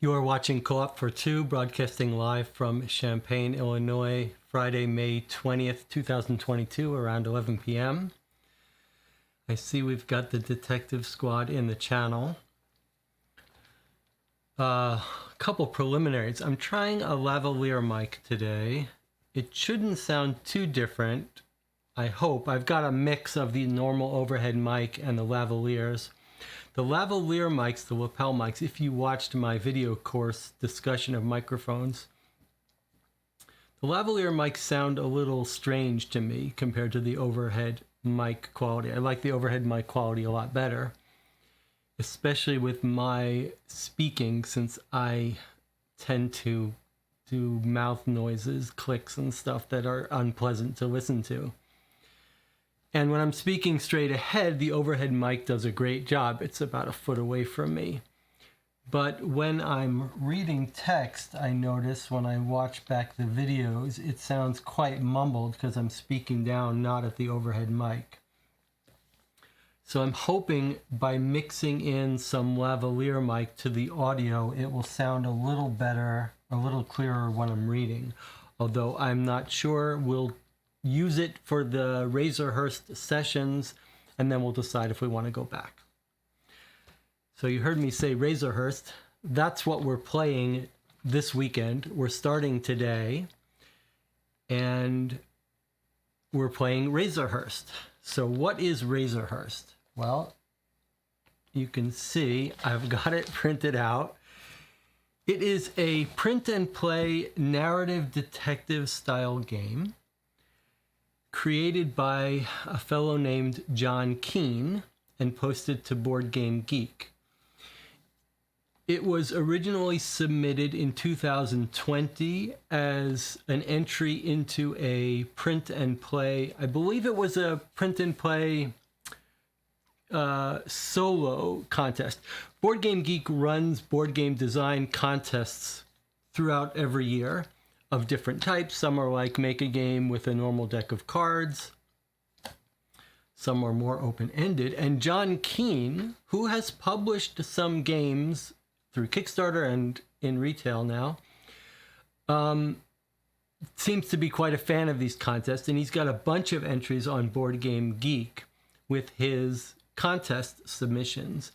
You are watching Co-op for Two, broadcasting live from Champaign, Illinois, Friday, May 20th, 2022, around 11 p.m. I see we've got the detective squad in the channel. Couple preliminaries. I'm trying a lavalier mic today. It shouldn't sound too different, I hope. I've got a mix of the normal overhead mic and the lavaliers. The lavalier mics, the lapel mics, if you watched my video course discussion of microphones, the lavalier mics sound a little strange to me compared to the overhead mic quality. I like the overhead mic quality a lot better, especially with my speaking, since I tend to do mouth noises, clicks, and stuff that are unpleasant to listen to. And when I'm speaking straight ahead, the overhead mic does a great job. It's about a foot away from me. But when I'm reading text, I notice when I watch back the videos, it sounds quite mumbled because I'm speaking down, not at the overhead mic. So I'm hoping by mixing in some lavalier mic to the audio, it will sound a little better, a little clearer when I'm reading. Although I'm not sure. We'll use it for the Razorhurst sessions, and then we'll decide if we want to go back. So you heard me say Razorhurst. That's what we're playing this weekend. We're starting today, and we're playing Razorhurst. So what is Razorhurst? Well, you can see I've got it printed out. It is a print and play narrative detective style game created by a fellow named John Kean and posted to Board Game Geek. It was originally submitted in 2020 as an entry into a print and play. I believe it was a print and play solo contest. Board Game Geek runs board game design contests throughout every year of different types. Some are like make a game with a normal deck of cards. Some are more open-ended. And John Kean, who has published some games through Kickstarter and in retail now, seems to be quite a fan of these contests. And he's got a bunch of entries on Board Game Geek with his contest submissions.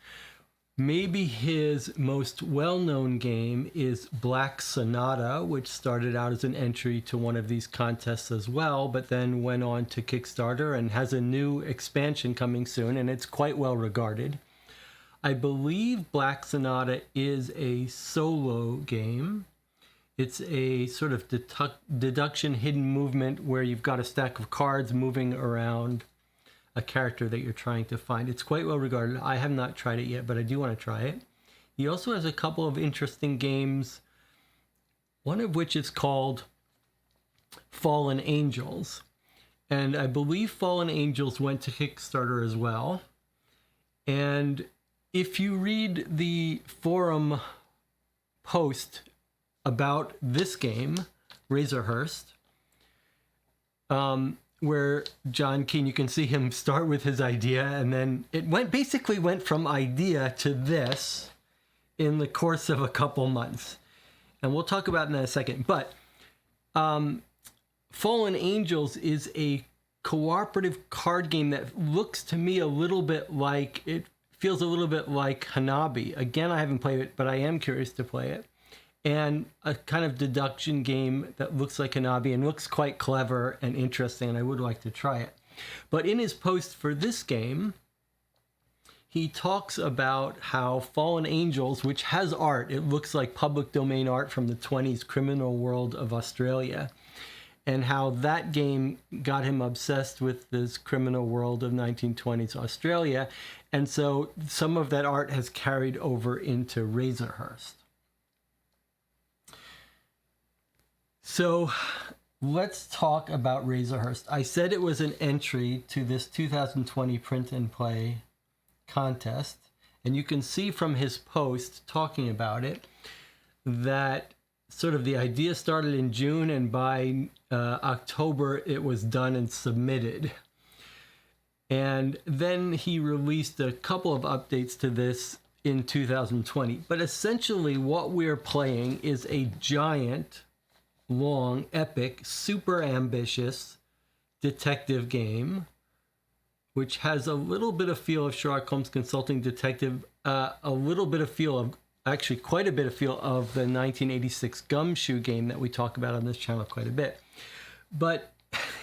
Maybe his most well-known game is Black Sonata, which started out as an entry to one of these contests as well, but then went on to Kickstarter and has a new expansion coming soon, and it's quite well regarded. I believe Black Sonata is a solo game. It's a sort of deduction hidden movement where you've got a stack of cards moving around a character that you're trying to find. It's quite well regarded. I have not tried it yet, but I do want to try it. He also has a couple of interesting games, one of which is called Fallen Angels. And I believe Fallen Angels went to Kickstarter as well. And if you read the forum post about this game, Razorhurst, where John Kean, you can see him start with his idea, and then it basically went from idea to this in the course of a couple months. And we'll talk about it in a second. But Fallen Angels is a cooperative card game that looks to me a little bit like, it feels a little bit like Hanabi. Again, I haven't played it, but I am curious to play it. And a kind of deduction game that looks like Hanabi and looks quite clever and interesting, and I would like to try it. But in his post for this game, he talks about how Fallen Angels, which has art, it looks like public domain art from the 20s criminal world of Australia, and how that game got him obsessed with this criminal world of 1920s Australia. And so some of that art has carried over into Razorhurst. So let's talk about Razorhurst. I said it was an entry to this 2020 print and play contest. And you can see from his post talking about it that sort of the idea started in June, and by October it was done and submitted. And then he released a couple of updates to this in 2020. But essentially what we're playing is a giant, long, epic, super ambitious detective game, which has a little bit of feel of Sherlock Holmes Consulting Detective, a little bit of feel of, actually quite a bit of feel of the 1986 Gumshoe game that we talk about on this channel quite a bit. But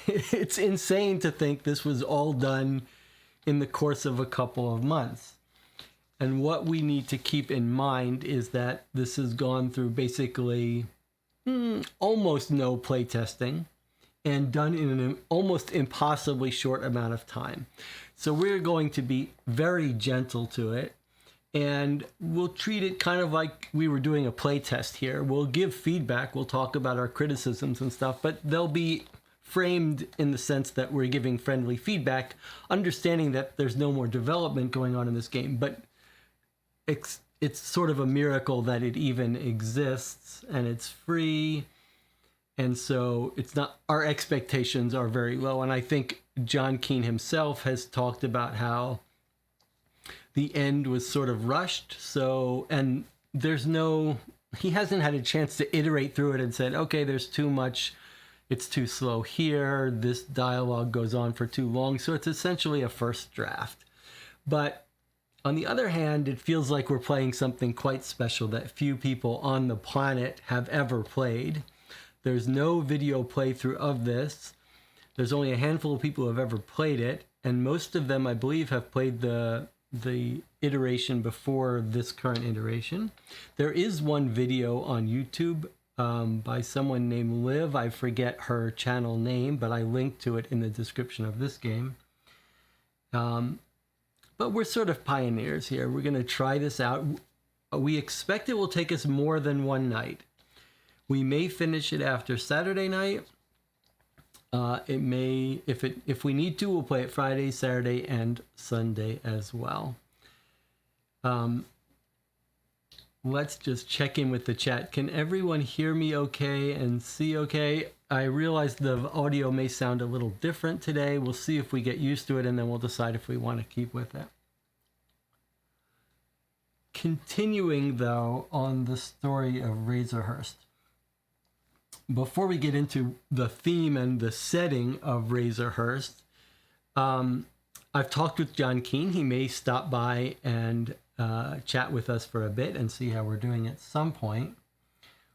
it's insane to think this was all done in the course of a couple of months. And what we need to keep in mind is that this has gone through basically almost no playtesting and done in an almost impossibly short amount of time. So we're going to be very gentle to it, and we'll treat it kind of like we were doing a playtest here. We'll give feedback, we'll talk about our criticisms and stuff, but they'll be framed in the sense that we're giving friendly feedback, understanding that there's no more development going on in this game, but it's sort of a miracle that it even exists and it's free. And so it's not, our expectations are very low. And I think John Kean himself has talked about how the end was sort of rushed. So, and there's no, he hasn't had a chance to iterate through it and said, okay, there's too much, it's too slow here, this dialogue goes on for too long. So it's essentially a first draft. But on the other hand, it feels like we're playing something quite special that few people on the planet have ever played. There's no video playthrough of this. There's only a handful of people who have ever played it, and most of them, I believe, have played the iteration before this current iteration. There is one video on YouTube by someone named Liv. I forget her channel name, but I linked to it in the description of this game. But we're sort of pioneers here. We're going to try this out. We expect it will take us more than one night. We may finish it after Saturday night. It may, if we need to, we'll play it Friday, Saturday, and Sunday as well. Let's just check in with the chat. Can everyone hear me okay and see okay? I realize the audio may sound a little different today. We'll see if we get used to it, and then we'll decide if we want to keep with it. Continuing, though, on the story of Razorhurst. Before we get into the theme and the setting of Razorhurst, I've talked with John Kean. He may stop by and chat with us for a bit and see how we're doing at some point.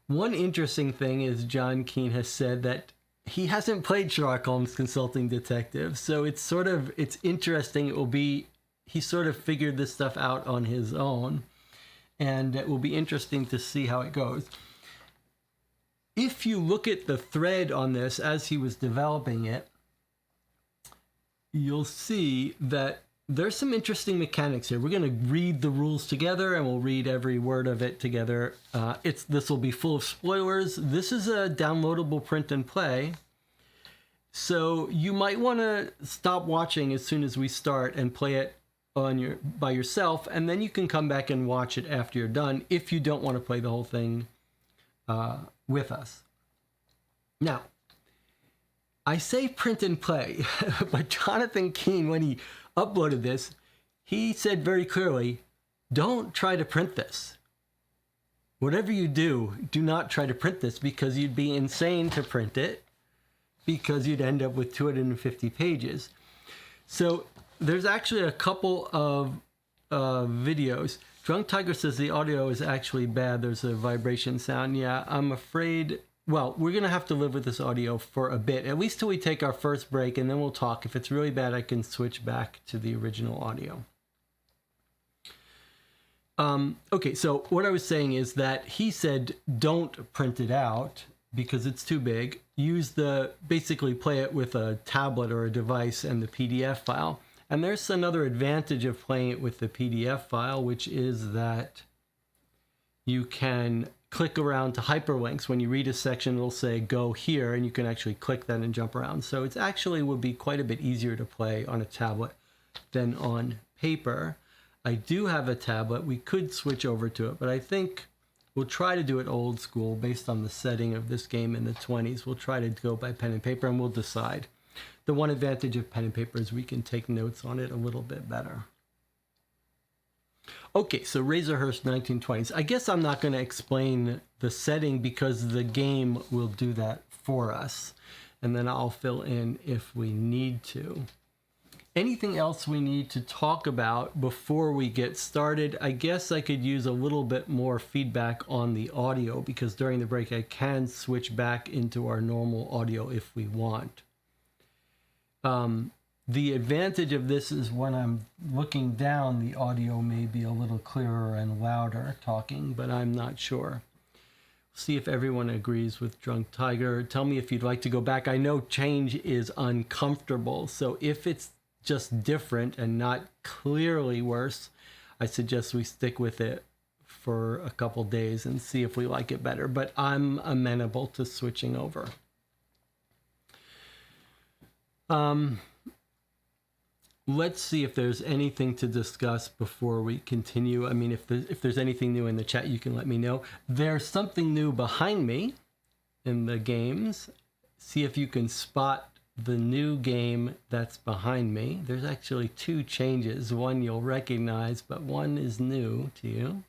One interesting thing is John Kean has said that he hasn't played Sherlock Holmes Consulting Detective, so it's interesting. He sort of figured this stuff out on his own, and it will be interesting to see how it goes. If you look at the thread on this as he was developing it, you'll see that there's some interesting mechanics here. We're going to read the rules together, and we'll read every word of it together. This will be full of spoilers. This is a downloadable print and play, so you might want to stop watching as soon as we start and play it by yourself, and then you can come back and watch it after you're done if you don't want to play the whole thing with us. Now, I say print and play, but Jonathan Kean, when he uploaded this, he said very clearly, don't try to print this. Whatever you do, do not try to print this, because you'd be insane to print it, because you'd end up with 250 pages. So there's actually a couple of videos. Drunk Tiger says the audio is actually bad. There's a vibration sound. Yeah, I'm afraid... Well, we're going to have to live with this audio for a bit, at least till we take our first break, and then we'll talk. If it's really bad, I can switch back to the original audio. Okay, so what I was saying is that he said don't print it out because it's too big. Basically play it with a tablet or a device and the PDF file. And there's another advantage of playing it with the PDF file, which is that you can click around to hyperlinks. When you read a section, it'll say go here, and you can actually click that and jump around. So it actually would be quite a bit easier to play on a tablet than on paper. I do have a tablet. We could switch over to it, but I think we'll try to do it old school based on the setting of this game in the 20s. We'll try to go by pen and paper, and we'll decide. The one advantage of pen and paper is we can take notes on it a little bit better. Okay, so Razorhurst 1920s. I guess I'm not going to explain the setting because the game will do that for us. And then I'll fill in if we need to. Anything else we need to talk about before we get started? I guess I could use a little bit more feedback on the audio, because during the break I can switch back into our normal audio if we want. The advantage of this is when I'm looking down, the audio may be a little clearer and louder talking, but I'm not sure. See if everyone agrees with Drunk Tiger. Tell me if you'd like to go back. I know change is uncomfortable, so if it's just different and not clearly worse, I suggest we stick with it for a couple days and see if we like it better. But I'm amenable to switching over. Let's see if there's anything to discuss before we continue. I mean, if there's anything new in the chat, you can let me know. There's something new behind me in the games. See if you can spot the new game that's behind me. There's actually two changes. One you'll recognize, but one is new to you.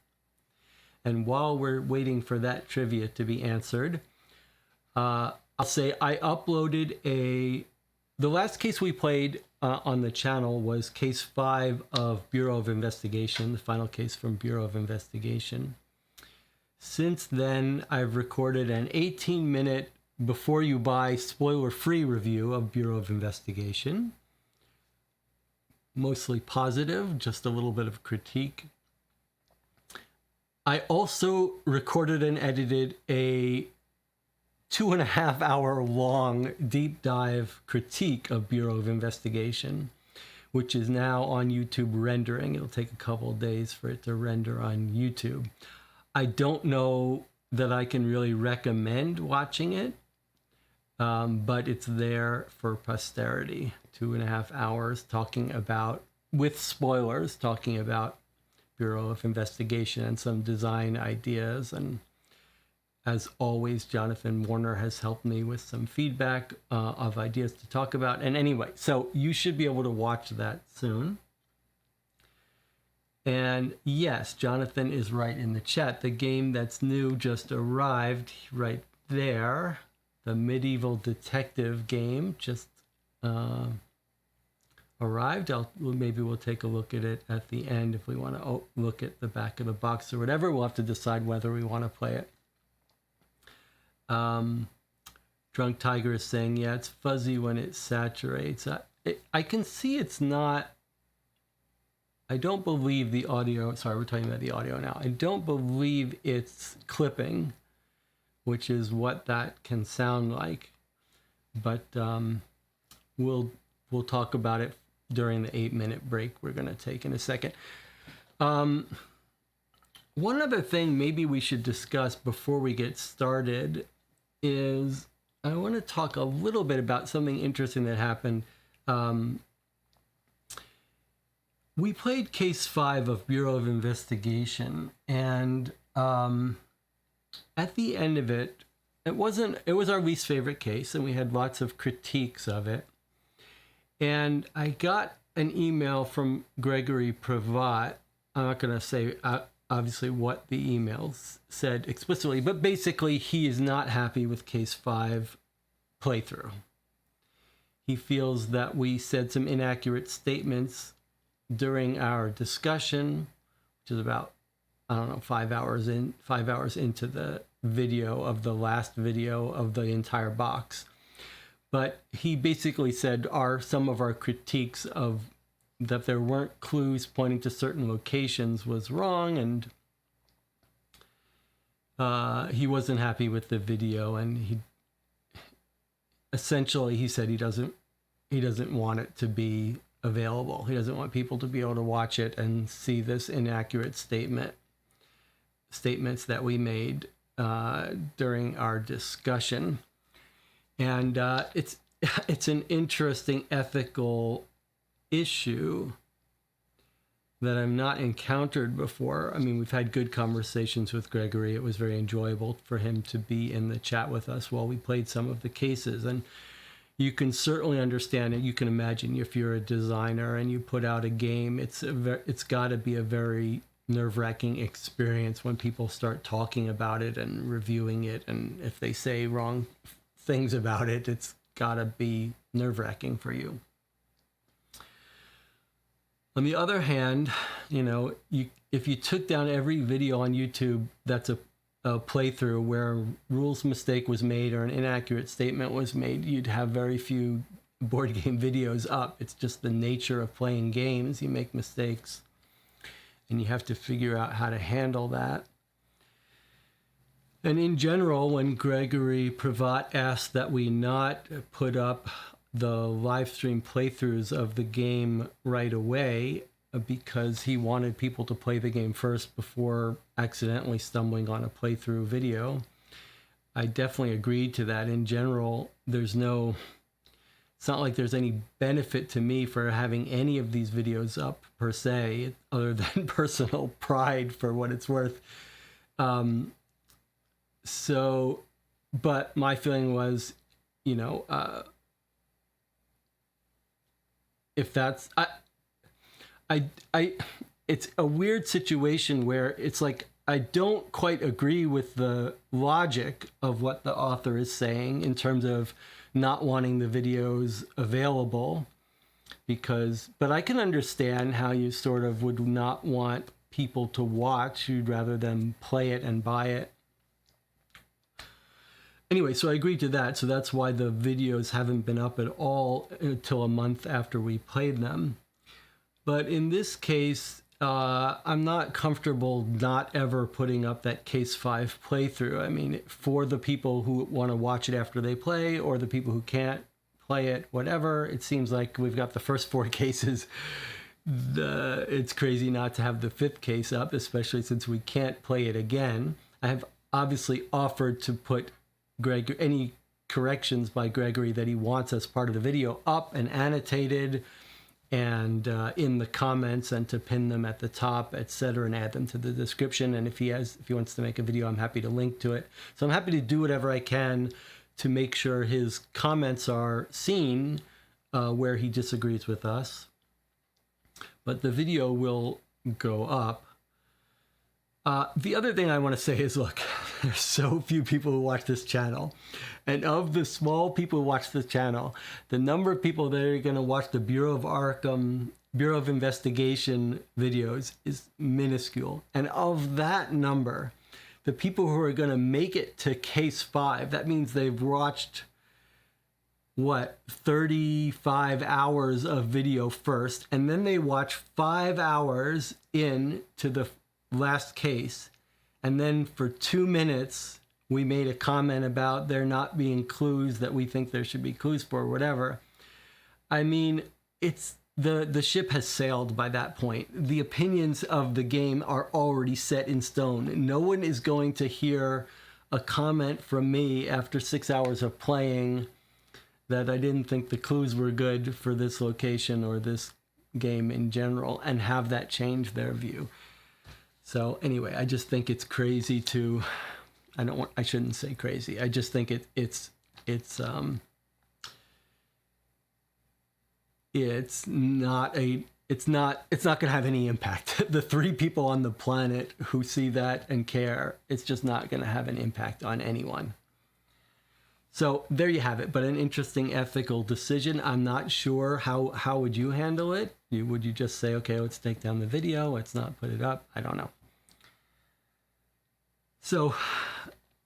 And while we're waiting for that trivia to be answered, I'll say I uploaded the last case we played on the channel was case 5 of Bureau of Investigation, the final case from Bureau of Investigation. Since then, I've recorded an 18-minute before you buy spoiler-free review of Bureau of Investigation. Mostly positive, just a little bit of critique. I also recorded and edited a 2.5 hour long deep dive critique of Bureau of Investigation, which is now on YouTube rendering. It'll take a couple of days for it to render on YouTube. I don't know that I can really recommend watching it, but it's there for posterity. 2.5 hours talking about, with spoilers, talking about Bureau of Investigation and some design ideas. And as always, Jonathan Warner has helped me with some feedback of ideas to talk about. And anyway, so you should be able to watch that soon. And yes, Jonathan is right in the chat. The game that's new just arrived right there. The medieval detective game just arrived. Maybe we'll take a look at it at the end if we want to look at the back of the box or whatever. We'll have to decide whether we want to play it. Drunk Tiger is saying, yeah, it's fuzzy when it saturates. I can see it's not. I don't believe the audio. Sorry, we're talking about the audio now. I don't believe it's clipping, which is what that can sound like. But we'll talk about it during the 8-minute break we're going to take in a second. One other thing maybe we should discuss before we get started is I want to talk a little bit about something interesting that happened. We played Case 5 of Bureau of Investigation, and at the end of it, it was our least favorite case, and we had lots of critiques of it. And I got an email from Gregory Pravat. I'm not going to say obviously what the emails said explicitly, but basically he is not happy with Case 5 playthrough. He feels that we said some inaccurate statements during our discussion, which is about, I don't know, 5 hours into the video of the last video of the entire box. But he basically said some of our critiques of that there weren't clues pointing to certain locations was wrong, and he wasn't happy with the video, and he said he doesn't want it to be available. He doesn't want people to be able to watch it and see this inaccurate statements that we made during our discussion. And it's an interesting ethical issue that I've not encountered before. I mean, we've had good conversations with Gregory. It was very enjoyable for him to be in the chat with us while we played some of the cases. And you can certainly understand it. You can imagine if you're a designer and you put out a game, it's got to be a very nerve-wracking experience when people start talking about it and reviewing it. And if they say wrong things about it, it's got to be nerve-wracking for you. On the other hand, if you took down every video on YouTube that's a playthrough where a rules mistake was made or an inaccurate statement was made, you'd have very few board game videos up. It's just the nature of playing games. You make mistakes and you have to figure out how to handle that. And in general, when Gregory Pravat asked that we not put up the live stream playthroughs of the game right away because he wanted people to play the game first before accidentally stumbling on a playthrough video, I definitely agreed to that. In general, it's not like there's any benefit to me for having any of these videos up per se, other than personal pride for what it's worth. But my feeling was, if that's, it's a weird situation where it's like, I don't quite agree with the logic of what the author is saying in terms of not wanting the videos available, but I can understand how you sort of would not want people to watch. You'd rather them play it and buy it. Anyway, so I agreed to that. So that's why the videos haven't been up at all until a month after we played them. But in this case, I'm not comfortable not ever putting up that Case 5 playthrough. I mean, for the people who want to watch it after they play, or the people who can't play it, whatever, it seems like we've got the first 4 cases. It's crazy not to have the 5th case up, especially since we can't play it again. I have obviously offered to put any corrections by Gregory that he wants as part of the video up and annotated and in the comments, and to pin them at the top, etc., and add them to the description. And if he wants to make a video, I'm happy to link to it. So I'm happy to do whatever I can to make sure his comments are seen where he disagrees with us. But the video will go up. The other thing I want to say is, look, There's so few people who watch this channel. And of the small people who watch this channel, the number of people that are going to watch the Bureau of Investigation videos is minuscule. And of that number, the people who are going to make it to case 5, that means they've watched, 35 hours of video first, and then they watch 5 hours into the last case. And then for 2 minutes, we made a comment about there not being clues that we think there should be clues for, or whatever. I mean, it's the ship has sailed by that point. The opinions of the game are already set in stone. No one is going to hear a comment from me after 6 hours of playing that I didn't think the clues were good for this location or this game in general, and have that change their view. So anyway, I just think it's crazy to, I shouldn't say crazy. I just think it's not going to have any impact. The 3 people on the planet who see that and care, it's just not going to have an impact on anyone. So there you have it, but an interesting ethical decision. I'm not sure how would you handle it? Would you just say, okay, let's take down the video, let's not put it up? I don't know. So,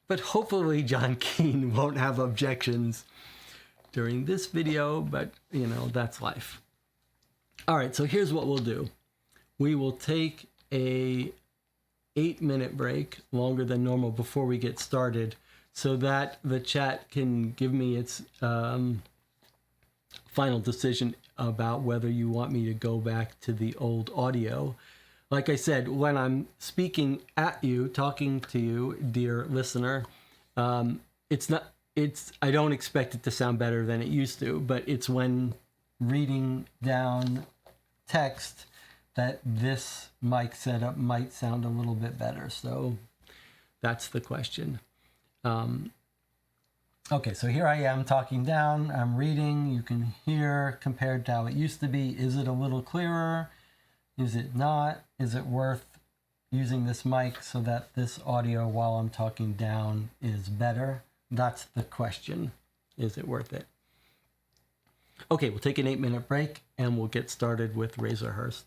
but hopefully John Kean won't have objections during this video, but you know, that's life. All right, so here's what we'll do. We will take a 8-minute break, longer than normal, before we get started, so that the chat can give me its final decision about whether you want me to go back to the old audio. Like I said, when I'm speaking at you, talking to you, dear listener, I don't expect it to sound better than it used to, but it's when reading down text that this mic setup might sound a little bit better. So that's the question. Okay, so here I am talking down, I'm reading, you can hear compared to how it used to be. Is it a little clearer? Is it not? Is it worth using this mic so that this audio while I'm talking down is better? That's the question. Is it worth it? Okay, we'll take an 8-minute break and we'll get started with Razorhurst.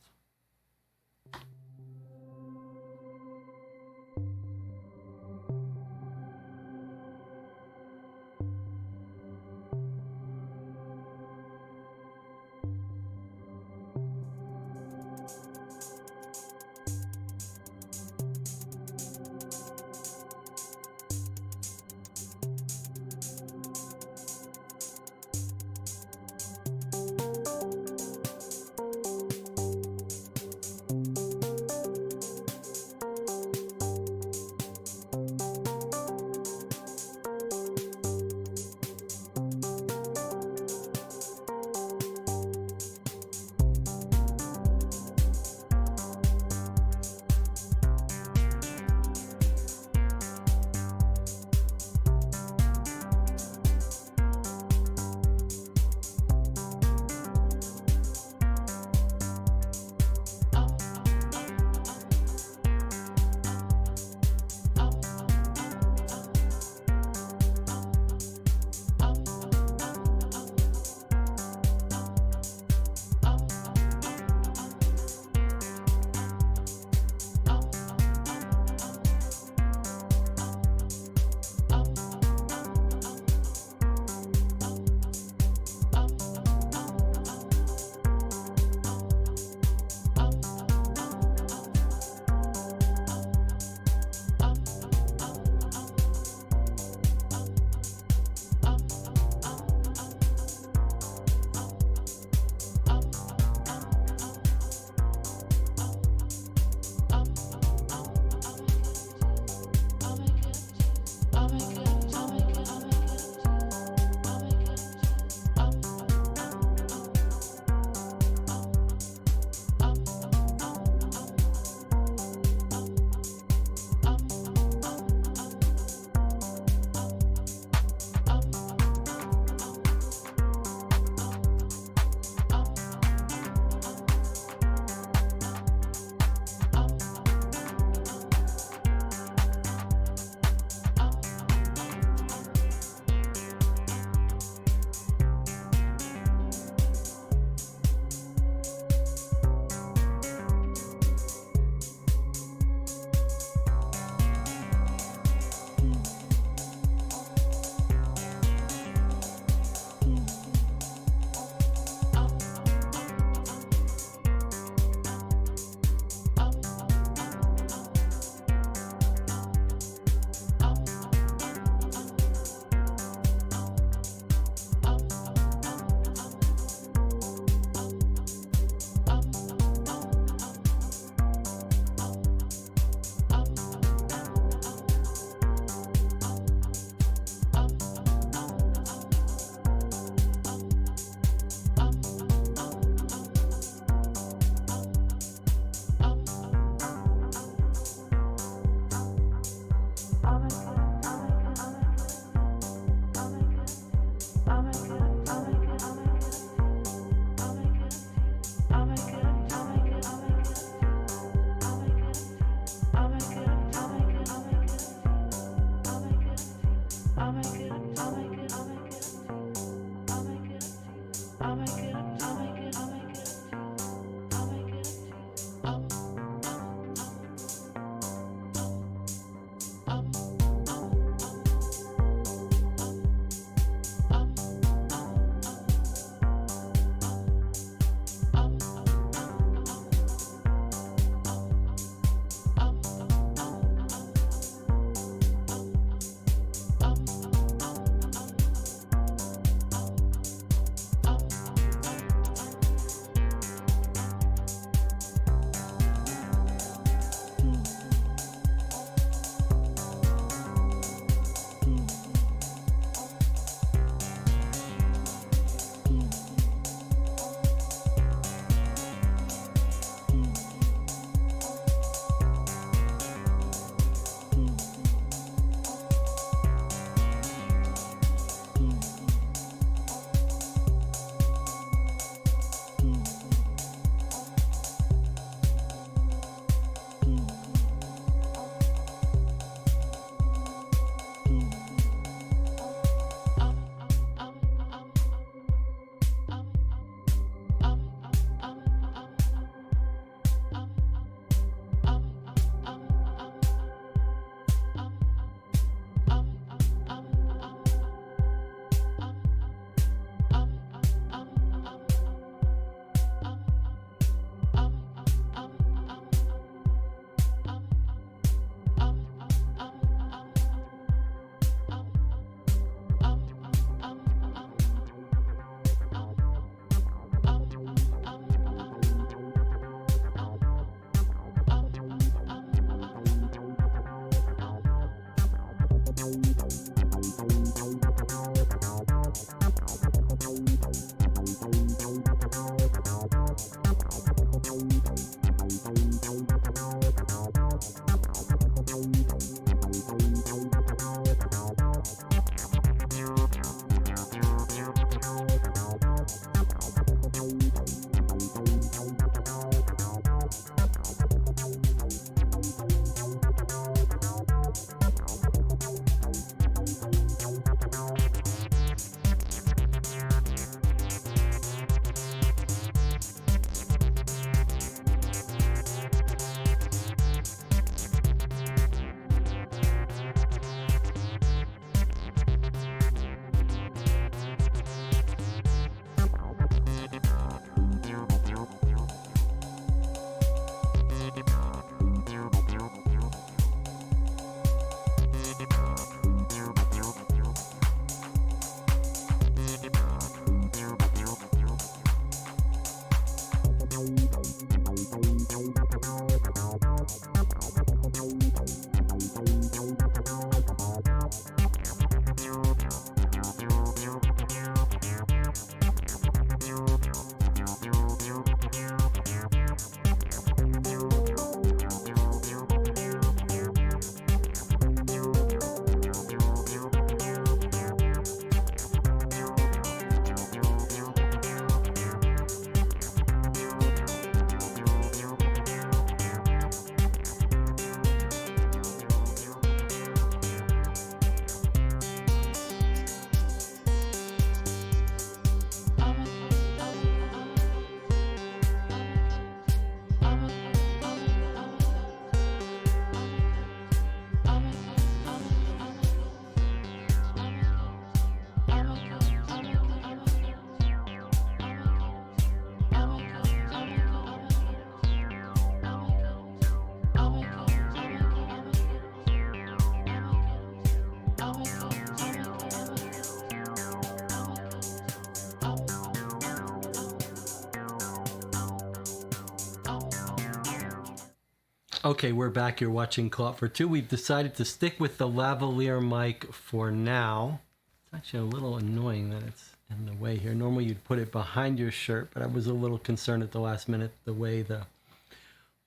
Okay, we're back. You're watching Caught for Two. We've decided to stick with the lavalier mic for now. It's actually a little annoying that it's in the way here. Normally you'd put it behind your shirt, but I was a little concerned at the last minute the way the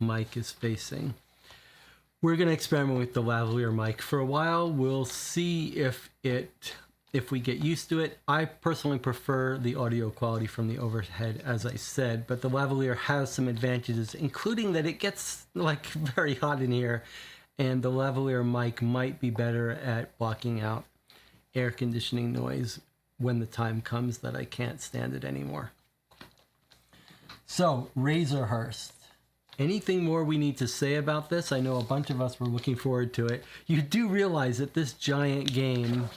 mic is facing. We're going to experiment with the lavalier mic for a while. We'll see if we get used to it. I personally prefer the audio quality from the overhead, as I said, but the lavalier has some advantages, including that it gets like very hot in here, and the lavalier mic might be better at blocking out air conditioning noise when the time comes that I can't stand it anymore. So, Razorhurst. Anything more we need to say about this? I know a bunch of us were looking forward to it. You do realize that this giant game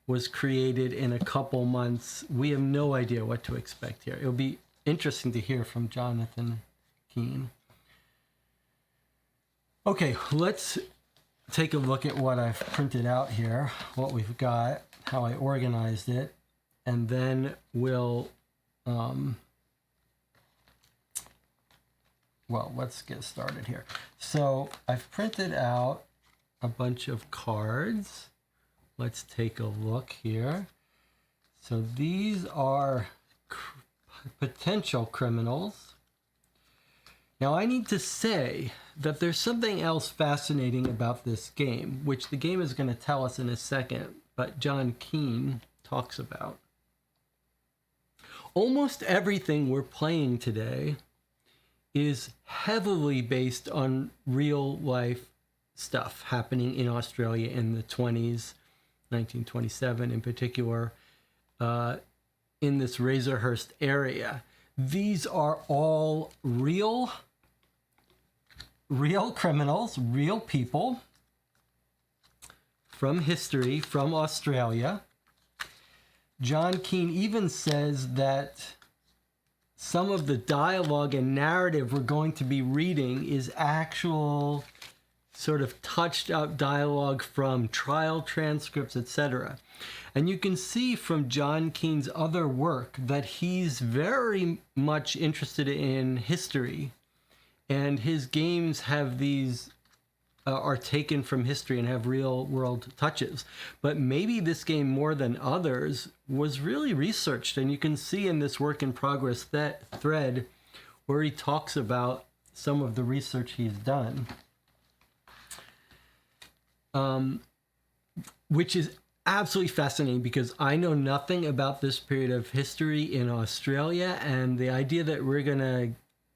was created in a couple months. We have no idea what to expect here. It'll be interesting to hear from John Kean. Okay, let's take a look at what I've printed out here, what we've got, how I organized it, and then we'll well, let's get started here. So I've printed out a bunch of cards. Let's take a look here. So these are potential criminals. Now I need to say that there's something else fascinating about this game, which the game is going to tell us in a second, but John Kean talks about. Almost everything we're playing today is heavily based on real life stuff happening in Australia in the 20s, 1927 in particular, in this Razorhurst area. These are all real criminals, real people from history, from Australia. John Kean even says that some of the dialogue and narrative we're going to be reading is actual sort of touched up dialogue from trial transcripts, etc. And you can see from John Kean's other work that he's very much interested in history, and his games have these are taken from history and have real world touches. But maybe this game, more than others, was really researched, and you can see in this work in progress that thread where he talks about some of the research he's done, which is absolutely fascinating because I know nothing about this period of history in Australia, and the idea that we're gonna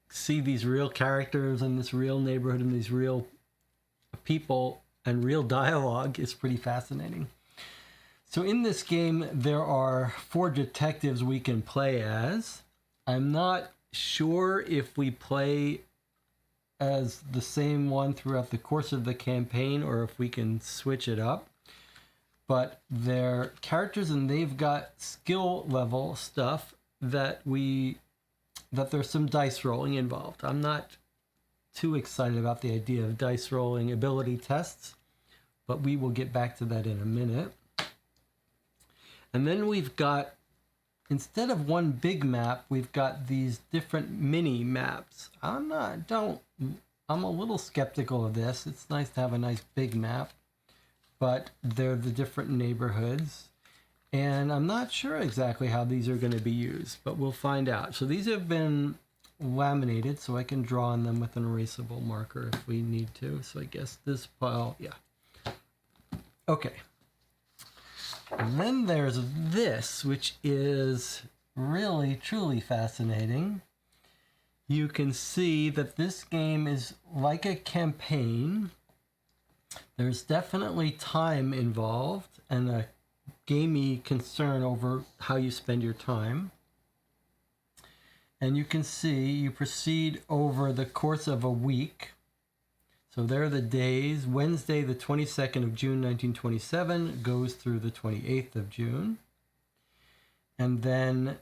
see these real characters in this real neighborhood and these real people and real dialogue is pretty fascinating. So in this game, there are 4 detectives we can play as. I'm not sure if we play as the same one throughout the course of the campaign or if we can switch it up. But they're characters and they've got skill level stuff that there's some dice rolling involved. I'm not too excited about the idea of dice rolling ability tests, but we will get back to that in a minute. And then we've got, instead of one big map, we've got these different mini maps. I'm a little skeptical of this. It's nice to have a nice big map, but they're the different neighborhoods. And I'm not sure exactly how these are going to be used, but we'll find out. So these have been laminated, so I can draw on them with an erasable marker if we need to. So I guess this pile, yeah. Okay. And then there's this, which is really, truly fascinating. You can see that this game is like a campaign. There's definitely time involved and a gamey concern over how you spend your time. And you can see you proceed over the course of a week. So there are the days. Wednesday, the 22nd of June, 1927, goes through the 28th of June. And then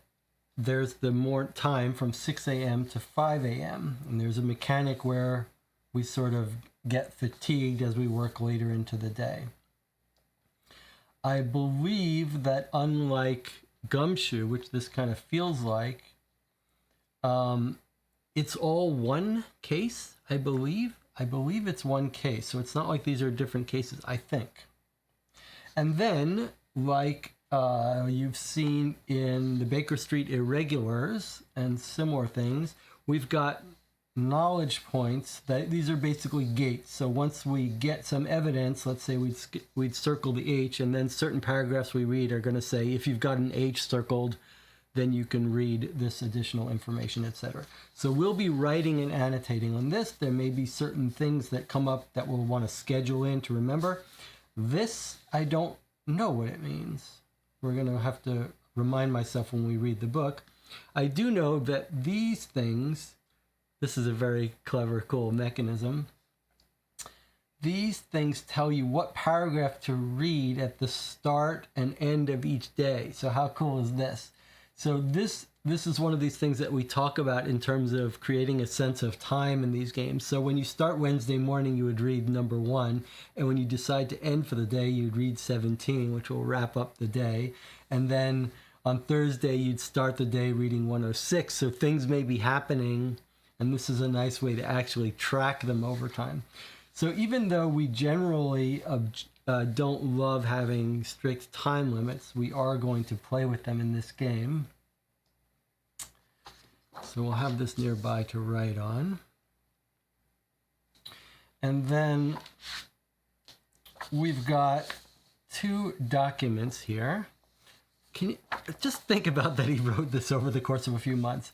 there's the more time from 6 a.m. to 5 a.m. And there's a mechanic where we sort of get fatigued as we work later into the day. I believe that unlike Gumshoe, which this kind of feels like, it's all one case, I believe. I believe it's one case, so it's not like these are different cases, I think. And then, like you've seen in the Baker Street Irregulars and similar things, we've got knowledge points that these are basically gates. So once we get some evidence, let's say we'd circle the H, and then certain paragraphs we read are going to say, if you've got an H circled, then you can read this additional information, etc. So we'll be writing and annotating on this. There may be certain things that come up that we'll want to schedule in to remember. This, I don't know what it means. We're going to have to remind myself when we read the book. I do know that these things, this is a very clever, cool mechanism. These things tell you what paragraph to read at the start and end of each day. So how cool is this? So this is one of these things that we talk about in terms of creating a sense of time in these games. So when you start Wednesday morning, you would read number 1. And when you decide to end for the day, you'd read 17, which will wrap up the day. And then on Thursday, you'd start the day reading 106. So things may be happening, and this is a nice way to actually track them over time. So even though we generally don't love having strict time limits, we are going to play with them in this game. So we'll have this nearby to write on. And then we've got 2 documents here. Can you just think about that he wrote this over the course of a few months?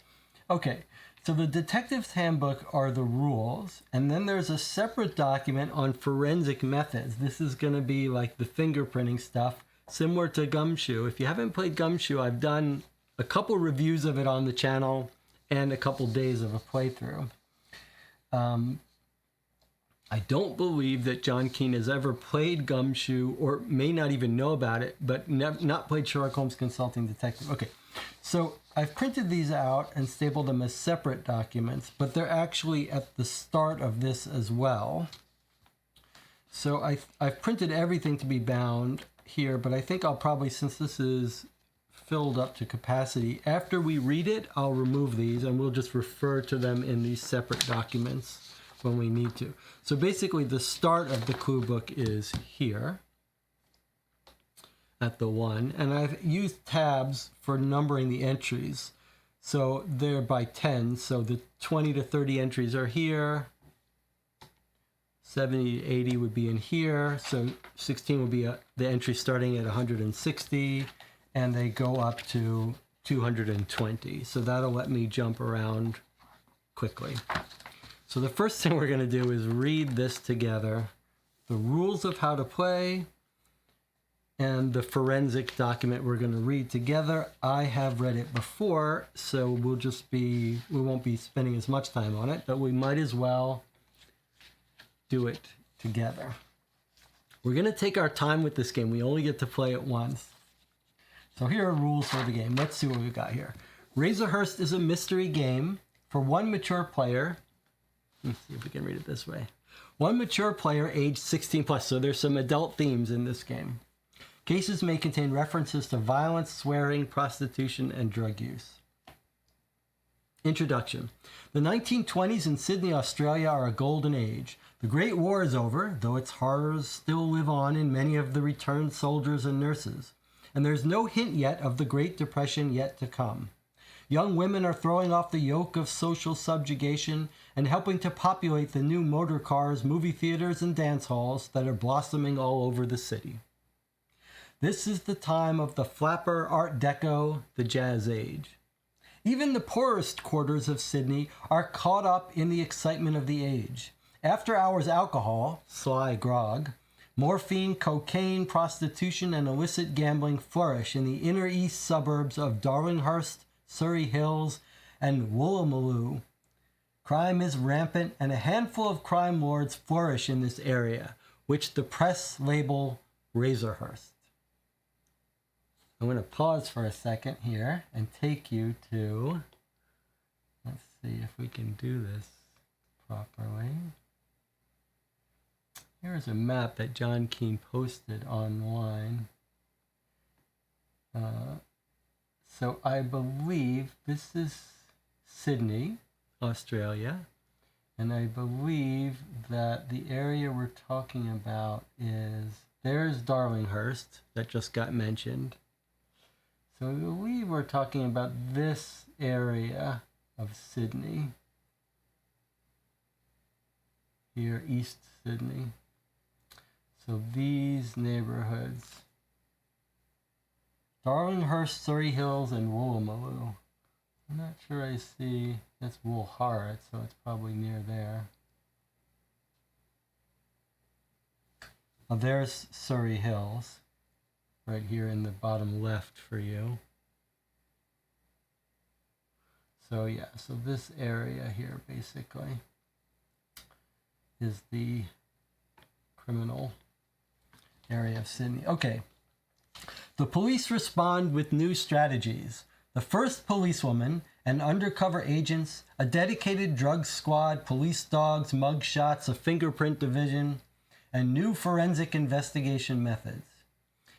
Okay, so the detective's handbook are the rules, and then there's a separate document on forensic methods. This is going to be like the fingerprinting stuff, similar to Gumshoe. If you haven't played Gumshoe, I've done a couple reviews of it on the channel and a couple days of a playthrough. I don't believe that John Kean has ever played Gumshoe, or may not even know about it, but not played Sherlock Holmes Consulting Detective. Okay, so I've printed these out and stapled them as separate documents, but they're actually at the start of this as well. So I've printed everything to be bound here, but I think I'll probably, since this is filled up to capacity, after we read it, I'll remove these and we'll just refer to them in these separate documents when we need to. So basically the start of the clue book is here at the 1, and I've used tabs for numbering the entries. So they're by 10, so the 20 to 30 entries are here, 70 to 80 would be in here, so 16 would be the entry starting at 160, and they go up to 220. So that'll let me jump around quickly. So the first thing we're going to do is read this together, the rules of how to play, and the forensic document we're going to read together. I have read it before, so we won't be spending as much time on it, but we might as well do it together. We're going to take our time with this game. We only get to play it once. So here are rules for the game. Let's see what we've got here. Razorhurst is a mystery game for 1 mature player. Let's see if we can read it this way. 1 mature player aged 16 plus. So there's some adult themes in this game. Cases may contain references to violence, swearing, prostitution, and drug use. Introduction. The 1920s in Sydney, Australia are a golden age. The Great War is over, though its horrors still live on in many of the returned soldiers and nurses. And there's no hint yet of the Great Depression yet to come. Young women are throwing off the yoke of social subjugation and helping to populate the new motor cars, movie theaters, and dance halls that are blossoming all over the city. This is the time of the flapper Art Deco, the Jazz Age. Even the poorest quarters of Sydney are caught up in the excitement of the age. After-hours alcohol, sly grog, morphine, cocaine, prostitution, and illicit gambling flourish in the inner east suburbs of Darlinghurst, Surrey Hills, and Woolloomooloo. Crime is rampant, and a handful of crime lords flourish in this area, which the press label Razorhurst. I'm going to pause for a second here and take you to, let's see if we can do this properly. Here's a map that John Kean posted online. So I believe this is Sydney, Australia, And I believe that the area we're talking about is, there's Darlinghurst that just got mentioned. So I believe we're talking about this area of Sydney. Here, East Sydney. So these neighborhoods. Darlinghurst, Surrey Hills, and Woolloomooloo. I'm not sure I see, that's Woolhart, so it's probably near there. Oh, there's Surrey Hills, right here in the bottom left for you. So yeah, so this area here basically is the criminal area of Sydney. Okay. The police respond with new strategies. The first policewoman, and undercover agents, a dedicated drug squad, police dogs, mug shots, a fingerprint division, and new forensic investigation methods.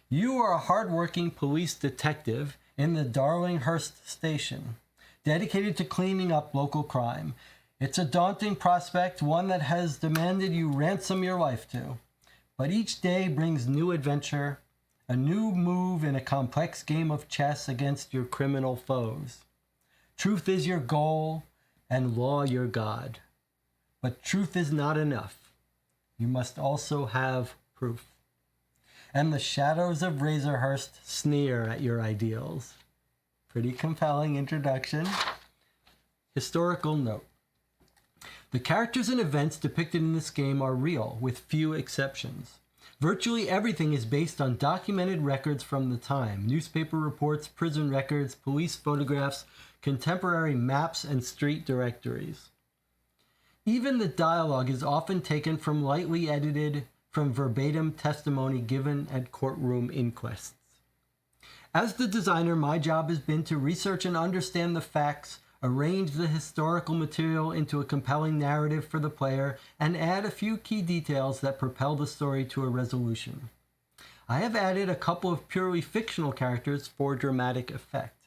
You are a hardworking police detective in the Darlinghurst station, dedicated to cleaning up local crime. It's a daunting prospect, one that has demanded you ransom your life to. But each day brings new adventure, a new move in a complex game of chess against your criminal foes. Truth is your goal, and law your god. But truth is not enough. You must also have proof. And the shadows of Razorhurst sneer at your ideals. Pretty compelling introduction. Historical note. The characters and events depicted in this game are real, with few exceptions. Virtually everything is based on documented records from the time, newspaper reports, prison records, police photographs, contemporary maps, and street directories. Even the dialogue is often taken from lightly edited, from verbatim testimony given at courtroom inquests. As the designer, my job has been to research and understand the facts, arrange the historical material into a compelling narrative for the player, and add a few key details that propel the story to a resolution. I have added a couple of purely fictional characters for dramatic effect,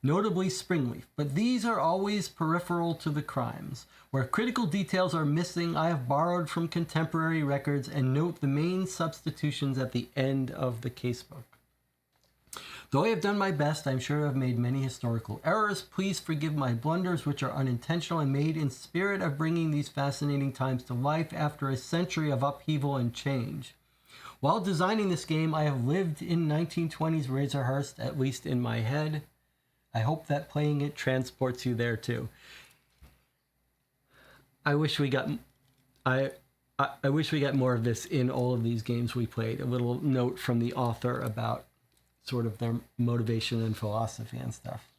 notably Springleaf, but these are always peripheral to the crimes. Where critical details are missing, I have borrowed from contemporary records and note the main substitutions at the end of the casebook. Though I have done my best, I'm sure I've made many historical errors. Please forgive my blunders, which are unintentional and made in spirit of bringing these fascinating times to life after a century of upheaval and change. While designing this game, I have lived in 1920s Razorhurst, at least in my head. I hope that playing it transports you there too. I wish we got more of this in all of these games we played. A little note from the author about sort of their motivation and philosophy and stuff.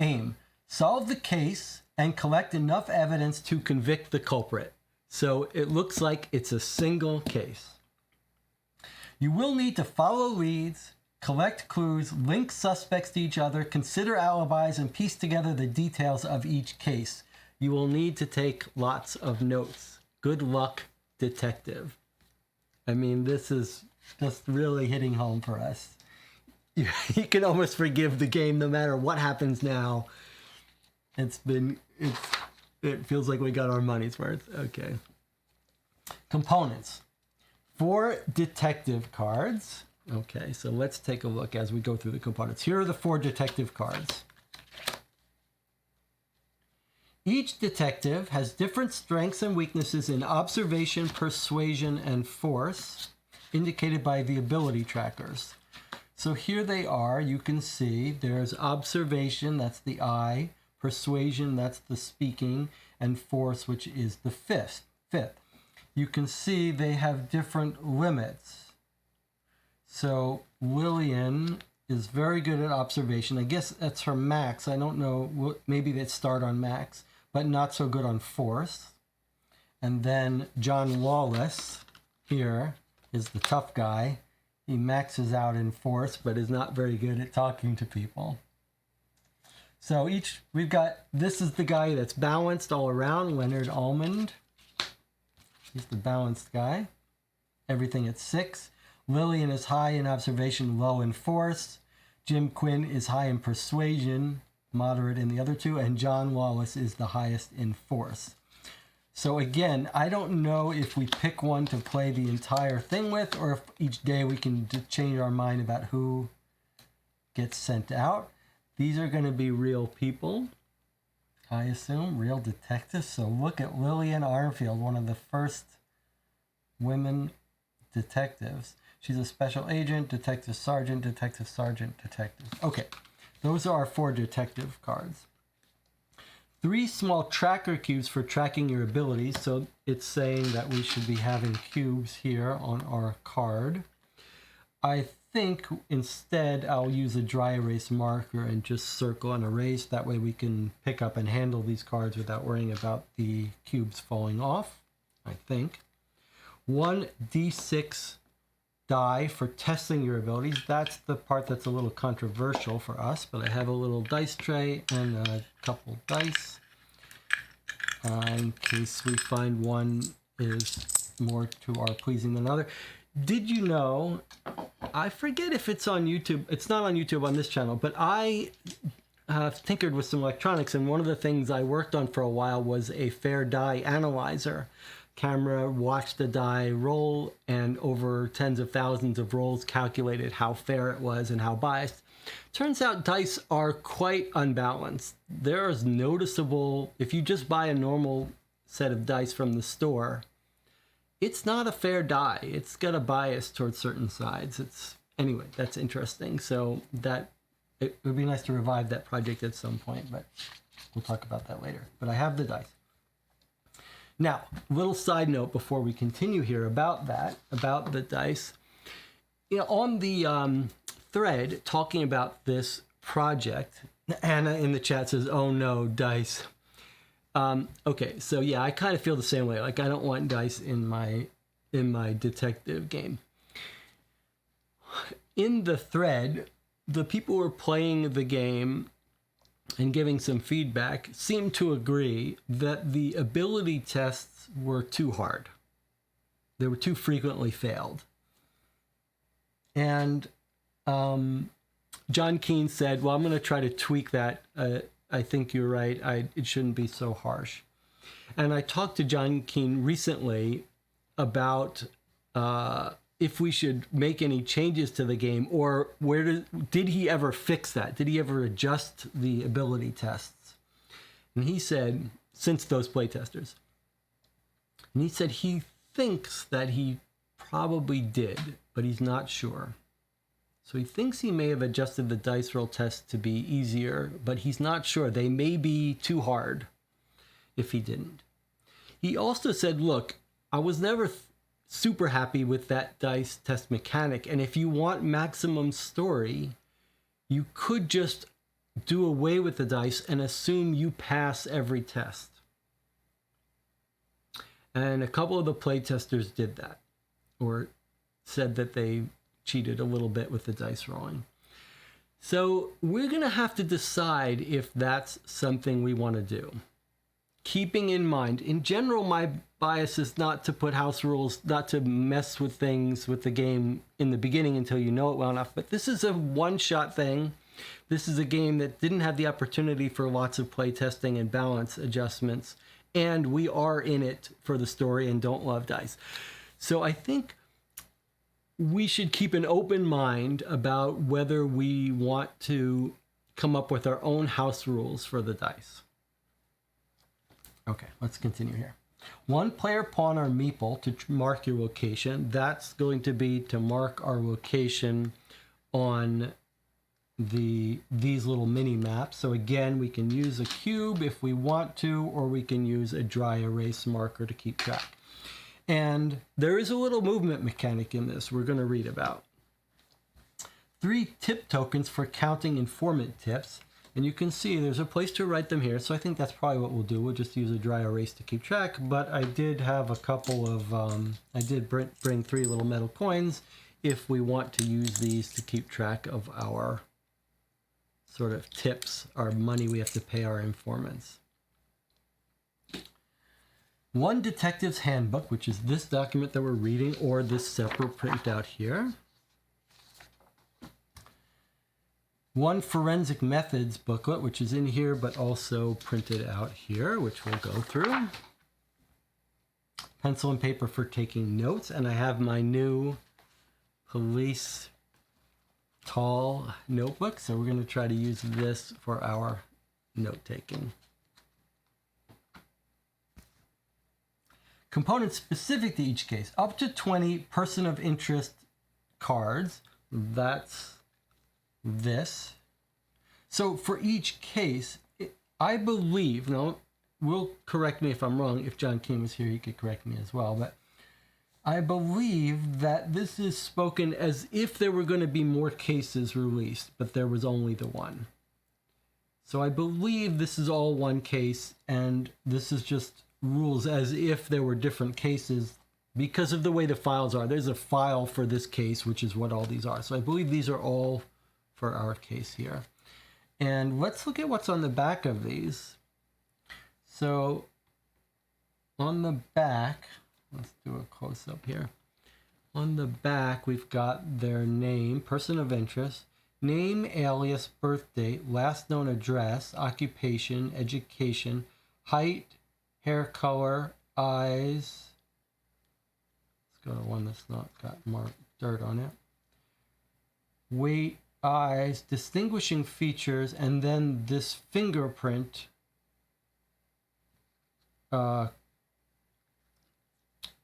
Aim: solve the case and collect enough evidence to convict the culprit. So it looks like it's a single case. You will need to follow leads, collect clues, link suspects to each other, consider alibis, and piece together the details of each case. You will need to take lots of notes. Good luck, detective. I mean, this is just really hitting home for us. You can almost forgive the game no matter what happens now. It feels like we got our money's worth. Okay. Components. 4 detective cards. Okay, so let's take a look as we go through the components. Here are the 4 detective cards. Each detective has different strengths and weaknesses in observation, persuasion, and force, indicated by the ability trackers. So here they are. You can see there's observation, that's the eye, persuasion, that's the speaking, and force, which is the fifth. You can see they have different limits. So Lillian is very good at observation. I guess that's her max. I don't know, maybe they'd start on max, but not so good on force. And then John Lawless here is the tough guy. He maxes out in force, but is not very good at talking to people. So we've got, this is the guy that's balanced all around, Leonard Almond. He's the balanced guy. Everything at 6. Lillian is high in observation, low in force. Jim Quinn is high in persuasion, moderate in the other two, and John Wallace is the highest in force. So again, I don't know if we pick one to play the entire thing with, or if each day we can change our mind about who gets sent out. These are going to be real people, I assume, real detectives. So look at Lillian Armfield, one of the first women detectives. She's a special agent, detective sergeant, detective sergeant, detective. Okay, those are our 4 detective cards. 3 small tracker cubes for tracking your abilities. So it's saying that we should be having cubes here on our card. I think instead I'll use a dry erase marker and just circle and erase. That way we can pick up and handle these cards without worrying about the cubes falling off, I think. 1 D6 die for testing your abilities. That's the part that's a little controversial for us, but I have a little dice tray and a couple dice in case we find one is more to our pleasing than another. Did you know, I forget if it's on YouTube, it's not on YouTube on this channel, but I have tinkered with some electronics, and one of the things I worked on for a while was a fair die analyzer. Camera watched the die roll, and over tens of thousands of rolls calculated how fair it was and how biased. Turns out dice are quite unbalanced. There is noticeable, if you just buy a normal set of dice from the store, it's not a fair die. It's got a bias towards certain sides. Anyway, that's interesting. So it would be nice to revive that project at some point, but we'll talk about that later. But I have the dice. Now, little side note before we continue here about the dice. You know, on the thread talking about this project, Anna in the chat says, "Oh no, dice." Okay, so yeah, I kind of feel the same way. Like, I don't want dice in my detective game. In the thread, the people who are playing the game and giving some feedback seem to agree that the ability tests were too hard. They were too frequently failed. And John Kean said, well, I'm going to try to tweak that. I think you're right. It shouldn't be so harsh. And I talked to John Kean recently about if we should make any changes to the game, or did he ever fix that? Did he ever adjust the ability tests? And he said, since those playtesters, and he said he thinks that he probably did, but he's not sure. So he thinks he may have adjusted the dice roll test to be easier, but he's not sure. They may be too hard if he didn't. He also said, look, I was never super happy with that dice test mechanic. And if you want maximum story, you could just do away with the dice and assume you pass every test. And a couple of the playtesters did that, or said that they cheated a little bit with the dice rolling. So we're going to have to decide if that's something we want to do. Keeping in mind, in general, my bias is not to put house rules, not to mess with things with the game in the beginning until you know it well enough. But this is a one-shot thing. This is a game that didn't have the opportunity for lots of play testing and balance adjustments. And we are in it for the story and don't love dice. So I think we should keep an open mind about whether we want to come up with our own house rules for the dice. Okay, let's continue here. One player pawn or meeple to mark your location. That's going to be to mark our location on these little mini maps. So again, we can use a cube if we want to, or we can use a dry erase marker to keep track. And there is a little movement mechanic in this we're going to read about. 3 tip tokens for counting informant tips. And you can see there's a place to write them here. So I think that's probably what we'll do. We'll just use a dry erase to keep track. But I did have a couple of, I did bring 3 little metal coins if we want to use these to keep track of our sort of tips, our money we have to pay our informants. 1 detective's handbook, which is this document that we're reading, or this separate printout here. one forensic methods booklet, which is in here, but also printed out here, which we'll go through. Pencil and paper for taking notes. And I have my new police tall notebook. So we're going to try to use this for our note taking. Components specific to each case. Up to 20 person of interest cards. That's this. So for each case, I believe, now will correct me if I'm wrong. If John Kean was here, he could correct me as well. But I believe that this is spoken as if there were going to be more cases released, but there was only the one. So I believe this is all one case, and this is just rules as if there were different cases because of the way the files are. There's a file for this case, which is what all these are. So I believe these are all for our case here. And let's look at what's on the back of these. So on the back, let's do a close-up here. On the back, we've got their name, person of interest, name, alias, birth date, last known address, occupation, education, height, hair color, eyes. Let's go to one that's not got more dirt on it. Weight, eyes, distinguishing features, and then this fingerprint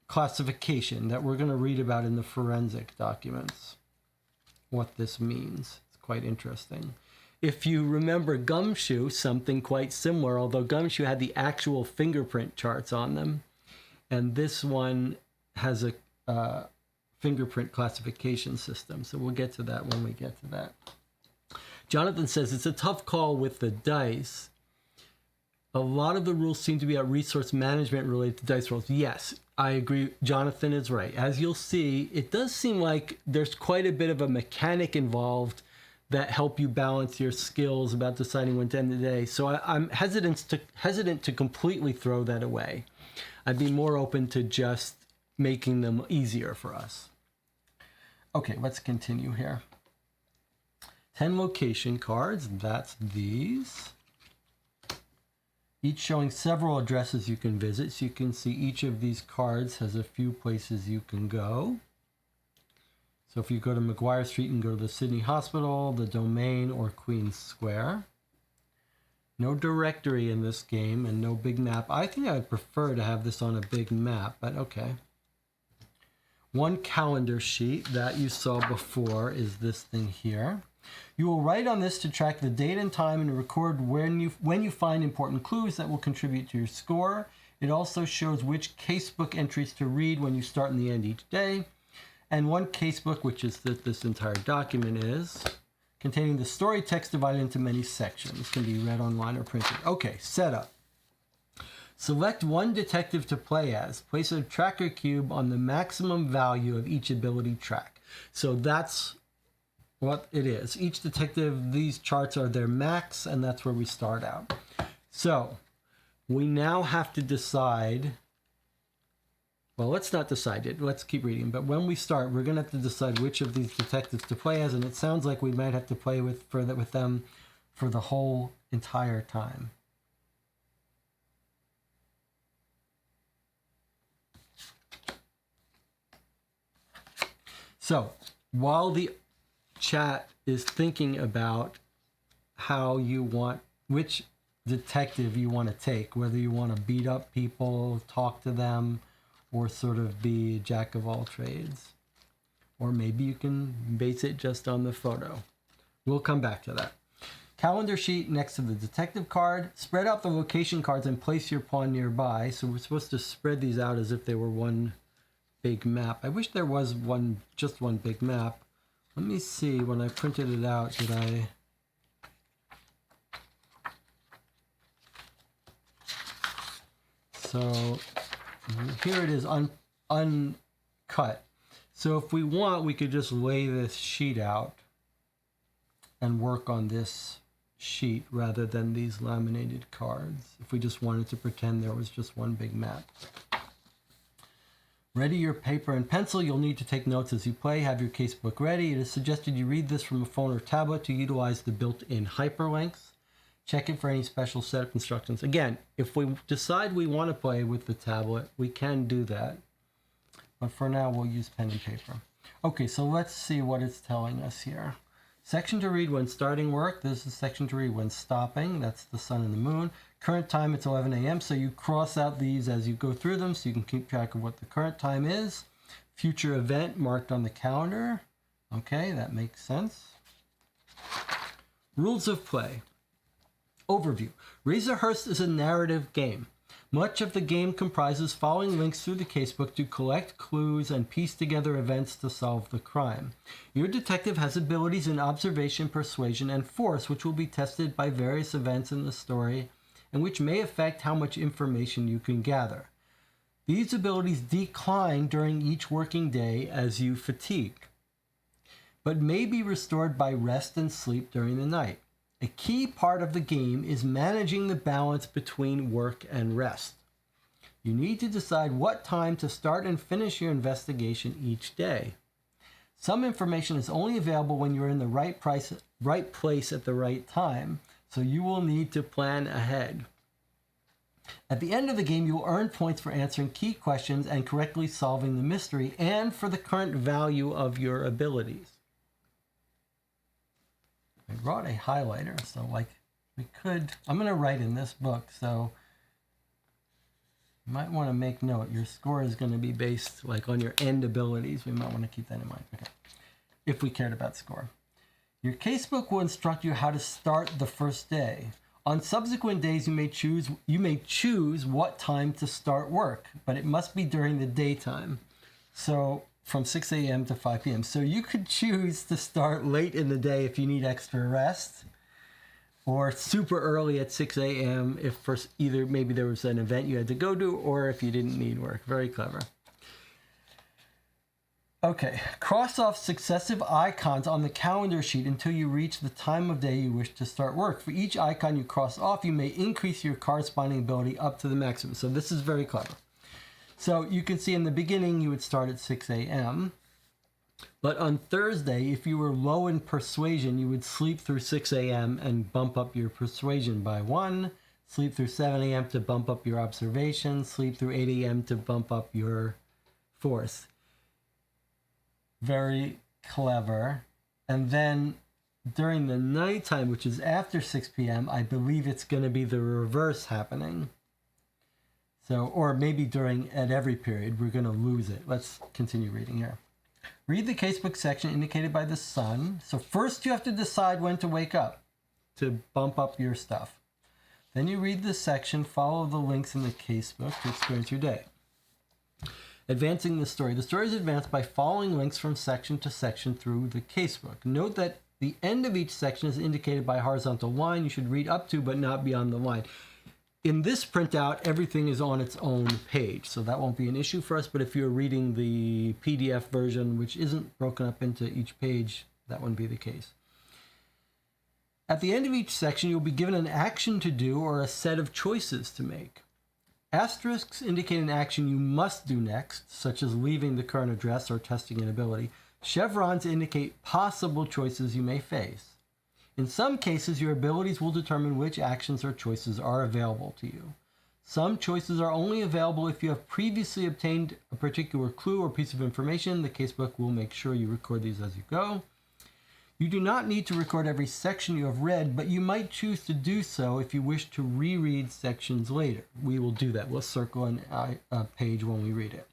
classification that we're going to read about in the forensic documents. What this means. It's quite interesting. If you remember Gumshoe, something quite similar, although Gumshoe had the actual fingerprint charts on them, and this one has a fingerprint classification system. So we'll get to that when we get to that. Jonathan says it's a tough call with the dice. A lot of the rules seem to be about resource management related to dice rolls. Yes, I agree. Jonathan is right. As you'll see, it does seem like there's quite a bit of a mechanic involved that help you balance your skills about deciding when to end the day. So I'm hesitant to completely throw that away. I'd be more open to just making them easier for us. Okay, let's continue here. 10 location cards, that's these. Each showing several addresses you can visit. So you can see each of these cards has a few places you can go. So if you go to McGuire Street, you can go to the Sydney Hospital, the Domain, or Queen's Square. No directory in this game and no big map. I think I would prefer to have this on a big map, but okay. One calendar sheet that you saw before is this thing here. You will write on this to track the date and time and record when you find important clues that will contribute to your score. It also shows which casebook entries to read when you start and the end each day. And one casebook, which is that this entire document is, containing the story text divided into many sections. Can be read online or printed. Okay, setup. Select one detective to play as. Place a tracker cube on the maximum value of each ability track. So that's what it is. Each detective, these charts are their max, and that's where we start out. So we now have to decide. Well, let's not decide it. Let's keep reading. But when we start, we're going to have to decide which of these detectives to play as, and it sounds like we might have to play with them for the whole entire time. So while the chat is thinking about how you want, which detective you want to take, whether you want to beat up people, talk to them, or sort of be a jack of all trades. Or maybe you can base it just on the photo. We'll come back to that. Calendar sheet next to the detective card. Spread out the location cards and place your pawn nearby. So we're supposed to spread these out as if they were one big map. I wish there was just one big map. Let me see, when I printed it out, did I... So here it is uncut. So if we want, we could just lay this sheet out and work on this sheet rather than these laminated cards, if we just wanted to pretend there was just one big map. Ready your paper and pencil. You'll need to take notes as you play. Have your casebook ready. It is suggested you read this from a phone or tablet to utilize the built-in hyperlinks. Check it for any special setup instructions. Again, if we decide we want to play with the tablet, we can do that. But for now, we'll use pen and paper. Okay, so let's see what it's telling us here. Section to read when starting work. This is section to read when stopping. That's the sun and the moon. Current time, it's 11 a.m. So you cross out these as you go through them so you can keep track of what the current time is. Future event marked on the calendar. Okay, that makes sense. Rules of play. Overview. Razorhurst is a narrative game. Much of the game comprises following links through the casebook to collect clues and piece together events to solve the crime. Your detective has abilities in observation, persuasion, and force, which will be tested by various events in the story and which may affect how much information you can gather. These abilities decline during each working day as you fatigue, but may be restored by rest and sleep during the night. A key part of the game is managing the balance between work and rest. You need to decide what time to start and finish your investigation each day. Some information is only available when you're in the right place at the right time, so you will need to plan ahead. At the end of the game, you will earn points for answering key questions and correctly solving the mystery, and for the current value of your abilities. I brought a highlighter, so I'm going to write in this book, so you might want to make note. Your score is going to be based on your end abilities. We might want to keep that in mind. Okay. If we cared about score. Your casebook will instruct you how to start the first day. On subsequent days, you may choose what time to start work, but it must be during the daytime. So from 6 a.m. to 5 p.m. So you could choose to start late in the day if you need extra rest, or super early at 6 a.m. if for either maybe there was an event you had to go to, or if you didn't need work. Very clever. Okay, cross off successive icons on the calendar sheet until you reach the time of day you wish to start work. For each icon you cross off, you may increase your corresponding ability up to the maximum. So this is very clever. So you can see in the beginning you would start at 6 a.m. But on Thursday, if you were low in persuasion, you would sleep through 6 a.m. and bump up your persuasion by 1. Sleep through 7 a.m. to bump up your observation. Sleep through 8 a.m. to bump up your force. Very clever. And then during the nighttime, which is after 6 p.m., I believe it's going to be the reverse happening. So, or maybe at every period, we're going to lose it. Let's continue reading here. Read the casebook section indicated by the sun. So first you have to decide when to wake up to bump up your stuff. Then you read this section, follow the links in the casebook to experience your day. Advancing the story. The story is advanced by following links from section to section through the casebook. Note that the end of each section is indicated by a horizontal line you should read up to, but not beyond the line. In this printout, everything is on its own page, so that won't be an issue for us. But if you're reading the PDF version, which isn't broken up into each page, that wouldn't be the case. At the end of each section, you'll be given an action to do or a set of choices to make. Asterisks indicate an action you must do next, such as leaving the current address or testing an ability. Chevrons indicate possible choices you may face. In some cases, your abilities will determine which actions or choices are available to you. Some choices are only available if you have previously obtained a particular clue or piece of information. The casebook will make sure you record these as you go. You do not need to record every section you have read, but you might choose to do so if you wish to reread sections later. We will do that. We'll circle a page when we read it.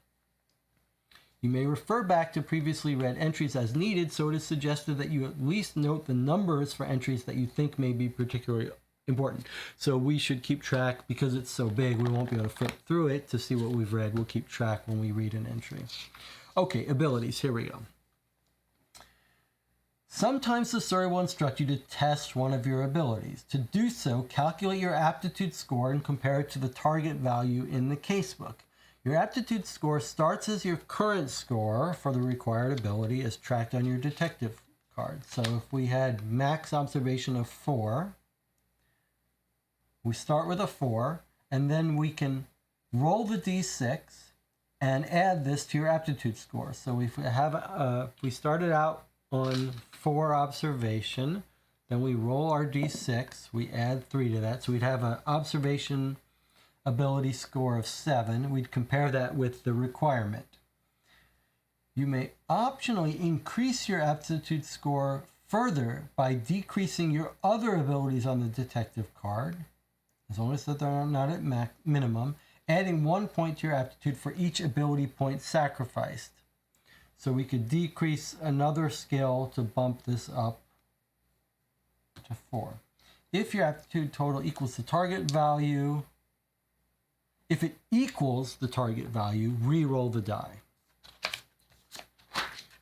You may refer back to previously read entries as needed, so it is suggested that you at least note the numbers for entries that you think may be particularly important. So we should keep track, because it's so big, we won't be able to flip through it to see what we've read. We'll keep track when we read an entry. Okay, abilities, here we go. Sometimes the story will instruct you to test one of your abilities. To do so, calculate your aptitude score and compare it to the target value in the casebook. Your aptitude score starts as your current score for the required ability as tracked on your detective card. So if we had max observation of 4, we start with a 4, and then we can roll the d6 and add this to your aptitude score. So if we started out on 4 observation, then we roll our d6, we add 3 to that, so we'd have an observation ability score of 7. We'd compare that with the requirement. You may optionally increase your aptitude score further by decreasing your other abilities on the detective card, as long as they're not at minimum, adding 1 point to your aptitude for each ability point sacrificed. So we could decrease another skill to bump this up to 4. If your aptitude total equals the target value, if it equals the target value, re-roll the die.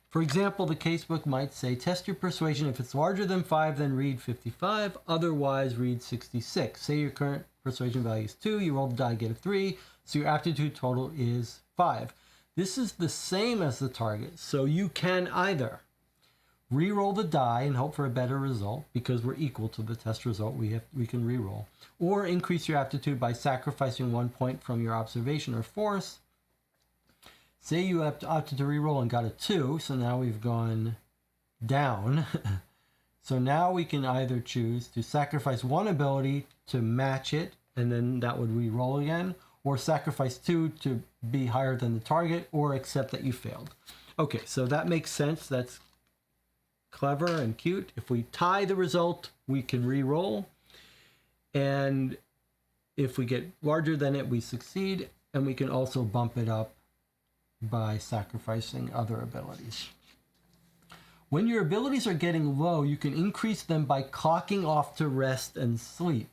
For example, the casebook might say, test your persuasion. If it's larger than 5, then read 55. Otherwise, read 66. Say your current persuasion value is 2. You roll the die, get a 3. So your aptitude total is 5. This is the same as the target. So you can either re-roll the die and hope for a better result, because we're equal to the test result, we can re-roll. Or increase your aptitude by sacrificing 1 point from your observation or force. Say you opted to re-roll and got a 2, so now we've gone down. So now we can either choose to sacrifice 1 ability to match it, and then that would re-roll again, or sacrifice 2 to be higher than the target, or accept that you failed. Okay, so that makes sense. That's clever and cute. If we tie the result, we can re-roll. And if we get larger than it, we succeed. And we can also bump it up by sacrificing other abilities. When your abilities are getting low, you can increase them by clocking off to rest and sleep.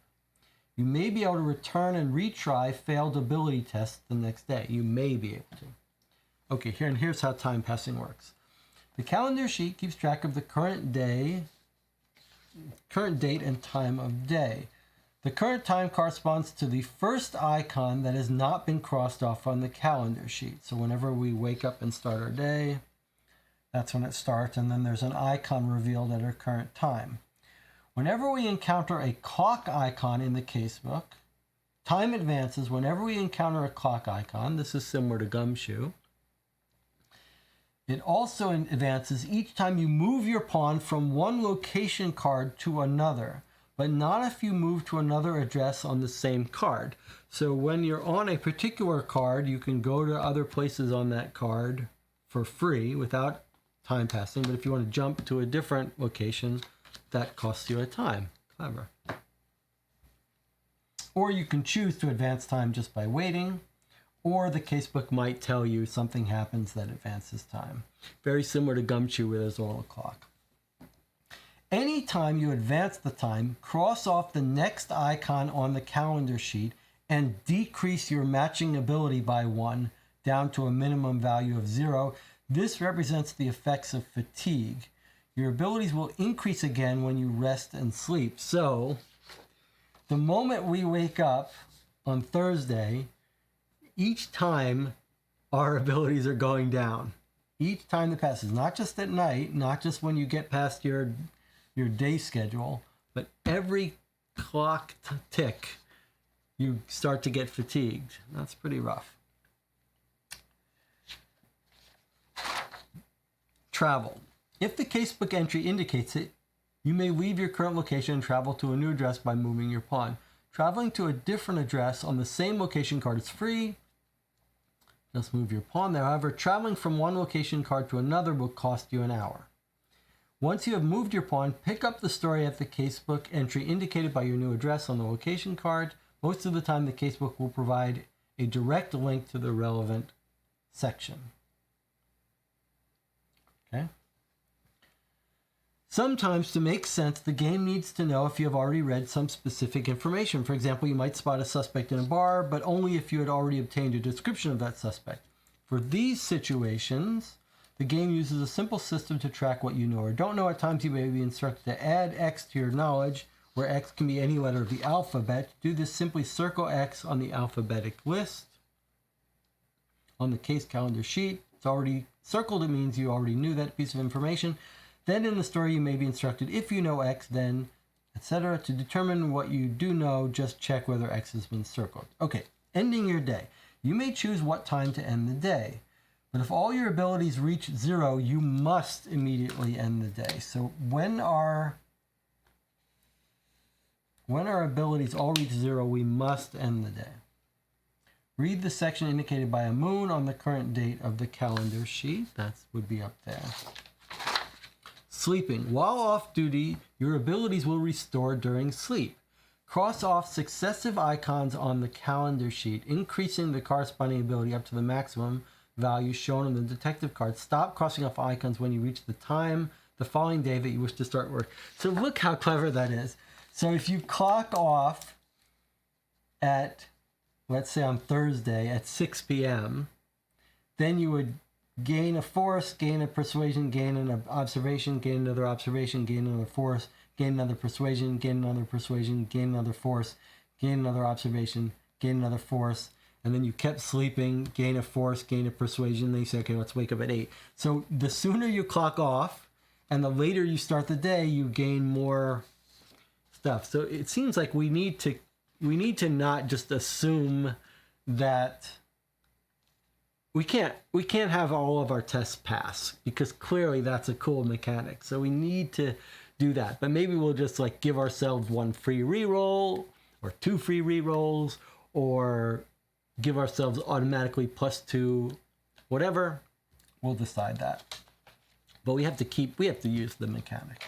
You may be able to return and retry failed ability tests the next day. You may be able to. Okay, here's how time passing works. The calendar sheet keeps track of the current date and time of day. The current time corresponds to the first icon that has not been crossed off on the calendar sheet. So whenever we wake up and start our day, that's when it starts, and then there's an icon revealed at our current time. Whenever we encounter a clock icon in the casebook, time advances whenever we encounter a clock icon. This is similar to Gumshoe. It also advances each time you move your pawn from one location card to another, but not if you move to another address on the same card. So when you're on a particular card, you can go to other places on that card for free without time passing. But if you want to jump to a different location, that costs you a time. Clever. Or you can choose to advance time just by waiting, or the casebook might tell you something happens that advances time. Very similar to Gumshoe where there's a little clock. Anytime you advance the time, cross off the next icon on the calendar sheet and decrease your matching ability by 1 down to a minimum value of 0. This represents the effects of fatigue. Your abilities will increase again when you rest and sleep. So the moment we wake up on Thursday, each time our abilities are going down. Each time that passes, not just at night, not just when you get past your day schedule, but every clock tick, you start to get fatigued. That's pretty rough. Travel. If the casebook entry indicates it, you may leave your current location and travel to a new address by moving your pawn. Traveling to a different address on the same location card is free. Just move your pawn there. However, traveling from one location card to another will cost you an hour. Once you have moved your pawn, pick up the story at the casebook entry indicated by your new address on the location card. Most of the time, the casebook will provide a direct link to the relevant section. Okay. Sometimes, to make sense, the game needs to know if you have already read some specific information. For example, you might spot a suspect in a bar, but only if you had already obtained a description of that suspect. For these situations, the game uses a simple system to track what you know or don't know. At times, you may be instructed to add X to your knowledge, where X can be any letter of the alphabet. To do this, simply circle X on the alphabetic list. On the case calendar sheet, it's already circled. It means you already knew that piece of information. Then in the story, you may be instructed, if you know X, then, etc. To determine what you do know, just check whether X has been circled. Okay, ending your day. You may choose what time to end the day. But if all your abilities reach 0, you must immediately end the day. So when our abilities all reach 0, we must end the day. Read the section indicated by a moon on the current date of the calendar sheet. That would be up there. Sleeping. While off duty, your abilities will restore during sleep. Cross off successive icons on the calendar sheet, increasing the corresponding ability up to the maximum value shown on the detective card. Stop crossing off icons when you reach the time the following day that you wish to start work. So look how clever that is. So if you clock off at, let's say on Thursday at 6 p.m., then you would gain a force, gain a persuasion, gain an observation, gain another observation, gain another force, gain another persuasion, gain another persuasion, gain another force, gain another observation, gain another force, and then you kept sleeping, gain a force, gain a persuasion, then you say, okay, let's wake up at 8. So the sooner you clock off and the later you start the day, you gain more stuff. So it seems like we need to not just assume that we can't have all of our tests pass, because clearly that's a cool mechanic. So we need to do that. But maybe we'll just like give ourselves 1 free reroll or 2 free rerolls, or give ourselves automatically +2, whatever. We'll decide that. But we have to use the mechanic.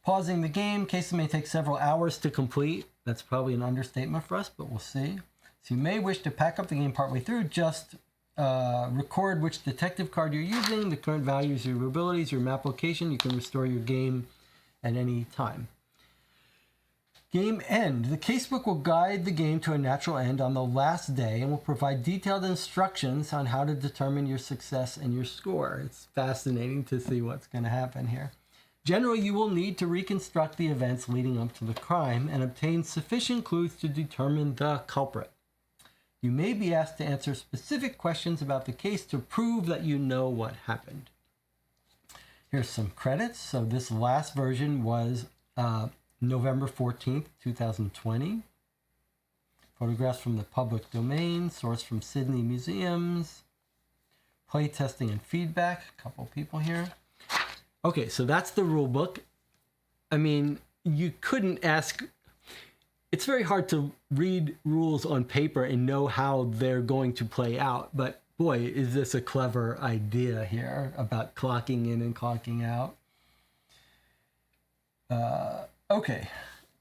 Pausing the game. Cases may take several hours to complete. That's probably an understatement for us, but we'll see. So you may wish to pack up the game partway through. Just record which detective card you're using, the current values of your abilities, your map location. You can restore your game at any time. Game end. The casebook will guide the game to a natural end on the last day and will provide detailed instructions on how to determine your success and your score. It's fascinating to see what's going to happen here. Generally, you will need to reconstruct the events leading up to the crime and obtain sufficient clues to determine the culprit. You may be asked to answer specific questions about the case to prove that you know what happened. Here's some credits. So this last version was November 14th, 2020. Photographs from the public domain, source from Sydney Museums. Playtesting and feedback, a couple people here. Okay, so that's the rule book. I mean, you couldn't ask... It's very hard to read rules on paper and know how they're going to play out, but boy, is this a clever idea here about clocking in and clocking out. Okay,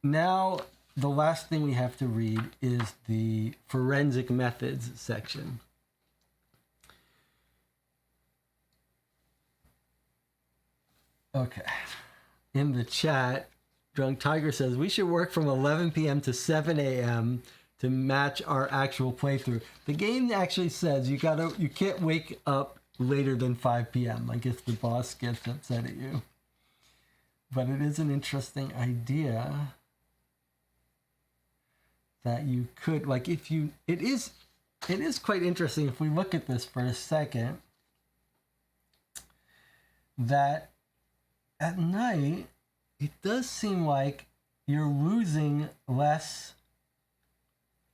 now the last thing we have to read is the forensic methods section. Okay, in the chat, Drunk Tiger says, we should work from 11 p.m. to 7 a.m. to match our actual playthrough. The game actually says you can't wake up later than 5 p.m. like if the boss gets upset at you. But it is an interesting idea that you could, like, if you, it is quite interesting if we look at this for a second, that at night, it does seem like you're losing less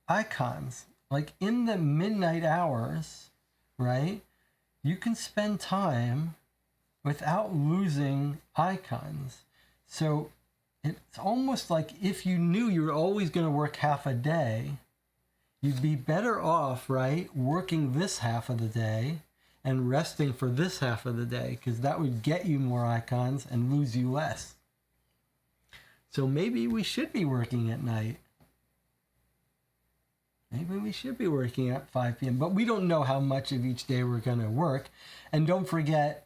icons. Like in the midnight hours, right? You can spend time without losing icons. So it's almost like if you knew you were always going to work half a day, you'd be better off, right, working this half of the day and resting for this half of the day, because that would get you more icons and lose you less. So maybe we should be working at night. Maybe we should be working at 5 p.m. But we don't know how much of each day we're going to work. And don't forget,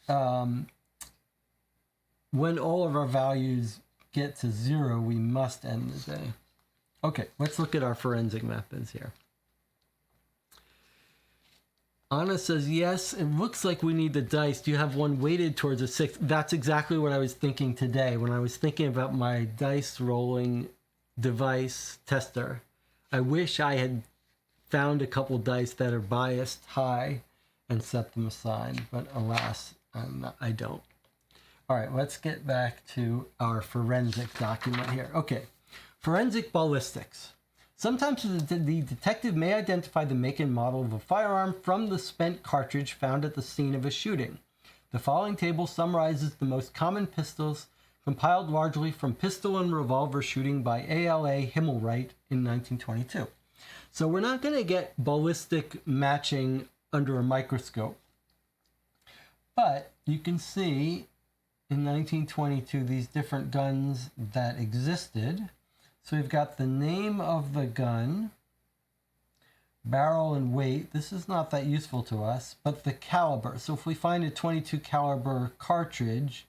when all of our values get to 0, we must end the day. Okay, let's look at our forensic methods here. Anna says, yes, it looks like we need the dice. Do you have one weighted towards a 6? That's exactly what I was thinking today when I was thinking about my dice rolling device tester. I wish I had found a couple dice that are biased high and set them aside, but alas, I don't. All right, let's get back to our forensic document here. Okay, forensic ballistics. Sometimes the detective may identify the make and model of a firearm from the spent cartridge found at the scene of a shooting. The following table summarizes the most common pistols, compiled largely from pistol and revolver shooting by A.L.A. Himmelwright in 1922. So we're not going to get ballistic matching under a microscope. But you can see in 1922 these different guns that existed. So we've got the name of the gun, barrel and weight. This is not that useful to us, but the caliber. So if we find a 22 caliber cartridge,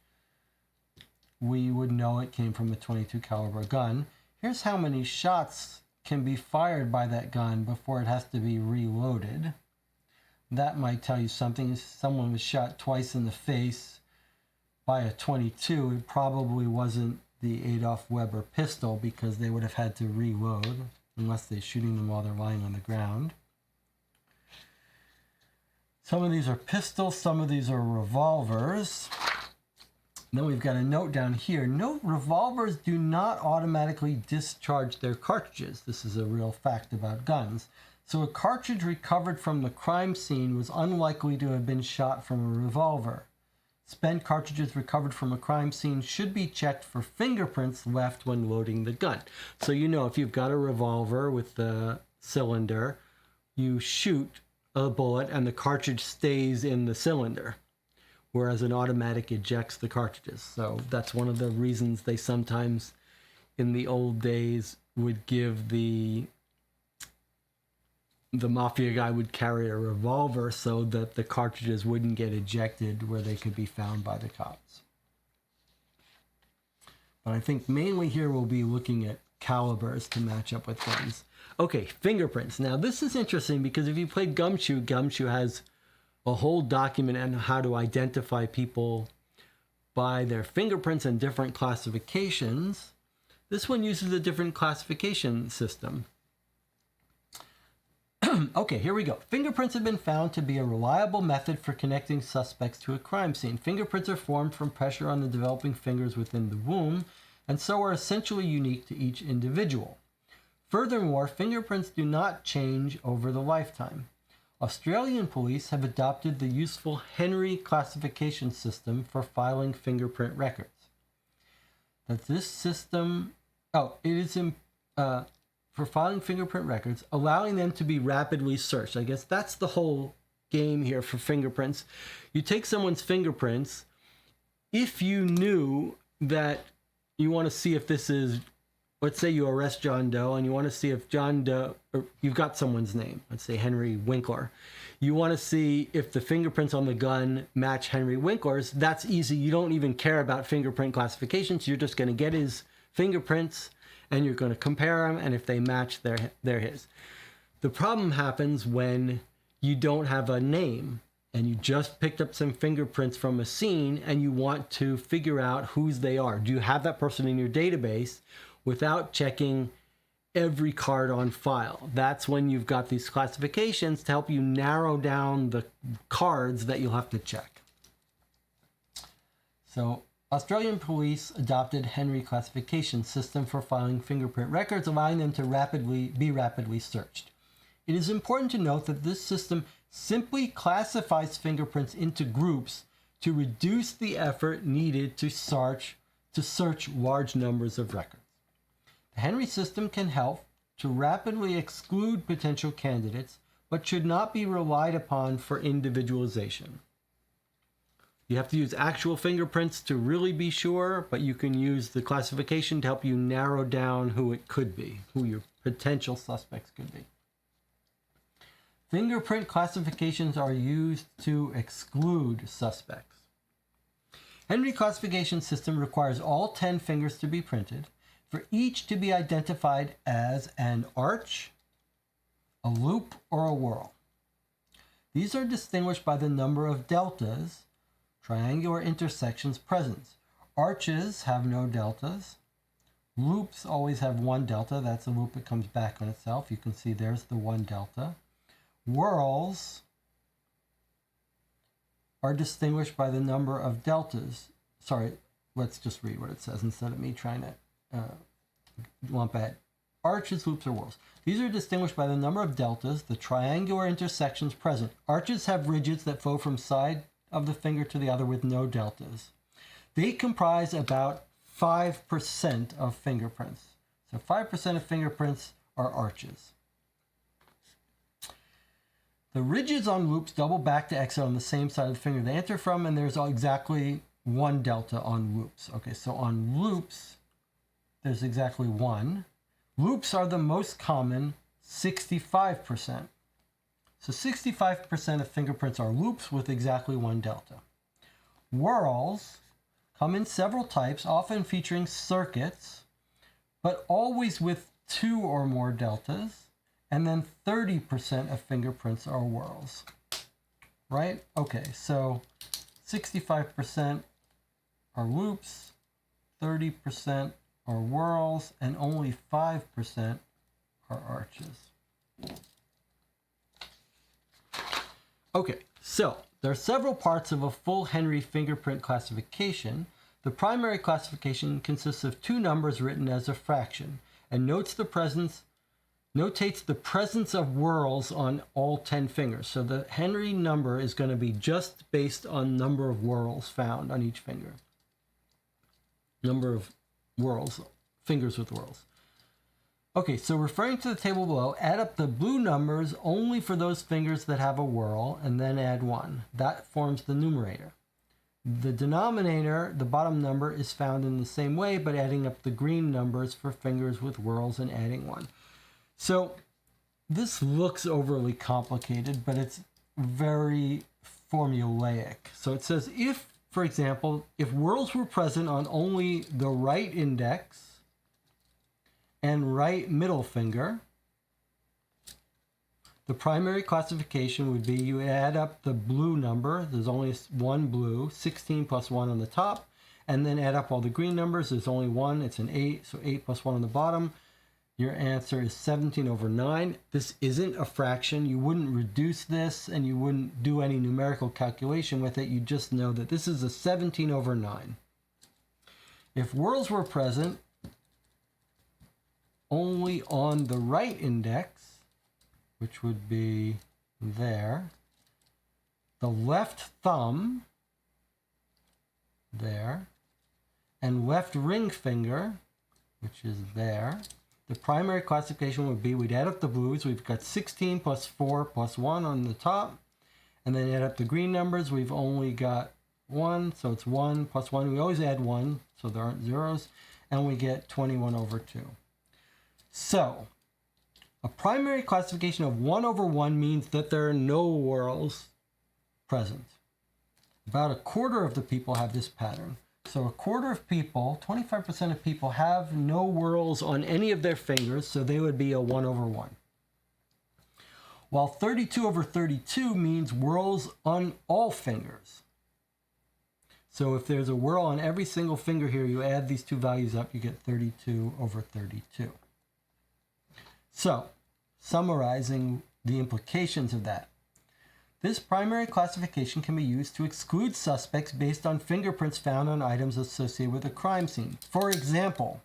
we would know it came from a 22 caliber gun. Here's how many shots can be fired by that gun before it has to be reloaded. That might tell you something. If someone was shot twice in the face by a 22, it probably wasn't the Adolf Weber pistol, because they would have had to reload unless they're shooting them while they're lying on the ground. Some of these are pistols, some of these are revolvers. Then we've got a note down here. Note, revolvers do not automatically discharge their cartridges. This is a real fact about guns. So a cartridge recovered from the crime scene was unlikely to have been shot from a revolver. Spent cartridges recovered from a crime scene should be checked for fingerprints left when loading the gun. So you know, if you've got a revolver with the cylinder, you shoot a bullet and the cartridge stays in the cylinder, whereas an automatic ejects the cartridges. So that's one of the reasons they sometimes, in the old days, would give the mafia guy would carry a revolver so that the cartridges wouldn't get ejected where they could be found by the cops. But I think mainly here we'll be looking at calibers to match up with guns. Okay, fingerprints. Now this is interesting because if you played Gumshoe, Gumshoe has a whole document on how to identify people by their fingerprints and different classifications. This one uses a different classification system. Okay, here we go. Fingerprints have been found to be a reliable method for connecting suspects to a crime scene. Fingerprints are formed from pressure on the developing fingers within the womb, and so are essentially unique to each individual. Furthermore, fingerprints do not change over the lifetime. Australian police have adopted the useful Henry classification system for filing fingerprint records. That this system, for filing fingerprint records, allowing them to be rapidly searched. I guess that's the whole game here for fingerprints. You take someone's fingerprints. If you knew that you want to see if this is, let's say you arrest John Doe and you want to see if John Doe, or you've got someone's name, let's say Henry Winkler. You want to see if the fingerprints on the gun match Henry Winkler's. That's easy. You don't even care about fingerprint classifications. You're just going to get his fingerprints and you're going to compare them, and if they match, they're his. The problem happens when you don't have a name and you just picked up some fingerprints from a scene and you want to figure out whose they are. Do you have that person in your database without checking every card on file? That's when you've got these classifications to help you narrow down the cards that you'll have to check. So Australian police adopted Henry classification system for filing fingerprint records, allowing them to be rapidly searched. It is important to note that this system simply classifies fingerprints into groups to reduce the effort needed to search large numbers of records. The Henry system can help to rapidly exclude potential candidates, but should not be relied upon for individualization. You have to use actual fingerprints to really be sure, but you can use the classification to help you narrow down who it could be, who your potential suspects could be. Fingerprint classifications are used to exclude suspects. Henry classification system requires all 10 fingers to be printed, for each to be identified as an arch, a loop, or a whorl. These are distinguished by the number of deltas, triangular intersections present. Arches have no deltas. Loops always have one delta. That's a loop that comes back on itself. You can see there's the one delta. Whorls are distinguished by the number of deltas. Sorry, let's just read what it says instead of me trying to lump at arches, loops, or whorls. These are distinguished by the number of deltas, the triangular intersections present. Arches have ridges that flow from side of the finger to the other with no deltas. They comprise about 5% of fingerprints. So 5% of fingerprints are arches. The ridges on loops double back to exit on the same side of the finger they enter from, and there's exactly one delta on loops. Okay, so on loops, there's exactly one. Loops are the most common, 65%. So 65% of fingerprints are loops with exactly one delta. Whorls come in several types, often featuring circuits, but always with 2 or more deltas. And then 30% of fingerprints are whorls, right? Okay, so 65% are loops, 30% are whorls, and only 5% are arches. Okay, so there are several parts of a full Henry fingerprint classification. The primary classification consists of 2 numbers written as a fraction and notates the presence of whorls on all 10 fingers. So the Henry number is going to be just based on number of whorls found on each finger. Number of whorls, fingers with whorls. Okay, so referring to the table below, add up the blue numbers only for those fingers that have a whorl, and then add 1. That forms the numerator. The denominator, the bottom number, is found in the same way, but adding up the green numbers for fingers with whorls and adding 1. So this looks overly complicated, but it's very formulaic. So it says if, for example, if whorls were present on only the right index and right middle finger, the primary classification would be you add up the blue number, there's only one blue, 16 plus 1 on the top, and then add up all the green numbers, there's only 1, it's an 8, so 8 plus 1 on the bottom. Your answer is 17 over 9. This isn't a fraction. You wouldn't reduce this and you wouldn't do any numerical calculation with it. You just know that this is a 17 over 9. If whorls were present only on the right index, which would be there, the left thumb, there, and left ring finger, which is there, the primary classification would be we'd add up the blues. We've got 16 plus 4 plus 1 on the top. And then add up the green numbers. We've only got 1, so it's 1 plus 1. We always add 1, so there aren't zeros. And we get 21 over 2. So a primary classification of 1 over 1 means that there are no whorls present. About a quarter of the people have this pattern. So a quarter of people, 25% of people, have no whorls on any of their fingers, so they would be a 1 over 1. While 32 over 32 means whorls on all fingers. So if there's a whorl on every single finger here, you add these two values up, you get 32 over 32. So, summarizing the implications of that. This primary classification can be used to exclude suspects based on fingerprints found on items associated with a crime scene. For example,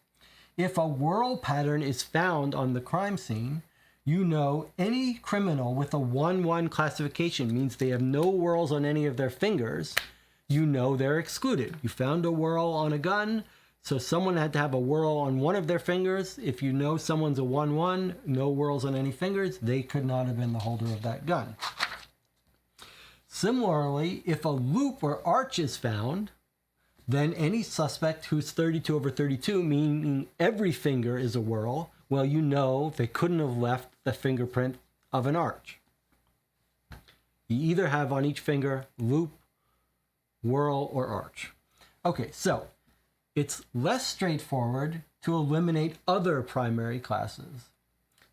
if a whorl pattern is found on the crime scene, you know any criminal with a 1-1 classification means they have no whorls on any of their fingers. You know they're excluded. You found a whorl on a gun, so someone had to have a whorl on one of their fingers. If you know someone's a 1-1, no whorls on any fingers, they could not have been the holder of that gun. Similarly, if a loop or arch is found, then any suspect who's 32 over 32, meaning every finger is a whorl, well, you know they couldn't have left the fingerprint of an arch. You either have on each finger loop, whorl, or arch. Okay, so it's less straightforward to eliminate other primary classes.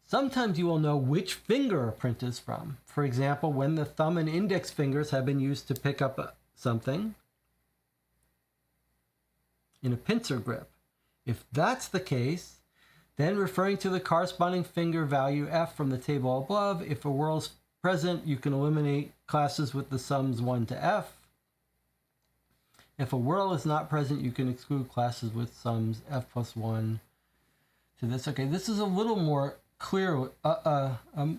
Sometimes you will know which finger a print is from. For example, when the thumb and index fingers have been used to pick up something in a pincer grip. If that's the case, then referring to the corresponding finger value F from the table above, if a whorl is present, you can eliminate classes with the sums 1 to F. If a whorl is not present, you can exclude classes with sums F plus 1 to this. Okay, this is a little more clear, a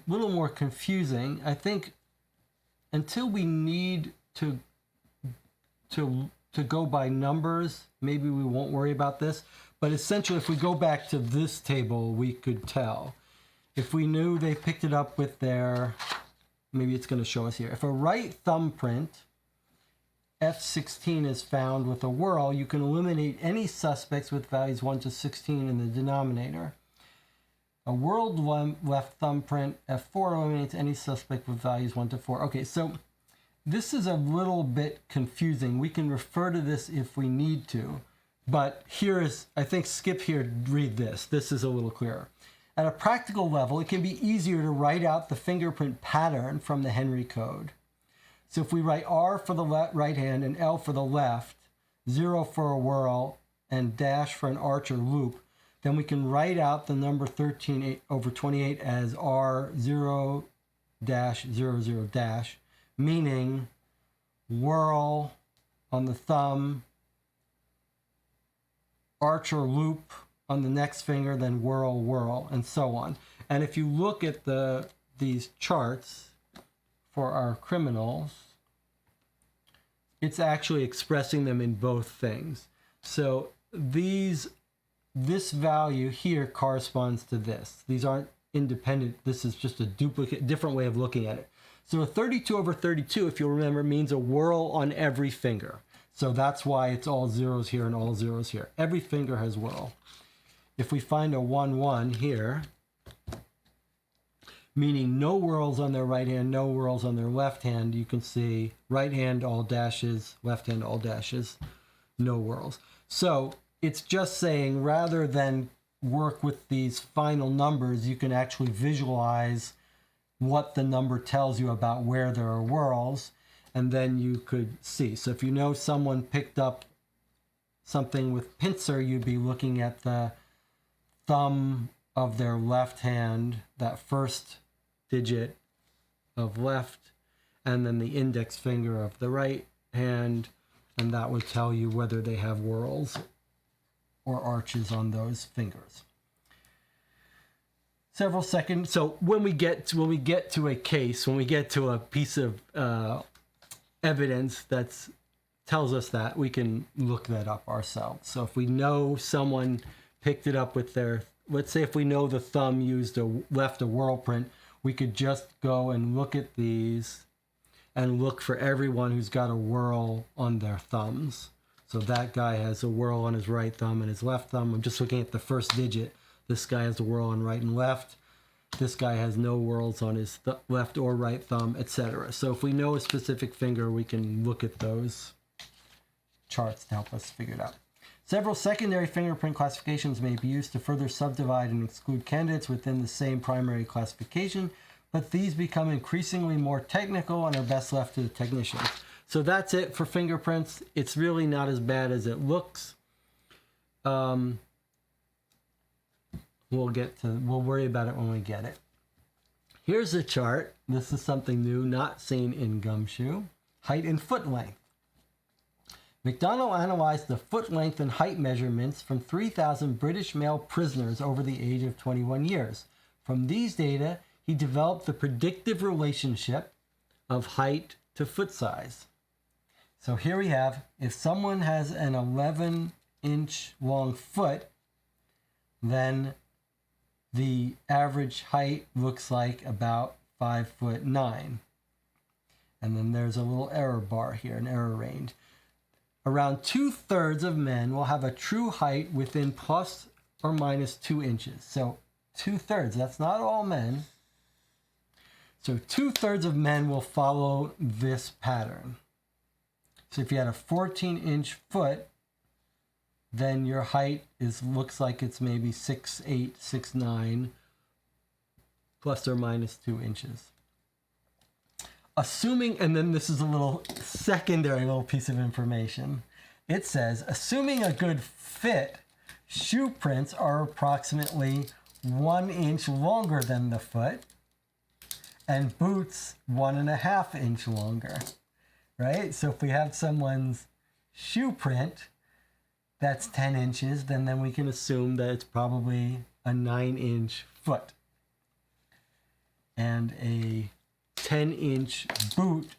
little more confusing. I think until we need to go by numbers, maybe we won't worry about this. But essentially, if we go back to this table, we could tell. If we knew they picked it up with their, maybe it's going to show us here. If a right thumbprint, F16, is found with a whorl, you can eliminate any suspects with values 1 to 16 in the denominator. A whorled left thumbprint, F4, eliminates any suspect with values 1 to 4. Okay, so this is a little bit confusing. We can refer to this if we need to. But here is, I think, skip here, read this. This is a little clearer. At a practical level, it can be easier to write out the fingerprint pattern from the Henry code. So if we write R for the right hand and L for the left, 0 for a whorl, and dash for an arch or loop, then we can write out the number 13/28 as R0 dash 00 dash, meaning whorl on the thumb, arch or loop on the next finger, then whorl, whorl, and so on. And if you look at these charts for our criminals, it's actually expressing them in both things. So this value here corresponds to this. These aren't independent. This is just a different way of looking at it. So a 32/32, if you'll remember, means a whorl on every finger. So that's why it's all zeros here and all zeros here. Every finger has whorl. If we find a 1/1 here, meaning no whorls on their right hand, no whorls on their left hand, you can see right hand all dashes, left hand all dashes, no whorls. So it's just saying rather than work with these final numbers, you can actually visualize what the number tells you about where there are whorls, and then you could see. So if you know someone picked up something with pincer, you'd be looking at the thumb of their left hand, that first digit of left, and then the index finger of the right hand, and that would tell you whether they have whorls or arches on those fingers. Several seconds. So when we get to a case, when we get to a piece of evidence that tells us that, we can look that up ourselves. So if we know someone picked it up with their, let's say if we know the thumb left a whorl print, we could just go and look at these and look for everyone who's got a whorl on their thumbs. So that guy has a whorl on his right thumb and his left thumb. I'm just looking at the first digit. This guy has a whorl on right and left. This guy has no whorls on his left or right thumb, etc. So if we know a specific finger, we can look at those charts to help us figure it out. Several secondary fingerprint classifications may be used to further subdivide and exclude candidates within the same primary classification, but these become increasingly more technical and are best left to the technicians. So that's it for fingerprints. It's really not as bad as it looks. We'll worry about it when we get it. Here's a chart. This is something new, not seen in Gumshoe. Height and foot length. McDonnell analyzed the foot length and height measurements from 3,000 British male prisoners over the age of 21 years. From these data, he developed the predictive relationship of height to foot size. So here we have, if someone has an 11-inch long foot, then the average height looks like about 5'9". And then there's a little error bar here, an error range. Around 2/3 of men will have a true height within plus or minus 2 inches. So 2/3, that's not all men. So 2/3 of men will follow this pattern. So if you had a 14-inch foot, then your height looks like it's maybe 6'8", 6'9", plus or minus 2 inches. Assuming, and then this is a little secondary little piece of information. It says, assuming a good fit, shoe prints are approximately 1 inch longer than the foot, and boots 1.5 inch longer, right? So if we have someone's shoe print that's 10 inches, then we can assume that it's probably a 9-inch foot. And a 10-inch boot,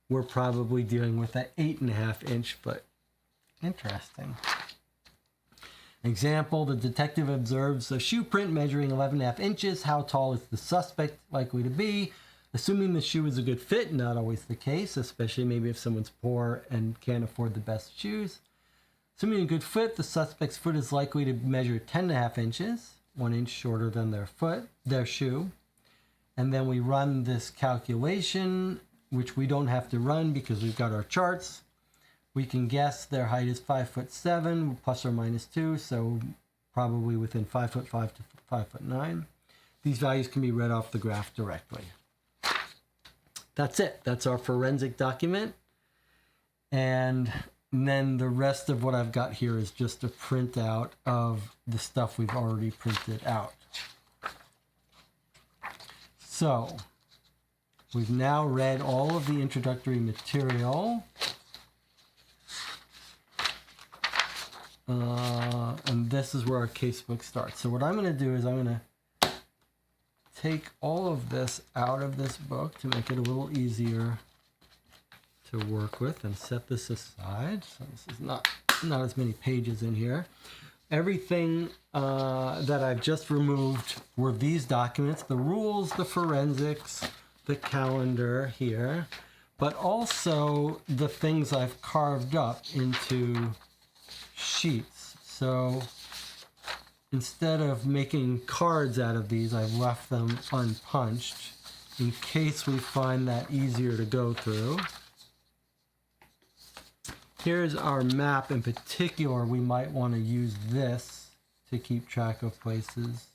we're probably dealing with an 8.5-inch foot. Interesting. Example, the detective observes a shoe print measuring 11.5 inches. How tall is the suspect likely to be? Assuming the shoe is a good fit, not always the case, especially maybe if someone's poor and can't afford the best shoes. Assuming a good fit, the suspect's foot is likely to measure 10.5 inches, 1 inch shorter than their shoe. And then we run this calculation, which we don't have to run because we've got our charts. We can guess their height is 5'7", plus or minus 2, so probably within 5'5" to 5'9". These values can be read off the graph directly. That's it. That's our forensic document. And then the rest of what I've got here is just a printout of the stuff we've already printed out. So we've now read all of the introductory material. And this is where our casebook starts. So what I'm going to do is I'm going to take all of this out of this book to make it a little easier to work with and set this aside. So this is not as many pages in here. Everything that I've just removed were these documents, the rules, the forensics, the calendar here, but also the things I've carved up into sheets. So instead of making cards out of these, I've left them unpunched in case we find that easier to go through. Here's our map. In particular, we might want to use this to keep track of places.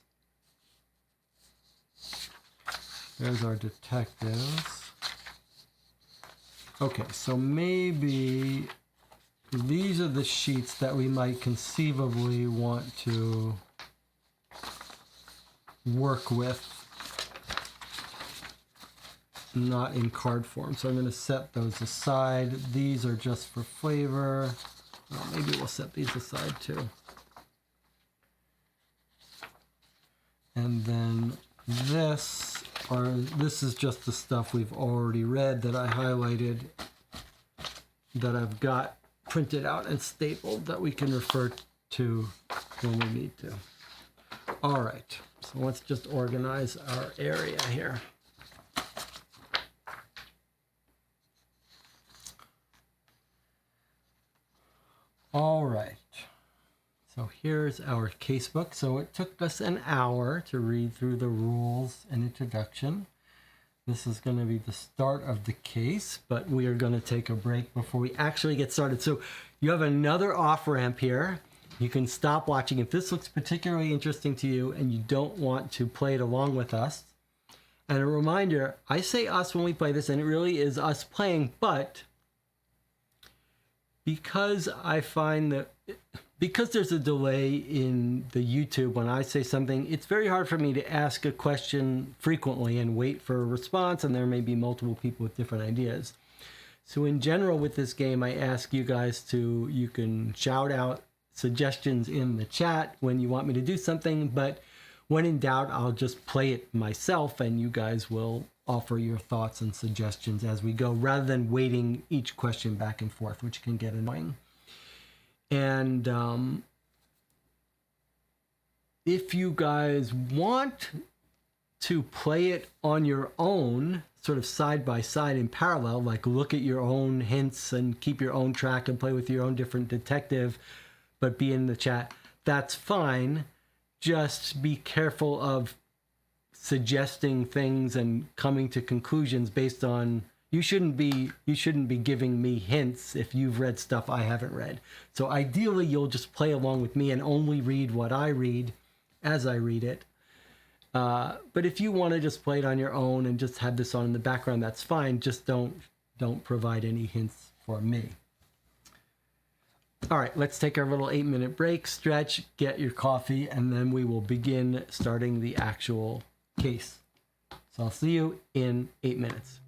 There's our detectives. Okay, so maybe these are the sheets that we might conceivably want to work with, not in card form. So I'm going to set those aside. These are just for flavor. Well, maybe we'll set these aside too. And then this is just the stuff we've already read that I highlighted, that I've got printed out and stapled that we can refer to when we need to. All right, so let's just organize our area here. All right, so here's our casebook. So it took us an hour to read through the rules and introduction. This is going to be the start of the case, but we are going to take a break before we actually get started. So you have another off-ramp here. You can stop watching if this looks particularly interesting to you and you don't want to play it along with us. And a reminder, I say us when we play this, and it really is us playing, but because I find that because there's a delay in the YouTube when I say something, it's very hard for me to ask a question frequently and wait for a response, and there may be multiple people with different ideas. So in general with this game, I ask you guys you can shout out suggestions in the chat when you want me to do something, but when in doubt, I'll just play it myself and you guys will offer your thoughts and suggestions as we go, rather than waiting each question back and forth, which can get annoying. And if you guys want to play it on your own, sort of side by side in parallel, like look at your own hints and keep your own track and play with your own different detective, but be in the chat, that's fine. Just be careful of suggesting things and coming to conclusions based on, you shouldn't be giving me hints if you've read stuff I haven't read. So ideally you'll just play along with me and only read what I read as I read it. But if you want to just play it on your own and just have this on in the background, that's fine. Just don't provide any hints for me. All right, let's take our little 8-minute break, stretch, get your coffee, and then we will begin starting the actual case. So I'll see you in 8 minutes.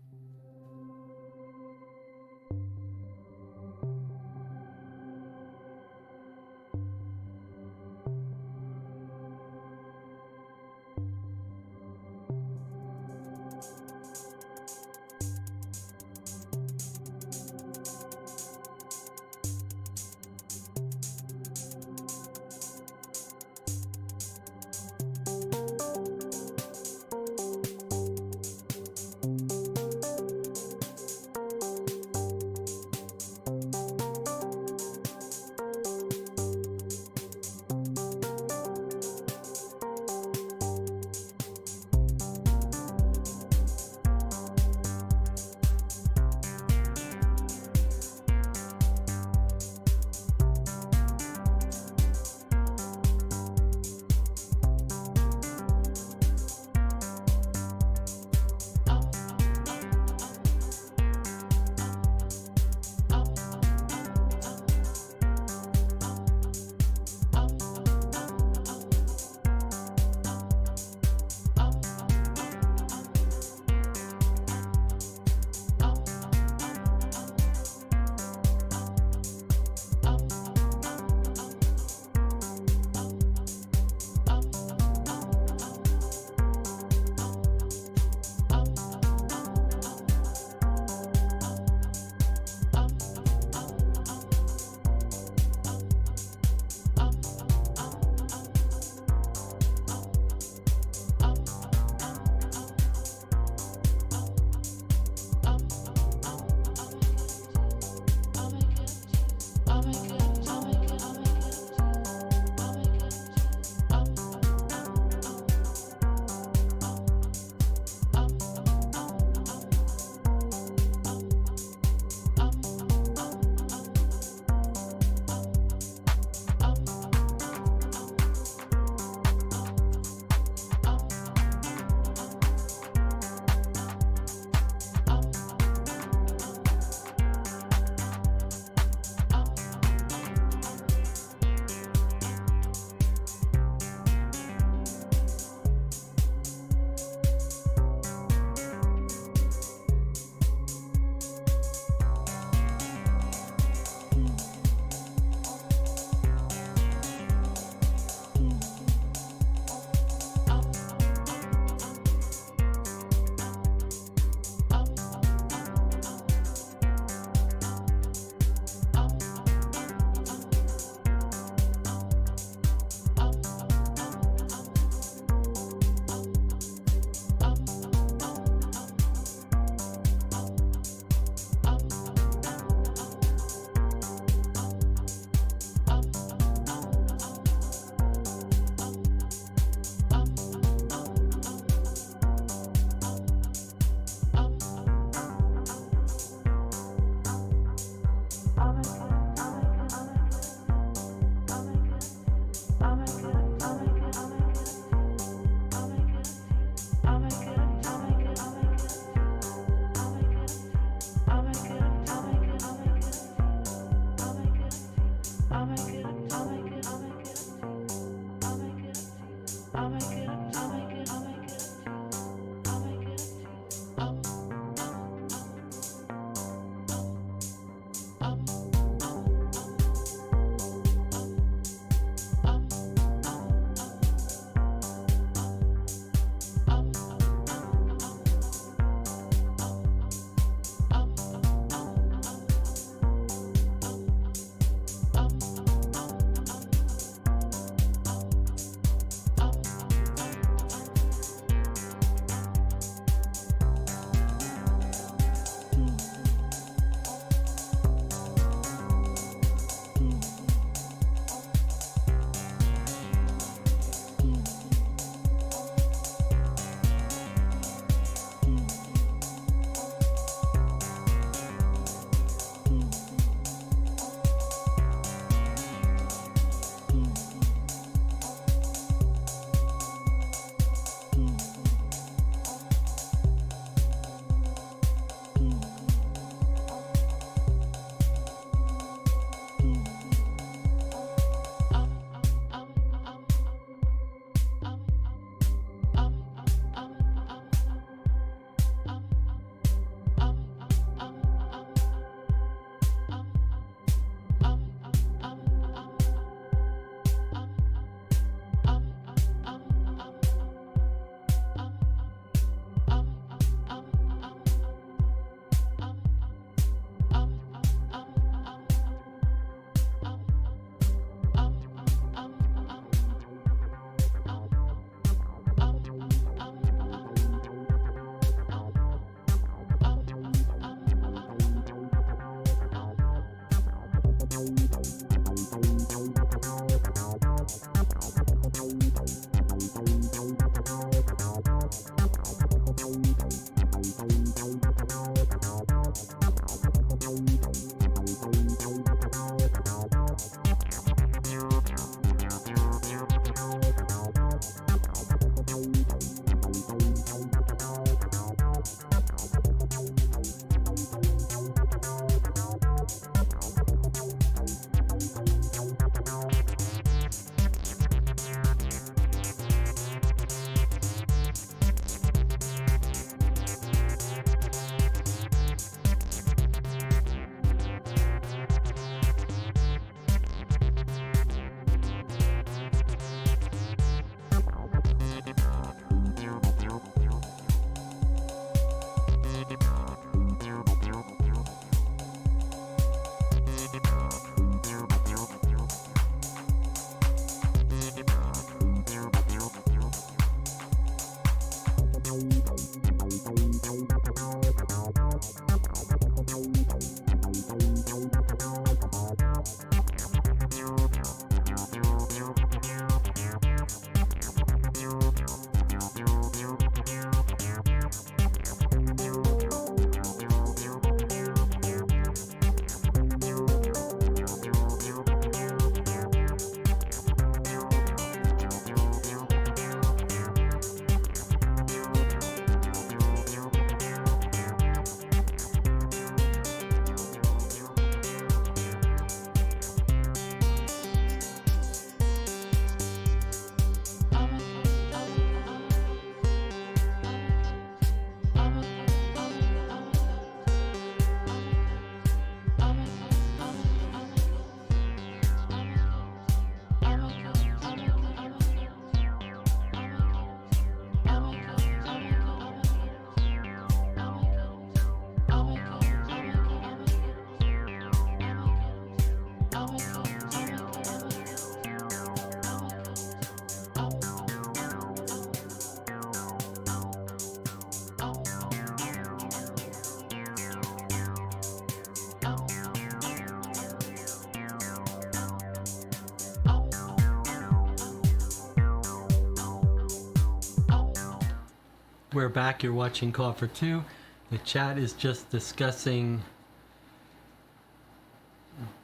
We're back. You're watching Call for Two. The chat is just discussing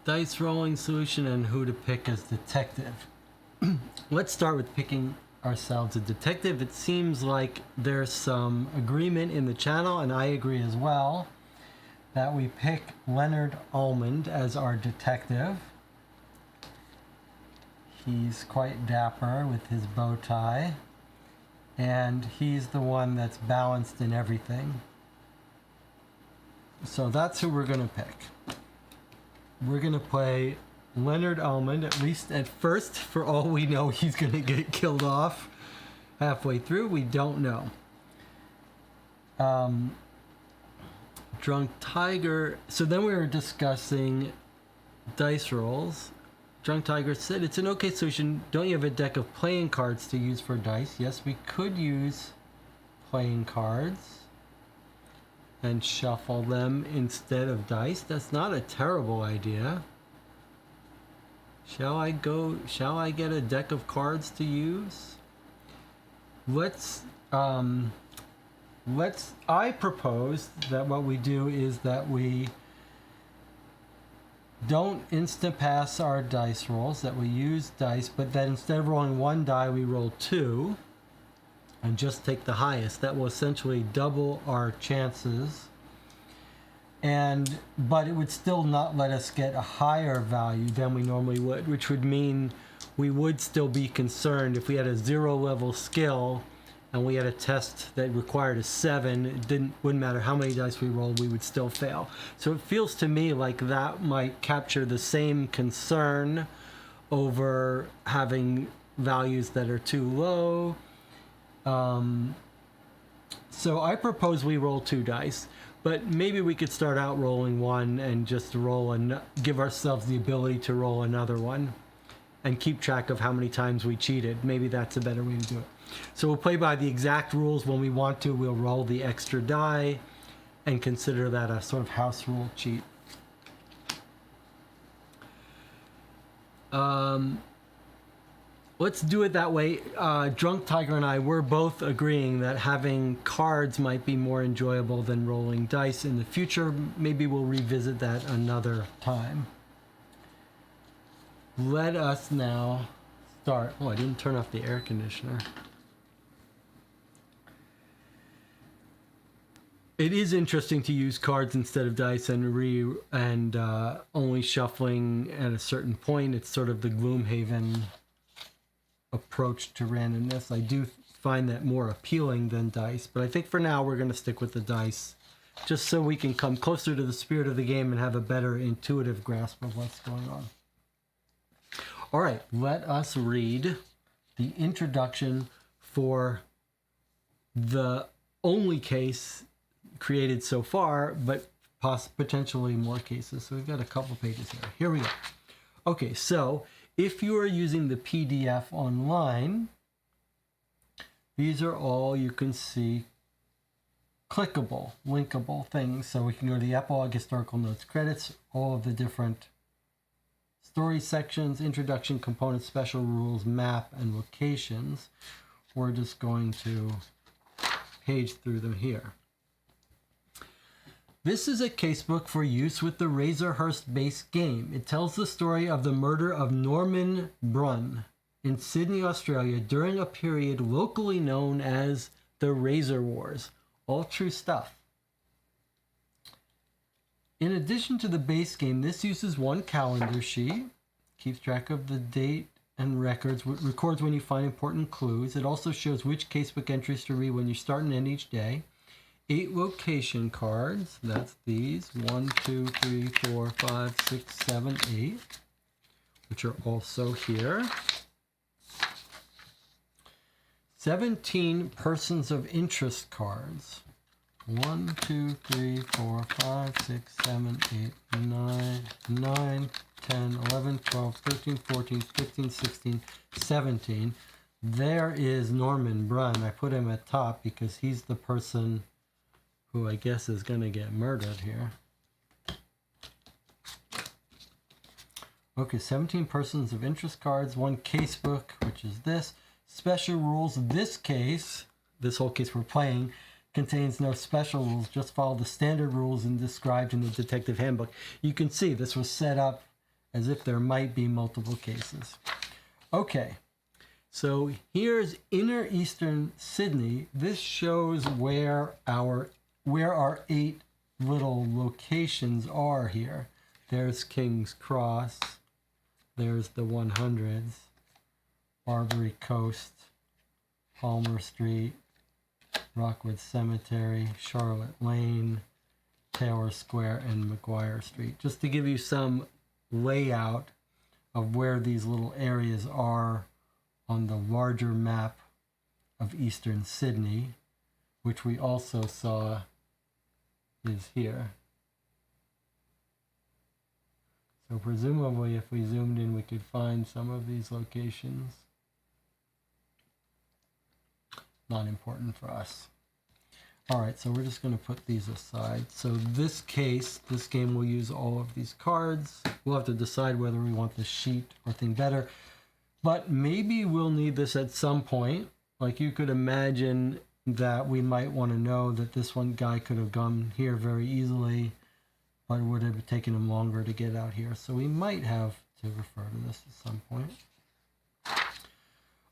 dice rolling solution and who to pick as detective. Let's start with picking ourselves a detective. It seems like there's some agreement in the channel, and I agree as well, that we pick Leonard Almond as our detective. He's quite dapper with his bow tie, and he's the one that's balanced in everything. So that's who we're going to pick. We're going to play Leonard Almond, at least at first. For all we know, he's going to get killed off halfway through. We don't know. Drunk Tiger. So then we were discussing dice rolls. Drunk Tiger said, it's an okay solution. Don't you have a deck of playing cards to use for dice? Yes, we could use playing cards and shuffle them instead of dice. That's not a terrible idea. Shall I get a deck of cards to use? I propose that what we do is that we don't instant pass our dice rolls, that we use dice, but that instead of rolling one die, we roll two and just take the highest. That will essentially double our chances. But it would still not let us get a higher value than we normally would, which would mean we would still be concerned if we had a 0 level skill and we had a test that required a 7, wouldn't matter how many dice we rolled, we would still fail. So it feels to me like that might capture the same concern over having values that are too low. So I propose we roll 2 dice, but maybe we could start out rolling 1 and just give ourselves the ability to roll another one and keep track of how many times we cheated. Maybe that's a better way to do it. So we'll play by the exact rules. When we want to, we'll roll the extra die and consider that a sort of house rule cheat. Let's do it that way. Drunk Tiger and I were both agreeing that having cards might be more enjoyable than rolling dice in the future. Maybe we'll revisit that another time. Let us now start. Oh, I didn't turn off the air conditioner. It is interesting to use cards instead of dice and only shuffling at a certain point. It's sort of the Gloomhaven approach to randomness. I do find that more appealing than dice, but I think for now we're going to stick with the dice, just so we can come closer to the spirit of the game and have a better intuitive grasp of what's going on. All right, let us read the introduction for the only case created so far, but potentially more cases. So we've got a couple pages here. Here we go. Okay, so if you are using the PDF online, these are all you can see clickable, linkable things. So we can go to the epilogue, historical notes, credits, all of the different story sections, introduction, components, special rules, map, and locations. We're just going to page through them here. This is a casebook for use with the Razorhurst base game. It tells the story of the murder of Norman Brunn in Sydney, Australia during a period locally known as the Razor Wars. All true stuff. In addition to the base game, this uses one calendar sheet, keeps track of the date and records, records when you find important clues. It also shows which casebook entries to read when you start and end each day. 8 location cards, that's these, 1, 2, 3, 4, 5, 6, 7, 8, which are also here. 17 persons of interest cards. 1, 2, 3, 4, 5, 6, 7, 8, 9, 10, 11, 12, 13, 14, 15, 16, 17. There is Norman Brunn. I put him at top because he's the person who I guess is going to get murdered here. Okay, 17 persons of interest cards, 1 casebook, which is this. Special rules. This case, this whole case we're playing contains no special rules, just follow the standard rules and described in the detective handbook. You can see this was set up as if there might be multiple cases. Okay, so here's inner eastern Sydney. This shows where our 8 little locations are here. There's King's Cross, there's the 100s, Barbary Coast, Palmer Street, Rockwood Cemetery, Charlotte Lane, Taylor Square, and McGuire Street. Just to give you some layout of where these little areas are on the larger map of eastern Sydney, which we also saw is here. So presumably if we zoomed in, we could find some of these locations. Not important for us. All right, so we're just going to put these aside. So this game will use all of these cards. We'll have to decide whether we want the sheet or thing better. But maybe we'll need this at some point. Like you could imagine that we might want to know that this one guy could have gone here very easily, but it would have taken him longer to get out here. So we might have to refer to this at some point.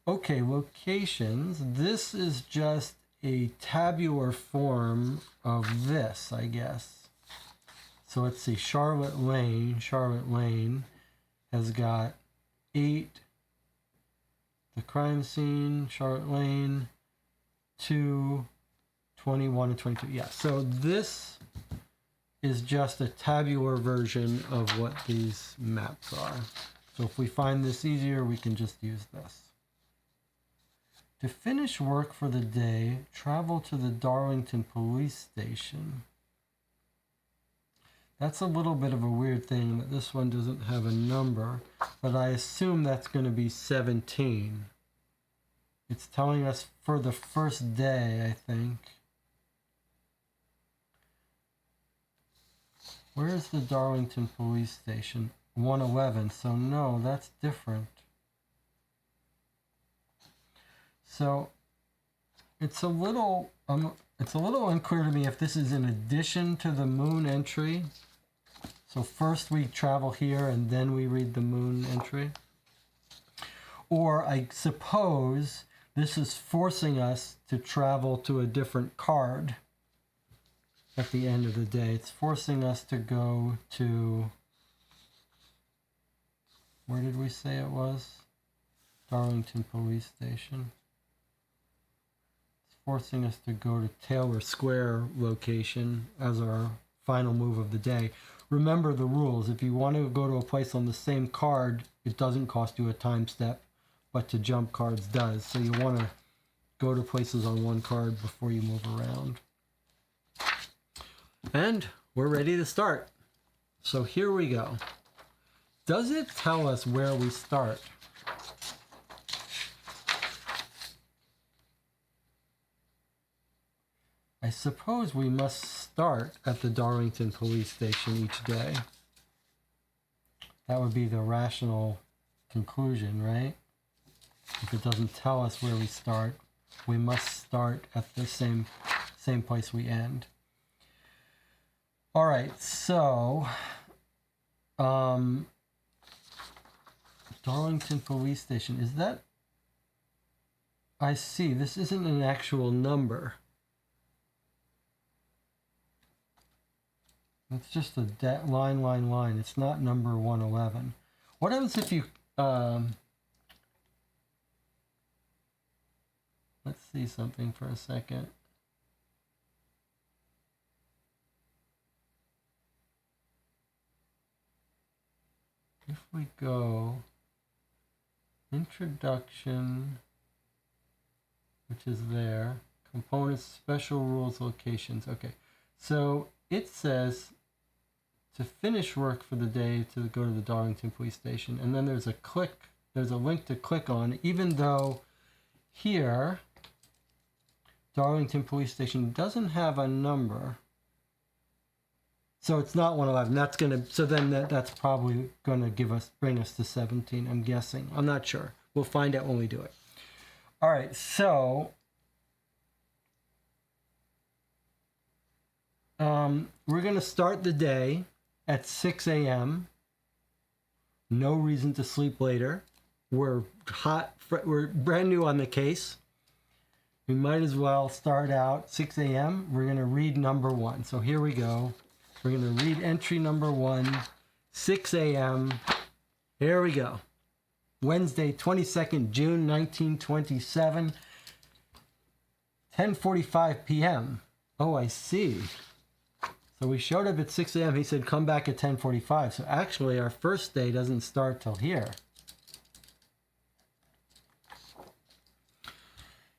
Okay, locations. This is just a tabular form of this, I guess. So let's see, Charlotte Lane. Charlotte Lane has got 8. The crime scene, Charlotte Lane, 2, 21, and 22. Yeah, so this is just a tabular version of what these maps are. So if we find this easier, we can just use this. To finish work for the day, travel to the Darlington police station. That's a little bit of a weird thing that this one doesn't have a number, but I assume that's going to be 17. It's telling us for the first day, I think. Where's the Darlington police station? 111, so no, that's different. So it's a little unclear to me if this is in addition to the moon entry. So first we travel here and then we read the moon entry. Or I suppose this is forcing us to travel to a different card at the end of the day. It's forcing us to go to, where did we say it was? Darlington police station. Forcing us to go to Taylor Square location as our final move of the day. Remember the rules. If you want to go to a place on the same card, it doesn't cost you a time step, but to jump cards does. So you want to go to places on one card before you move around. And we're ready to start. So here we go. Does it tell us where we start? I suppose we must start at the Darlington police station each day. That would be the rational conclusion, right? If it doesn't tell us where we start, we must start at the same place we end. All right, so Darlington police station, is that? I see, this isn't an actual number. It's just a line. It's not number 111. What happens if you, let's see something for a second. If we go introduction, which is there, components, special rules, locations. Okay, so it says to finish work for the day to go to the Darlington police station, and then there's a link to click on, even though here Darlington police station doesn't have a number. So it's not 111. That's probably gonna bring us to 17, I'm guessing. I'm not sure. We'll find out when we do it. All right, so We're going to start the day at 6 a.m. No reason to sleep later. We're we're brand new on the case. We might as well start out 6 a.m. We're going to read number 1. So here we go. We're going to read entry number 1, 6 a.m. Here we go. Wednesday, 22nd June, 1927, 10:45 p.m. Oh, I see. So we showed up at 6 a.m. He said, come back at 10:45. So actually, our first day doesn't start till here.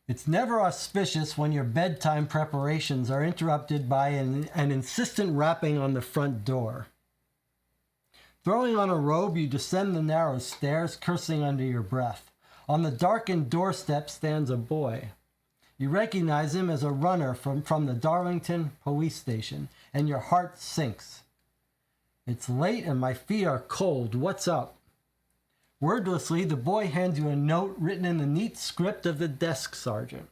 It's never auspicious when your bedtime preparations are interrupted by an insistent rapping on the front door. Throwing on a robe, you descend the narrow stairs, cursing under your breath. On the darkened doorstep stands a boy. You recognize him as a runner from the Darlington police station, and your heart sinks. It's late and my feet are cold. What's up? Wordlessly, the boy hands you a note written in the neat script of the desk sergeant.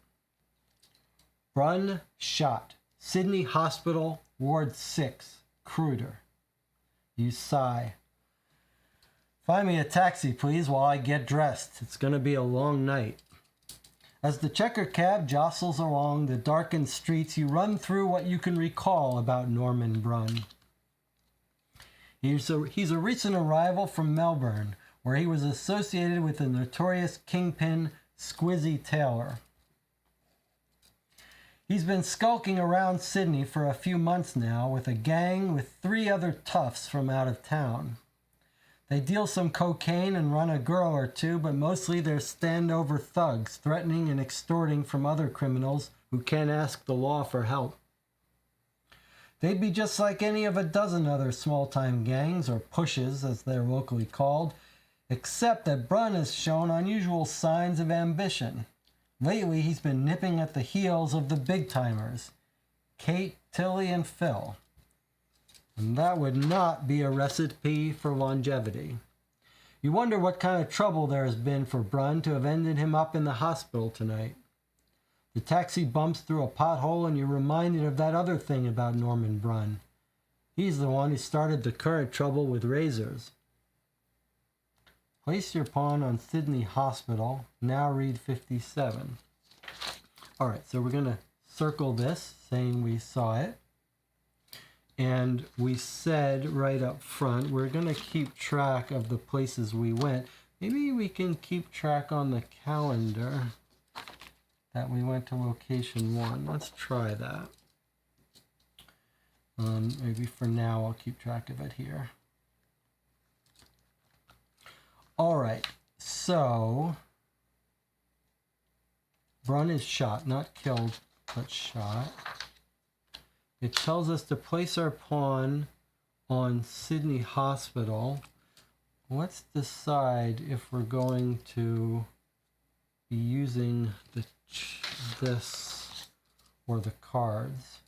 Brunn shot. Sydney Hospital, Ward 6, Kruder. You sigh. Find me a taxi, please, while I get dressed. It's going to be a long night. As the checker cab jostles along the darkened streets, you run through what you can recall about Norman Brunn. He's a recent arrival from Melbourne, where he was associated with the notorious kingpin Squizzy Taylor. He's been skulking around Sydney for a few months now with a gang with 3 other toughs from out of town. They deal some cocaine and run a girl or 2, but mostly they're standover thugs, threatening and extorting from other criminals who can't ask the law for help. They'd be just like any of a dozen other small-time gangs, or pushes as they're locally called, except that Brunn has shown unusual signs of ambition. Lately, he's been nipping at the heels of the big-timers, Kate, Tilly, and Phil. And that would not be a recipe for longevity. You wonder what kind of trouble there has been for Brunn to have ended him up in the hospital tonight. The taxi bumps through a pothole and you're reminded of that other thing about Norman Brunn. He's the one who started the current trouble with razors. Place your pawn on Sydney Hospital. Now read 57. All right, so we're going to circle this, saying we saw it. And we said right up front, we're going to keep track of the places we went. Maybe we can keep track on the calendar that we went to location 1. Let's try that. Maybe for now I'll keep track of it here. All right, so Brunn is shot, not killed, but shot. It tells us to place our pawn on Sydney Hospital. Let's decide if we're going to be using this or the cards.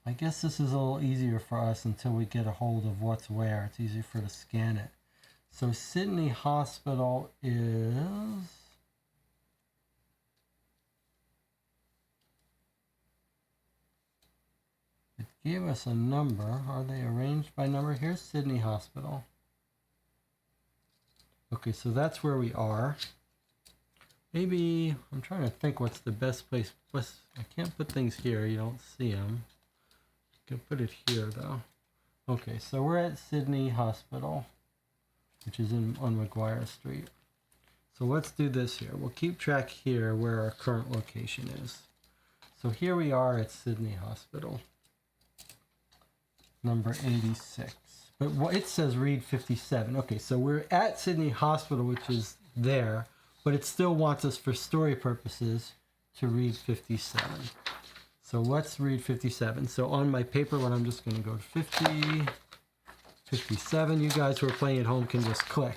I guess this is a little easier for us until we get a hold of what's where. It's easier for to scan it. So Sydney Hospital is... It gave us a number. Are they arranged by number? Here's Sydney Hospital. Okay, so that's where we are. Maybe, I'm trying to think what's the best place. I can't put things here, you don't see them. I can put it here though. Okay, so we're at Sydney Hospital, which is on Maguire Street. So let's do this here. We'll keep track here where our current location is. So here we are at Sydney Hospital. Number 86. But what it says read 57. Okay, so we're at Sydney Hospital, which is there, but it still wants us for story purposes to read 57. So let's read 57. So on my paper, when I'm just going to go to 50, 57, you guys who are playing at home can just click.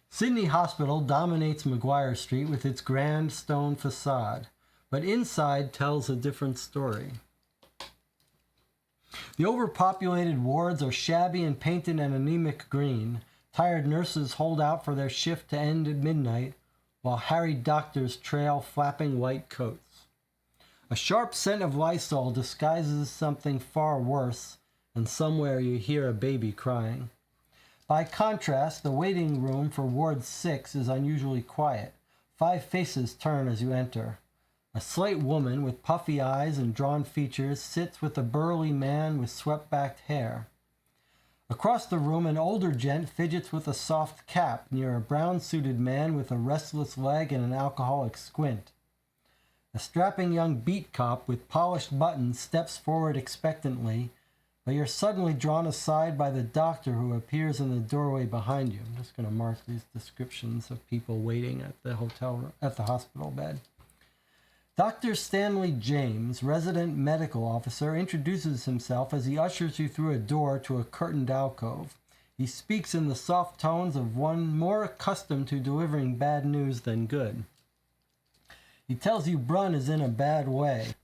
Sydney Hospital dominates Maguire Street with its grand stone facade, but inside tells a different story. The overpopulated wards are shabby and painted an anemic green. Tired nurses hold out for their shift to end at midnight, while harried doctors trail flapping white coats. A sharp scent of Lysol disguises something far worse, and somewhere you hear a baby crying. By contrast, the waiting room for Ward 6 is unusually quiet. 5 faces turn as you enter. A slight woman with puffy eyes and drawn features sits with a burly man with swept-backed hair. Across the room, an older gent fidgets with a soft cap near a brown-suited man with a restless leg and an alcoholic squint. A strapping young beat cop with polished buttons steps forward expectantly, but you're suddenly drawn aside by the doctor who appears in the doorway behind you. I'm just going to mark these descriptions of people waiting at the hospital bed. Dr. Stanley James, resident medical officer, introduces himself as he ushers you through a door to a curtained alcove. He speaks in the soft tones of one more accustomed to delivering bad news than good. He tells you Brun is in a bad way.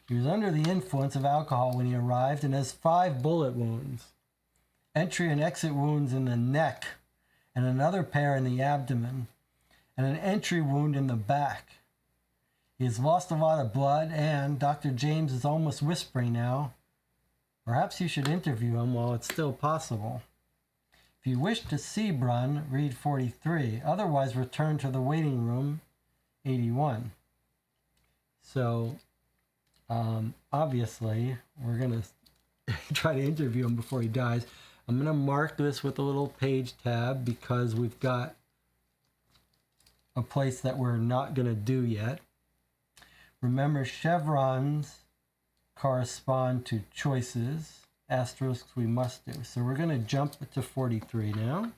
He was under the influence of alcohol when he arrived and has 5 bullet wounds. Entry and exit wounds in the neck, and another pair in the abdomen, and an entry wound in the back. He has lost a lot of blood, and Dr. James is almost whispering now, perhaps you should interview him while it's still possible. If you wish to see Brun, read 43. Otherwise, return to the waiting room, 81. So, obviously, we're going to try to interview him before he dies. I'm going to mark this with a little page tab because we've got a place that we're not going to do yet. Remember, chevrons correspond to choices. Asterisks we must do. So we're going to jump to 43 now.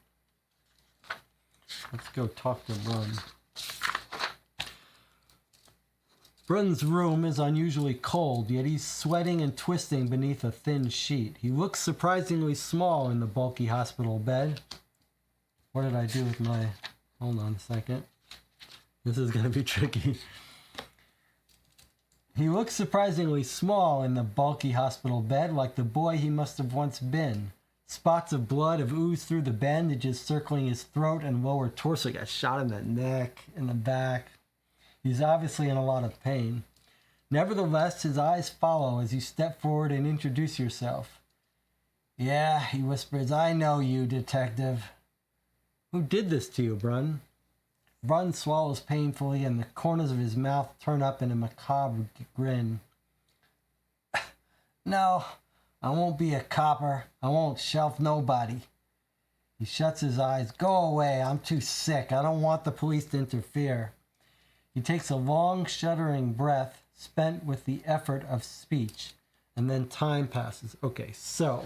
Let's go talk to Brun. Brun's room is unusually cold, yet he's sweating and twisting beneath a thin sheet. He looks surprisingly small in the bulky hospital bed. What did I do with my... Hold on a second. This is going to be tricky. He looks surprisingly small in the bulky hospital bed, like the boy he must have once been. Spots of blood have oozed through the bandages circling his throat and lower torso. He got shot in the neck, in the back. He's obviously in a lot of pain. Nevertheless, his eyes follow as you step forward and introduce yourself. Yeah, he whispers, I know you, detective. Who did this to you, Brun? Brun swallows painfully and the corners of his mouth turn up in a macabre grin. No, I won't be a copper. I won't shelf nobody. He shuts his eyes. Go away. I'm too sick. I don't want the police to interfere. He takes a long, shuddering breath, spent with the effort of speech, and then time passes. Okay, so...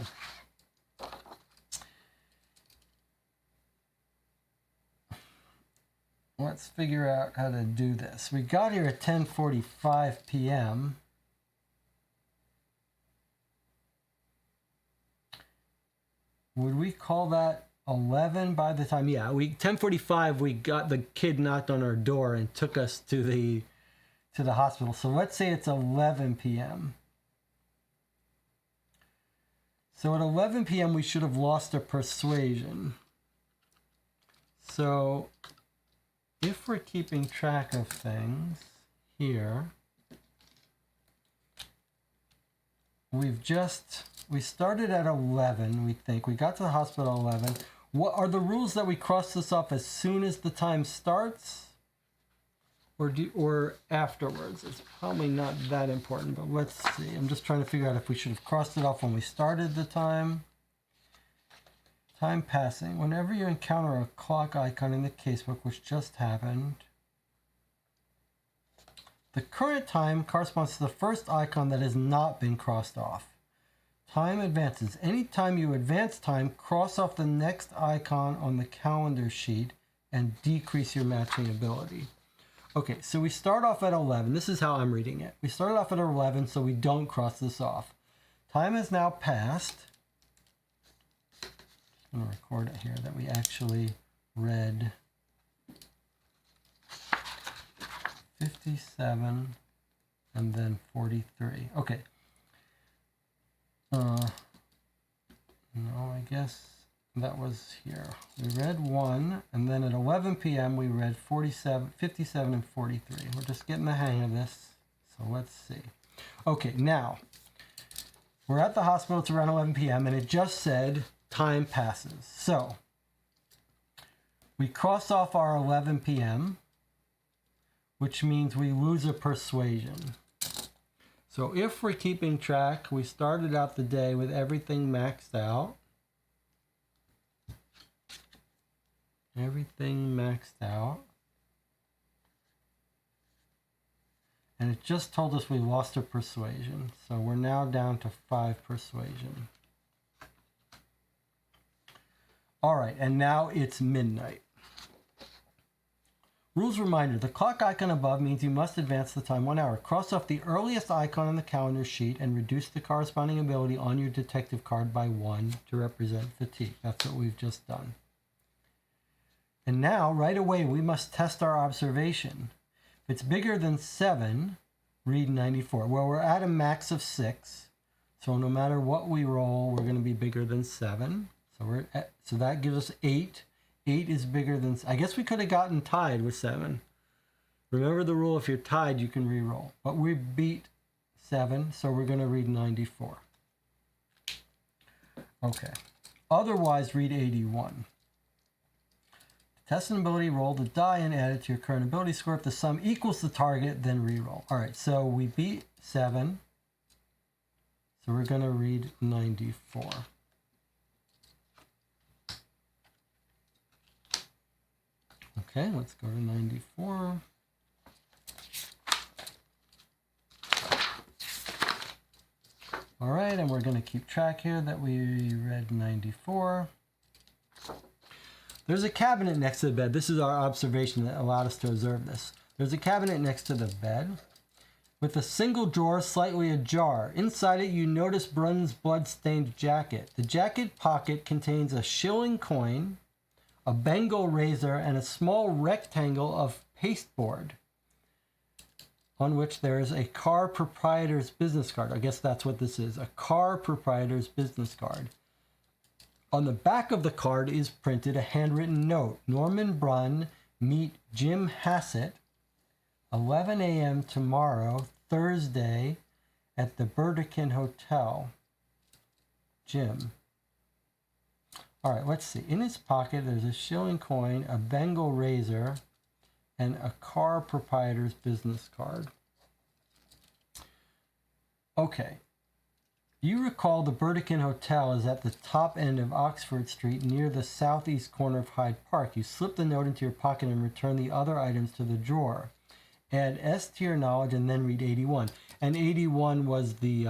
let's figure out how to do this. We got here at 10:45 p.m. Would we call that 11 by the time? Yeah, 10:45 we got the kid knocked on our door and took us to the hospital. So let's say it's 11 p.m. So at 11 p.m. we should have lost a persuasion. So if we're keeping track of things here, we started at 11, we think. We got to the hospital at 11. What are the rules that we cross this off as soon as the time starts? Or afterwards? It's probably not that important, but let's see. I'm just trying to figure out if we should have crossed it off when we started the time. Time passing. Whenever you encounter a clock icon in the casebook, which just happened, the current time corresponds to the first icon that has not been crossed off. Time advances. Anytime you advance time, cross off the next icon on the calendar sheet and decrease your matching ability. Okay, so we start off at 11. This is how I'm reading it. We started off at 11, so we don't cross this off. Time has now passed. I'm going to record it here that we actually read 57 and then 43. Okay. No, I guess that was here. We read 1, and then at 11 p.m. we read 57 and 43. We're just getting the hang of this. So So let's see. Okay, now we're at the hospital. It's around 11 p.m. and it just said time passes. So we cross off our 11 p.m., which means we lose a persuasion. So if we're keeping track, we started out the day with everything maxed out. Everything maxed out. And it just told us we lost a persuasion. So we're now down to 5 persuasion. All right, and now it's midnight. Rules reminder, the clock icon above means you must advance the time 1 hour. Cross off the earliest icon on the calendar sheet and reduce the corresponding ability on your detective card by 1 to represent fatigue. That's what we've just done. And now, right away, we must test our observation. If it's bigger than 7, read 94. Well, we're at a max of 6, so no matter what we roll, we're going to be bigger than 7. So that gives us 8. 8 is bigger than... I guess we could have gotten tied with 7. Remember the rule, if you're tied, you can re-roll. But we beat 7, so we're going to read 94. Okay. Otherwise, read 81. Test an ability, roll the die, and add it to your current ability score. If the sum equals the target, then re-roll. All right, so we beat 7. So we're going to read 94. Okay, let's go to 94. All right, and we're going to keep track here that we read 94. There's a cabinet next to the bed. This is our observation that allowed us to observe this. There's a cabinet next to the bed with a single drawer slightly ajar. Inside it, you notice Brun's blood-stained jacket. The jacket pocket contains a shilling coin, a Bengal razor, and a small rectangle of pasteboard on which there is a car proprietor's business card. I guess that's what this is, a car proprietor's business card. On the back of the card is printed a handwritten note. Norman Brun, meet Jim Hassett, 11 a.m. tomorrow, Thursday, at the Burdekin Hotel. Jim. All right, let's see. In his pocket, there's a shilling coin, a Bengal razor, and a car proprietor's business card. Okay. You recall the Burdekin Hotel is at the top end of Oxford Street near the southeast corner of Hyde Park. You slip the note into your pocket and return the other items to the drawer. Add S to your knowledge and then read 81. And 81 was the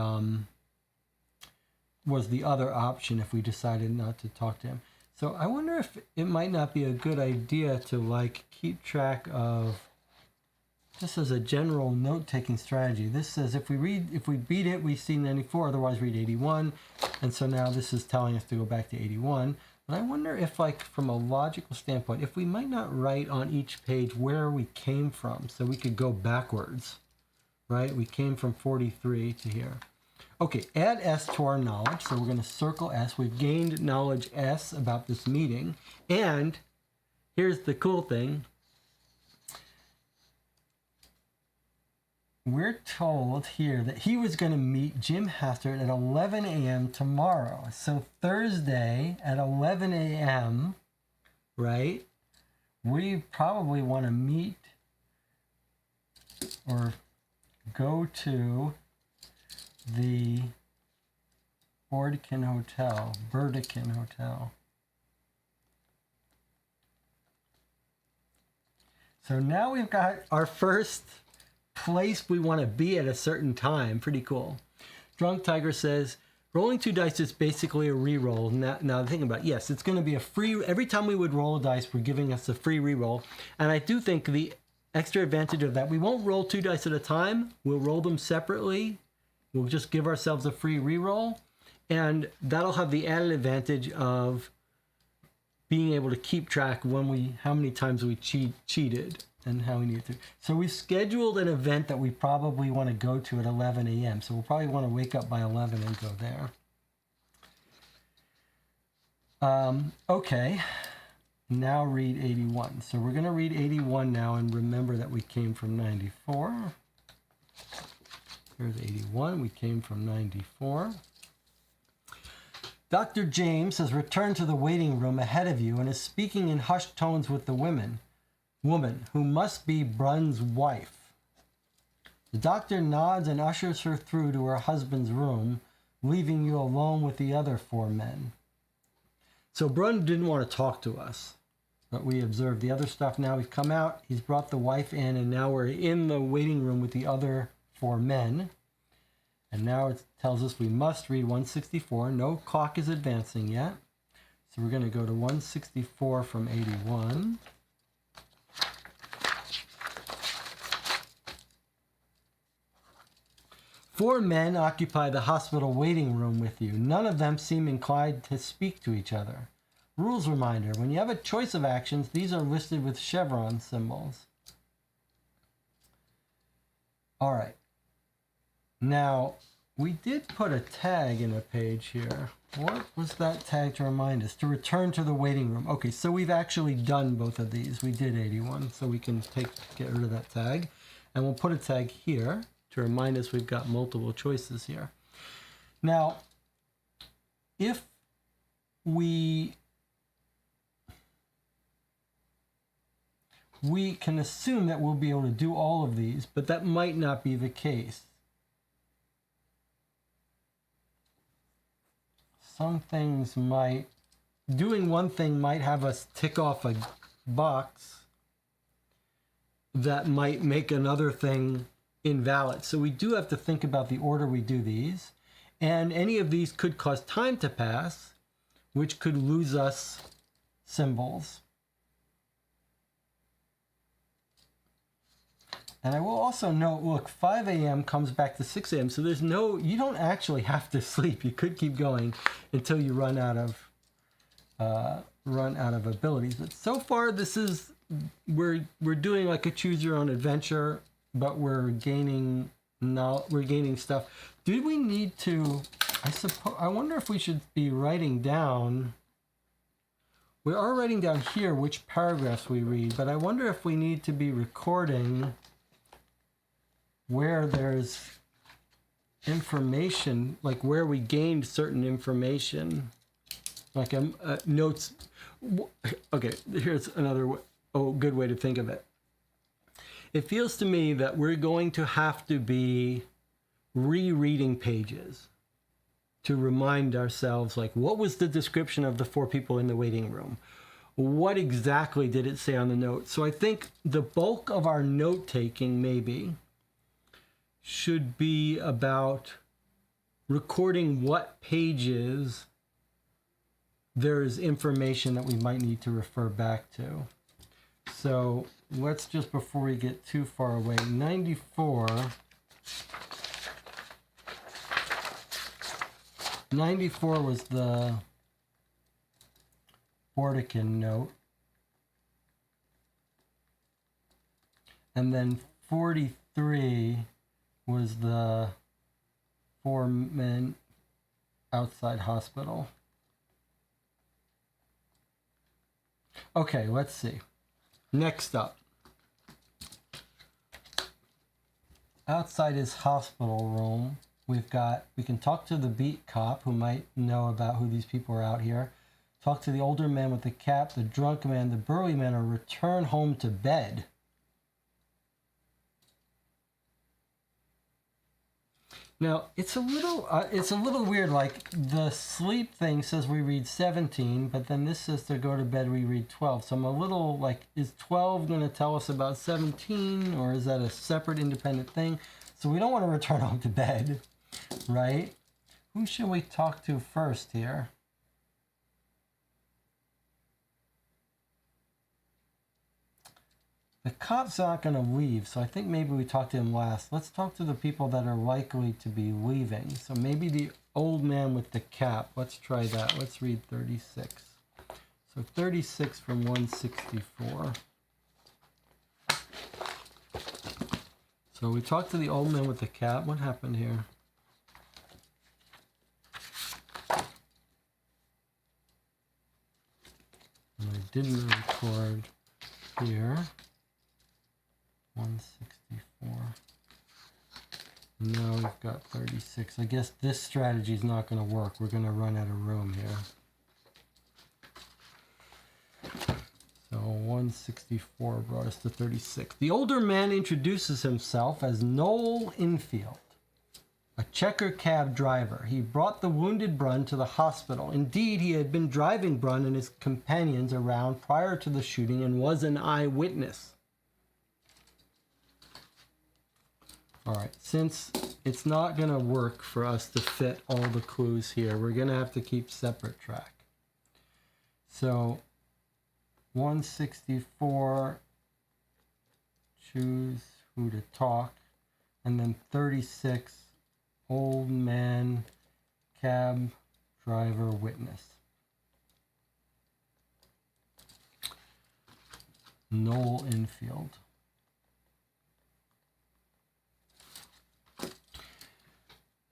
other option if we decided not to talk to him. So I wonder if it might not be a good idea to like keep track of, just as a general note-taking strategy. This says if we beat it, we see 94, otherwise read 81. And so now this is telling us to go back to 81. But I wonder if, like, from a logical standpoint, if we might not write on each page where we came from, so we could go backwards, right? We came from 43 to here. Okay, add S to our knowledge. So we're going to circle S. We've gained knowledge S about this meeting. And here's the cool thing. We're told here that he was going to meet Jim Hassett at 11 a.m. tomorrow. So Thursday at 11 a.m., right? We probably want to meet or go to the Burdekin Hotel. So now we've got our first place we want to be at a certain time. Pretty cool. Drunk Tiger says, rolling 2 dice is basically a re-roll. Now thinking about it, yes, it's going to be a free, every time we would roll a dice, we're giving us a free re-roll. And I do think the extra advantage of that, we won't roll 2 dice at a time. We'll roll them separately. We'll just give ourselves a free re-roll. And that'll have the added advantage of being able to keep track when how many times we cheated and how we need to. So we've scheduled an event that we probably want to go to at 11 a.m. So we'll probably want to wake up by 11 and go there. Okay, now read 81. So we're going to read 81 now and remember that we came from 94. Here's 81. We came from 94. Dr. James has returned to the waiting room ahead of you and is speaking in hushed tones with the woman who must be Brunn's wife. The doctor nods and ushers her through to her husband's room, leaving you alone with the other 4 men. So Brunn didn't want to talk to us, but we observed the other stuff. Now we've come out, he's brought the wife in, and now we're in the waiting room with the other 4 men. And now it tells us we must read 164. No clock is advancing yet. So we're going to go to 164 from 81. Four men occupy the hospital waiting room with you. None of them seem inclined to speak to each other. Rules reminder: when you have a choice of actions, these are listed with chevron symbols. All right. Now, we did put a tag in a page here. What was that tag to remind us? To return to the waiting room. Okay, so we've actually done both of these. We did 81, so we can get rid of that tag. And we'll put a tag here to remind us we've got multiple choices here. Now, if we can assume that we'll be able to do all of these, but that might not be the case. Some things might, doing one thing might have us tick off a box that might make another thing invalid. So we do have to think about the order we do these. And any of these could cause time to pass, which could lose us symbols. And I will also note, look, 5 a.m. comes back to 6 a.m. So there's no, you don't actually have to sleep. You could keep going until you run out of abilities. But so far, this is, we're doing like a choose your own adventure, but we're gaining stuff. Do we need to, I wonder if we should be writing down, we are writing down here which paragraphs we read, but I wonder if we need to be recording where there's information, like where we gained certain information, like notes. Okay, here's another good way to think of it. It feels to me that we're going to have to be rereading pages to remind ourselves, like, what was the description of the 4 people in the waiting room? What exactly did it say on the note? So I think the bulk of our note-taking maybe should be about recording what pages there's information that we might need to refer back to. So let's just, before we get too far away, 94 was the Bordekin note. And then 43 was the 4 men outside hospital. Okay, let's see. Next up. Outside his hospital room, we can talk to the beat cop who might know about who these people are out here. Talk to the older man with the cap, the drunk man, the burly man, or return home to bed. Now, it's a little weird, like the sleep thing says we read 17, but then this says to go to bed we read 12. So I'm a little like, is 12 going to tell us about 17, or is that a separate independent thing? So we don't want to return home to bed, right? Who should we talk to first here? The cop's not going to leave, so I think maybe we talk to him last. Let's talk to the people that are likely to be leaving. So maybe the old man with the cap. Let's try that. Let's read 36. So 36 from 164. So we talked to the old man with the cap. What happened here? And I didn't record here. 164. Now we've got 36. I guess this strategy is not going to work. We're going to run out of room here. So 164 brought us to 36. The older man introduces himself as Noel Infield, a checker cab driver. He brought the wounded Brun to the hospital. Indeed, he had been driving Brun and his companions around prior to the shooting and was an eyewitness. All right, since it's not going to work for us to fit all the clues here, we're going to have to keep separate track. So 164, choose who to talk, and then 36, old man, cab driver, witness. Noel Infield.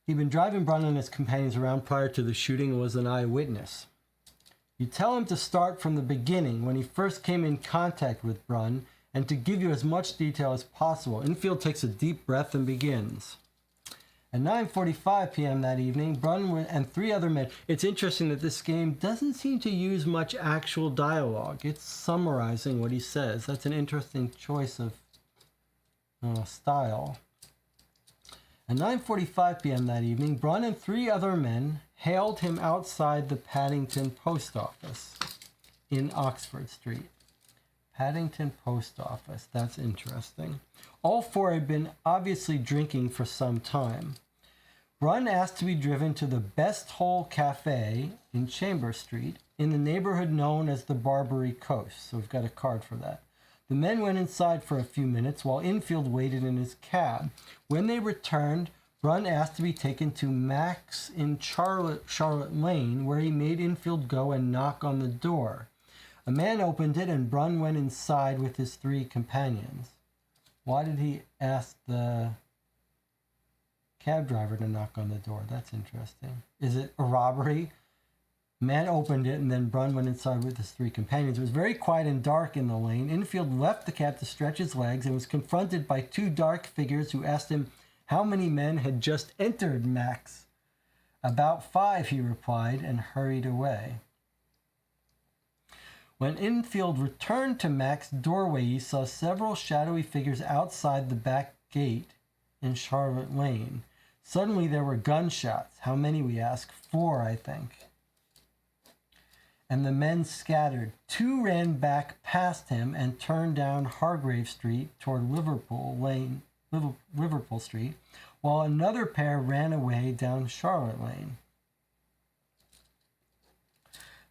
He'd been driving Brun and his companions around prior to the shooting and was an eyewitness. You tell him to start from the beginning when he first came in contact with Brun and to give you as much detail as possible. Infield takes a deep breath and begins. At 9:45 p.m. that evening, Brun and 3 other men... It's interesting that this game doesn't seem to use much actual dialogue. It's summarizing what he says. That's an interesting choice of style. At 9:45 p.m. that evening, Brun and 3 other men hailed him outside the Paddington Post Office in Oxford Street. Paddington Post Office, that's interesting. All 4 had been obviously drinking for some time. Brun asked to be driven to the Best Hole Cafe in Chambers Street in the neighborhood known as the Barbary Coast. So we've got a card for that. The men went inside for a few minutes while Infield waited in his cab. When they returned, Brun asked to be taken to Mac's in Charlotte Lane, where he made Infield go and knock on the door. A man opened it and Brun went inside with his 3 companions. Why did he ask the cab driver to knock on the door? That's interesting. Is it a robbery? Man opened it and then Brun went inside with his 3 companions. It was very quiet and dark in the lane. Infield left the cab to stretch his legs and was confronted by 2 dark figures who asked him how many men had just entered Mac's. About 5, he replied, and hurried away. When Infield returned to Mac's doorway, he saw several shadowy figures outside the back gate in Charlotte Lane. Suddenly there were gunshots. How many, we ask? 4, I think. And the men scattered. 2 ran back past him and turned down Hargrave Street toward Liverpool Street, while another pair ran away down Charlotte Lane.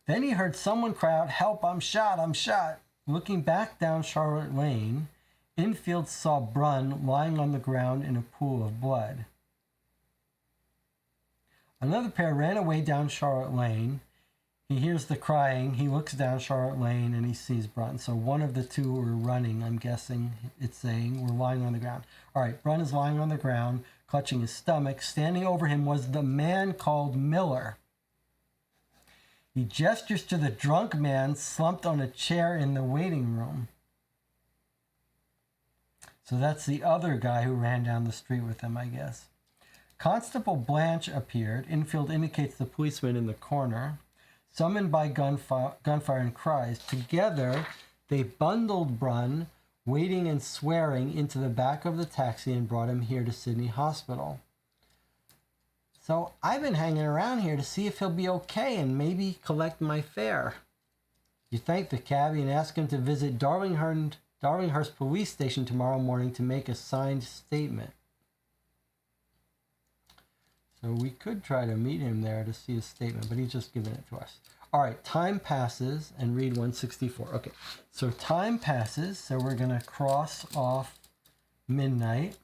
Then he heard someone cry out, "Help, I'm shot, I'm shot." Looking back down Charlotte Lane, Infield saw Brun lying on the ground in a pool of blood. Another pair ran away down Charlotte Lane. He hears the crying. He looks down Charlotte Lane and he sees Brun. So one of the 2 were running, I'm guessing it's saying, were lying on the ground. All right, Brun is lying on the ground, clutching his stomach. Standing over him was the man called Miller. He gestures to the drunk man slumped on a chair in the waiting room. So that's the other guy who ran down the street with him, I guess. Constable Blanche appeared. Infield indicates the policeman in the corner. Summoned by gunfire and cries, together they bundled Brun, waiting and swearing, into the back of the taxi and brought him here to Sydney Hospital. So I've been hanging around here to see if he'll be okay and maybe collect my fare. You thank the cabbie and ask him to visit Darlinghurst Police Station tomorrow morning to make a signed statement. So we could try to meet him there to see his statement, but he's just giving it to us. All right, time passes, and read 164. Okay, so time passes, so we're going to cross off midnight,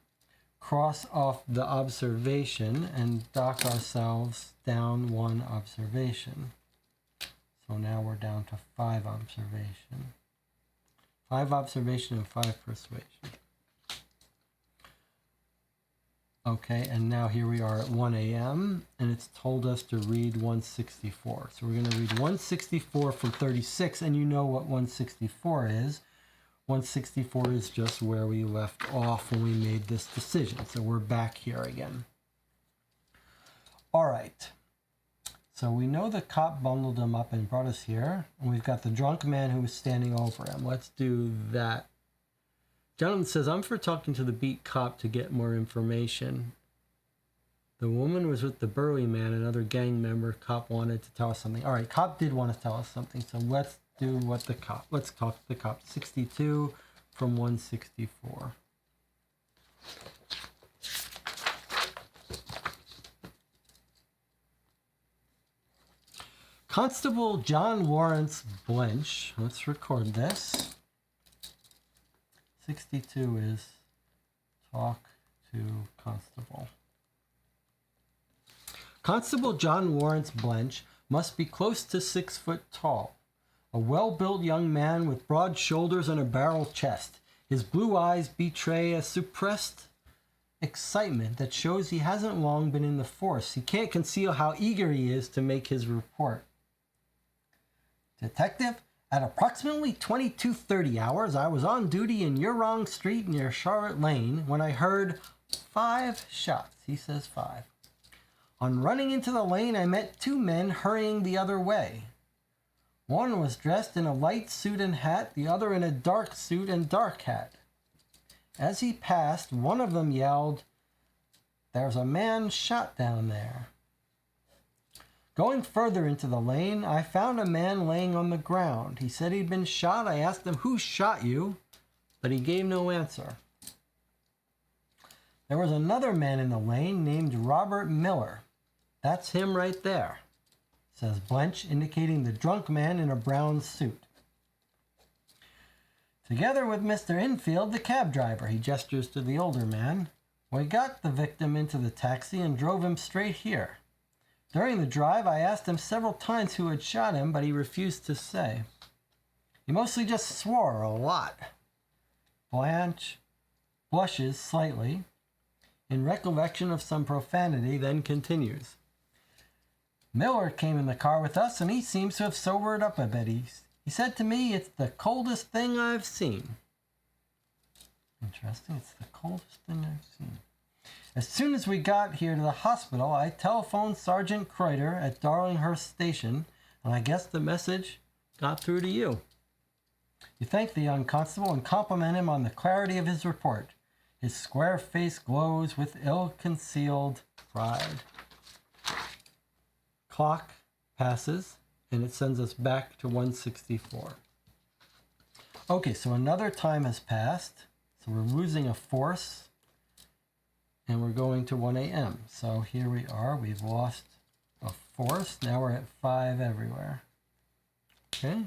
cross off the observation, and dock ourselves down 1 observation. So now we're down to 5 observation. 5 observation and 5 persuasion. Okay, and now here we are at 1 a.m., and it's told us to read 164. So we're going to read 164 from 36, and you know what 164 is. 164 is just where we left off when we made this decision. So we're back here again. All right. So we know the cop bundled him up and brought us here. And we've got the drunk man who was standing over him. Let's do that. Gentleman says, I'm for talking to the beat cop to get more information. The woman was with the burly man, another gang member. Cop wanted to tell us something. All right, cop did want to tell us something. So let's do what the cop. Let's talk to the cop. 62 from 164. Constable John Lawrence Blench. Let's record this. 62 is talk to constable. Constable John Lawrence Blench must be close to 6 foot tall. A well-built young man with broad shoulders and a barrel chest. His blue eyes betray a suppressed excitement that shows he hasn't long been in the force. He can't conceal how eager he is to make his report. Detective, at approximately 22:30 hours, I was on duty in Yurong Street near Charlotte Lane when I heard 5 shots. He says 5. On running into the lane, I met 2 men hurrying the other way. One was dressed in a light suit and hat, the other in a dark suit and dark hat. As he passed, one of them yelled, "There's a man shot down there." Going further into the lane, I found a man laying on the ground. He said he'd been shot. I asked him, "Who shot you?" But he gave no answer. There was another man in the lane named Robert Miller. That's him right there, says Blench, indicating the drunk man in a brown suit. Together with Mr. Infield, the cab driver, he gestures to the older man. We got the victim into the taxi and drove him straight here. During the drive, I asked him several times who had shot him, but he refused to say. He mostly just swore a lot. Blanche blushes slightly in recollection of some profanity, then continues. Miller came in the car with us, and he seems to have sobered up a bit. He said to me, "It's the coldest thing I've seen." Interesting. It's the coldest thing I've seen. As soon as we got here to the hospital, I telephoned Sergeant Kreuter at Darlinghurst Station, and I guess the message got through to you. You thank the young constable and compliment him on the clarity of his report. His square face glows with ill-concealed pride. Clock passes, and it sends us back to 164. Okay, so another time has passed. So we're losing a force. And we're going to 1 a.m. So here we are. We've lost a force. Now we're at 5 everywhere. Okay.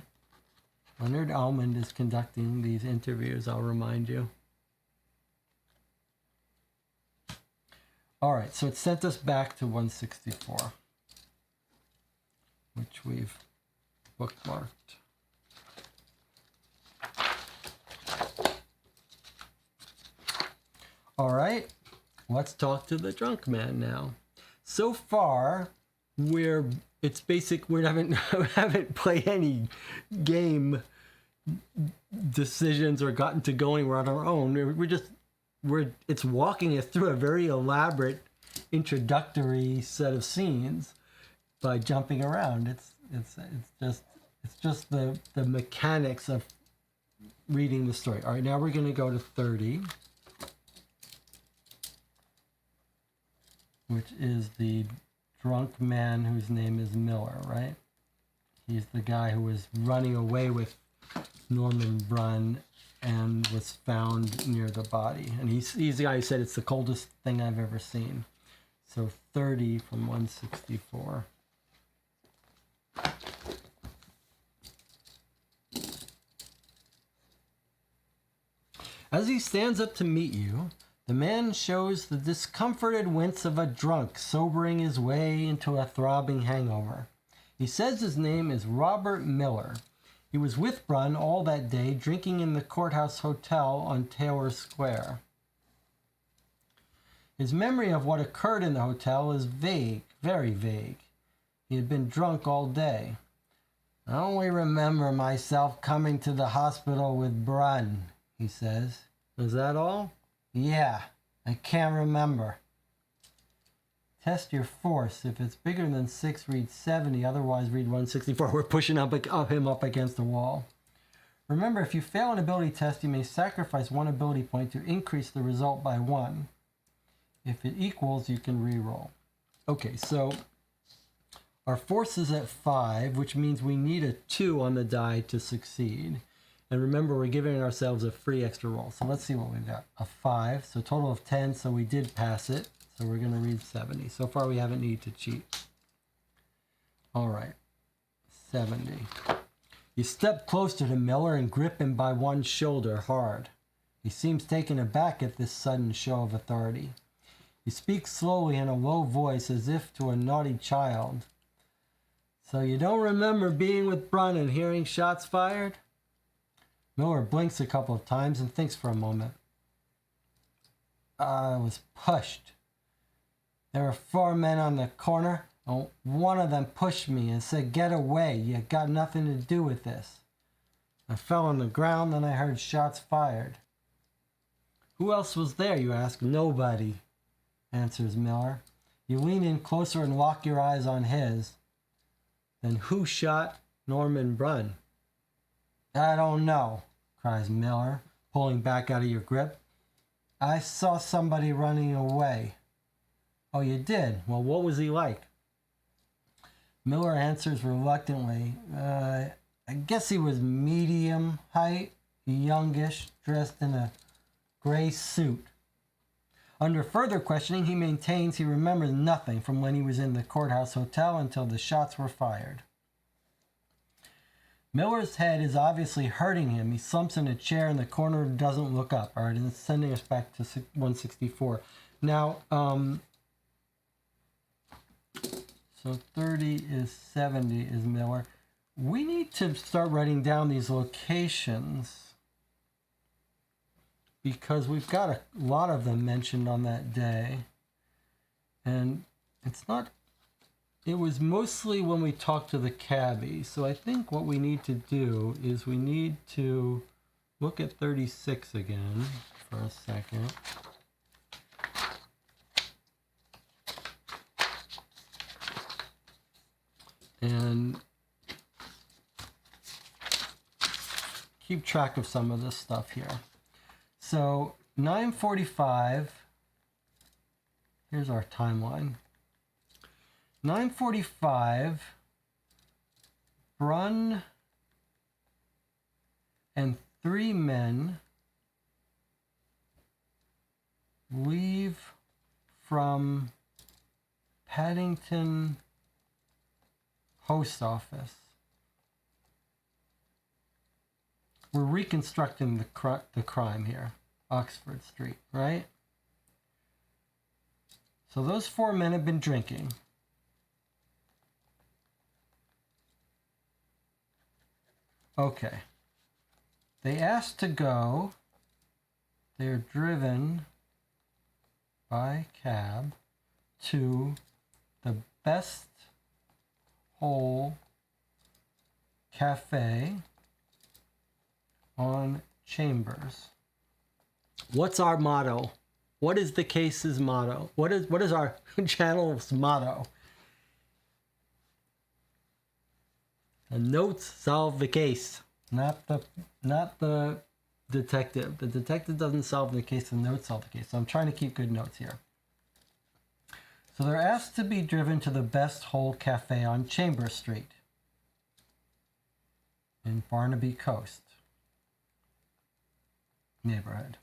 Leonard Almond is conducting these interviews, I'll remind you. All right, so it sent us back to 164, which we've bookmarked. All right. Let's talk to the drunk man now. So far, we haven't played any game decisions or gotten to go anywhere on our own. It's walking us through a very elaborate introductory set of scenes by jumping around. It's just the mechanics of reading the story. All right, now we're going to go to 30. Which is the drunk man whose name is Miller, right? He's the guy who was running away with Norman Brunn and was found near the body. And he's the guy who said it's the coldest thing I've ever seen. So 30 from 164. As he stands up to meet you, the man shows the discomforted wince of a drunk sobering his way into a throbbing hangover. He says his name is Robert Miller. He was with Brunn all that day, drinking in the Courthouse Hotel on Taylor Square. His memory of what occurred in the hotel is vague, very vague. He had been drunk all day. I only remember myself coming to the hospital with Brun, he says. Is that all? Yeah, I can't remember. Test your force. If it's bigger than 6, read 70. Otherwise, read 164. We're pushing him up against the wall. Remember, if you fail an ability test, you may sacrifice 1 ability point to increase the result by 1. If it equals, you can reroll. Okay, so our force is at 5, which means we need a 2 on the die to succeed. And remember, we're giving ourselves a free extra roll. So let's see what we've got. A 5, so total of 10, so we did pass it. So we're going to read 70. So far, we haven't needed to cheat. All right, 70. You step closer to Miller and grip him by one shoulder hard. He seems taken aback at this sudden show of authority. He speaks slowly in a low voice as if to a naughty child. So you don't remember being with Brun and hearing shots fired? Miller blinks a couple of times and thinks for a moment. I was pushed. There were 4 men on the corner. One of them pushed me and said, "Get away, you got nothing to do with this." I fell on the ground, then I heard shots fired. Who else was there, you ask? Nobody, answers Miller. You lean in closer and lock your eyes on his. Then who shot Norman Brun? I don't know, cries Miller, pulling back out of your grip. I saw somebody running away. Oh, you did? Well, what was he like? Miller answers reluctantly. I guess he was medium height, youngish, dressed in a gray suit. Under further questioning, he maintains he remembers nothing from when he was in the courthouse hotel until the shots were fired. Miller's head is obviously hurting him. He slumps in a chair in the corner and doesn't look up. All right, and it's sending us back to 164. Now, so 30 is 70 is Miller. We need to start writing down these locations because we've got a lot of them mentioned on that day. And it was mostly when we talked to the cabbie. So I think what we need to do is we need to look at 36 again for a second. And keep track of some of this stuff here. So 9:45, here's our timeline. 9:45, Brun and 3 men leave from Paddington Post Office. We're reconstructing the crime here, Oxford Street, right? So those 4 men have been drinking. Okay. They asked to go. They're driven by cab to the Best Hole Cafe on Chambers. What's our motto? What is the case's motto? What is our channel's motto? The notes solve the case, not the detective. The detective doesn't solve the case, the notes solve the case. So I'm trying to keep good notes here. So they're asked to be driven to the Best Hole Cafe on Chambers Street in Barnaby Coast neighborhood.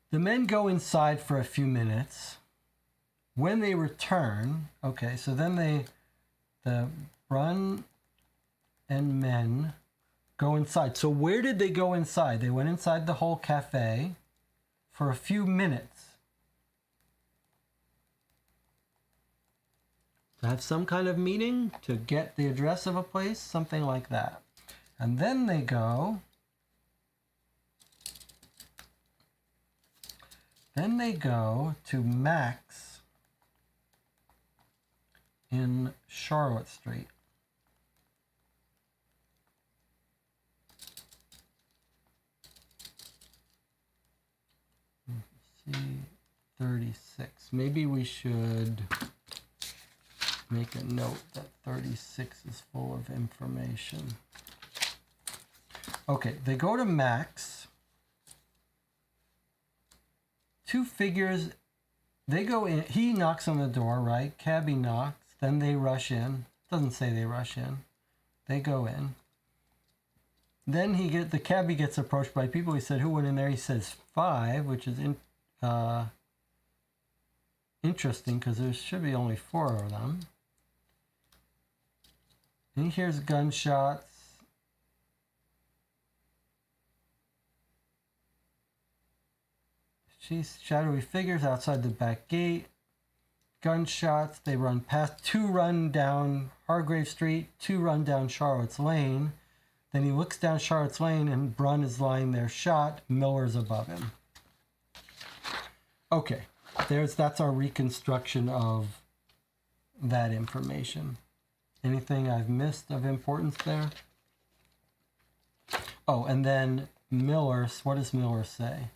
The men go inside for a few minutes. When they return, okay, so then the Brun and men go inside. So where did they go inside? They went inside the whole cafe for a few minutes. To have some kind of meeting, to get the address of a place, something like that. And then they go to Max in Charlotte Street. 36. Maybe we should make a note that 36 is full of information. Okay, they go to Max. Two figures, they go in. He knocks on the door, right? Cabbie knocks. Then they rush in. Doesn't say they rush in. They go in. Then the cabbie gets approached by people. He said, who went in there? He says 5, which is interesting because there should be only 4 of them. And he hears gunshots. She's shadowy figures outside the back gate. Gunshots. They run past. 2 run down Hargrave Street. 2 run down Charlotte's Lane. Then he looks down Charlotte's Lane and Brun is lying there shot. Miller's above him. Okay, that's our reconstruction of that information. Anything I've missed of importance there? Oh, and then Miller, what does Miller say?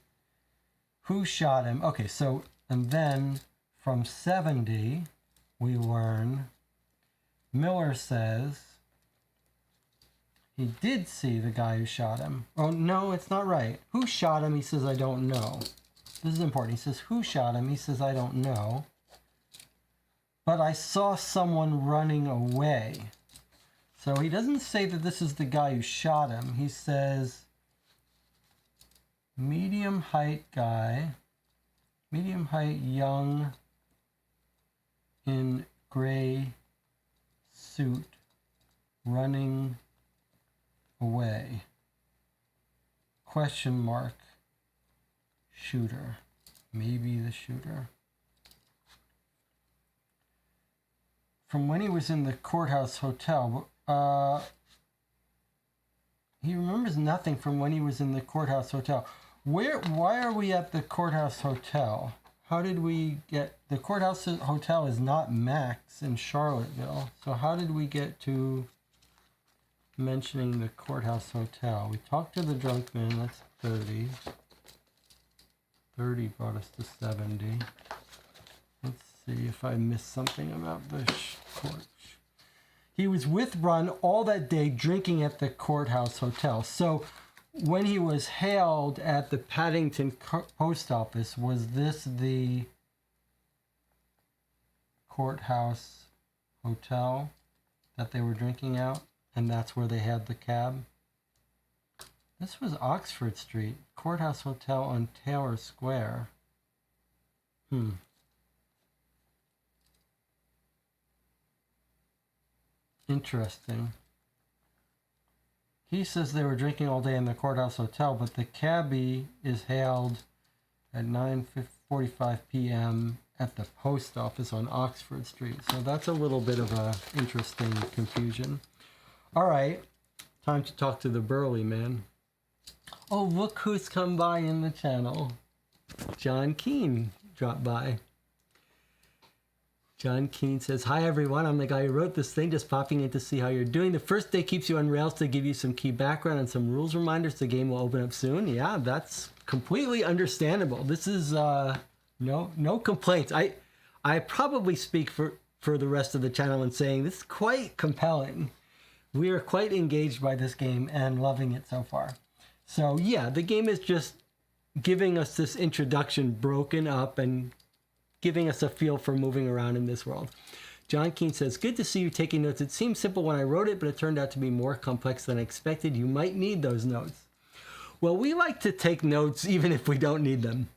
Who shot him? Okay, so, and then from 70, we learn Miller says he did see the guy who shot him. Oh, no, it's not right. Who shot him? He says, I don't know. This is important. He says, who shot him? He says, I don't know. But I saw someone running away. So he doesn't say that this is the guy who shot him. He says, medium height guy, medium height, young, in gray suit, running away. Question mark. Shooter. Maybe the shooter. From when he was in the courthouse hotel. He remembers nothing from when he was in the courthouse hotel. Why are we at the courthouse hotel? How did we get... The courthouse hotel is not Max in Charlottesville. So how did we get to mentioning the courthouse hotel? We talked to the drunk man. That's 30. 30 brought us to 70. Let's see if I missed something about the court. He was with Brun all that day drinking at the courthouse hotel. So when he was hailed at the Paddington post office, was this the courthouse hotel that they were drinking out? And that's where they had the cab? This was Oxford Street, Courthouse Hotel on Taylor Square. Interesting. He says they were drinking all day in the Courthouse Hotel, but the cabbie is hailed at 9:45 p.m. at the post office on Oxford Street. So that's a little bit of a interesting confusion. All right, time to talk to the burly man. Oh, look who's come by in the channel. John Kean dropped by. John Kean says, hi everyone, I'm the guy who wrote this thing, just popping in to see how you're doing. The first day keeps you on rails to give you some key background and some rules reminders. The game will open up soon. Yeah, that's completely understandable. This is no complaints. I probably speak for the rest of the channel in saying this is quite compelling. We are quite engaged by this game and loving it so far. So yeah, the game is just giving us this introduction broken up and giving us a feel for moving around in this world. John Kean says, good to see you taking notes. It seemed simple when I wrote it, but it turned out to be more complex than I expected. You might need those notes. Well, we like to take notes even if we don't need them,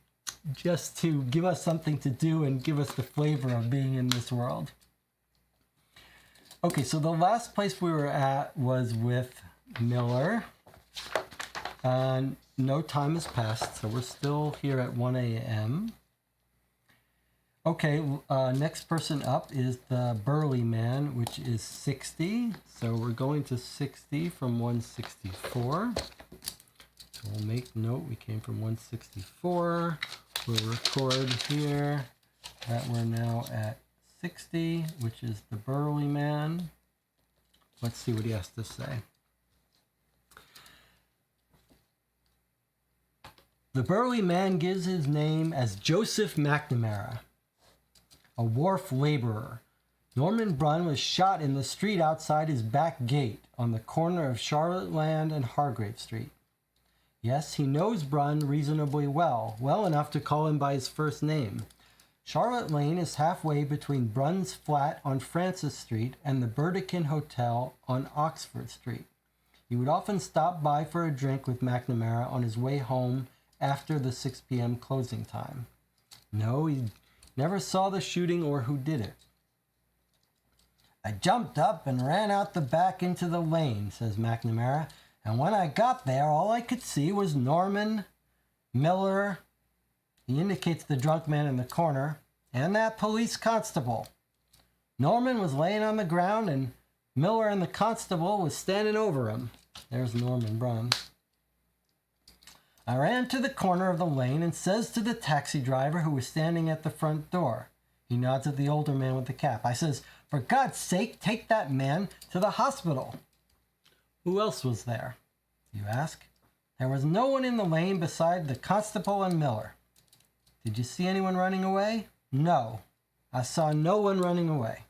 just to give us something to do and give us the flavor of being in this world. Okay, so the last place we were at was with Miller. No time has passed, so we're still here at 1 a.m. Okay, next person up is the burly man, which is 60. So we're going to 60 from 164. So we'll make note we came from 164. We'll record here that we're now at 60, which is the burly man. Let's see what he has to say. The burly man gives his name as Joseph McNamara. a wharf laborer. Norman Brunn was shot in the street outside his back gate on the corner of Charlotte Land and Hargrave Street. Yes, he knows Brunn reasonably well enough to call him by his first name. Charlotte Lane is halfway between Brunn's flat on Francis Street and the Burdekin Hotel on Oxford Street. He would often stop by for a drink with McNamara on his way home after the 6 p.m. closing time. No, he never saw the shooting or who did it. I jumped up and ran out the back into the lane, says McNamara, and when I got there, all I could see was Norman, Miller, he indicates the drunk man in the corner, and that police constable. Norman was laying on the ground, and Miller and the constable was standing over him. There's Norman Brunn. I ran to the corner of the lane and says to the taxi driver who was standing at the front door. He nods at the older man with the cap. I says, "For God's sake, take that man to the hospital." Who else was there, you ask? There was no one in the lane beside the constable and Miller. Did you see anyone running away? No, I saw no one running away.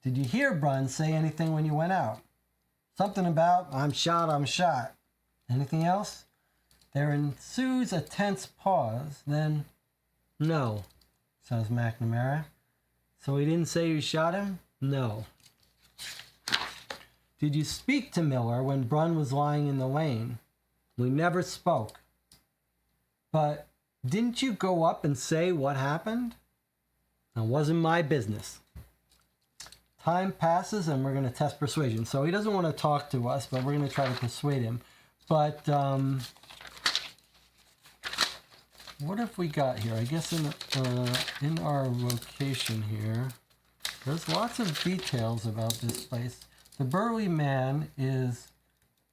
Did you hear Brunn say anything when you went out? Something about, I'm shot, I'm shot. Anything else? There ensues a tense pause, then, no, says McNamara. So he didn't say you shot him? No. Did you speak to Miller when Brunn was lying in the lane? We never spoke. But didn't you go up and say what happened? It wasn't my business. Time passes and we're going to test persuasion. So he doesn't want to talk to us, but we're going to try to persuade him. But what have we got here? I guess in our location here, there's lots of details about this place. The burly man is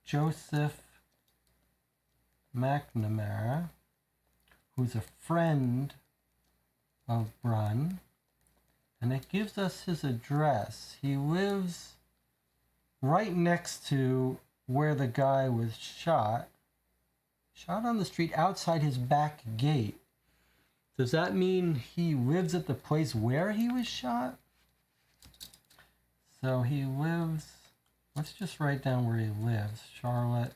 Joseph McNamara, who's a friend of Brunn, and it gives us his address. He lives right next to where the guy was shot on the street outside his back gate. Does that mean he lives at the place where he was shot? So he lives, let's just write down where he lives, Charlotte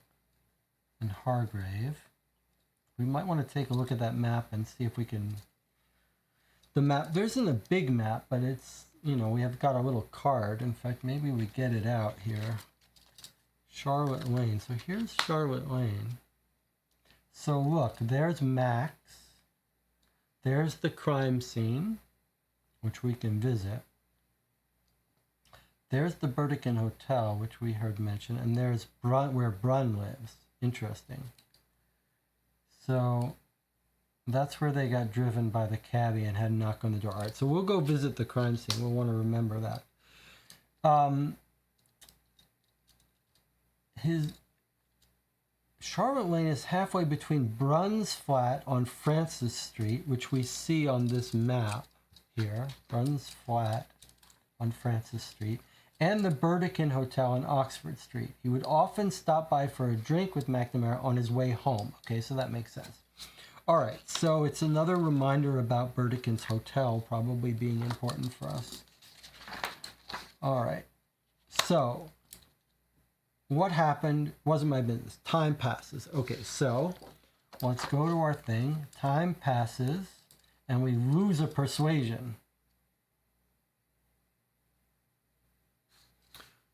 and Hargrave. We might want to take a look at that map and see if we can, the map, there isn't a big map, but it's, you know, we have got a little card. In fact, maybe we get it out here. Charlotte Lane. So here's Charlotte Lane. So look, there's Max. There's the crime scene, which we can visit. There's the Burdekin Hotel, which we heard mentioned, and there's where Brunn lives. Interesting. So that's where they got driven by the cabbie and had a knock on the door. All right, so we'll go visit the crime scene. We'll want to remember that. Charlotte Lane is halfway between Brunn's flat on Francis Street, which we see on this map here. Brunn's flat on Francis Street, and the Burdekin Hotel on Oxford Street. He would often stop by for a drink with McNamara on his way home. Okay, so that makes sense. All right, so it's another reminder about Burdekin's Hotel probably being important for us. All right, so what happened wasn't my business. Time passes. Okay, so let's go to our thing. Time passes, and we lose a persuasion.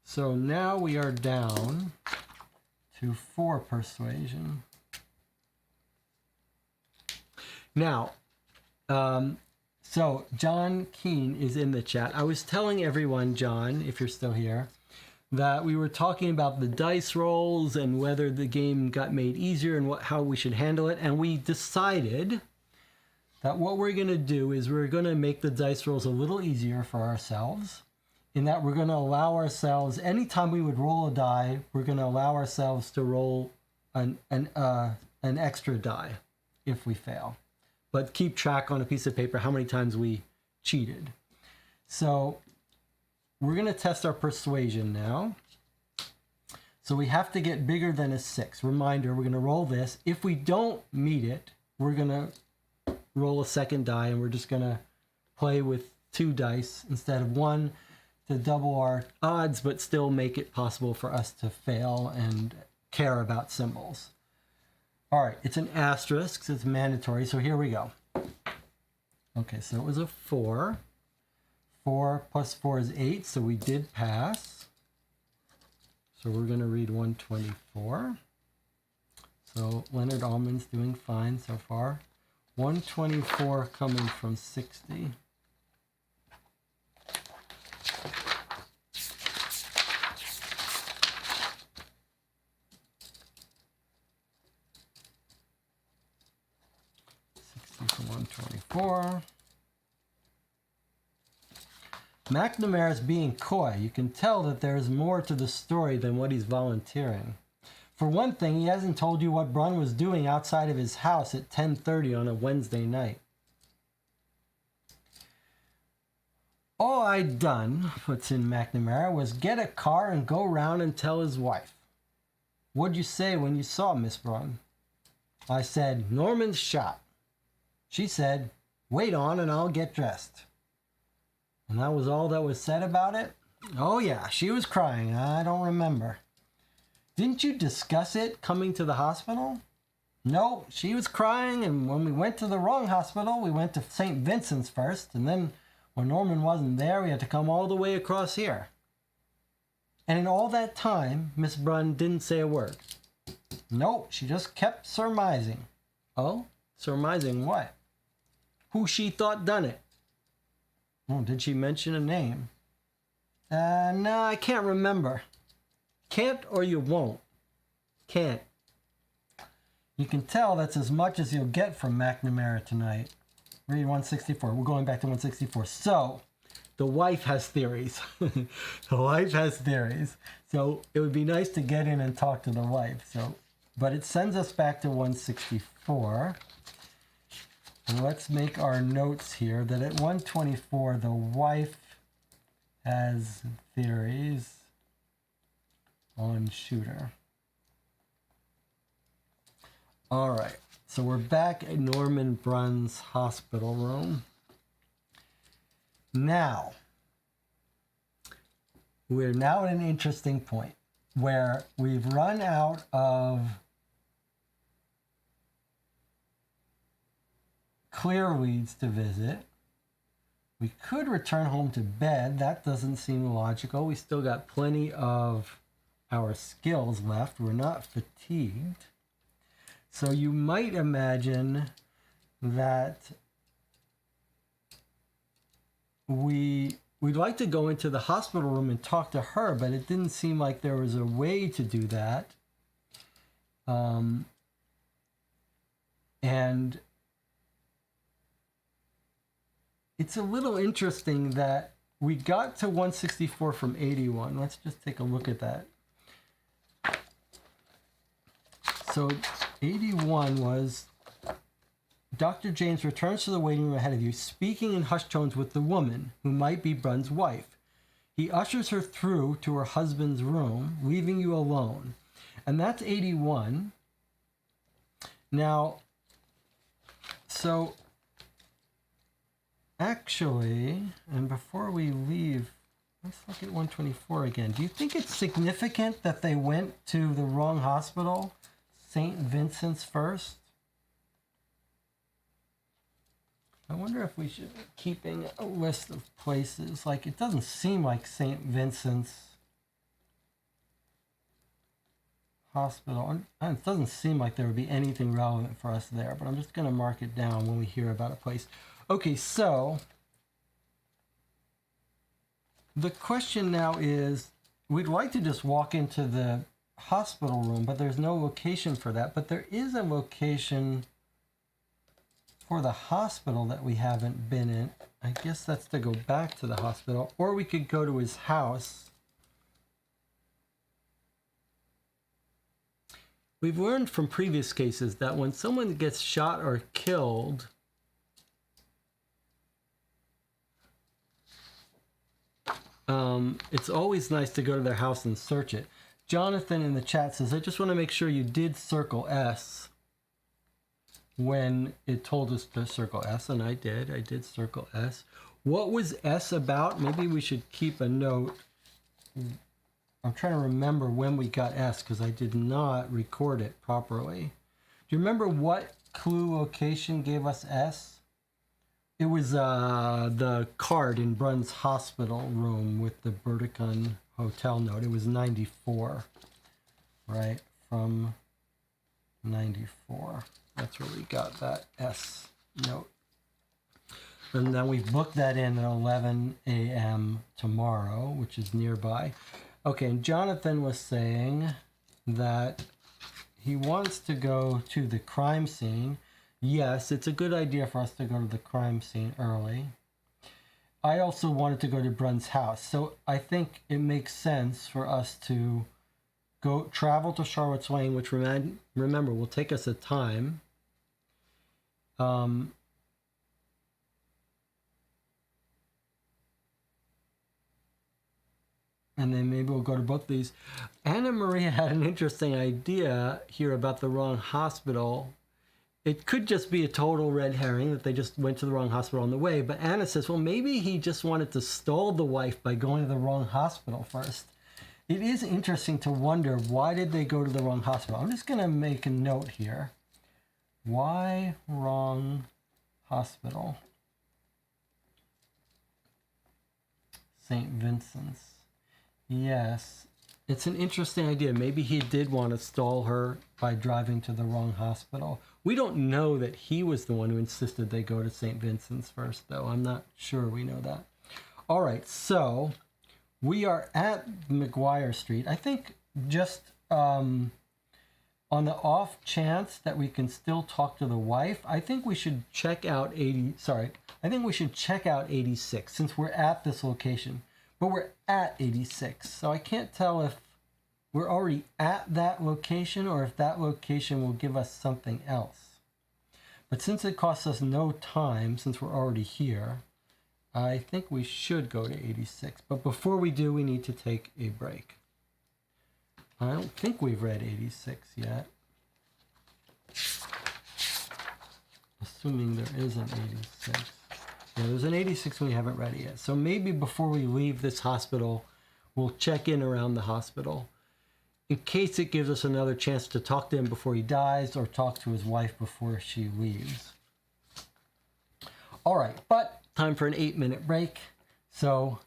So now we are down to 4 persuasion. Now, so John Kean is in the chat. I was telling everyone, John, if you're still here, that we were talking about the dice rolls and whether the game got made easier and how we should handle it. And we decided that what we're going to do is we're going to make the dice rolls a little easier for ourselves, in that we're going to allow ourselves, anytime we would roll a die, we're going to allow ourselves to roll an extra die if we fail. But keep track on a piece of paper how many times we cheated. So we're going to test our persuasion now. So we have to get bigger than a 6. Reminder, we're going to roll this. If we don't meet it, we're going to roll a second die, and we're just going to play with 2 dice instead of 1 to double our odds, but still make it possible for us to fail and care about symbols. All right, it's an asterisk, so it's mandatory, so here we go. Okay, so it was a 4. 4 plus 4 is 8, so we did pass. So we're going to read 124. So Leonard Allman's doing fine so far. 124 coming from 60. From 124. McNamara is being coy. You can tell that there is more to the story than what he's volunteering. For one thing, he hasn't told you what Brunn was doing outside of his house at 10:30 on a Wednesday night. All I'd done, puts in McNamara, was get a car and go round and tell his wife. What'd you say when you saw Miss Brunn? I said, Norman's shot. She said, wait on and I'll get dressed. And that was all that was said about it? Oh yeah, she was crying. I don't remember. Didn't you discuss it coming to the hospital? No, she was crying, and when we went to the wrong hospital, we went to St. Vincent's first, and then when Norman wasn't there, we had to come all the way across here. And in all that time, Miss Brunn didn't say a word. Nope, she just kept surmising. Oh? Surmising what? Who she thought done it. Oh, did she mention a name? No, I can't remember. Can't or you won't. Can't. You can tell that's as much as you'll get from McNamara tonight. Read 164. We're going back to 164. So, the wife has theories. The wife has theories. So, it would be nice to get in and talk to the wife. So, but it sends us back to 164. And let's make our notes here that at 124, the wife has theories on Shooter. All right, so we're back at Norman Brunn's hospital room. Now, we're now at an interesting point where we've run out of clear leads to visit. We could return home to bed. That doesn't seem logical. We still got plenty of our skills left. We're not fatigued. So you might imagine that we'd like to go into the hospital room and talk to her, but it didn't seem like there was a way to do that. And it's a little interesting that we got to 164 from 81. Let's just take a look at that. So 81 was, Dr. James returns to the waiting room ahead of you, speaking in hushed tones with the woman, who might be Brunn's wife. He ushers her through to her husband's room, leaving you alone. And that's 81. Now, so actually, and before we leave, let's look at 124 again. Do you think it's significant that they went to the wrong hospital? St. Vincent's first? I wonder if we should be keeping a list of places. Like, it doesn't seem like St. Vincent's Hospital. It doesn't seem like there would be anything relevant for us there, but I'm just going to mark it down when we hear about a place. Okay, so the question now is, we'd like to just walk into the hospital room, but there's no location for that. But there is a location for the hospital that we haven't been in. I guess that's to go back to the hospital, or we could go to his house. We've learned from previous cases that when someone gets shot or killed, it's always nice to go to their house and search it. Jonathan in the chat says, I just want to make sure you did circle S when it told us to circle S, and I did circle S. What was S about? Maybe we should keep a note. I'm trying to remember when we got S because I did not record it properly. Do you remember what clue location gave us S? It was the card in Brunn's hospital room with the Burdekin hotel note. It was 94, right? From 94. That's where we got that S note. And then we've booked that in at 11 a.m. tomorrow, which is nearby. Okay, and Jonathan was saying that he wants to go to the crime scene. Yes, it's a good idea for us to go to the crime scene early. I also wanted to go to Brunn's house. So I think it makes sense for us to go travel to Charlotte's Lane, which remember will take us a time. And then maybe we'll go to both of these. Anna Maria had an interesting idea here about the wrong hospital. It could just be a total red herring that they just went to the wrong hospital on the way. But Anna says, well, maybe he just wanted to stall the wife by going to the wrong hospital first. It is interesting to wonder, why did they go to the wrong hospital? I'm just going to make a note here. Why wrong hospital? St. Vincent's. Yes, it's an interesting idea. Maybe he did want to stall her by driving to the wrong hospital. We don't know that he was the one who insisted they go to St. Vincent's first, though. I'm not sure we know that. All right, so we are at McGuire Street. I think just on the off chance that we can still talk to the wife, I think we should check out 86 since we're at this location. But we're at 86, so I can't tell if we're already at that location or if that location will give us something else. But since it costs us no time, since we're already here, I think we should go to 86. But before we do, we need to take a break. I don't think we've read 86 yet. Assuming there is an 86. Yeah, there's an 86 we haven't read yet. So maybe before we leave this hospital, we'll check in around the hospital in case it gives us another chance to talk to him before he dies or talk to his wife before she leaves. All right, but time for an 8-minute break. So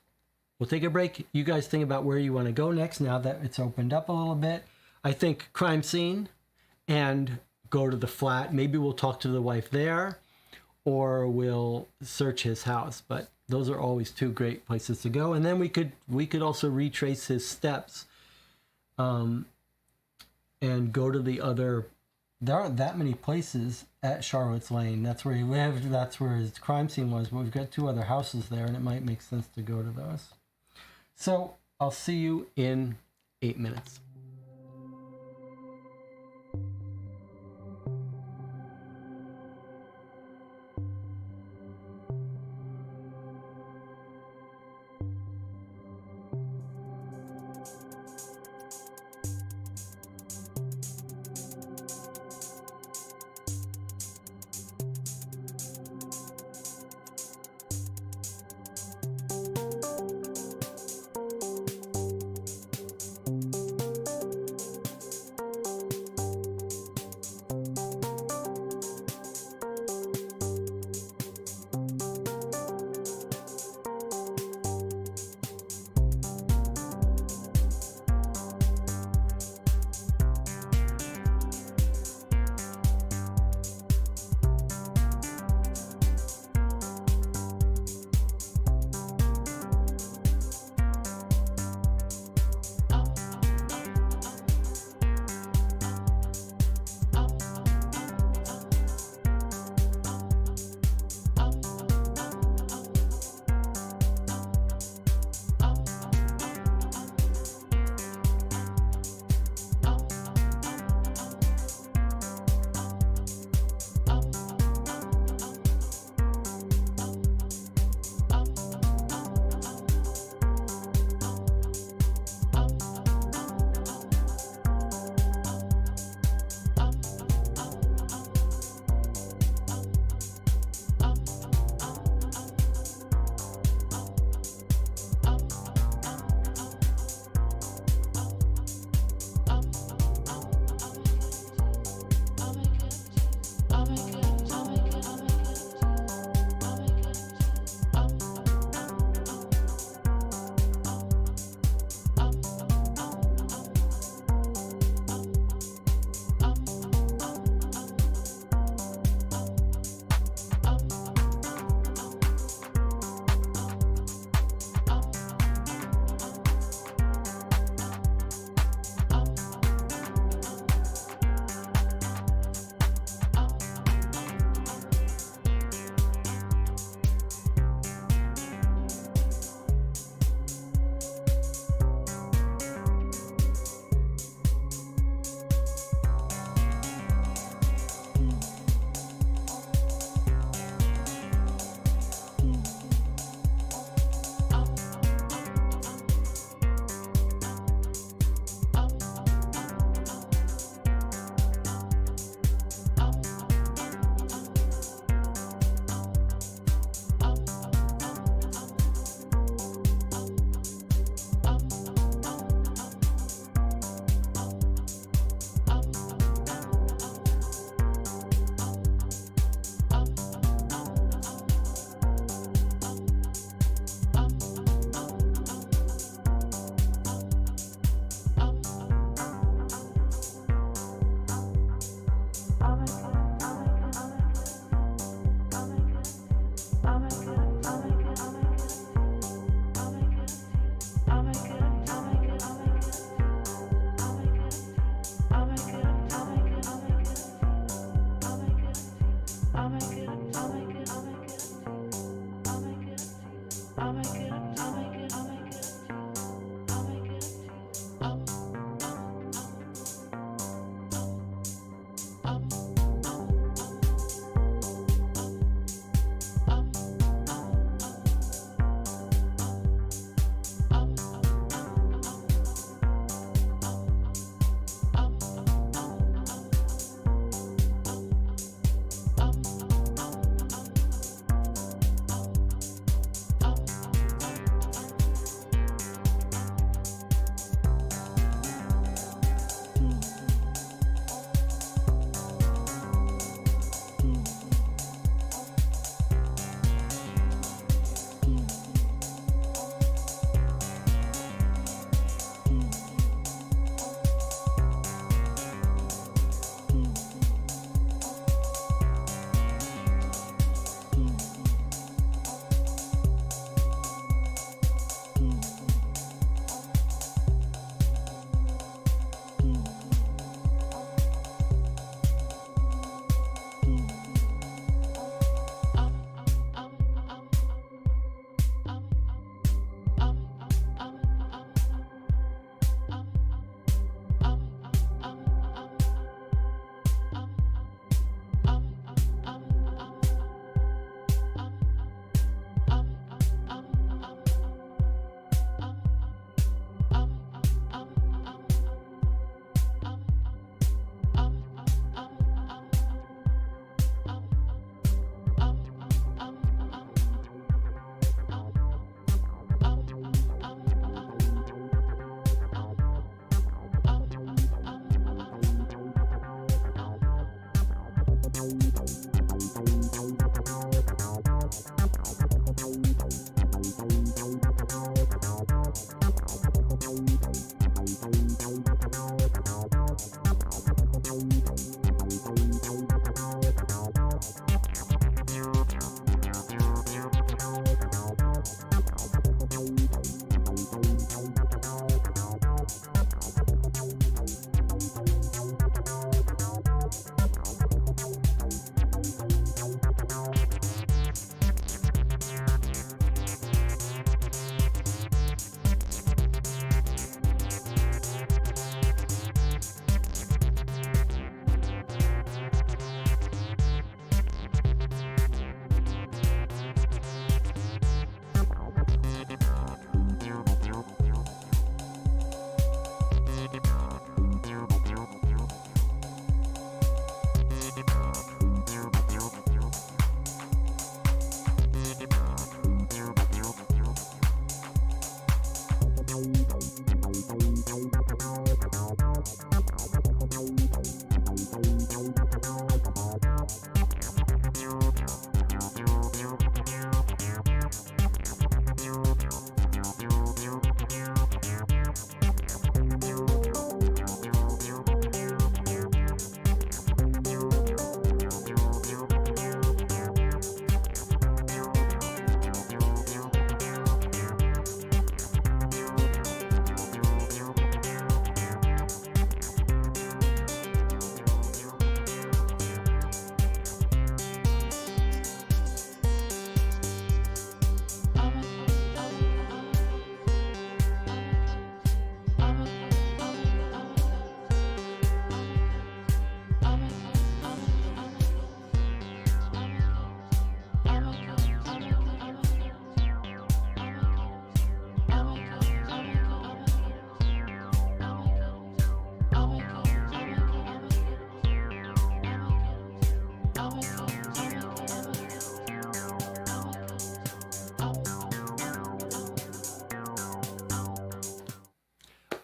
we'll take a break. You guys think about where you want to go next now that it's opened up a little bit. I think crime scene and go to the flat. Maybe we'll talk to the wife there, or we'll search his house. But those are always two great places to go. And then we could also retrace his steps and go to the other. There aren't that many places at Charlotte's Lane. That's where he lived. That's where his crime scene was. But we've got 2 other houses there, and it might make sense to go to those. So I'll see you in 8 minutes.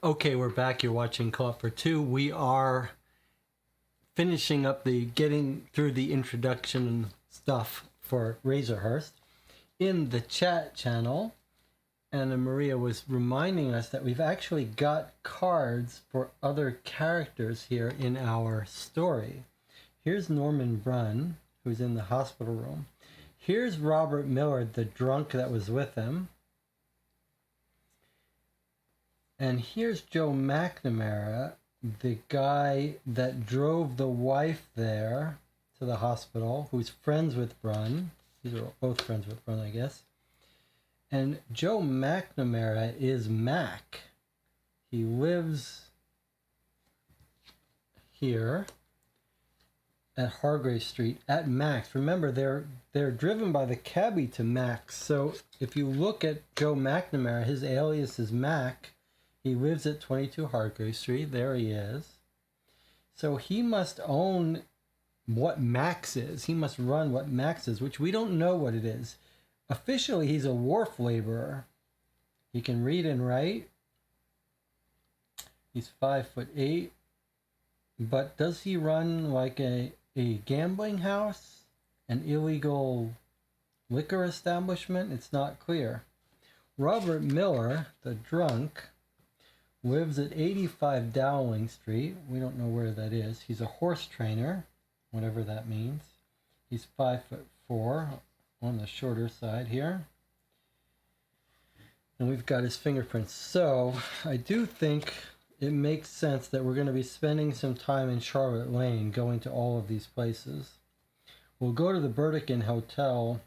Okay, we're back. You're watching Co-op for Two. We are finishing up the getting through the introduction stuff for Razorhurst. In the chat channel, Anna Maria was reminding us that we've actually got cards for other characters here in our story. Here's Norman Brunn, who's in the hospital room. Here's Robert Millard, the drunk that was with him. And here's Joe McNamara, the guy that drove the wife there to the hospital, who's friends with Brunn. These are both friends with Brunn, I guess. And Joe McNamara is Mac. He lives here at Hargrave Street at Mac's. Remember, they're driven by the cabbie to Mac's. So if you look at Joe McNamara, his alias is Mac. He lives at 22 Hargrave Street. There he is. So he must own what Mac's is. He must run what Mac's is, which we don't know what it is. Officially, he's a wharf laborer. He can read and write. He's 5'8". But does he run like a gambling house? An illegal liquor establishment? It's not clear. Robert Miller, the drunk, lives at 85 Dowling Street. We don't know where that is. He's a horse trainer, whatever that means. He's 5'4", on the shorter side here. And we've got his fingerprints. So I do think it makes sense that we're going to be spending some time in Charlotte Lane, going to all of these places. We'll go to the Burdekin Hotel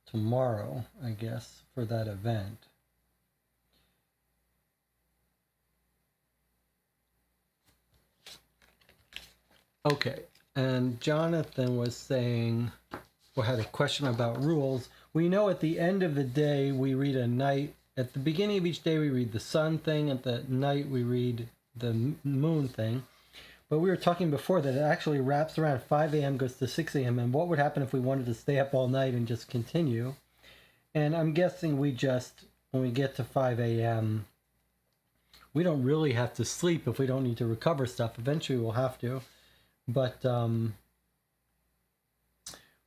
tomorrow, I guess, for that event. Okay, and Jonathan was saying, well, had a question about rules. We know at the end of the day, we read a night. At the beginning of each day, we read the sun thing. At the night, we read the moon thing. But we were talking before that it actually wraps around 5 a.m., goes to 6 a.m. And what would happen if we wanted to stay up all night and just continue? And I'm guessing we just, when we get to 5 a.m., we don't really have to sleep if we don't need to recover stuff. Eventually, we'll have to. But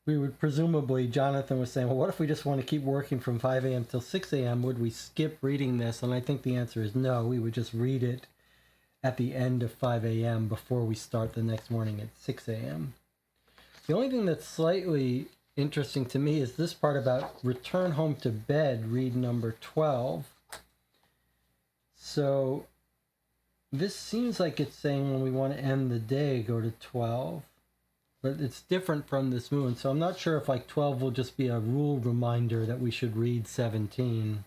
we would presumably, Jonathan was saying, well, what if we just want to keep working from 5 a.m. till 6 a.m.? Would we skip reading this? And I think the answer is no. We would just read it at the end of 5 a.m. before we start the next morning at 6 a.m. The only thing that's slightly interesting to me is this part about return home to bed, read number 12. So this seems like it's saying when we want to end the day, go to 12. But it's different from this moon. So I'm not sure if like 12 will just be a rule reminder that we should read 17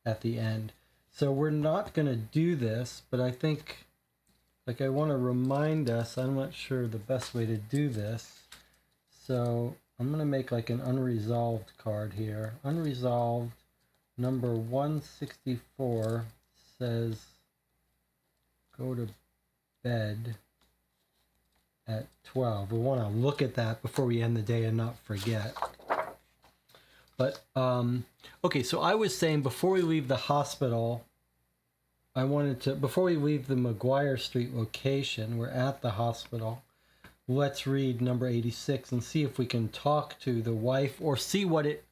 at the end. So we're not going to do this, but I think, like, I want to remind us, I'm not sure the best way to do this. So I'm going to make like an unresolved card here. Unresolved number 164 says, go to bed at 12. We want to look at that before we end the day and not forget. But, okay, so I was saying before we leave the hospital, I wanted to, before we leave the McGuire Street location, we're at the hospital, let's read number 86 and see if we can talk to the wife or see what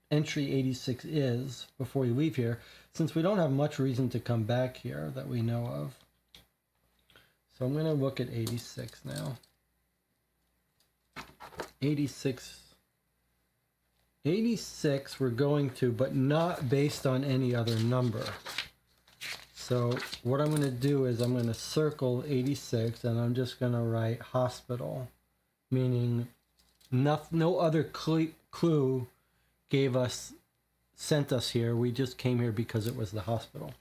entry 86 is before we leave here, since we don't have much reason to come back here that we know of. So I'm going to look at 86 now. 86 we're going to, but not based on any other number. So what I'm going to do is I'm going to circle 86 and I'm just going to write hospital, meaning no other clue sent us here. We just came here because it was the hospital.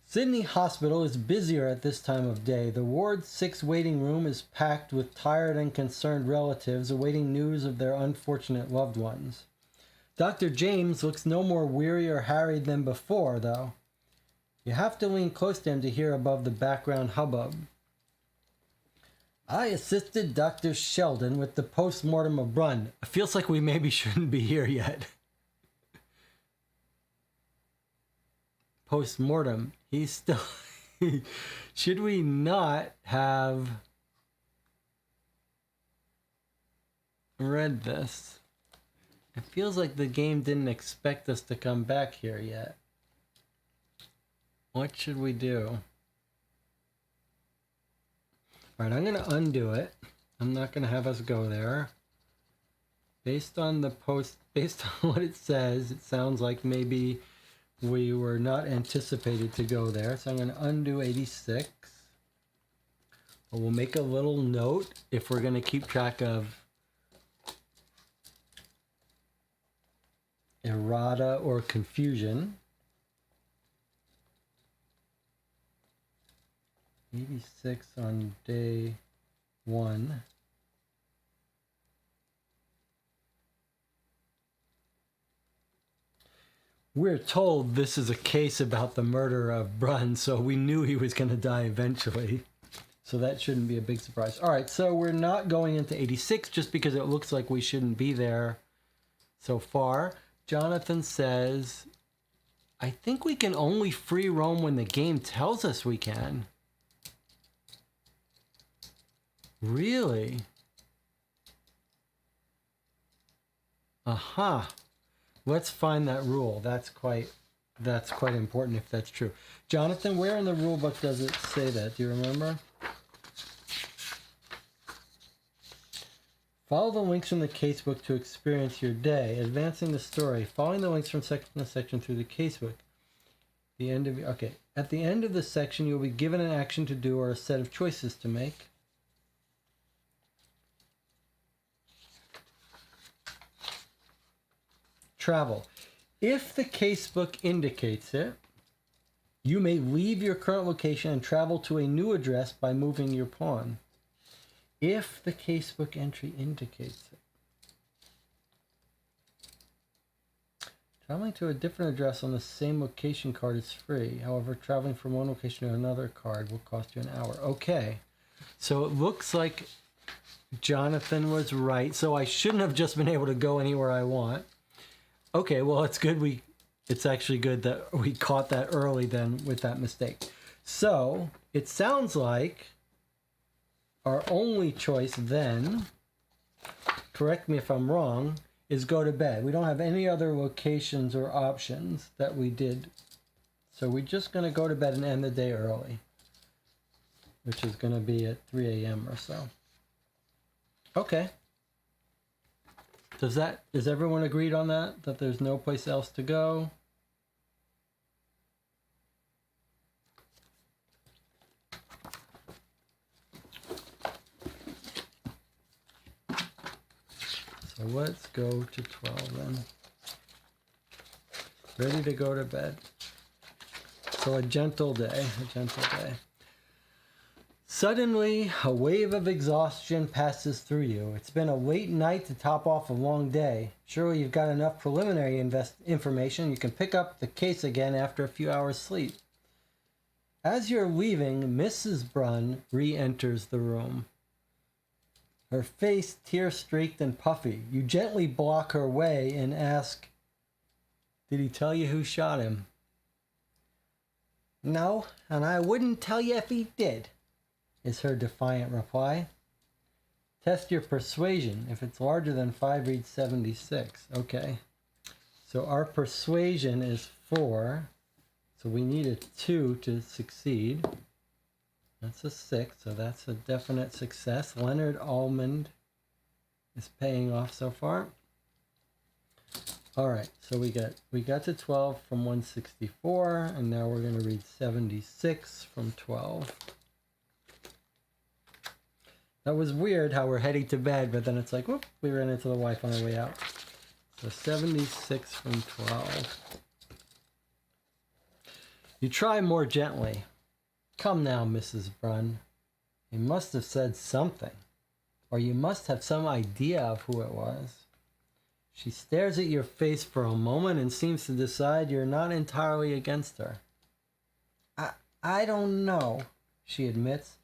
Sydney Hospital is busier at this time of day. The Ward 6 waiting room is packed with tired and concerned relatives awaiting news of their unfortunate loved ones. Dr. James looks no more weary or harried than before, though. You have to lean close to him to hear above the background hubbub. I assisted Dr. Sheldon with the post-mortem of Brunn. It feels like we maybe shouldn't be here yet. post-mortem. He's still... Should we not have read this? It feels like the game didn't expect us to come back here yet. What should we do? Alright, I'm going to undo it. I'm not going to have us go there. Based on what it says, it sounds like maybe we were not anticipated to go there. So I'm going to undo 86. But we'll make a little note if we're going to keep track of errata or confusion. 86 on day 1. We're told this is a case about the murder of Brunn, so we knew he was going to die eventually. So that shouldn't be a big surprise. All right, so we're not going into 86 just because it looks like we shouldn't be there so far. Jonathan says, I think we can only free roam when the game tells us we can. Really? Aha. Let's find that rule. That's quite important if that's true. Jonathan, where in the rule book does it say that? Do you remember? Follow the links from the casebook to experience your day. Advancing the story. Following the links from section to section through the casebook. At the end of the section, you'll be given an action to do or a set of choices to make. Travel. If the casebook indicates it, you may leave your current location and travel to a new address by moving your pawn. If the casebook entry indicates it. Traveling to a different address on the same location card is free. However, traveling from one location to another card will cost you an hour. Okay. So it looks like Jonathan was right. So I shouldn't have just been able to go anywhere I want. Okay, well, it's good it's actually good that we caught that early then with that mistake. So it sounds like our only choice then, correct me if I'm wrong, is go to bed. We don't have any other locations or options that we did. So we're just going to go to bed and end the day early, which is going to be at 3 a.m. or so. Okay. Is everyone agreed on that? That there's no place else to go? So let's go to 12 then. Ready to go to bed. So a gentle day. Suddenly, a wave of exhaustion passes through you. It's been a late night to top off a long day. Surely you've got enough preliminary information. You can pick up the case again after a few hours' sleep. As you're leaving, Mrs. Brunn re-enters the room. Her face tear-streaked and puffy. You gently block her way and ask, "Did he tell you who shot him?" "No, and I wouldn't tell you if he did," is her defiant reply. Test your persuasion. If it's larger than 5, read 76. Okay. So our persuasion is 4. So we need a 2 to succeed. That's a 6, so that's a definite success. Leonard Almond is paying off so far. All right, so we got to 12 from 164, and now we're going to read 76 from 12. That was weird how we're heading to bed, but then it's like, whoop, we ran into the wife on our way out. So 76 from 12. You try more gently. "Come now, Mrs. Brunn. You must have said something, or you must have some idea of who it was." She stares at your face for a moment and seems to decide you're not entirely against her. I don't know," she admits.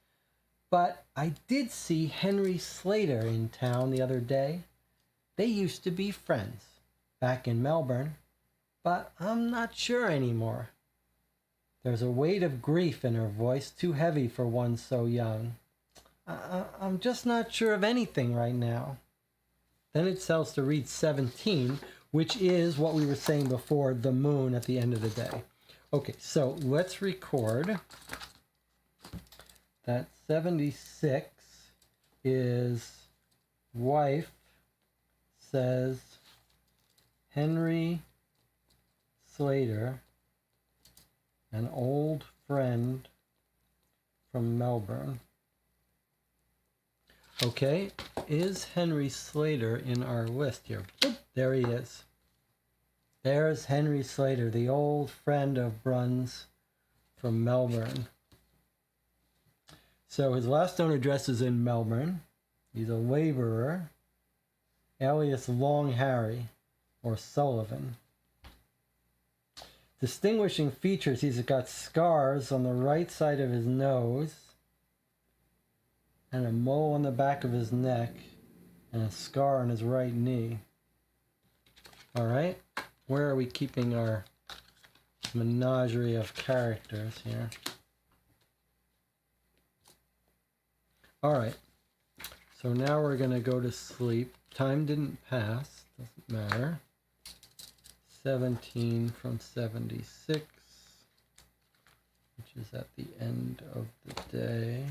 "But I did see Henry Slater in town the other day. They used to be friends back in Melbourne, but I'm not sure anymore." There's a weight of grief in her voice, too heavy for one so young. I'm just not sure of anything right now. Then it tells to read 17, which is what we were saying before, the moon at the end of the day. Okay, so let's record that 76 is wife says Henry Slater, an old friend from Melbourne. Okay, is Henry Slater in our list here? Boop, there he is. There's Henry Slater, the old friend of Brun's from Melbourne. So his last known address is in Melbourne. He's a laborer, alias Long Harry, or Sullivan. Distinguishing features, he's got scars on the right side of his nose, and a mole on the back of his neck, and a scar on his right knee. All right, where are we keeping our menagerie of characters here? All right, so now we're going to go to sleep. Time didn't pass, doesn't matter. 17 from 76, which is at the end of the day.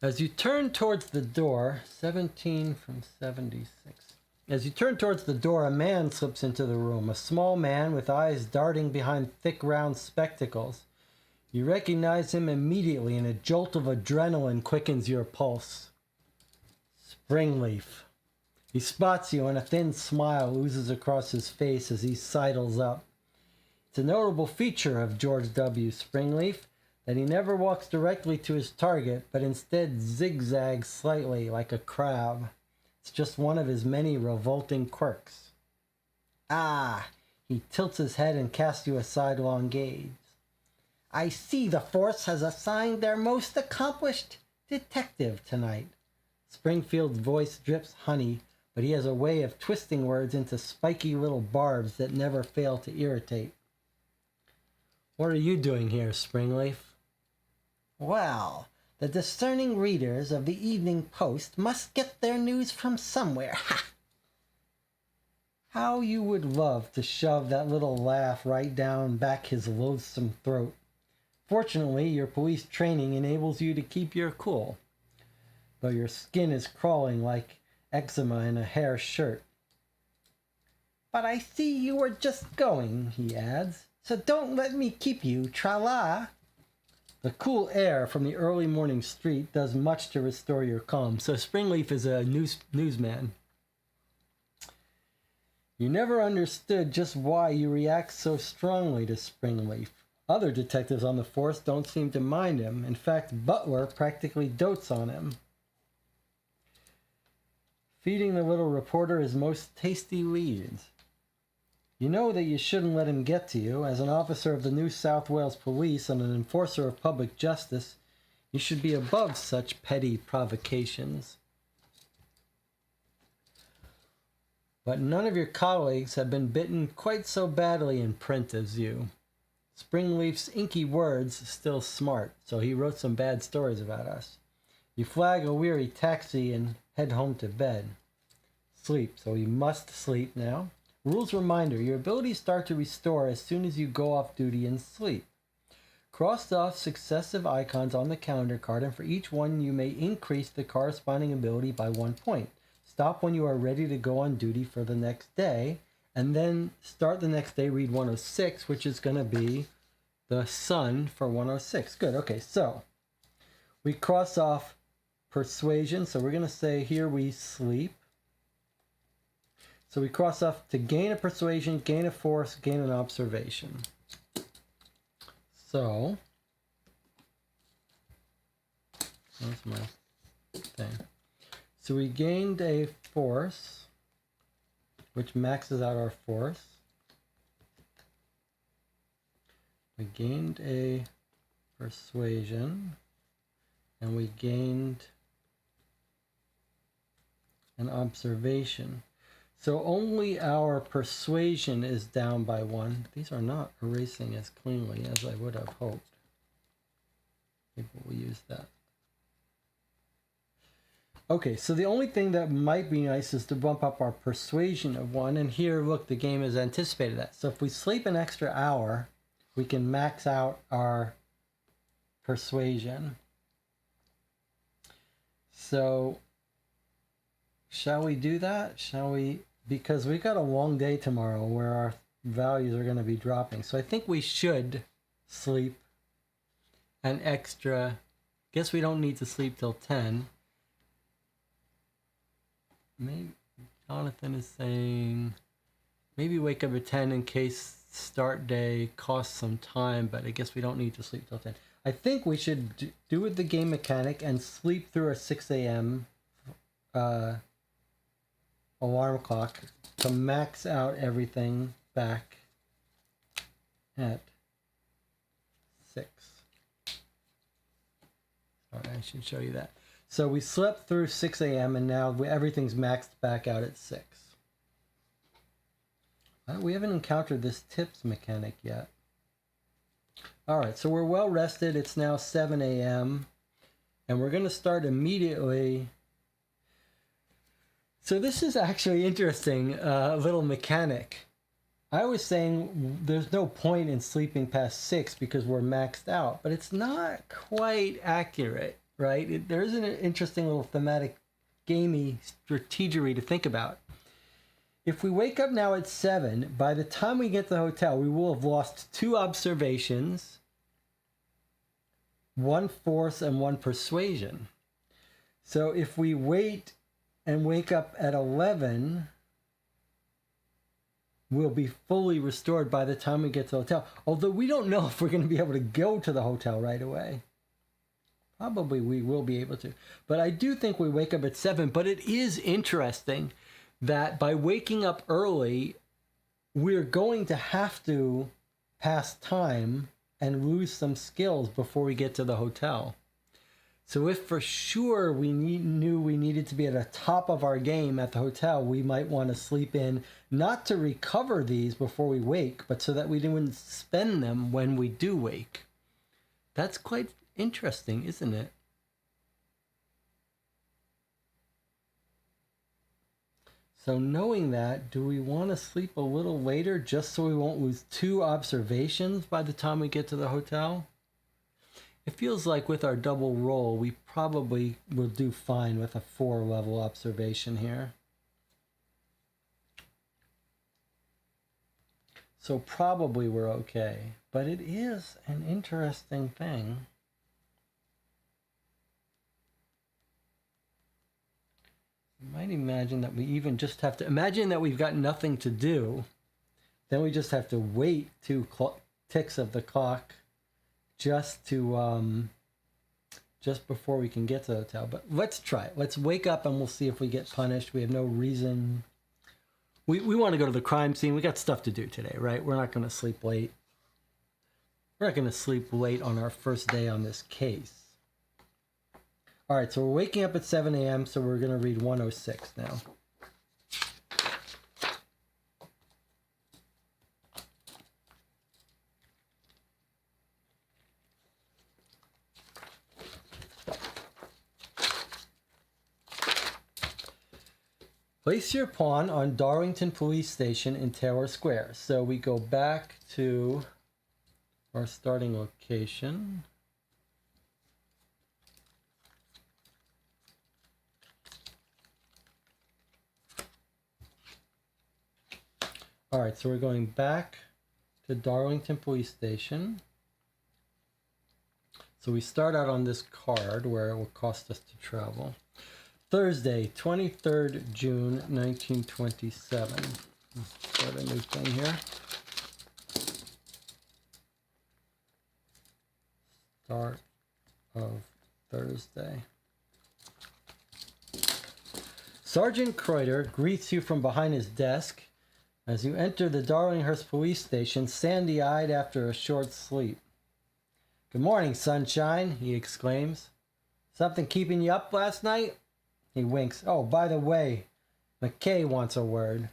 As you turn towards the door, 17 from 76. As you turn towards the door, a man slips into the room, a small man with eyes darting behind thick round spectacles. You recognize him immediately, and a jolt of adrenaline quickens your pulse. Springleaf. He spots you, and a thin smile oozes across his face as he sidles up. It's a notable feature of George W. Springleaf that he never walks directly to his target, but instead zigzags slightly like a crab. It's just one of his many revolting quirks. Ah, he tilts his head and casts you a sidelong gaze. I see the force has assigned their most accomplished detective tonight. Springfield's voice drips honey, but he has a way of twisting words into spiky little barbs that never fail to irritate. What are you doing here, Springleaf? Well, the discerning readers of the Evening Post must get their news from somewhere. Ha! How you would love to shove that little laugh right down back his loathsome throat. Fortunately, your police training enables you to keep your cool, though your skin is crawling like eczema in a hair shirt. But I see you were just going, he adds, so don't let me keep you, tra-la. The cool air from the early morning street does much to restore your calm. So Springleaf is a newsman. You never understood just why you react so strongly to Springleaf. Other detectives on the force don't seem to mind him. In fact, Butler practically dotes on him, feeding the little reporter his most tasty leads. You know that you shouldn't let him get to you. As an officer of the New South Wales Police and an enforcer of public justice, you should be above such petty provocations. But none of your colleagues have been bitten quite so badly in print as you. Springleaf's inky words still smart, so he wrote some bad stories about us. You flag a weary taxi and head home to bed. Sleep, so you must sleep now. Rules reminder, your abilities start to restore as soon as you go off duty and sleep. Cross off successive icons on the calendar card, and for each one you may increase the corresponding ability by 1 point. Stop when you are ready to go on duty for the next day, and then start the next day, read 106, which is going to be the sun for 106. Good, okay, so we cross off persuasion, so we're going to say here we sleep. So we cross off to gain a persuasion, gain a force, gain an observation. So, that's my thing. So we gained a force, which maxes out our force. We gained a persuasion, And we gained an observation. So only our persuasion is down by 1. These are not erasing as cleanly as I would have hoped. Maybe we'll use that. Okay, so the only thing that might be nice is to bump up our persuasion of 1. And here, look, the game has anticipated that. So if we sleep an extra hour, we can max out our persuasion. So shall we do that? Shall we? Because we've got a long day tomorrow where our values are going to be dropping. So I think we should sleep an extra. Guess we don't need to sleep till 10. Maybe Jonathan is saying maybe wake up at 10 in case start day costs some time, but I guess we don't need to sleep till 10. I think we should do with the game mechanic and sleep through a 6 a.m. Alarm clock to max out everything back at 6. Sorry, I should show you that. So we slept through 6 a.m. and now everything's maxed back out at 6. We haven't encountered this tips mechanic yet. All right, so we're well rested. It's now 7 a.m. and we're going to start immediately. So this is actually interesting, little mechanic. I was saying there's no point in sleeping past 6 because we're maxed out, but it's not quite accurate, right? There's an interesting little thematic gamey strategery to think about. If we wake up now at 7, by the time we get to the hotel, we will have lost 2 observations, 1 force, and 1 persuasion. So if we wait and wake up at 11, we'll be fully restored by the time we get to the hotel. Although we don't know if we're going to be able to go to the hotel right away. Probably we will be able to. But I do think we wake up at 7. But it is interesting that by waking up early, we're going to have to pass time and lose some skills before we get to the hotel. So if for sure we knew we needed to be at the top of our game at the hotel, we might want to sleep in, not to recover these before we wake, but so that we didn't spend them when we do wake. That's quite interesting, isn't it? So knowing that, do we want to sleep a little later just so we won't lose 2 observations by the time we get to the hotel? It feels like with our double roll, we probably will do fine with a 4-level observation here. So probably we're okay, but it is an interesting thing. You might imagine that we even just have to, imagine that we've got nothing to do, then we just have to wait 2 ticks of the clock just to just before we can get to the hotel. But let's try it. Let's wake up and we'll see if we get punished. We have no reason. We want to go to the crime scene. We got stuff to do today, right? We're not going to sleep late. We're not going to sleep late on our first day on this case. All right, so we're waking up at 7 a.m., so we're going to read 106 now. Place your pawn on Darlington Police Station in Taylor Square. So we go back to our starting location. All right, so we're going back to Darlington Police Station. So we start out on this card where it will cost us to travel. Thursday, 23rd June, 1927. Start a new thing here. Start of Thursday. Sergeant Kreuter greets you from behind his desk as you enter the Darlinghurst police station, sandy-eyed after a short sleep. "Good morning, sunshine," he exclaims. Something keeping you up last night? He winks. Oh, by the way, McKay wants a word.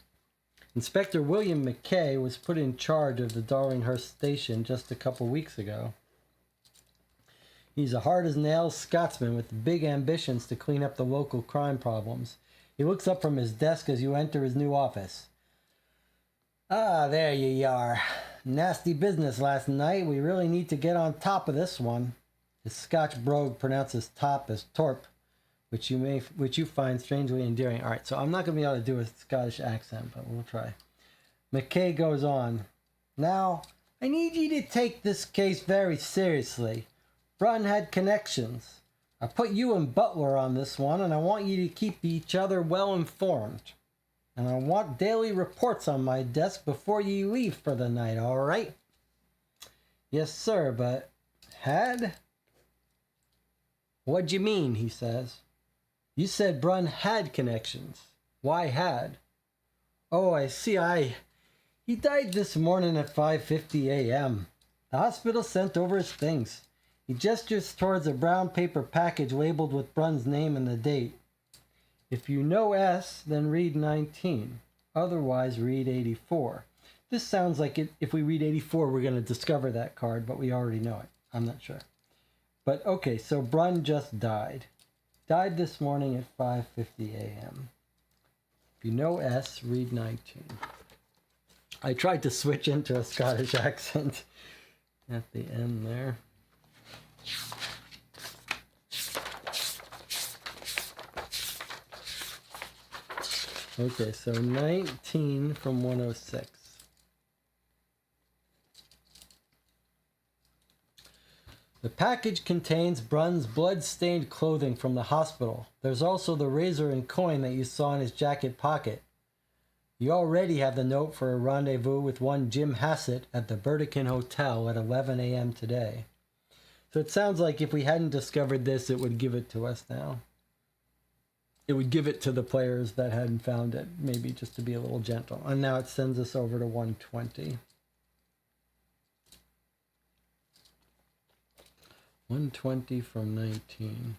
Inspector William McKay was put in charge of the Darlinghurst station just a couple weeks ago. He's a hard-as-nails Scotsman with big ambitions to clean up the local crime problems. He looks up from his desk as you enter his new office. Ah, there ye are. Nasty business last night. We really need to get on top of this one. His Scotch brogue pronounces top as torp, which you find strangely endearing. All right, so I'm not going to be able to do a Scottish accent, but we'll try. McKay goes on. Now, I need you to take this case very seriously. Brun had connections. I put you and Butler on this one, and I want you to keep each other well informed. And I want daily reports on my desk before you leave for the night, all right? Yes, sir, but had? What'd you mean, he says. You said Brun had connections. Why had? Oh, I see. He died this morning at 5:50 a.m. The hospital sent over his things. He gestures towards a brown paper package labeled with Brun's name and the date. If you know S, then read 19. Otherwise, read 84. This sounds like if we read 84, we're going to discover that card, but we already know it. I'm not sure. But okay, so Brun just died. Died this morning at 5:50 a.m. If you know S, read 19. I tried to switch into a Scottish accent at the end there. Okay, so 19 from 106. The package contains Brun's blood-stained clothing from the hospital. There's also the razor and coin that you saw in his jacket pocket. You already have the note for a rendezvous with one Jim Hassett at the Burdekin Hotel at 11 a.m. today. So it sounds like if we hadn't discovered this, it would give it to us now. It would give it to the players that hadn't found it, maybe just to be a little gentle. And now it sends us over to 120. 120 from 19.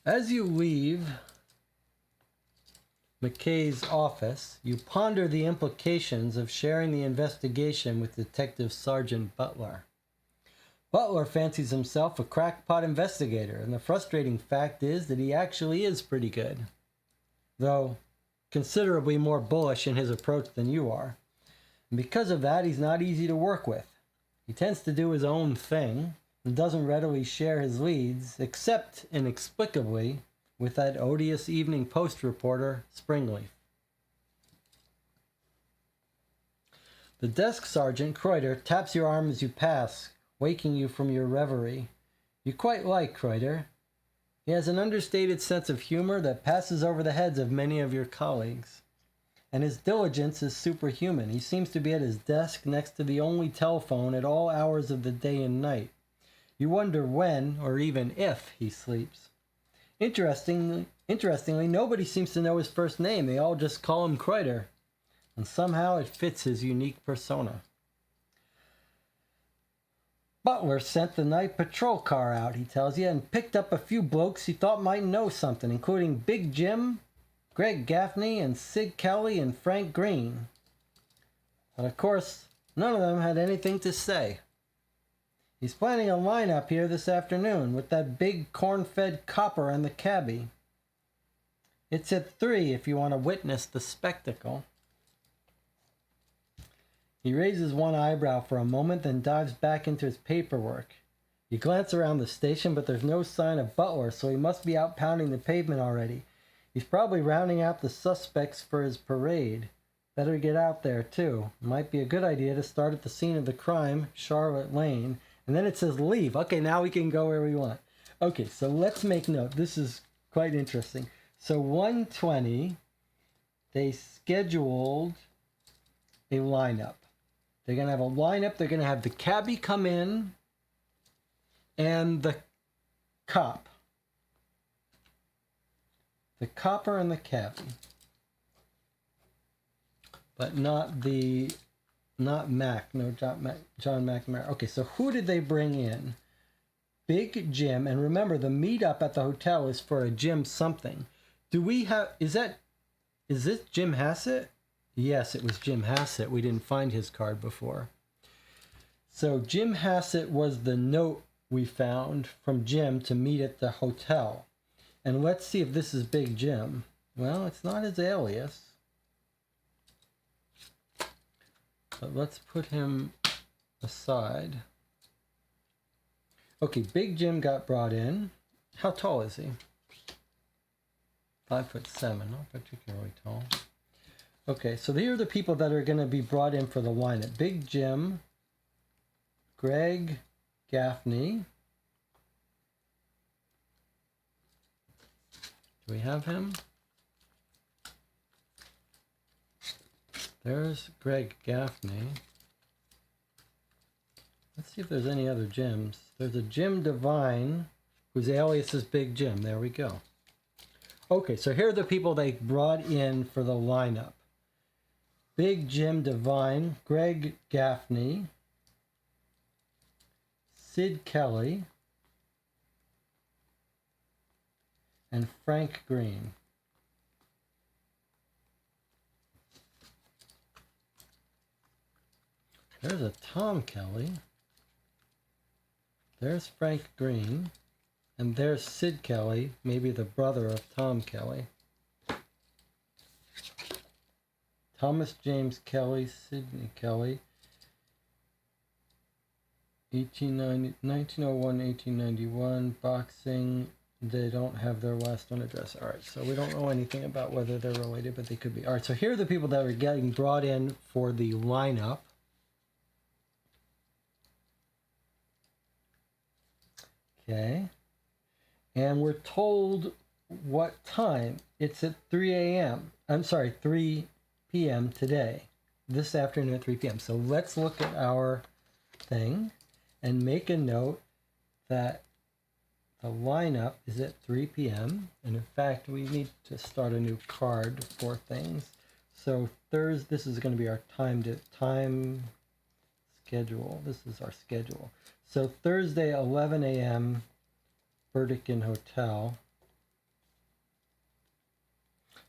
As you leave McKay's office, you ponder the implications of sharing the investigation with Detective Sergeant Butler. Butler fancies himself a crackpot investigator, and the frustrating fact is that he actually is pretty good, though considerably more bullish in his approach than you are. And because of that, he's not easy to work with. He tends to do his own thing, and doesn't readily share his leads, except inexplicably with that odious Evening Post reporter, Springleaf. The desk sergeant, Kreuter, taps your arm as you pass, waking you from your reverie. You quite like Kreuter. He has an understated sense of humor that passes over the heads of many of your colleagues. And his diligence is superhuman. He seems to be at his desk next to the only telephone at all hours of the day and night. You wonder when, or even if, he sleeps. Interestingly, nobody seems to know his first name. They all just call him Kreuter. And somehow it fits his unique persona. Butler sent the night patrol car out, he tells you, and picked up a few blokes he thought might know something, including Big Jim, Greg Gaffney, and Sig Kelly, and Frank Green. But of course, none of them had anything to say. He's planning a lineup here this afternoon with that big corn-fed copper and the cabbie. It's at 3 if you want to witness the spectacle. He raises one eyebrow for a moment, then dives back into his paperwork. You glance around the station, but there's no sign of Butler, so he must be out pounding the pavement already. He's probably rounding out the suspects for his parade. Better get out there, too. Might be a good idea to start at the scene of the crime, Charlotte Lane. And then it says leave. Okay, now we can go where we want. Okay, so let's make note. This is quite interesting. So 120, they scheduled a lineup. They're going to have a lineup. They're going to have the cabbie come in and the cop. The copper and the cabbie. But not Mac. No, John McNamara. Okay, so who did they bring in? Big Jim. And remember, the meetup at the hotel is for a Jim something. Do we have... Is this Jim Hassett? Yes, it was Jim Hassett. We didn't find his card before. So Jim Hassett was the note we found from Jim to meet at the hotel. And let's see if this is Big Jim. Well, it's not his alias. But let's put him aside. Okay, Big Jim got brought in. How tall is he? 5'7", not particularly tall. Okay, so here are the people that are going to be brought in for the lineup. Big Jim, Greg Gaffney. Do we have him? There's Greg Gaffney. Let's see if there's any other Jims. There's a Jim Devine, whose alias is Big Jim. There we go. Okay, so here are the people they brought in for the lineup. Big Jim Devine, Greg Gaffney, Sid Kelly, and Frank Green. There's a Tom Kelly. There's Frank Green. And there's Sid Kelly, maybe the brother of Tom Kelly. Thomas James Kelly, Sidney Kelly. 1901, 1891, boxing. They don't have their last known address. All right, so we don't know anything about whether they're related, but they could be. All right, so here are the people that are getting brought in for the lineup. Okay. And we're told what time. It's at 3 a.m. I'm sorry, 3 p.m. today. This afternoon at 3 p.m. So let's look at our thing and make a note that the lineup is at 3 p.m. And in fact, we need to start a new card for things. So Thursday, this is going to be our time schedule. This is our schedule. So Thursday, 11 a.m., Burdekin Hotel.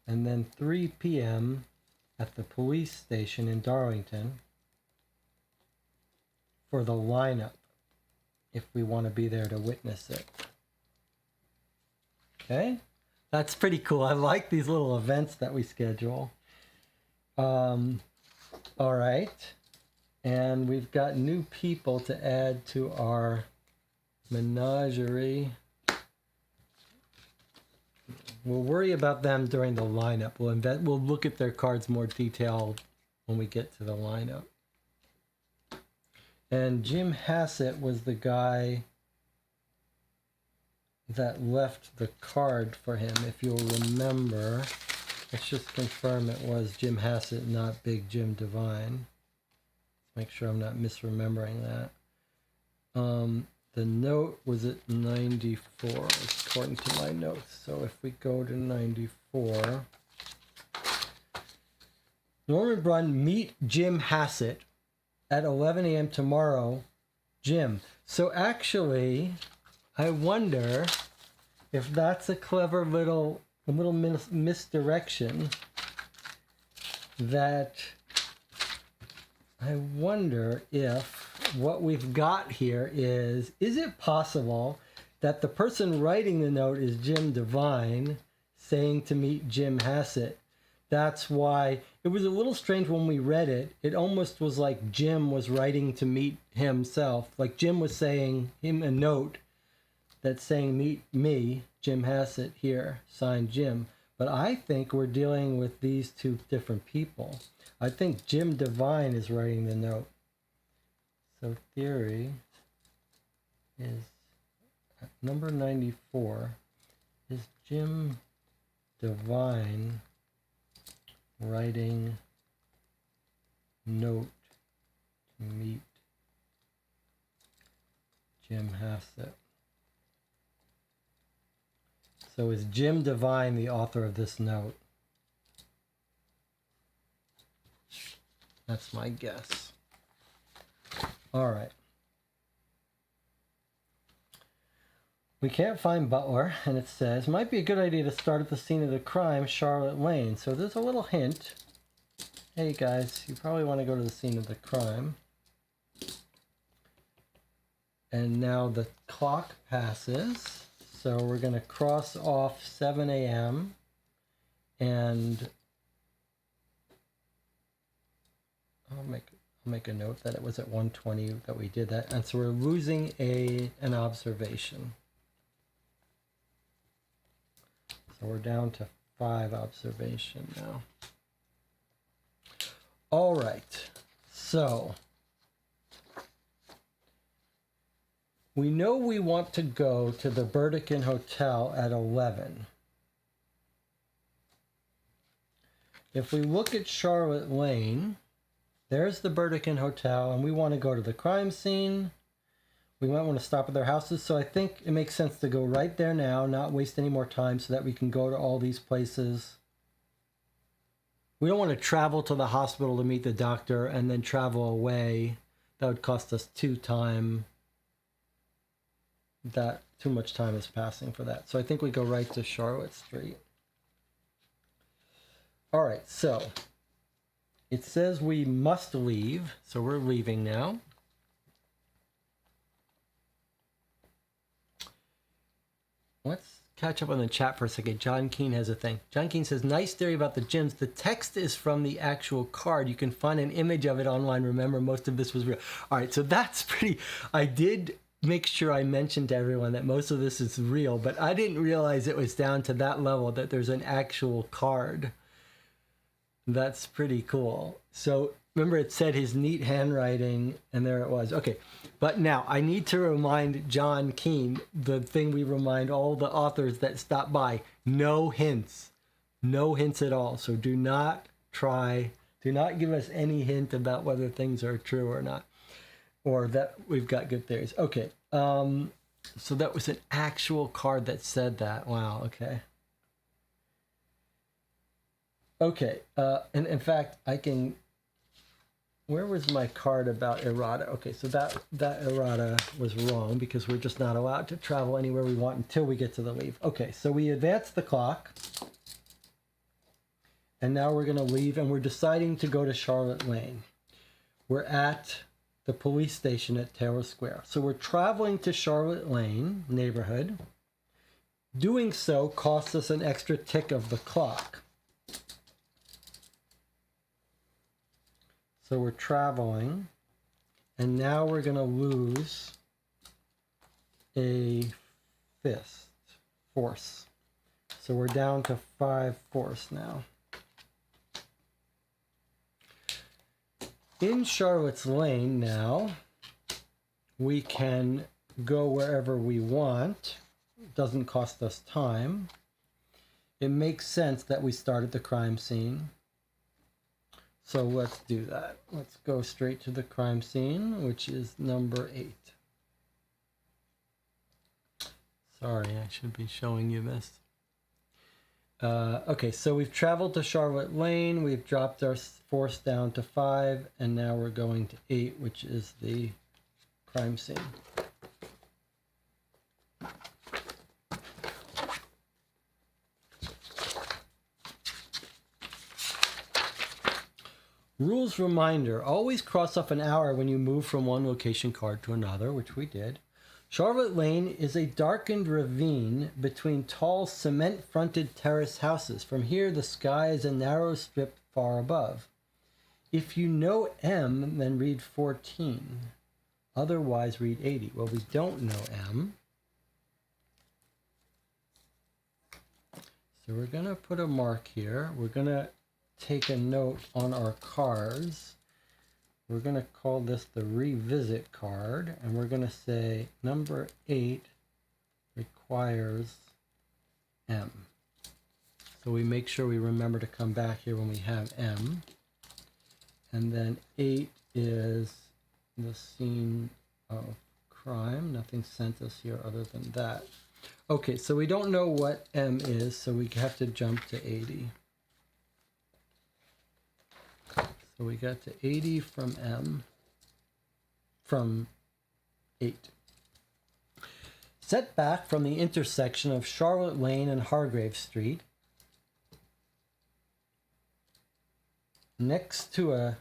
And then 3 p.m. at the police station in Darlington for the lineup, if we want to be there to witness it. Okay? That's pretty cool. I like these little events that we schedule. All right. And we've got new people to add to our menagerie. We'll worry about them during the lineup. We'll look at their cards more detailed when we get to the lineup. And Jim Hassett was the guy that left the card for him, if you'll remember. Let's just confirm it was Jim Hassett, not Big Jim Devine. Make sure I'm not misremembering that. The note was at 94, according to my notes. So if we go to 94, Norman Brunn, meet Jim Hassett at 11 a.m. tomorrow. Jim. So actually, I wonder if that's a clever little misdirection. That I wonder if what we've got here is it possible that the person writing the note is Jim Devine saying to meet Jim Hassett? That's why it was a little strange when we read it. It almost was like Jim was writing to meet himself. Like Jim was saying him a note that's saying meet me, Jim Hassett here, signed Jim. But I think we're dealing with these two different people. I think Jim Devine is writing the note. So theory is number 94 is Jim Devine writing note to meet Jim Hassett. So is Jim Devine the author of this note? That's my guess. All right. We can't find Butler, and it says, might be a good idea to start at the scene of the crime, Charlotte Lane. So there's a little hint. Hey guys, you probably want to go to the scene of the crime. And now the clock passes. So we're going to cross off 7 a.m. and I'll make a note that it was at 1:20 that we did that. And so we're losing an observation. So we're down to 5 observation now. All right. So we know we want to go to the Burdekin Hotel at 11. If we look at Charlotte Lane, there's the Burdekin Hotel, and we want to go to the crime scene. We might want to stop at their houses, so I think it makes sense to go right there now, not waste any more time so that we can go to all these places. We don't want to travel to the hospital to meet the doctor and then travel away. That would cost us too much time is passing for that. So I think we go right to Charlotte Street. All right, so it says we must leave, so we're leaving now. Let's catch up on the chat for a second. John Kean has a thing. John Kean says, nice theory about the gyms. The text is from the actual card. You can find an image of it online. Remember, most of this was real. All right, so that's pretty... I did make sure I mentioned to everyone that most of this is real, but I didn't realize it was down to that level, that there's an actual card. That's pretty cool. So remember, it said his neat handwriting, and there it was. Okay, but now I need to remind John Kean the thing we remind all the authors that stop by: no hints, no hints at all. So do not give us any hint about whether things are true or not, or that we've got good theories. Okay, so that was an actual card that said that. Wow. Okay. Okay, and in fact, I can... Where was my card about errata? Okay, so that errata was wrong because we're just not allowed to travel anywhere we want until we get to the leave. Okay, so we advanced the clock. And now we're going to leave, and we're deciding to go to Charlotte Lane. We're at the police station at Taylor Square. So we're traveling to Charlotte Lane neighborhood. Doing so costs us an extra tick of the clock. So we're traveling, and now we're going to lose a force. So we're down to 5 force now. In Charlotte's Lane now, we can go wherever we want. It doesn't cost us time. It makes sense that we start at the crime scene. So let's do that. Let's go straight to the crime scene, which is number 8. Sorry, I should be showing you this. Okay, so we've traveled to Charlotte Lane. We've dropped our force down to 5, and now we're going to 8, which is the crime scene. Rules reminder, always cross off an hour when you move from one location card to another, which we did. Charlotte Lane is a darkened ravine between tall cement-fronted terrace houses. From here, the sky is a narrow strip far above. If you know M, then read 14. Otherwise, read 80. Well, we don't know M. So we're going to put a mark here. We're going to take a note on our cards. We're going to call this the revisit card, and we're going to say number 8 requires M. So we make sure we remember to come back here when we have M. And then 8 is the scene of crime. Nothing sent us here other than that. Okay, so we don't know what M is, so we have to jump to 80. So we got to 80 from M, from 8. Set back from the intersection of Charlotte Lane and Hargrave Street, next to a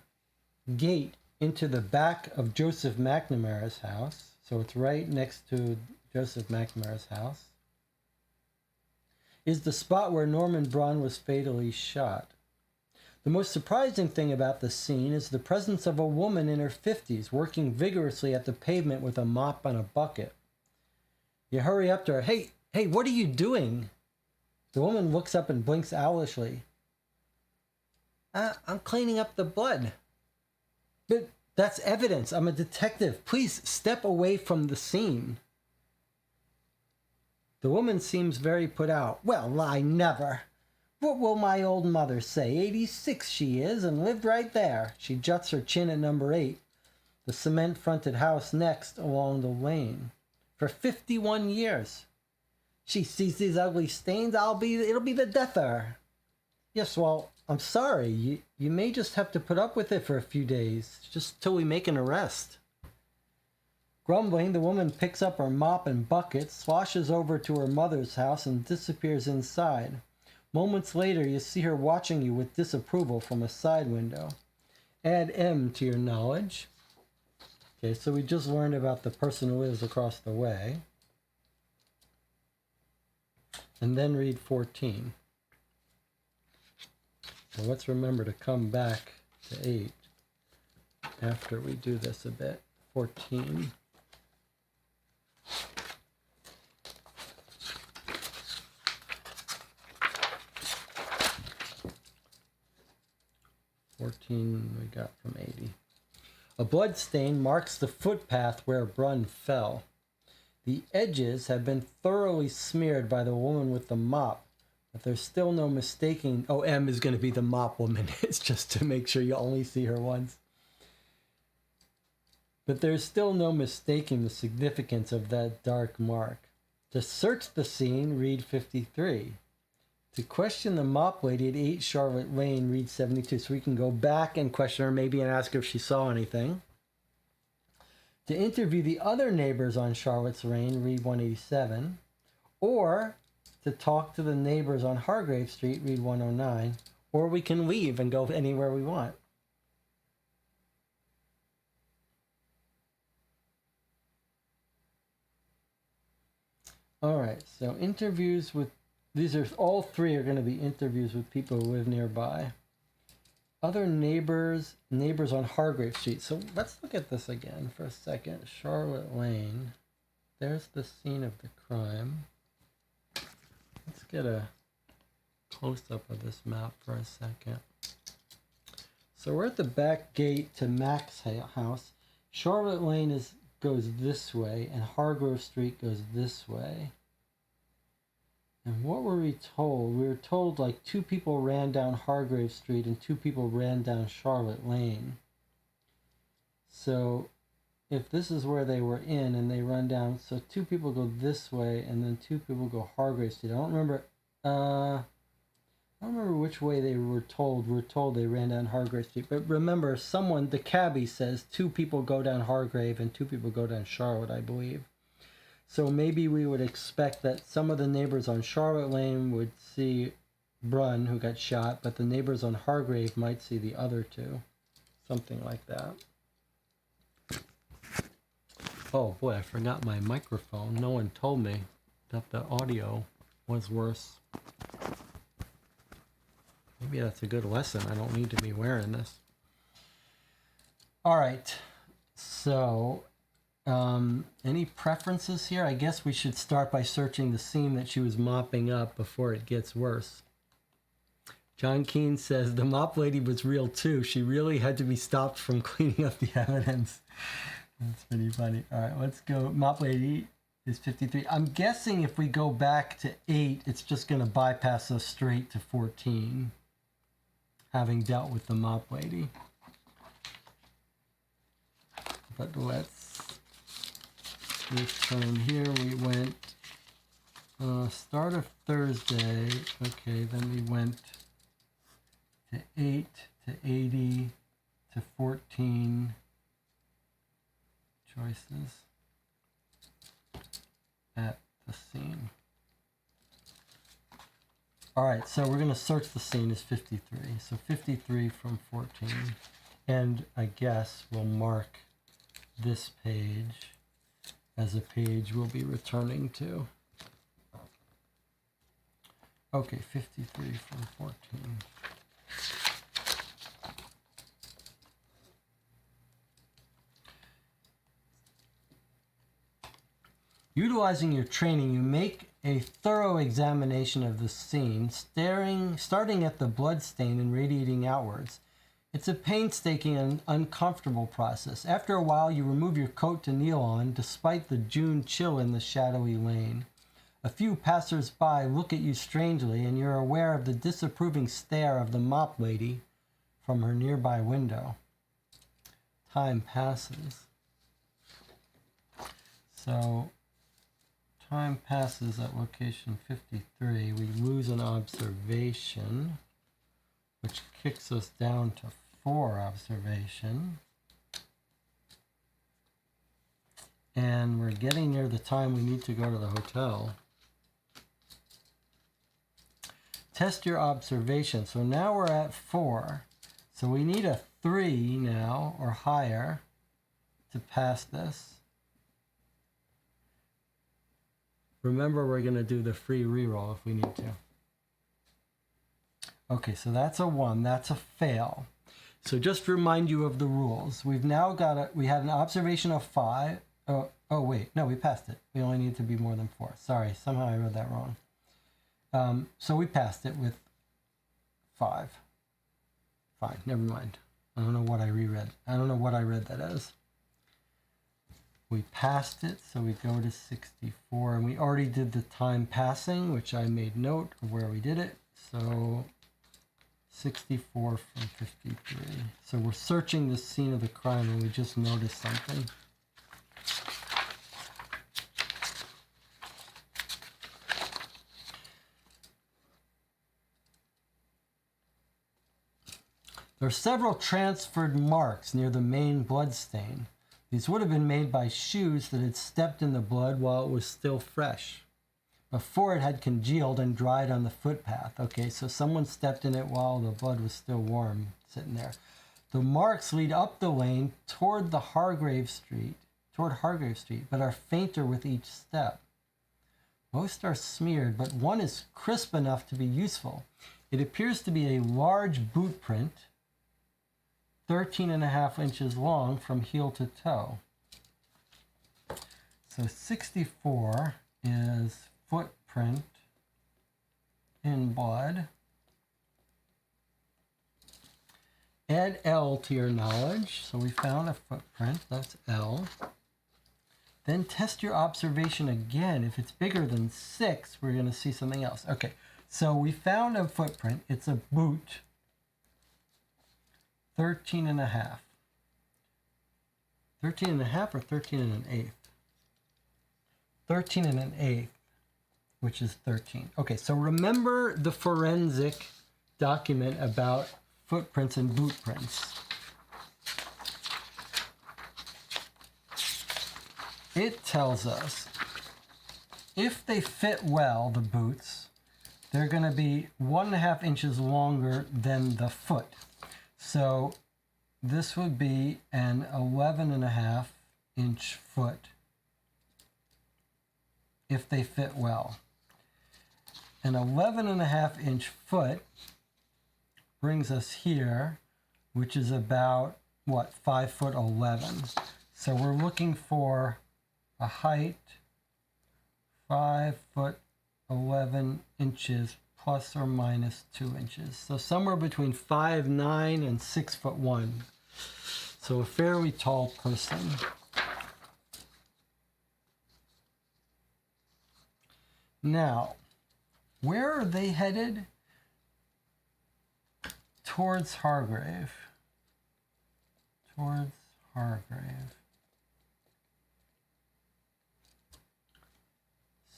gate into the back of Joseph McNamara's house, so it's right next to Joseph McNamara's house, is the spot where Norman Braun was fatally shot. The most surprising thing about the scene is the presence of a woman in her 50s working vigorously at the pavement with a mop and a bucket. You hurry up to her. Hey, what are you doing? The woman looks up and blinks owlishly. I'm cleaning up the blood. But that's evidence. I'm a detective. Please step away from the scene. The woman seems very put out. Well, I never. What will my old mother say? 86 she is, and lived right there. She juts her chin at number 8, the cement-fronted house next along the lane. For 51 years. She sees these ugly stains, it'll be the death of her. Yes, well, I'm sorry. You may just have to put up with it for a few days, just till we make an arrest. Grumbling, the woman picks up her mop and bucket, sloshes over to her mother's house, and disappears inside. Moments later, you see her watching you with disapproval from a side window. Add M to your knowledge. Okay, so we just learned about the person who lives across the way. And then read 14. So let's remember to come back to 8 after we do this a bit. 14. We got from 80. A blood stain marks the footpath where Brun fell. The edges have been thoroughly smeared by the woman with the mop, but there's still no mistaking. Oh, M is going to be the mop woman. It's just to make sure you only see her once. But there's still no mistaking the significance of that dark mark. To search the scene, read 53. To question the mop lady at 8 Charlotte Lane, read 72. So we can go back and question her maybe and ask her if she saw anything. To interview the other neighbors on Charlotte's Lane, read 187. Or to talk to the neighbors on Hargrave Street, read 109. Or we can leave and go anywhere we want. All right, so interviews with these are all 3 are going to be interviews with people who live nearby. Other neighbors on Hargrave Street. So let's look at this again for a second. Charlotte Lane. There's the scene of the crime. Let's get a close-up of this map for a second. So we're at the back gate to Mac's house. Charlotte Lane goes this way, and Hargrave Street goes this way. And what were we told? We were told like 2 people ran down Hargrave Street and 2 people ran down Charlotte Lane. So if this is where they were in and they run down, so 2 people go this way and then 2 people go Hargrave Street. I don't remember which way they were told. We're told they ran down Hargrave Street. But remember, the cabbie says 2 people go down Hargrave and 2 people go down Charlotte, I believe. So maybe we would expect that some of the neighbors on Charlotte Lane would see Brun, who got shot, but the neighbors on Hargrave might see the other 2. Something like that. Oh boy, I forgot my microphone. No one told me that the audio was worse. Maybe that's a good lesson. I don't need to be wearing this. All right. So, any preferences here? I guess we should start by searching the scene that she was mopping up before it gets worse. John Kean says the mop lady was real too. She really had to be stopped from cleaning up the evidence. That's pretty funny. All right, let's go. Mop lady is 53. I'm guessing if we go back to 8, it's just going to bypass us straight to 14, having dealt with the mop lady. But let's return here. We went Start of Thursday. Okay, then we went to 8 to 80 to 14 choices at the scene. All right, so we're going to search the scene as 53. So 53 from 14. And I guess we'll mark this page as a page we'll be returning to. Okay, 53 from 14. Utilizing your training, you make a thorough examination of the scene, starting at the blood stain and radiating outwards. It's a painstaking and uncomfortable process. After a while, you remove your coat to kneel on, despite the June chill in the shadowy lane. A few passers-by look at you strangely, and you're aware of the disapproving stare of the mop lady from her nearby window. Time passes. So, time passes at location 53. We lose an observation, which kicks us down to 4 observation. And we're getting near the time we need to go to the hotel. Test your observation. So now we're at 4. So we need a 3 now, or higher, to pass this. Remember, we're going to do the free reroll if we need to. Okay, so that's a 1. That's a fail. So just to remind you of the rules. We've now got we had an observation of 5. Oh, wait. No, we passed it. We only need to be more than 4. Sorry, somehow I read that wrong. So we passed it with 5. Fine, never mind. I don't know what I reread. I don't know what I read that as. We passed it, so we go to 64, and we already did the time passing, which I made note of where we did it. So 64 from 53. So we're searching the scene of the crime, and we just noticed something. There are several transferred marks near the main blood stain. These would have been made by shoes that had stepped in the blood while it was still fresh, before it had congealed and dried on the footpath. Okay, so someone stepped in it while the blood was still warm, sitting there. The marks lead up the lane toward Hargrave Street, but are fainter with each step. Most are smeared, but one is crisp enough to be useful. It appears to be a large boot print, 13.5 inches long from heel to toe. So 64 is footprint in blood. Add L to your knowledge. So we found a footprint, that's L. Then test your observation again. If it's bigger than 6, we're going to see something else. Okay, so we found a footprint. It's a boot. 13.5. 13.5 or 13.1/8? 13.1/8, which is 13. Okay, so remember the forensic document about footprints and boot prints. It tells us if they fit well, the boots, they're going to be 1.5 inches longer than the foot. So this would be an 11.5 inch foot if they fit well. An 11.5 inch foot brings us here, which is about, what, 5'11". So we're looking for a height 5'11" plus or minus 2 inches. So somewhere between 5'9" and 6'1". So a fairly tall person. Now, where are they headed? Towards Hargrave. Towards Hargrave.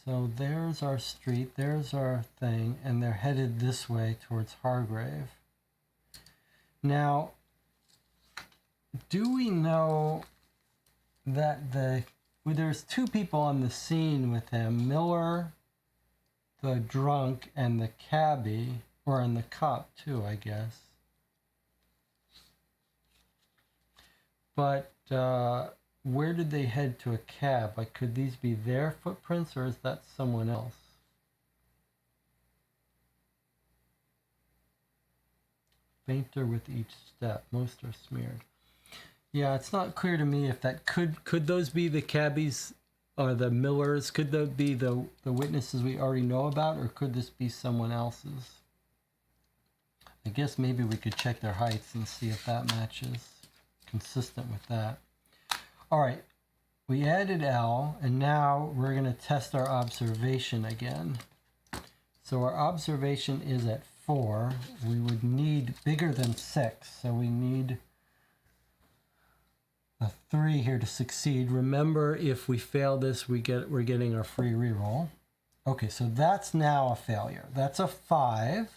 So there's our street, there's our thing, and they're headed this way towards Hargrave. Now, do we know that there's two people on the scene with him, Miller, the drunk, and the cabbie, or in the cop too, I guess. But where did they head to a cab? Like, could these be their footprints, or is that someone else? Fainter with each step. Most are smeared. Yeah, it's not clear to me if that could those be the cabbies or the Millers? Could those be the witnesses we already know about, or could this be someone else's? I guess maybe we could check their heights and see if that matches. Consistent with that. All right, we added L, and now we're going to test our observation again. So our observation is at 4. We would need bigger than 6, so we need a 3 here to succeed. Remember, if we fail this, we're getting our free reroll. Okay, so that's now a failure. That's a 5,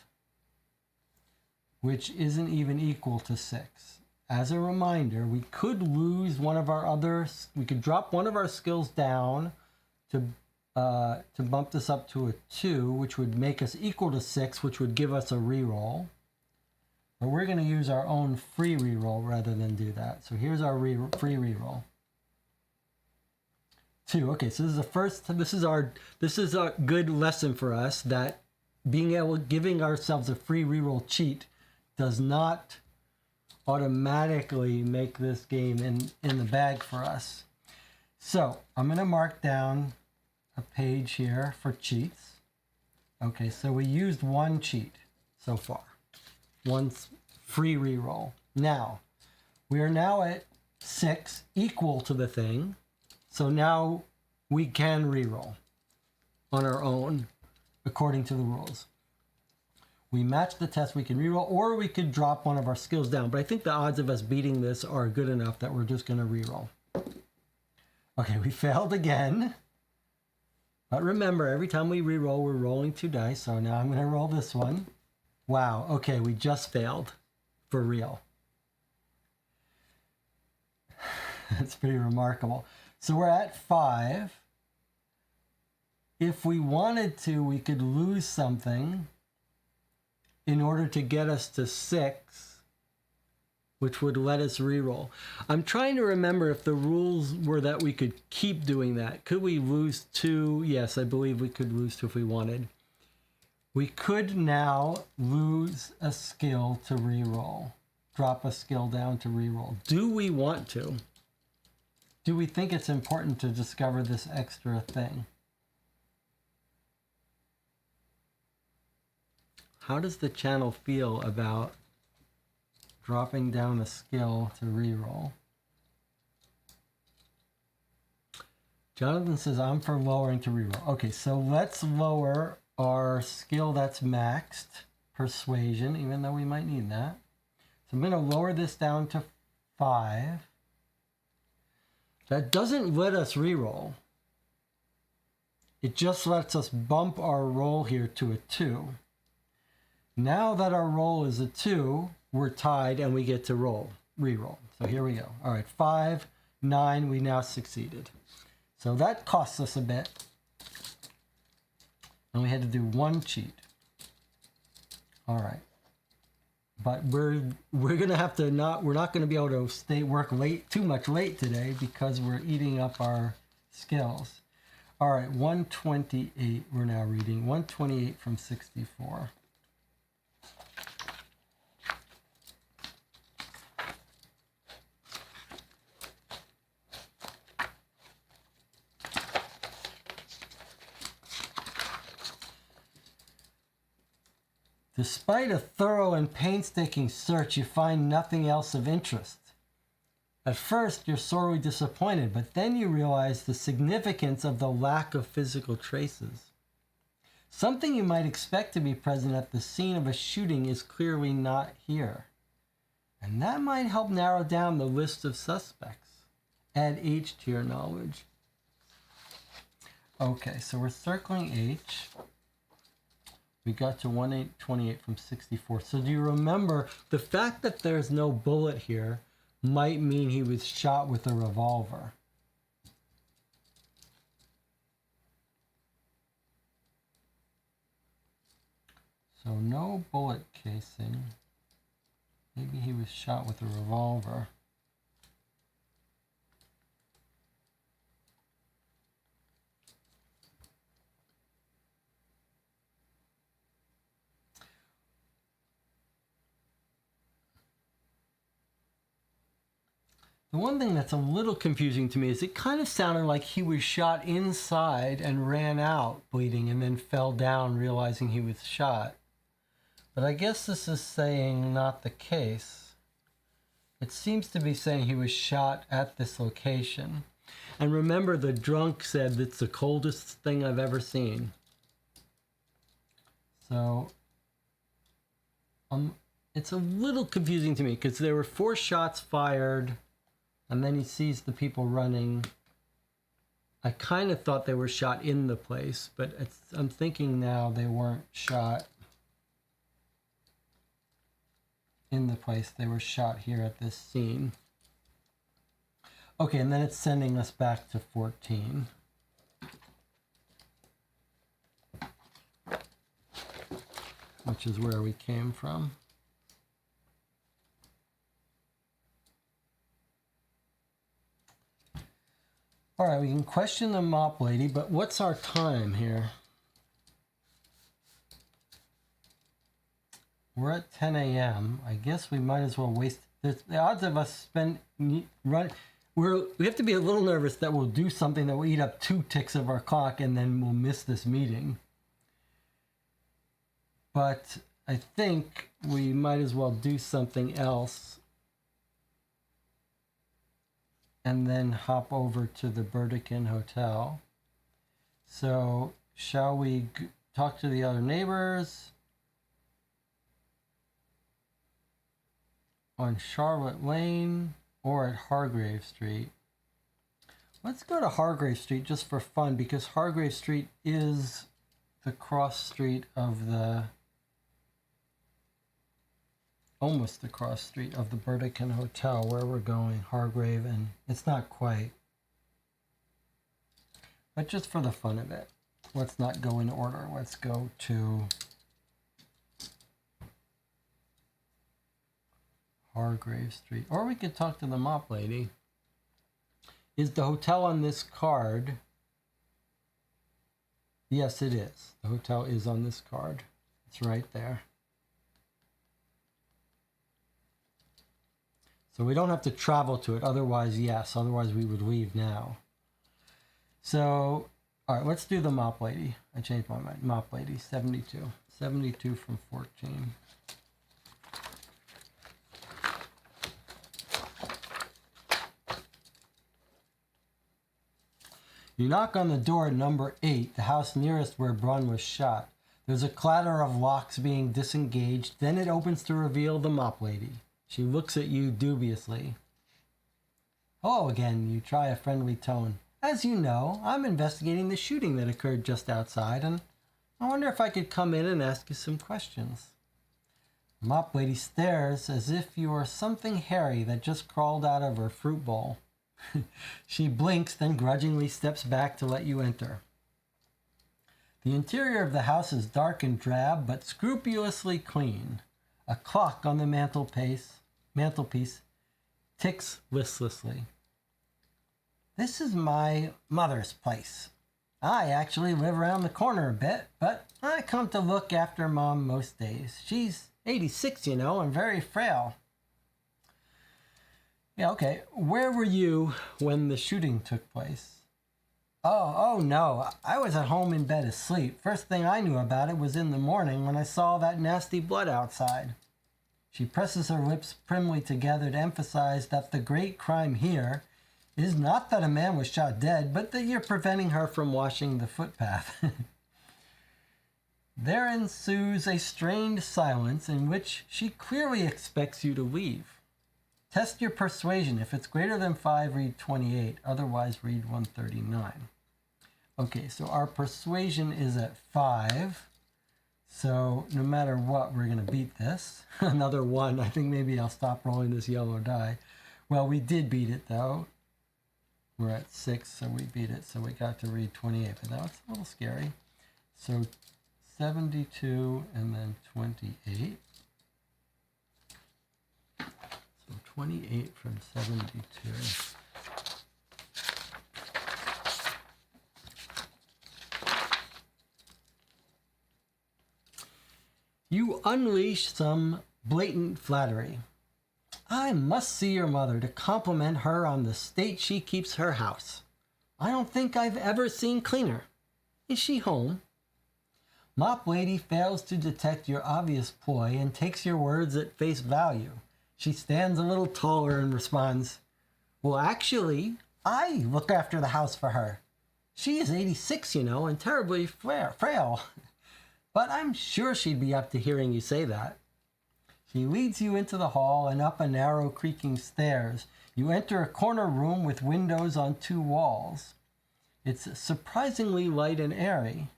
which isn't even equal to 6. As a reminder, we could lose one of our others. We could drop one of our skills down to bump this up to a 2, which would make us equal to 6, which would give us a reroll. But we're going to use our own free reroll rather than do that. So here's our free reroll. 2. Okay, so this is a good lesson for us that giving ourselves a free reroll cheat does not automatically make this game in the bag for us. So I'm going to mark down a page here for cheats. Okay, so we used 1 cheat so far. 1 free reroll. Now, we are now at 6 equal to the thing. So now we can reroll on our own according to the rules. We match the test, we can reroll, or we could drop one of our skills down. But I think the odds of us beating this are good enough that we're just going to reroll. Okay, we failed again. But remember, every time we reroll, we're rolling 2 dice. So now I'm going to roll this one. Wow, okay, we just failed. For real. That's pretty remarkable. So we're at 5. If we wanted to, we could lose something in order to get us to 6, which would let us reroll. I'm trying to remember if the rules were that we could keep doing that. Could we lose 2? Yes, I believe we could lose 2 if we wanted. We could now lose a skill to reroll. Drop a skill down to reroll. Do we want to? Do we think it's important to discover this extra thing? How does the channel feel about dropping down a skill to reroll? Jonathan says, I'm for lowering to reroll. Okay, so let's lower our skill that's maxed, persuasion, even though we might need that. So I'm going to lower this down to 5. That doesn't let us reroll. It just lets us bump our roll here to a 2. Now that our roll is a 2, we're tied and we get to reroll. So here we go. All right, 5, 9, we now succeeded. So that costs us a bit. And we had to do 1 cheat. All right. But we're gonna have to we're not gonna be able to work too much late today because we're eating up our skills. All right, 128 we're now reading. 128 from 64. Despite a thorough and painstaking search, you find nothing else of interest. At first, you're sorely disappointed, but then you realize the significance of the lack of physical traces. Something you might expect to be present at the scene of a shooting is clearly not here. And that might help narrow down the list of suspects. Add H to your knowledge. Okay, so we're circling H. We got to 1828 from 64. So do you remember the fact that there's no bullet here might mean he was shot with a revolver? So no bullet casing. Maybe he was shot with a revolver. The one thing that's a little confusing to me is it kind of sounded like he was shot inside and ran out bleeding and then fell down realizing he was shot. But I guess this is saying not the case. It seems to be saying he was shot at this location. And remember, the drunk said it's the coldest thing I've ever seen. So it's a little confusing to me because there were 4 shots fired and then he sees the people running. I kind of thought they were shot in the place, but I'm thinking now they weren't shot in the place. They were shot here at this scene. Okay, and then it's sending us back to 14. Which is where we came from. All right, we can question the mop lady, but what's our time here? We're at 10 a.m. I guess we might as well waste. The odds of us we have to be a little nervous that we'll do something that will eat up 2 ticks of our clock and then we'll miss this meeting. But I think we might as well do something else and then hop over to the Burdekin Hotel. So shall we talk to the other neighbors on Charlotte Lane or at Hargrave Street? Let's go to Hargrave Street just for fun because Hargrave Street is the cross street of the almost the cross street of the Burdekin Hotel where we're going, Hargrave, and it's not quite. But just for the fun of it, let's not go in order. Let's go to Hargrave Street. Or we could talk to the mop lady. Is the hotel on this card? Yes, it is. The hotel is on this card. It's right there. So we don't have to travel to it. Otherwise, yes. Otherwise, we would leave now. So, all right, let's do the mop lady. I changed my mind. Mop lady, 72. 72 from 14. You knock on the door at number 8, the house nearest where Brun was shot. There's a clatter of locks being disengaged. Then it opens to reveal the mop lady. She looks at you dubiously. Hello again, you try a friendly tone. As you know, I'm investigating the shooting that occurred just outside, and I wonder if I could come in and ask you some questions. The mop lady stares as if you are something hairy that just crawled out of her fruit bowl. She blinks, then grudgingly steps back to let you enter. The interior of the house is dark and drab, but scrupulously clean. A clock on the mantelpiece ticks listlessly. This is my mother's place. I actually live around the corner a bit, but I come to look after Mom most days. She's 86, you know, and very frail. Yeah, okay. Where were you when the shooting took place? Oh no. I was at home in bed asleep. First thing I knew about it was in the morning when I saw that nasty blood outside. She presses her lips primly together to emphasize that the great crime here is not that a man was shot dead, but that you're preventing her from washing the footpath. There ensues a strained silence in which she clearly expects you to leave. Test your persuasion. If it's greater than 5, read 28. Otherwise, read 139. Okay, so our persuasion is at 5. So no matter what, we're going to beat this. Another 1. I think maybe I'll stop rolling this yellow die. Well, we did beat it, though. We're at 6, so we beat it. So we got to read 28, but that was a little scary. So 72 and then 28. So 28 from 72. You unleash some blatant flattery. I must see your mother to compliment her on the state she keeps her house. I don't think I've ever seen cleaner. Is she home? Mop Lady fails to detect your obvious ploy and takes your words at face value. She stands a little taller and responds, well, actually, I look after the house for her. She is 86, you know, and terribly frail. But I'm sure she'd be up to hearing you say that. She leads you into the hall and up a narrow creaking stairs. You enter a corner room with windows on 2 walls. It's surprisingly light and airy,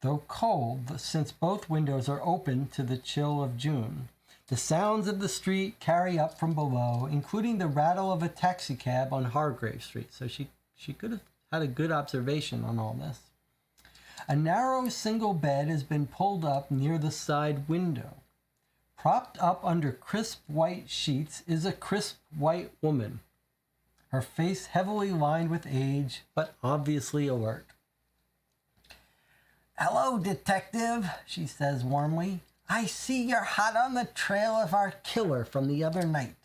though cold, since both windows are open to the chill of June. The sounds of the street carry up from below, including the rattle of a taxicab on Hargrave Street. So she could have had a good observation on all this. A narrow single bed has been pulled up near the side window. Propped up under crisp white sheets is a crisp white woman, her face heavily lined with age, but obviously alert. Hello, detective, she says warmly. I see you're hot on the trail of our killer from the other night.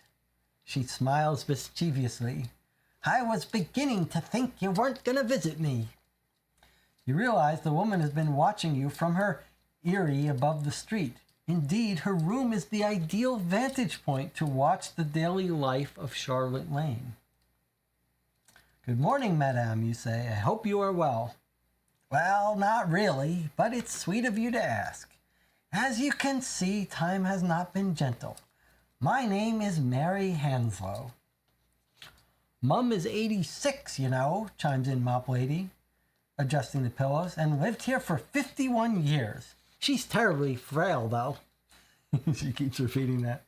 She smiles mischievously. I was beginning to think you weren't going to visit me. You realize the woman has been watching you from her eyrie above the street. Indeed, her room is the ideal vantage point to watch the daily life of Charlotte Lane. Good morning, madame, you say. I hope you are well. Well, not really, but it's sweet of you to ask. As you can see, time has not been gentle. My name is Mary Hanslow. Mum is 86, you know, chimes in Mop Lady, adjusting the pillows, and lived here for 51 years. She's terribly frail, though. She keeps repeating that.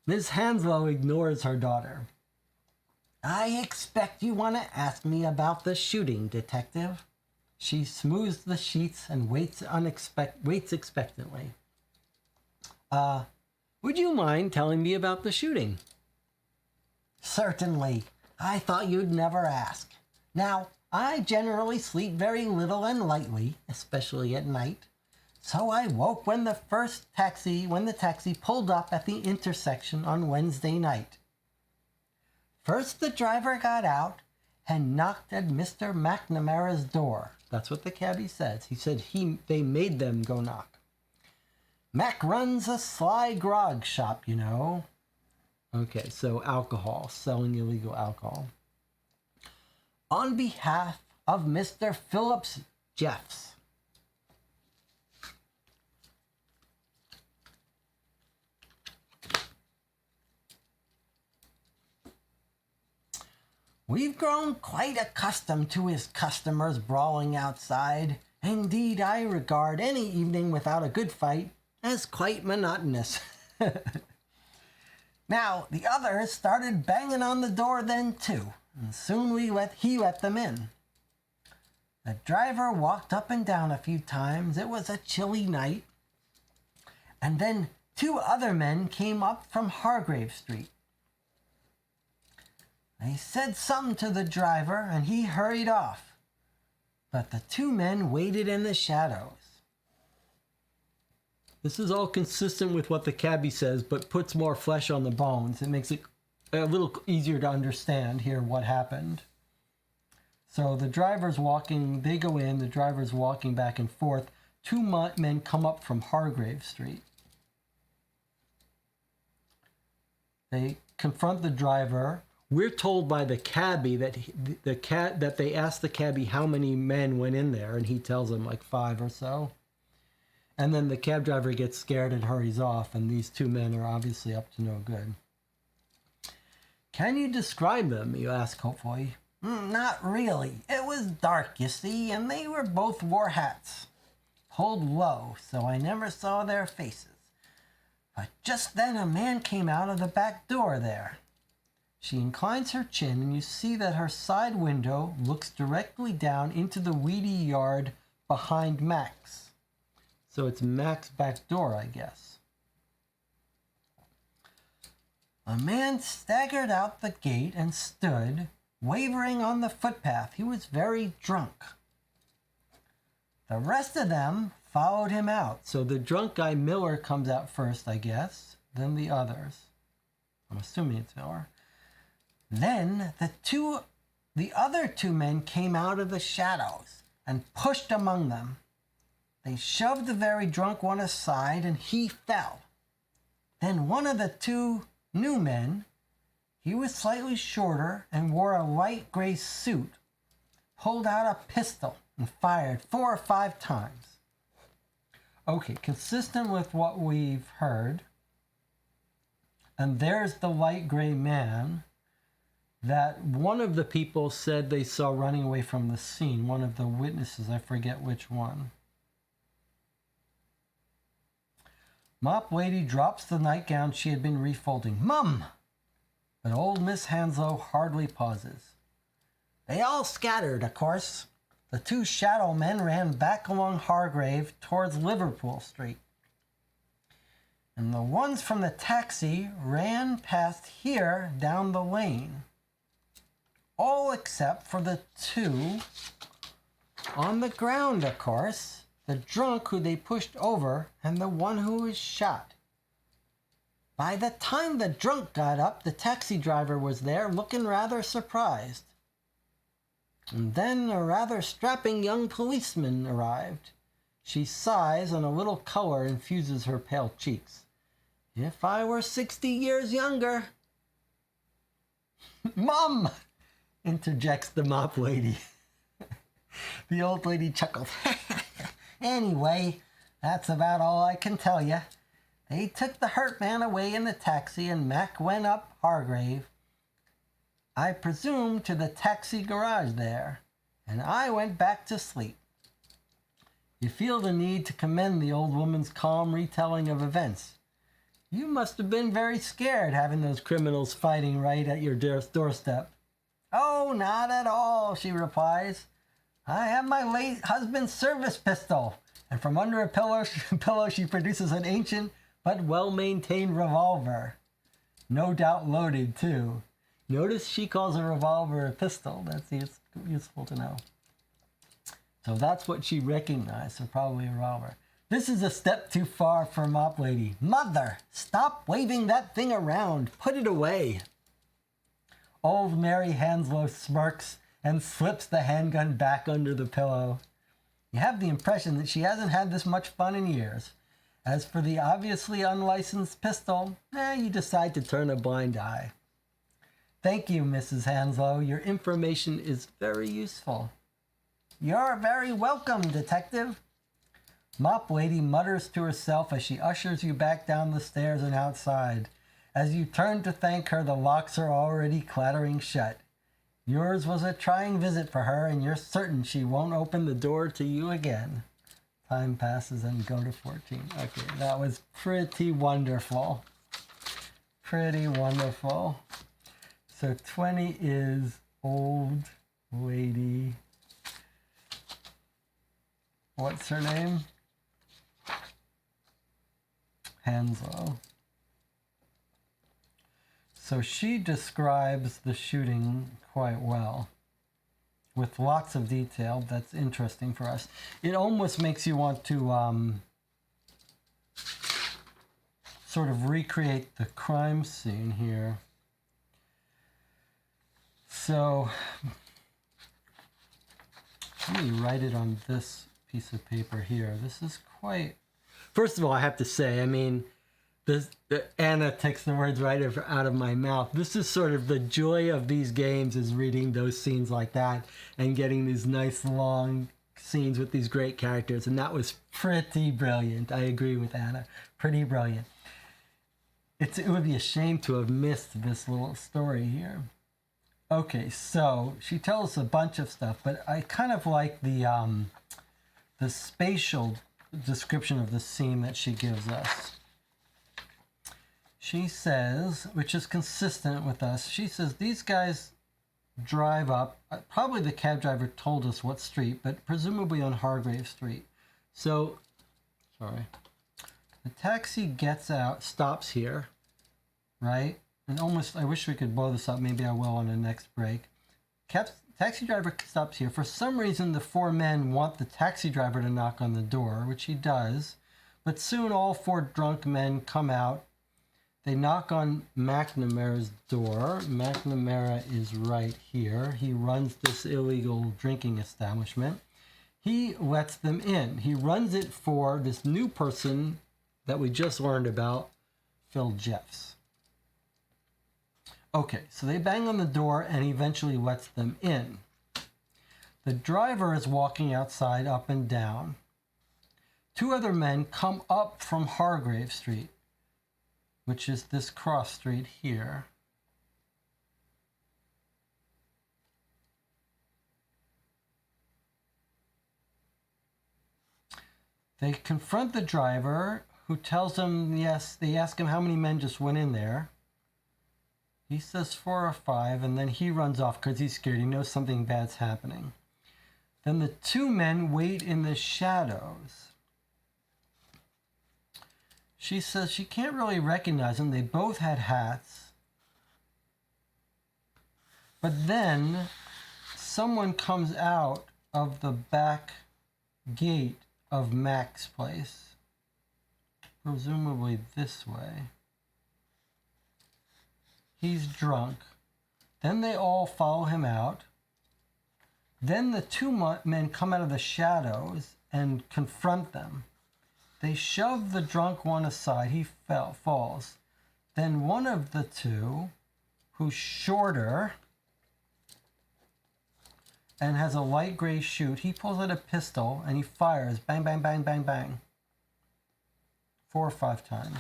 Miss Hanslow ignores her daughter. I expect you want to ask me about the shooting, detective. She smooths the sheets and waits expectantly. Would you mind telling me about the shooting? Certainly. I thought you'd never ask. Now, I generally sleep very little and lightly, especially at night. So I woke when the taxi pulled up at the intersection on Wednesday night. First, the driver got out and knocked at Mr. McNamara's door. That's what the cabbie says. He said they made them go knock. Mac runs a sly grog shop, you know. Okay, so alcohol, selling illegal alcohol. On behalf of Mr. Phillips Jeffs. We've grown quite accustomed to his customers brawling outside. Indeed, I regard any evening without a good fight as quite monotonous. Now, the others started banging on the door then too, and soon he let them in. The driver walked up and down a few times. It was a chilly night. And then 2 other men came up from Hargrave Street. They said something to the driver, and he hurried off. But the 2 men waited in the shadows. This is all consistent with what the cabbie says, but puts more flesh on the bones. It makes it a little easier to understand here what happened. So the driver's walking, they go in, the driver's walking back and forth. 2 men come up from Hargrave Street. They confront the driver. We're told by the cabbie that that they asked the cabbie how many men went in there, and he tells them like 5 or so. And then the cab driver gets scared and hurries off, and these 2 men are obviously up to no good. Can you describe them? You ask hopefully. Not really. It was dark, you see, and they were both wore hats. Pulled low, so I never saw their faces. But just then a man came out of the back door there. She inclines her chin, and you see that her side window looks directly down into the weedy yard behind Max. So it's Max's back door, I guess. A man staggered out the gate and stood, wavering on the footpath. He was very drunk. The rest of them followed him out. So the drunk guy, Miller, comes out first, I guess, then the others. I'm assuming it's Miller. Then the other two men came out of the shadows and pushed among them. They shoved the very drunk one aside, and he fell. Then one of the two new men, he was slightly shorter and wore a light gray suit, pulled out a pistol and fired 4 or 5 times. Okay, consistent with what we've heard. And there's the light gray man that one of the people said they saw running away from the scene. One of the witnesses, I forget which one. Mop Lady drops the nightgown she had been refolding. Mum! But old Miss Hanslow hardly pauses. They all scattered, of course. The 2 shadow men ran back along Hargrave towards Liverpool Street. And the ones from the taxi ran past here down the lane. All except for the 2 on the ground, of course. The drunk who they pushed over and the one who was shot. By the time the drunk got up, the taxi driver was there, looking rather surprised. And then a rather strapping young policeman arrived. She sighs, and a little color infuses her pale cheeks. If I were 60 years younger. Mum! Interjects the Mop Lady. The old lady chuckles. Anyway, that's about all I can tell you. They took the hurt man away in the taxi, and Mac went up Hargrave. I presume to the taxi garage there, and I went back to sleep. You feel the need to commend the old woman's calm retelling of events. You must have been very scared having those criminals fighting right at your doorstep. Oh, not at all, she replies. I have my late husband's service pistol, and from under a pillow she produces an ancient but well-maintained revolver. No doubt loaded, too. Notice she calls a revolver a pistol. That's useful to know. So that's what she recognized, so probably a revolver. This is a step too far for Mop Lady. Mother, stop waving that thing around. Put it away. Old Mary Hanslow smirks and slips the handgun back under the pillow. You have the impression that she hasn't had this much fun in years. As for the obviously unlicensed pistol, you decide to turn a blind eye. Thank you, Mrs. Hanslow. Your information is very useful. You're very welcome, Detective. Mop Lady mutters to herself as she ushers you back down the stairs and outside. As you turn to thank her, the locks are already clattering shut. Yours was a trying visit for her, and you're certain she won't open the door to you again. Time passes and go to 14. Okay, that was pretty wonderful. Pretty wonderful. So 20 is old lady. What's her name? Hanslow. So she describes the shooting quite well, with lots of detail. That's interesting for us. It almost makes you want to sort of recreate the crime scene here. So let me write it on this piece of paper here. This is quite... First of all, I have to say, I mean, Anna takes the words right out of my mouth. This is sort of the joy of these games, is reading those scenes like that and getting these nice long scenes with these great characters. And that was pretty brilliant. I agree with Anna. Pretty brilliant. It would be a shame to have missed this little story here. Okay, so she tells us a bunch of stuff, but I kind of like the spatial description of the scene that she gives us. She says, which is consistent with us, she says these guys drive up, probably the cab driver told us what street, but presumably on Hargrave Street. So, sorry. The taxi gets out, stops here, right? And almost, I wish we could blow this up. Maybe I will on the next break. Taxi driver stops here. For some reason, the four men want the taxi driver to knock on the door, which he does. But soon all four drunk men come out. They knock on McNamara's door. McNamara is right here. He runs this illegal drinking establishment. He lets them in. He runs it for this new person that we just learned about, Phil Jeffs. Okay, so they bang on the door and he eventually lets them in. The driver is walking outside up and down. Two other men come up from Hargrave Street, which is this cross street here. They confront the driver, who tells them, yes, they ask him how many men just went in there. He says 4 or 5, and then he runs off because he's scared. He knows something bad's happening. Then the two men wait in the shadows. She says she can't really recognize them. They both had hats. But then someone comes out of the back gate of Mac's place, presumably this way. He's drunk. Then they all follow him out. Then the two men come out of the shadows and confront them. They shove the drunk one aside. He falls. Then one of the two, who's shorter and has a light gray chute, he pulls out a pistol and he fires. Bang, bang, bang, bang, bang. 4 or 5 times.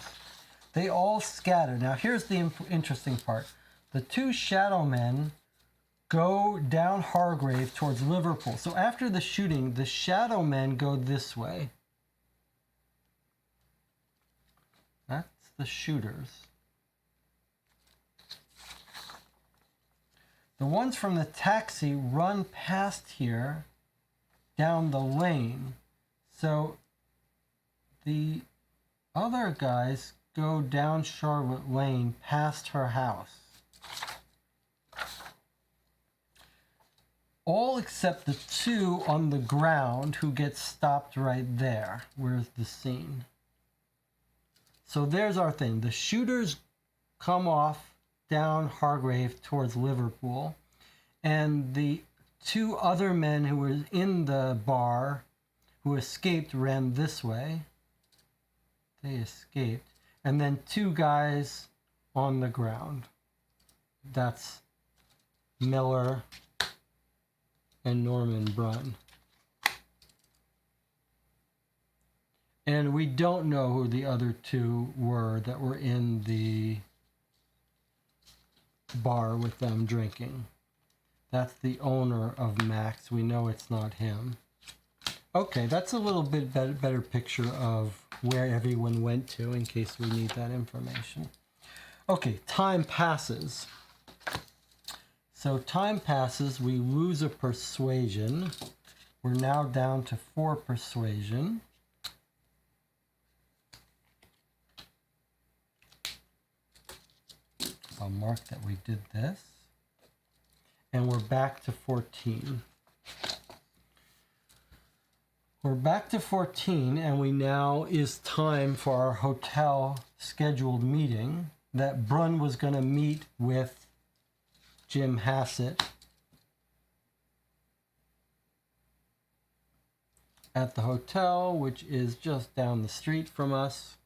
They all scatter. Now, here's the interesting part. The two shadow men go down Hargrave towards Liverpool. So after the shooting, the shadow men go this way. That's the shooters. The ones from the taxi run past here down the lane. So the other guys go down Charlotte Lane past her house. All except the two on the ground who get stopped right there. Where's the scene? So there's our thing. The shooters come off down Hargrave towards Liverpool, and the two other men who were in the bar who escaped ran this way. They escaped. And then 2 guys on the ground. That's Miller and Norman Brunn. And we don't know who the other 2 were that were in the bar with them drinking. That's the owner of Max. We know it's not him. Okay, that's a little bit better picture of where everyone went to in case we need that information. Okay, time passes. So time passes, we lose a persuasion. We're now down to 4 persuasion. I'll mark that we did this. And we're back to 14. We're back to 14, and we now is time for our hotel scheduled meeting that Brunn was going to meet with Jim Hassett at the hotel, which is just down the street from us.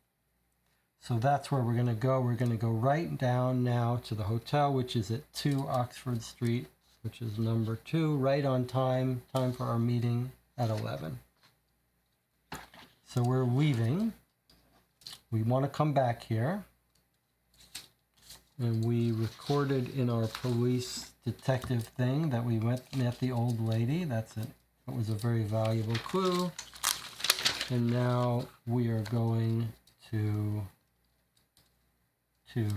So that's where we're going to go. We're going to go right down now to the hotel, which is at 2 Oxford Street, which is number 2, right on time. Time for our meeting at 11. So we're leaving. We want to come back here. And we recorded in our police detective thing that we met the old lady. That was a very valuable clue. And now we are going to 2,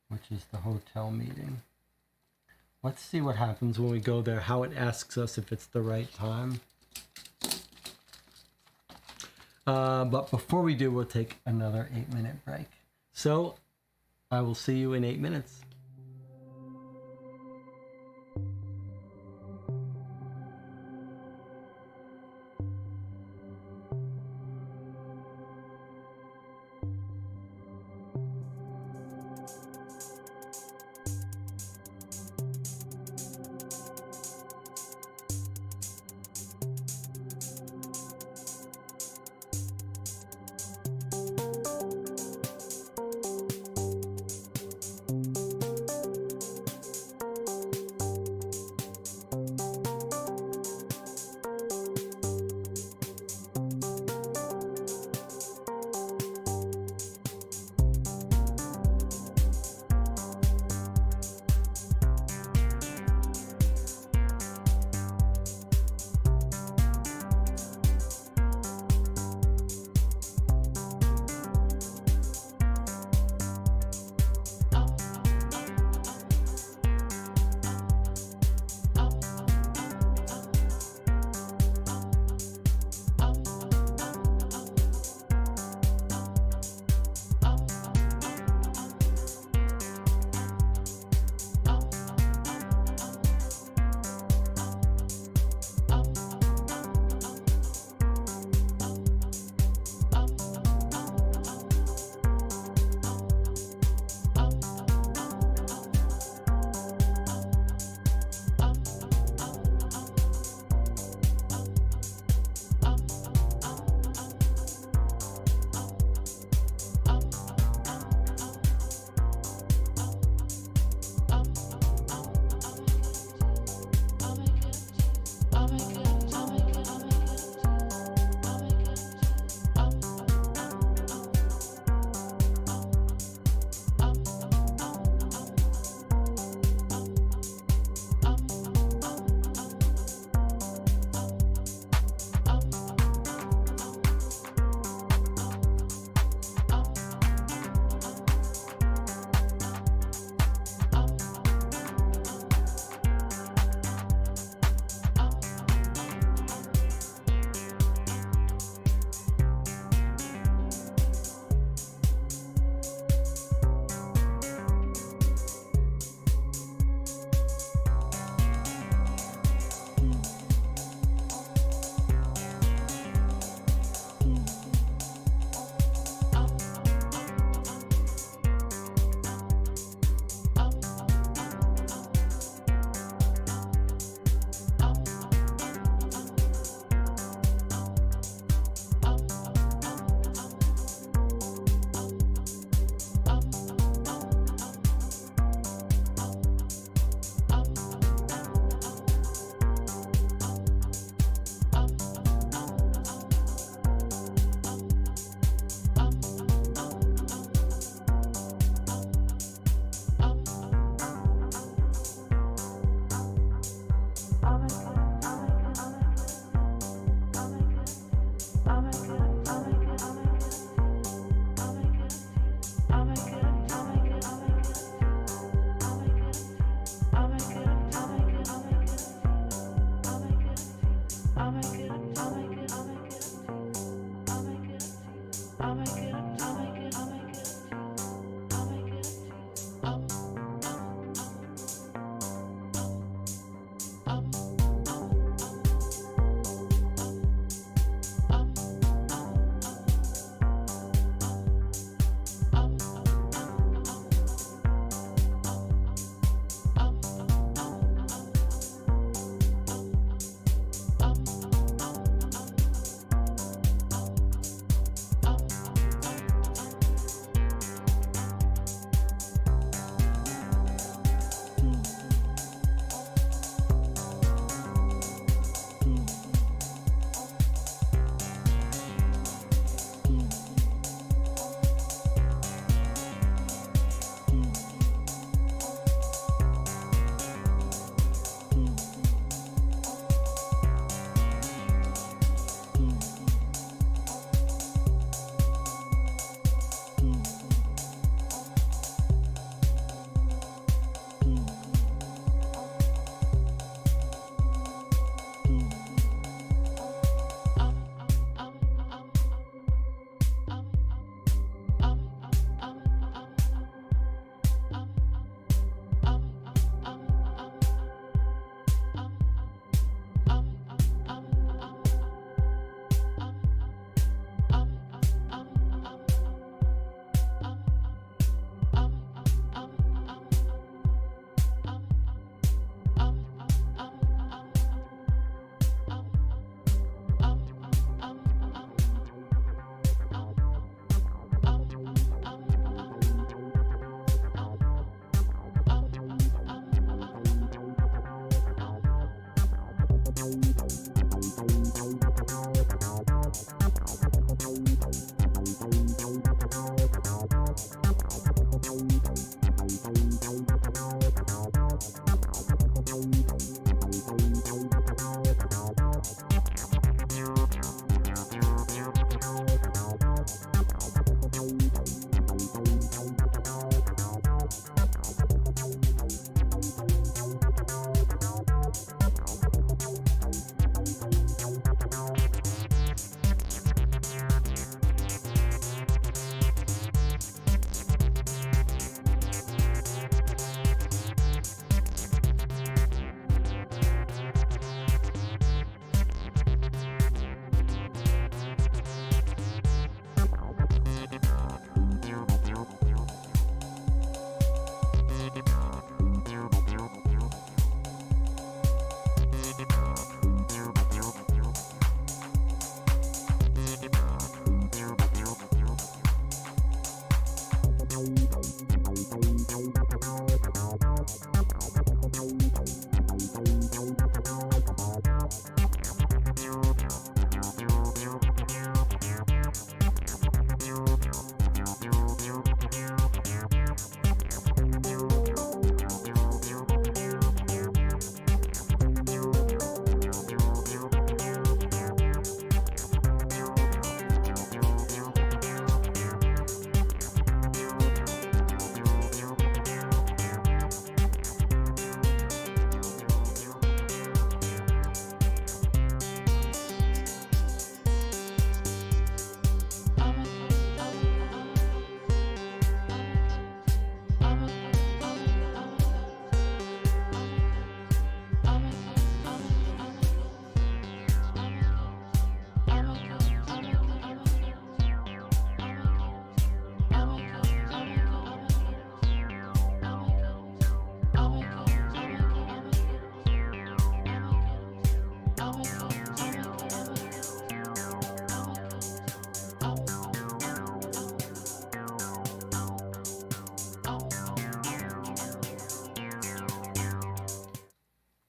which is the hotel meeting. Let's see what happens when we go there, how it asks us if it's the right time. But before we do, we'll take another 8-minute break. So I will see you in 8 minutes.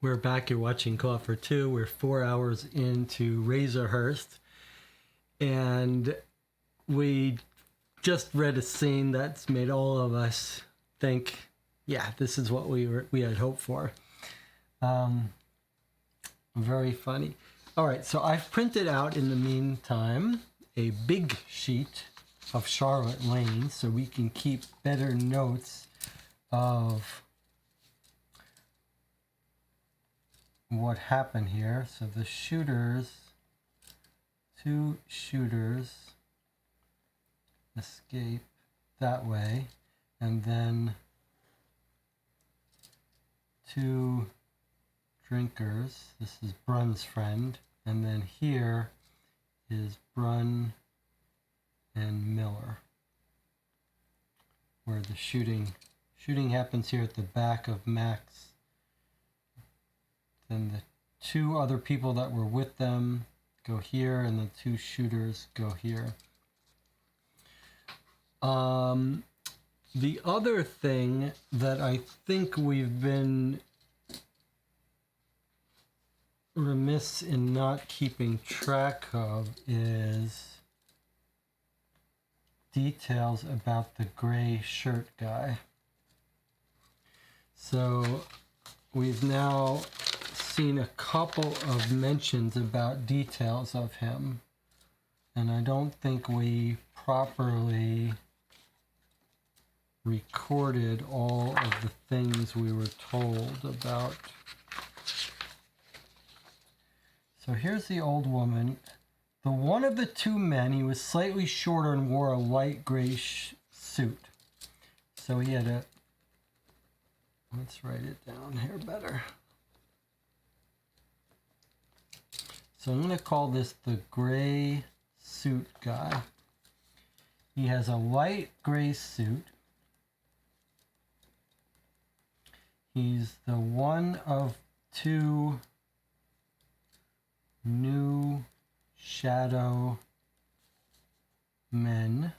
We're back. You're watching Co-op for Two. We're 4 hours into Razorhurst. And we just read a scene that's made all of us think, yeah, this is what we had hoped for. Very funny. All right, so I've printed out in the meantime a big sheet of Charlotte Lane so we can keep better notes of what happened here. So the shooters, 2 shooters escape that way, and then 2 drinkers. This is Brun's friend, and then here is Brun and Miller, where the shooting happens here at the back of Max. Then the 2 other people that were with them go here, and the 2 shooters go here. The other thing that I think we've been remiss in not keeping track of is details about the gray shirt guy. So we've now seen a couple of mentions about details of him, and I don't think we properly recorded all of the things we were told about. So here's the old woman. The one of the 2 men, he was slightly shorter and wore a light gray suit. So he had a, let's write it down here better. So I'm going to call this the gray suit guy. He has a light gray suit. He's the one of 2 new shadow men,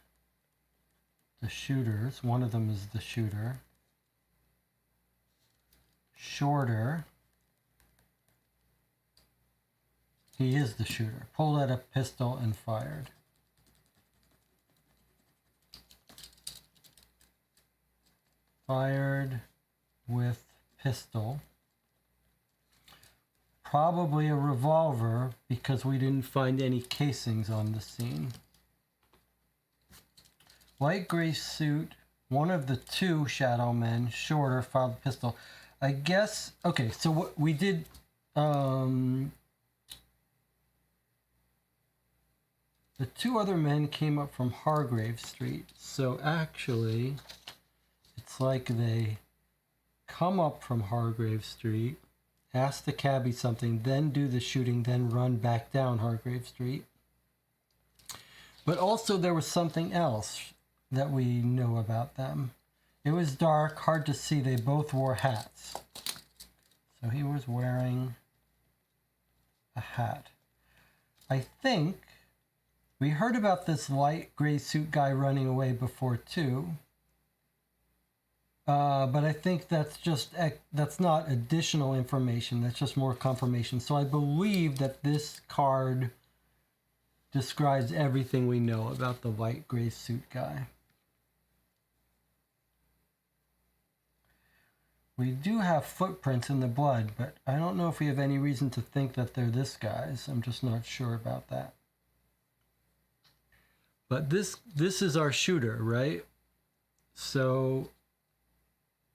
the shooters. One of them is the shooter. Shorter. He is the shooter. Pulled out a pistol and fired. Fired with pistol. Probably a revolver because we didn't find any casings on the scene. Light gray suit. One of the 2 shadow men, shorter, fired with pistol. I guess, okay, so what we did, the 2 other men came up from Hargrave Street. So actually, it's like they come up from Hargrave Street, ask the cabbie something, then do the shooting, then run back down Hargrave Street. But also there was something else that we know about them. It was dark, hard to see. They both wore hats. So he was wearing a hat. I think we heard about this light gray suit guy running away before too. But I think that's not additional information. That's just more confirmation. So I believe that this card describes everything we know about the light gray suit guy. We do have footprints in the blood, but I don't know if we have any reason to think that they're this guy's. I'm just not sure about that. But this is our shooter, right? So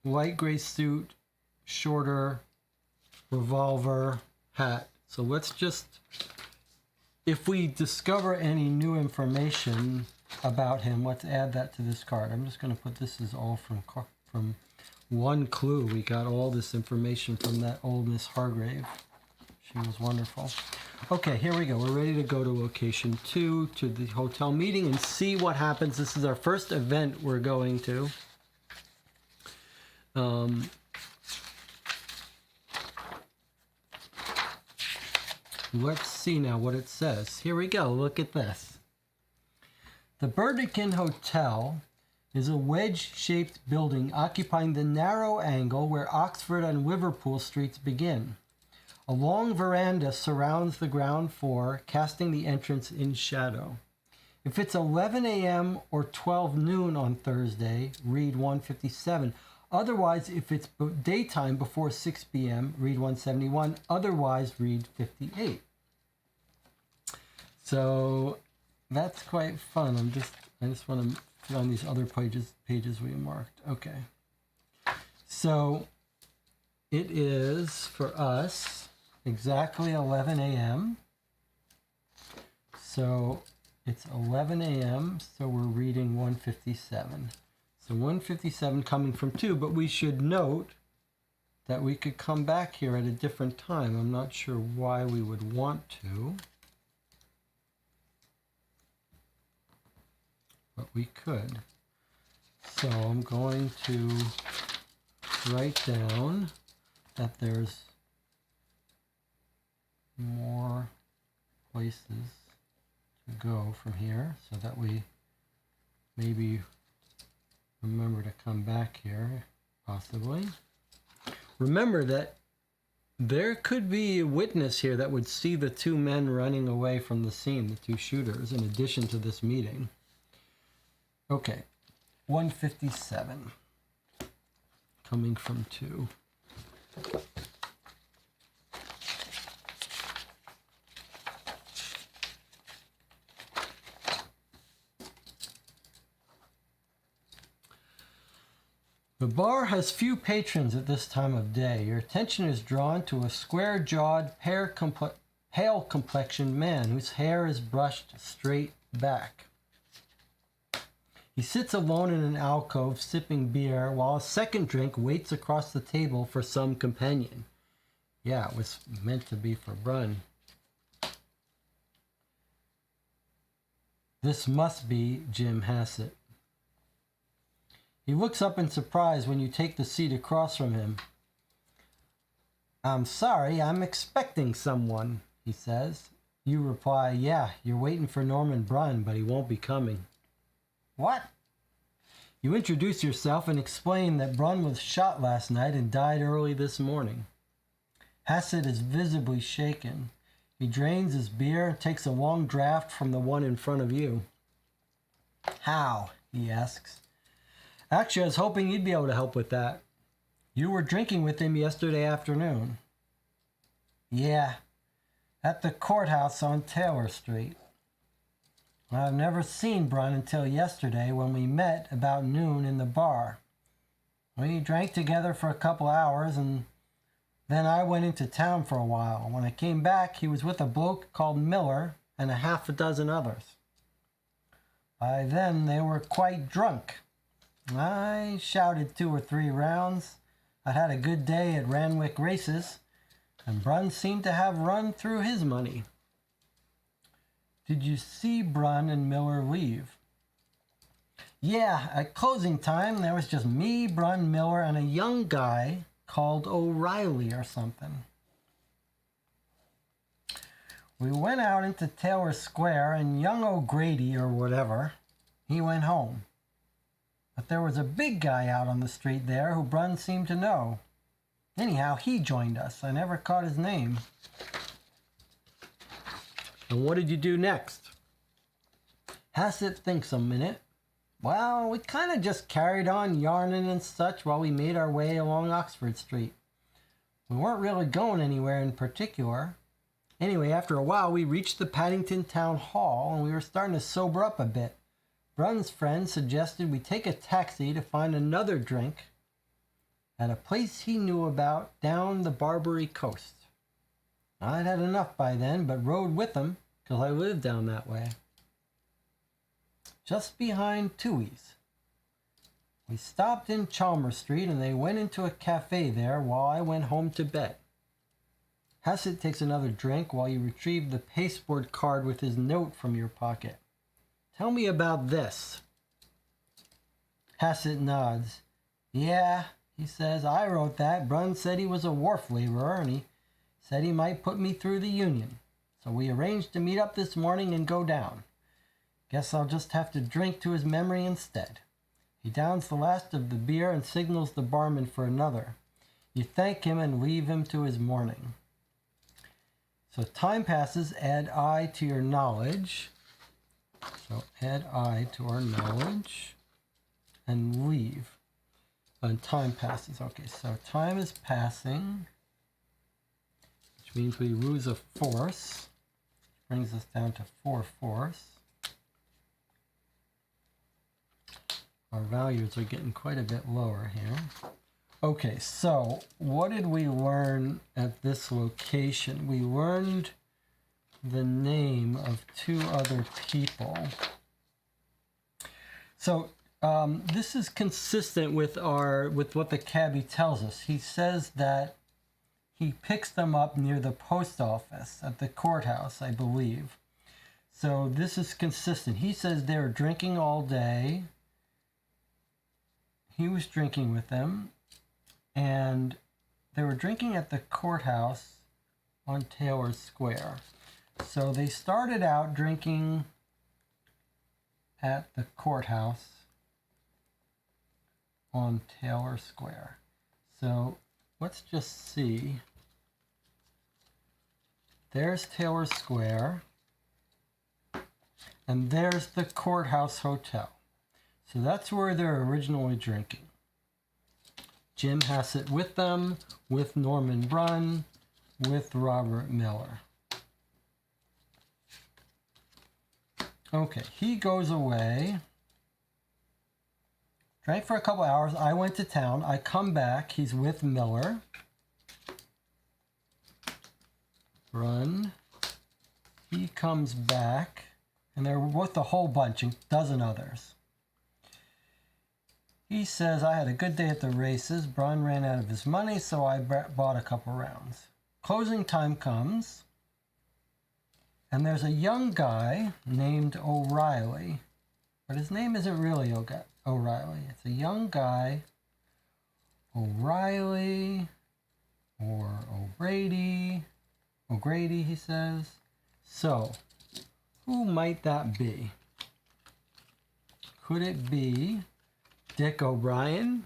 light gray suit, shorter, revolver, hat. So let's just, if we discover any new information about him, let's add that to this card. I'm just going to put this as all from one clue. We got all this information from that old Miss Hargrave. She was wonderful. Okay, here we go. We're ready to go to location 2, to the hotel meeting, and see what happens. This is our first event we're going to. Let's see now what it says. Here we go. Look at this. The Burdekin Hotel is a wedge-shaped building occupying the narrow angle where Oxford and Liverpool streets begin. A long veranda surrounds the ground floor, casting the entrance in shadow. If it's 11 a.m. or 12 noon on Thursday, read 157. Otherwise, if it's daytime before 6 p.m., read 171. Otherwise, read 58. So that's quite fun. I just want to find these other pages we marked. Okay. So it is for us exactly 11 a.m. So it's 11 a.m. So we're reading 157. So 157 coming from 2, but we should note that we could come back here at a different time. I'm not sure why we would want to, but we could. So I'm going to write down that there's more places to go from here so that we maybe remember to come back here, possibly. Remember that there could be a witness here that would see the two men running away from the scene, the two shooters, in addition to this meeting. Okay, 157, coming from 2. The bar has few patrons at this time of day. Your attention is drawn to a square-jawed, pale-complexioned man whose hair is brushed straight back. He sits alone in an alcove sipping beer while a second drink waits across the table for some companion. Yeah, it was meant to be for Brun. This must be Jim Hassett. He looks up in surprise when you take the seat across from him. "I'm sorry, I'm expecting someone," he says. You reply, "Yeah, you're waiting for Norman Brun, but he won't be coming." "What?" You introduce yourself and explain that Brun was shot last night and died early this morning. Hassett is visibly shaken. He drains his beer and takes a long draught from the one in front of you. "How?" he asks. "Actually, I was hoping you'd be able to help with that. You were drinking with him yesterday afternoon." "Yeah, at the courthouse on Taylor Street. I've never seen Brun until yesterday when we met about noon in the bar. We drank together for a couple hours and then I went into town for a while. When I came back, he was with a bloke called Miller and a half a dozen others. By then, they were quite drunk. I shouted 2 or 3 rounds. I'd had a good day at Ranwick races, and Brun seemed to have run through his money." "Did you see Brun and Miller leave?" "Yeah, at closing time, there was just me, Brun, Miller, and a young guy called O'Reilly or something. We went out into Taylor Square, and young O'Grady or whatever, he went home. But there was a big guy out on the street there who Brun seemed to know. Anyhow, he joined us. I never caught his name." "And what did you do next?" Hassett thinks a minute. "Well, we kind of just carried on yarning and such while we made our way along Oxford Street. We weren't really going anywhere in particular. Anyway, after a while, we reached the Paddington Town Hall, and we were starting to sober up a bit. Brun's friend suggested we take a taxi to find another drink at a place he knew about down the Barbary coast. I'd had enough by then, but rode with him because I lived down that way. Just behind Tooheys. We stopped in Chalmers Street and they went into a cafe there while I went home to bed." Hassett takes another drink while you retrieve the pasteboard card with his note from your pocket. "Tell me about this." Hassett nods. "Yeah," he says, "I wrote that. Brun said he was a wharf laborer and he said he might put me through the union. So we arranged to meet up this morning and go down. Guess I'll just have to drink to his memory instead. He downs the last of the beer and signals the barman for another. You thank him and leave him to his morning. So time passes, add I to your knowledge. So add I to our knowledge and leave. And time passes. Okay, so time is passing, which means we lose a force. Brings us down to 4 force. Our values are getting quite a bit lower here. Okay, so what did we learn at this location? We learned the name of 2 other people. So this is consistent with what the cabbie tells us. He says that he picks them up near the post office at the courthouse, I believe. So this is consistent. He says they were drinking all day. He was drinking with them, and they were drinking at the courthouse on Taylor Square. So they started out drinking at the courthouse on Taylor Square. So let's just see. There's Taylor Square, and there's the Courthouse Hotel. So that's where they're originally drinking. Jim Hassett with them, with Norman Brunn, with Robert Miller. Okay, he goes away. Drank for a couple hours. I went to town. I come back. He's with Miller. Brunn. He comes back. And they're with a whole bunch, a dozen others. He says, I had a good day at the races. Brunn ran out of his money, so I bought a couple rounds. Closing time comes. And there's a young guy named O'Reilly. But his name isn't really O'Reilly. It's a young guy, O'Reilly, or O'Grady, he says. So, who might that be? Could it be Dick O'Brien?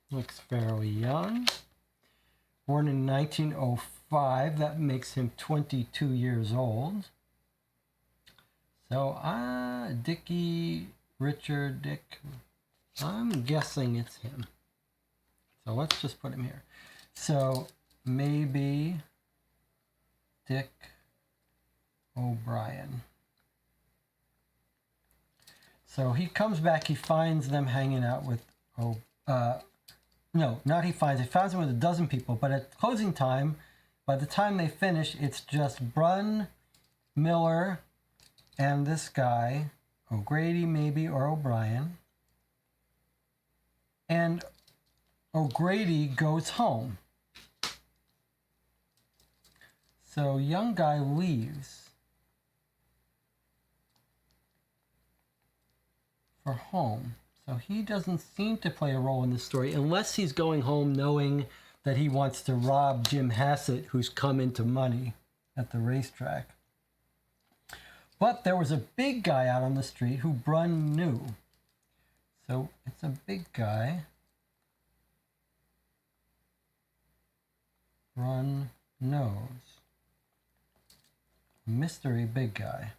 Looks fairly young. Born in 1905, that makes him 22 years old. So, Dick, I'm guessing it's him. So let's just put him here. So maybe Dick O'Brien. So he comes back, he finds them hanging out with, he finds them with a dozen people, but at closing time, by the time they finish, it's just Brunn, Miller, and this guy, O'Grady maybe, or O'Brien. And O'Grady goes home. So young guy leaves for home. So he doesn't seem to play a role in this story unless he's going home knowing that he wants to rob Jim Hassett, who's come into money at the racetrack. But there was a big guy out on the street who Brunn knew. So it's a big guy. Brunn knows. Mystery big guy.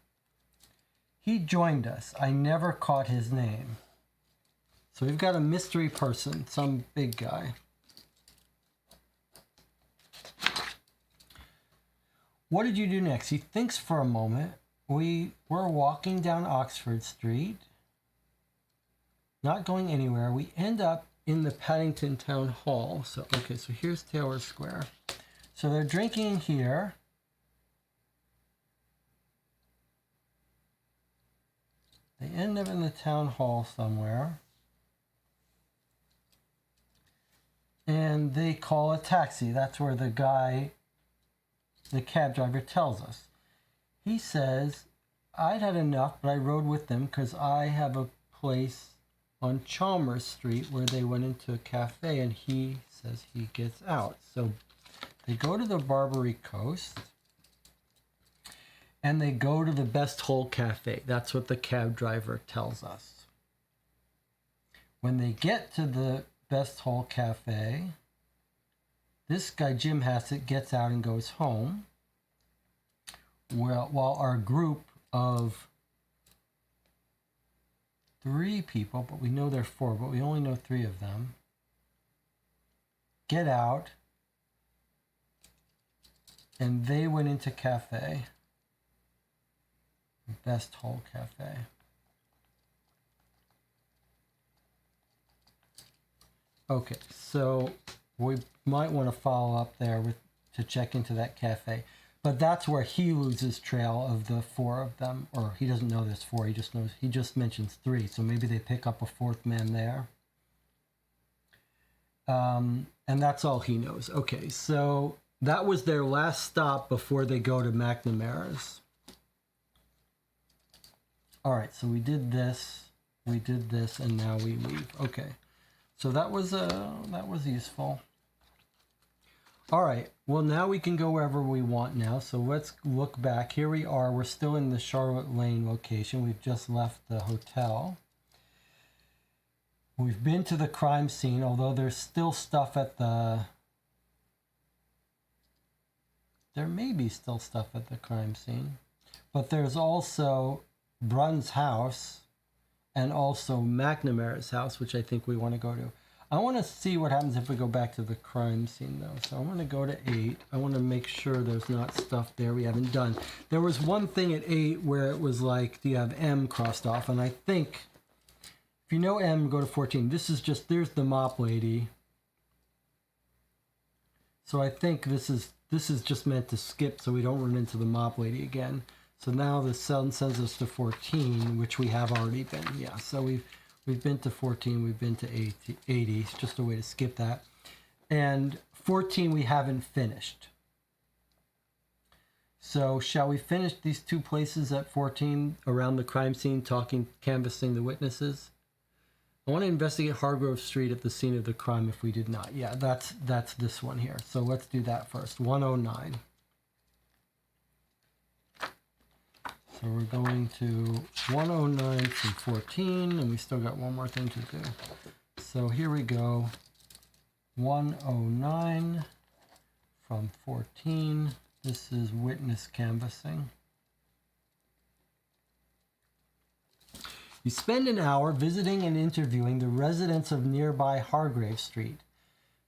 He joined us. I never caught his name. So we've got a mystery person, some big guy. What did you do next? He thinks for a moment. We were walking down Oxford Street, not going anywhere. We end up in the Paddington Town Hall. So here's Taylor Square. So they're drinking here. They end up in the town hall somewhere. And they call a taxi. That's where the cab driver tells us. He says, I'd had enough, but I rode with them because I have a place on Chalmers Street where they went into a cafe, and he says he gets out. So they go to the Barbary Coast, and they go to the Best Hole Cafe. That's what the cab driver tells us. When they get to the Best Hole Cafe, this guy, Jim Hassett, gets out and goes home. While our group of 3 people, but we know there are 4, but we only know 3 of them, get out, and they went into cafe, Best Hole Cafe. Okay, so we might want to follow up there to check into that cafe. But that's where he loses trail of the 4 of them, or he doesn't know there's 4. He just mentions 3, so maybe they pick up a 4th man there. And that's all he knows. Okay, so that was their last stop before they go to McNamara's. All right, so we did this, and now we leave. Okay, so that was useful. All right, well, now we can go wherever we want now. So let's look back. Here we are. We're still in the Charlotte Lane location. We've just left the hotel. We've been to the crime scene, although there's still stuff at the... There may be still stuff at the crime scene. But there's also Brunn's house and also McNamara's house, which I think we want to go to. I want to see what happens if we go back to the crime scene, though. So I'm going to go to 8. I want to make sure there's not stuff there we haven't done. There was one thing at 8 where it was like, do you have M crossed off? And I think, if you know M, go to 14. This is just, there's the mop lady. So I think this is just meant to skip so we don't run into the mop lady again. So now the sun sends us to 14, which we have already been. Yeah, so we've been to 14, we've been to 80. It's just a way to skip that. And 14 we haven't finished. So shall we finish these 2 places at 14 around the crime scene, canvassing the witnesses? I want to investigate Hargrove Street at the scene of the crime if we did not. Yeah, that's this one here. So let's do that first. 109. So we're going to 109 from 14, and we still got one more thing to do. So here we go. 109 from 14. This is witness canvassing. You spend an hour visiting and interviewing the residents of nearby Hargrave Street.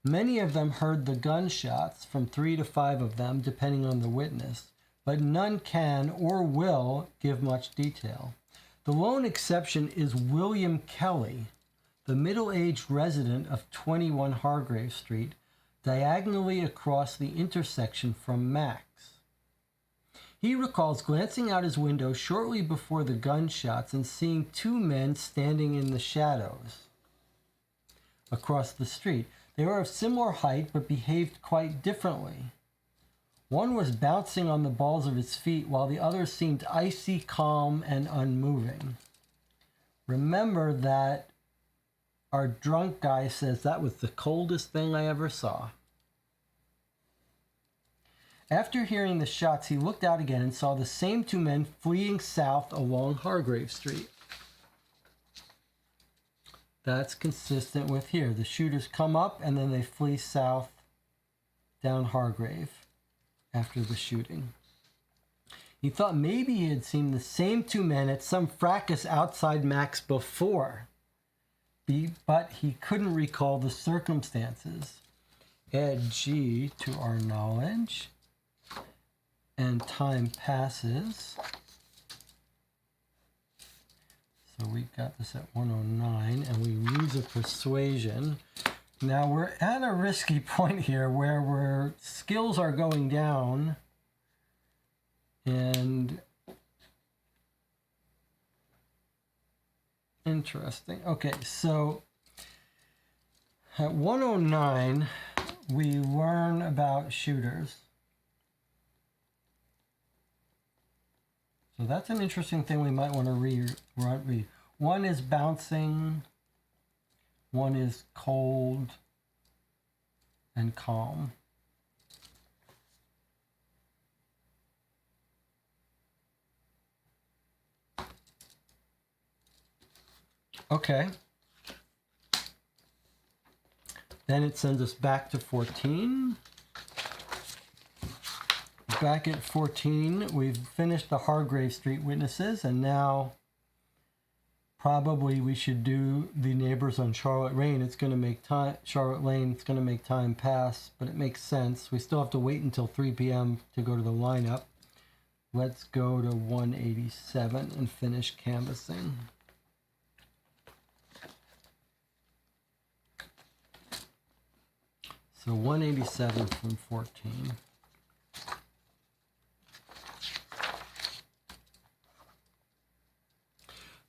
Many of them heard the gunshots, from 3 to 5 of them, depending on the witness, but none can or will give much detail. The lone exception is William Kelly, the middle-aged resident of 21 Hargrave Street, diagonally across the intersection from Max. He recalls glancing out his window shortly before the gunshots and seeing 2 men standing in the shadows across the street. They were of similar height but behaved quite differently. One was bouncing on the balls of his feet while the other seemed icy calm and unmoving. Remember that our drunk guy says that was the coldest thing I ever saw. After hearing the shots, he looked out again and saw the same 2 men fleeing south along Hargrave Street. That's consistent with here. The shooters come up and then they flee south down Hargrave after the shooting. He thought maybe he had seen the same 2 men at some fracas outside Max before, but he couldn't recall the circumstances. Add G to our knowledge. And time passes. So we got this at 109, and we lose a persuasion. Now we're at a risky point here where our skills are going down. And interesting. Okay, so at 109, we learn about shooters. So that's an interesting thing we might want to read. One is bouncing, one is cold and calm. Okay. Then it sends us back to 14. Back at 14, we've finished the Hargrave Street witnesses, and now probably we should do the neighbors on Charlotte Lane. It's going to make time. Charlotte Lane. It's going to make time pass, but it makes sense. We still have to wait until 3 p.m. to go to the lineup. Let's go to 187 and finish canvassing. So 187 from 14.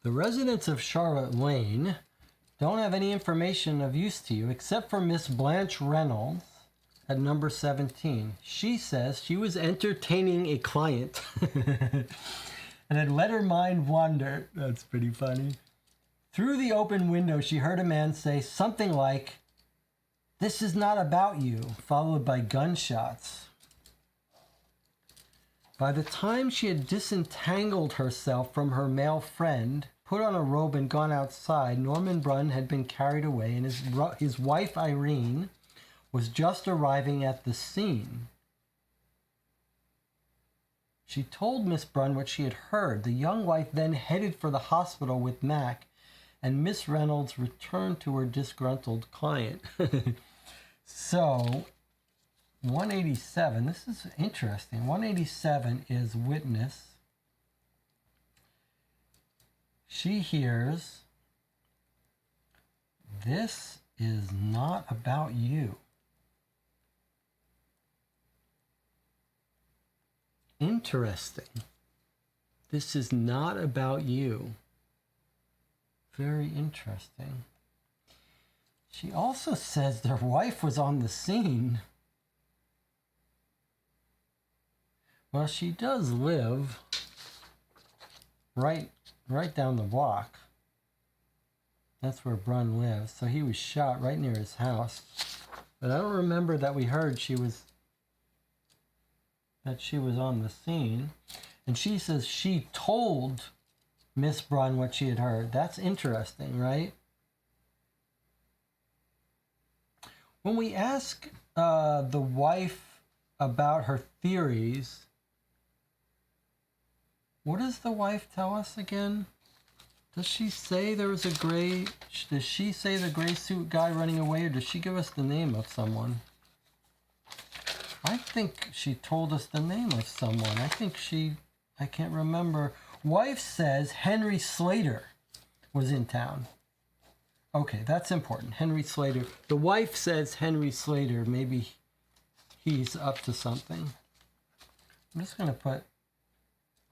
The residents of Charlotte Lane don't have any information of use to you except for Miss Blanche Reynolds at number 17. She says she was entertaining a client and had let her mind wander. That's pretty funny. Through the open window, she heard a man say something like, "This is not about you," followed by gunshots. By the time she had disentangled herself from her male friend, put on a robe and gone outside, Norman Brunn had been carried away, and his wife Irene was just arriving at the scene. She told Miss Brunn what she had heard. The young wife then headed for the hospital with Mac, and Miss Reynolds returned to her disgruntled client. So, 187, this is interesting. 187 is witness. She hears, "This is not about you." Interesting. This is not about you. Very interesting. She also says their wife was on the scene. Well, she does live right down the block. That's where Brunn lives. So he was shot right near his house. But I don't remember that we heard she was on the scene. And she says she told Miss Brunn what she had heard. That's interesting, right? When we ask the wife about her theories, what does the wife tell us again? Does she say there was does she say the gray suit guy running away, or does she give us the name of someone? I think she told us the name of someone. I can't remember. Wife says Henry Slater was in town. Okay, that's important. Henry Slater. The wife says Henry Slater. Maybe he's up to something. I'm just going to put...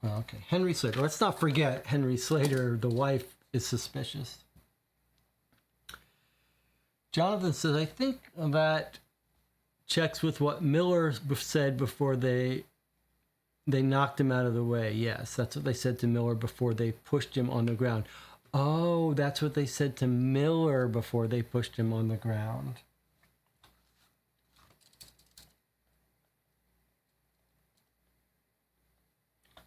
Well, okay, Henry Slater. Let's not forget Henry Slater. The wife is suspicious. Jonathan says, I think that checks with what Miller said before they knocked him out of the way. Yes, that's what they said to Miller before they pushed him on the ground. Oh, that's what they said to Miller before they pushed him on the ground.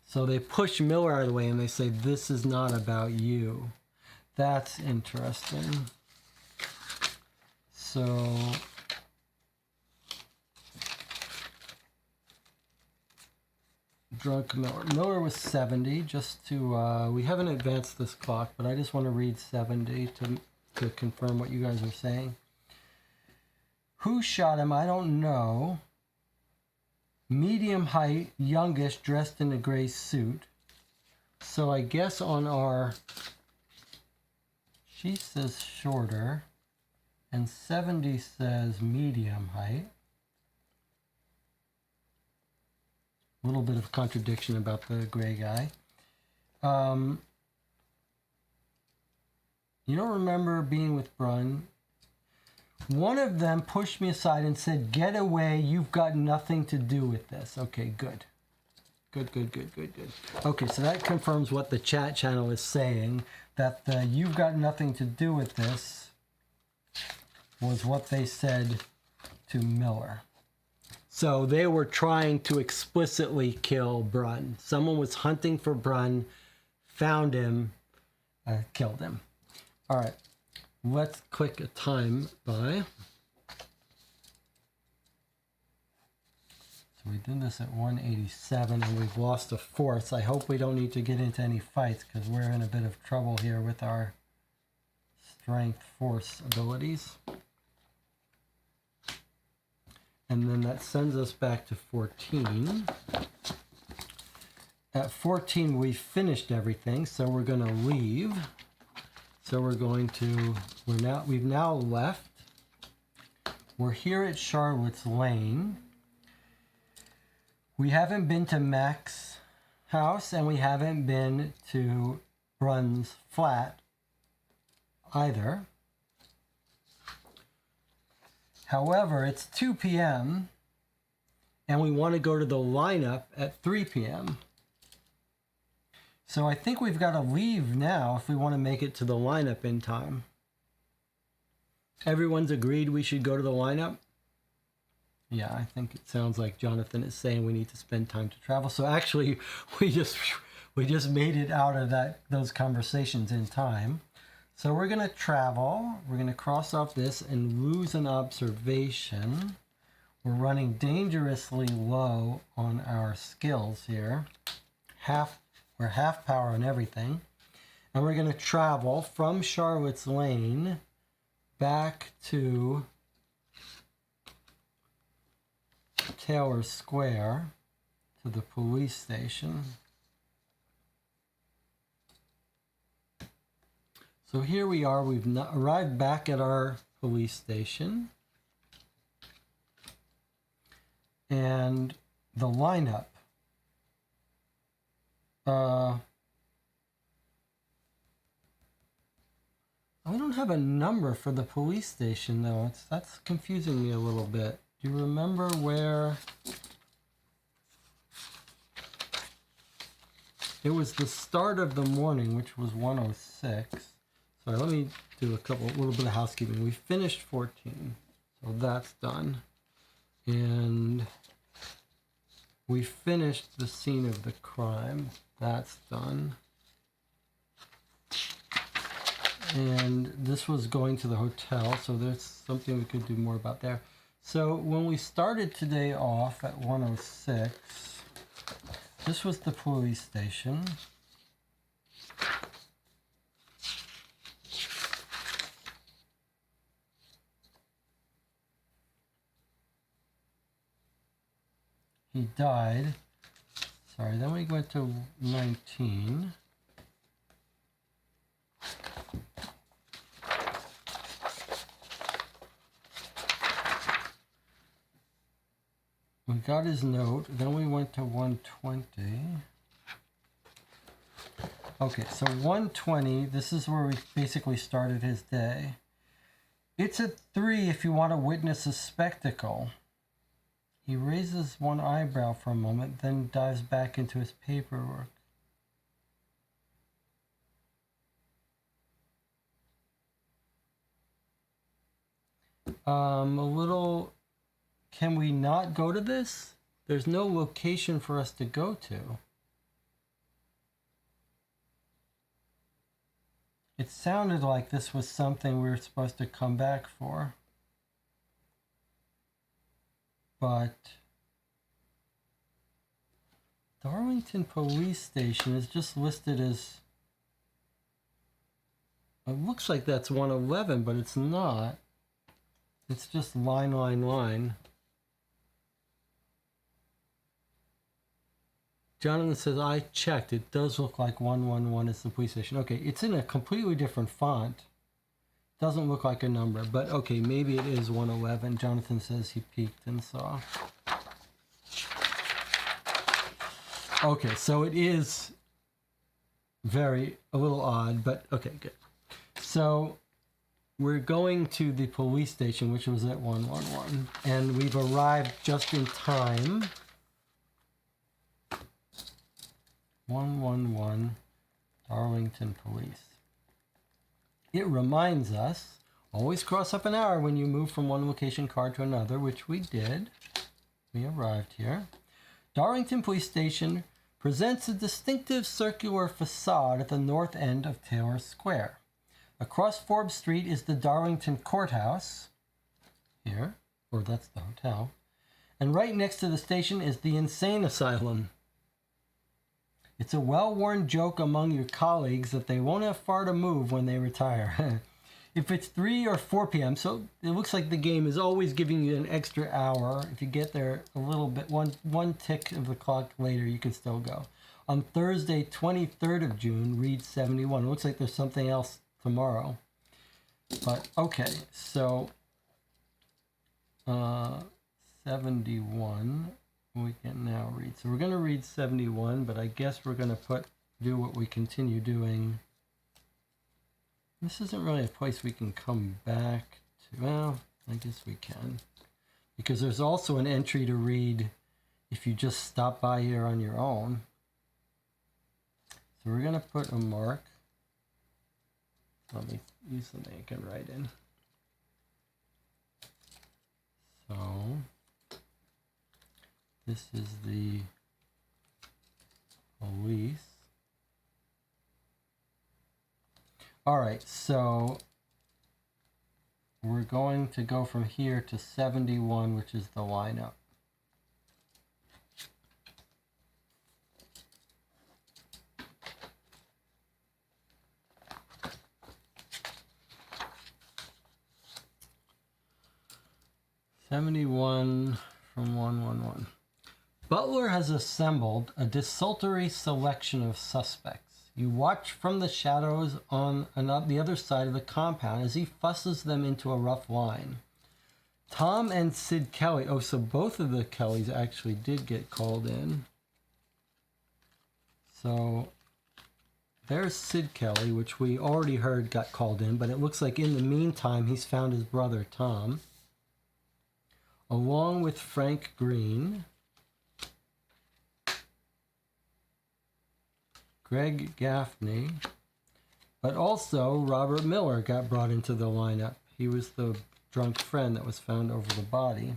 So they push Miller out of the way and they say, "This is not about you." That's interesting. So drunk Miller. Miller was 70, just to, we haven't advanced this clock, but I just want to read 70 to confirm what you guys are saying. Who shot him? I don't know. Medium height, youngish, dressed in a gray suit. So I guess on our, she says shorter, and 70 says medium height. A little bit of contradiction about the gray guy. You don't remember being with Brunn. One of them pushed me aside and said, "Get away, you've got nothing to do with this." Okay, good. Good. Okay, so that confirms what the chat channel is saying, that the "you've got nothing to do with this" was what they said to Miller. So they were trying to explicitly kill Brunn. Someone was hunting for Brunn, found him, killed him. All right, let's click a time by. So we did this at 187 and we've lost a force. I hope we don't need to get into any fights because we're in a bit of trouble here with our strength force abilities. And then that sends us back to 14. At 14 we finished everything, so we're going to leave. So we're going to, we've now left. We're here at Charlotte's Lane. We haven't been to Mac's house and we haven't been to Brunn's flat either. However, it's 2 p.m. and we want to go to the lineup at 3 p.m. So I think we've got to leave now if we want to make it to the lineup in time. Everyone's agreed we should go to the lineup? Yeah, I think it sounds like Jonathan is saying we need to spend time to travel. So actually, we just made it out of those conversations in time. So we're going to travel. We're going to cross off this and lose an observation. We're running dangerously low on our skills here. We're half power on everything. And we're going to travel from Charlotte's Lane back to Taylor Square to the police station. So here we are. We've arrived back at our police station. And the lineup. I don't have a number for the police station though. That's confusing me a little bit. Do you remember where it was the start of the morning, which was 106. Sorry, let me do a little bit of housekeeping. We finished 14, so that's done. And we finished the scene of the crime. That's done. And this was going to the hotel, so there's something we could do more about there. So when we started today off at 106, this was the police station. He died. Sorry, then we went to 19. We got his note, then we went to 120. Okay, so 120, this is where we basically started his day. It's at 3 if you want to witness a spectacle. He raises one eyebrow for a moment, then dives back into his paperwork. Can we not go to this? There's no location for us to go to. It sounded like this was something we were supposed to come back for. But Darlington Police Station is just listed as... It looks like that's 111, but it's not. It's just line. Jonathan says, I checked. It does look like 111 is the police station. Okay, it's in a completely different font. Doesn't look like a number, but okay, maybe it is 111. Jonathan says he peeked and saw. Okay, so it is a little odd, but okay, good. So we're going to the police station, which was at 111, and we've arrived just in time. 111 Darlington Police. It reminds us, always cross up an hour when you move from one location card to another, which we did. We arrived here. Darlington Police Station presents a distinctive circular facade at the north end of Taylor Square. Across Forbes Street is the Darlington Courthouse. Here, or that's the hotel. And right next to the station is the insane asylum. It's a well-worn joke among your colleagues that they won't have far to move when they retire. If it's 3 or 4 p.m., so it looks like the game is always giving you an extra hour. If you get there a little bit, one tick of the clock later, you can still go. On Thursday, 23rd of June, read 71. It looks like there's something else tomorrow. But, okay, so 71 we can now read. So we're going to read 71, but I guess we're going to do what we continue doing. This isn't really a place we can come back to. Well, I guess we can. Because there's also an entry to read if you just stop by here on your own. So we're going to put a mark. Let me use something I can write in. So this is the police. All right, so we're going to go from here to 71, which is the lineup. '71 from 111. Butler has assembled a desultory selection of suspects. You watch from the shadows on the other side of the compound as he fusses them into a rough line. Tom and Sid Kelly. Oh, so both of the Kellys actually did get called in. So there's Sid Kelly, which we already heard got called in, but it looks like in the meantime he's found his brother Tom, along with Frank Green, Greg Gaffney, but also Robert Miller got brought into the lineup. He was the drunk friend that was found over the body,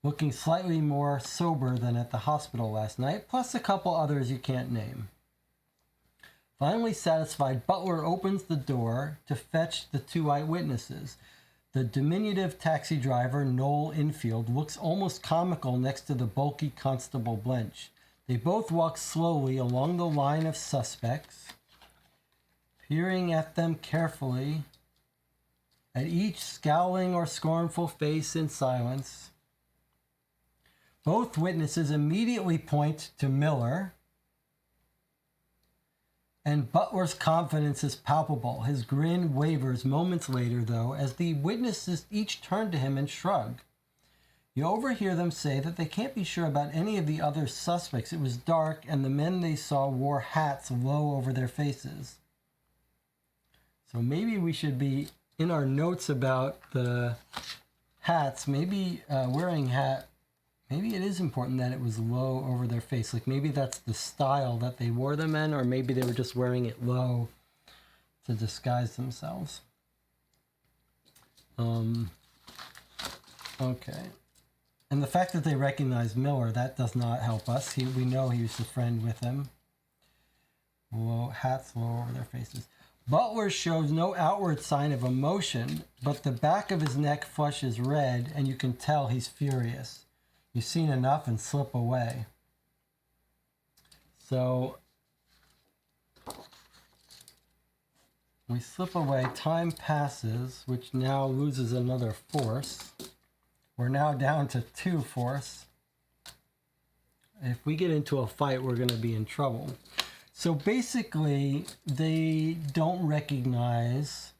looking slightly more sober than at the hospital last night, plus a couple others you can't name. Finally satisfied, Butler opens the door to fetch the 2 eyewitnesses. The diminutive taxi driver, Noel Infield, looks almost comical next to the bulky Constable Blench. They both walk slowly along the line of suspects, peering at them carefully, at each scowling or scornful face in silence. Both witnesses immediately point to Miller, and Butler's confidence is palpable. His grin wavers moments later, though, as the witnesses each turn to him and shrug. You overhear them say that they can't be sure about any of the other suspects. It was dark, and the men they saw wore hats low over their faces. So maybe we should be, in our notes about the hats, maybe wearing hat, maybe it is important that it was low over their face. Like maybe that's the style that they wore them in, or maybe they were just wearing it low to disguise themselves. Okay. And the fact that they recognize Miller, that does not help us. We know he was a friend with him. Hats low over their faces. Butler shows no outward sign of emotion, but the back of his neck flushes red, and you can tell he's furious. You've seen enough and slip away. So we slip away. Time passes, which now loses another force. We're now down to 2 force. If we get into a fight, we're going to be in trouble. So basically, they don't recognize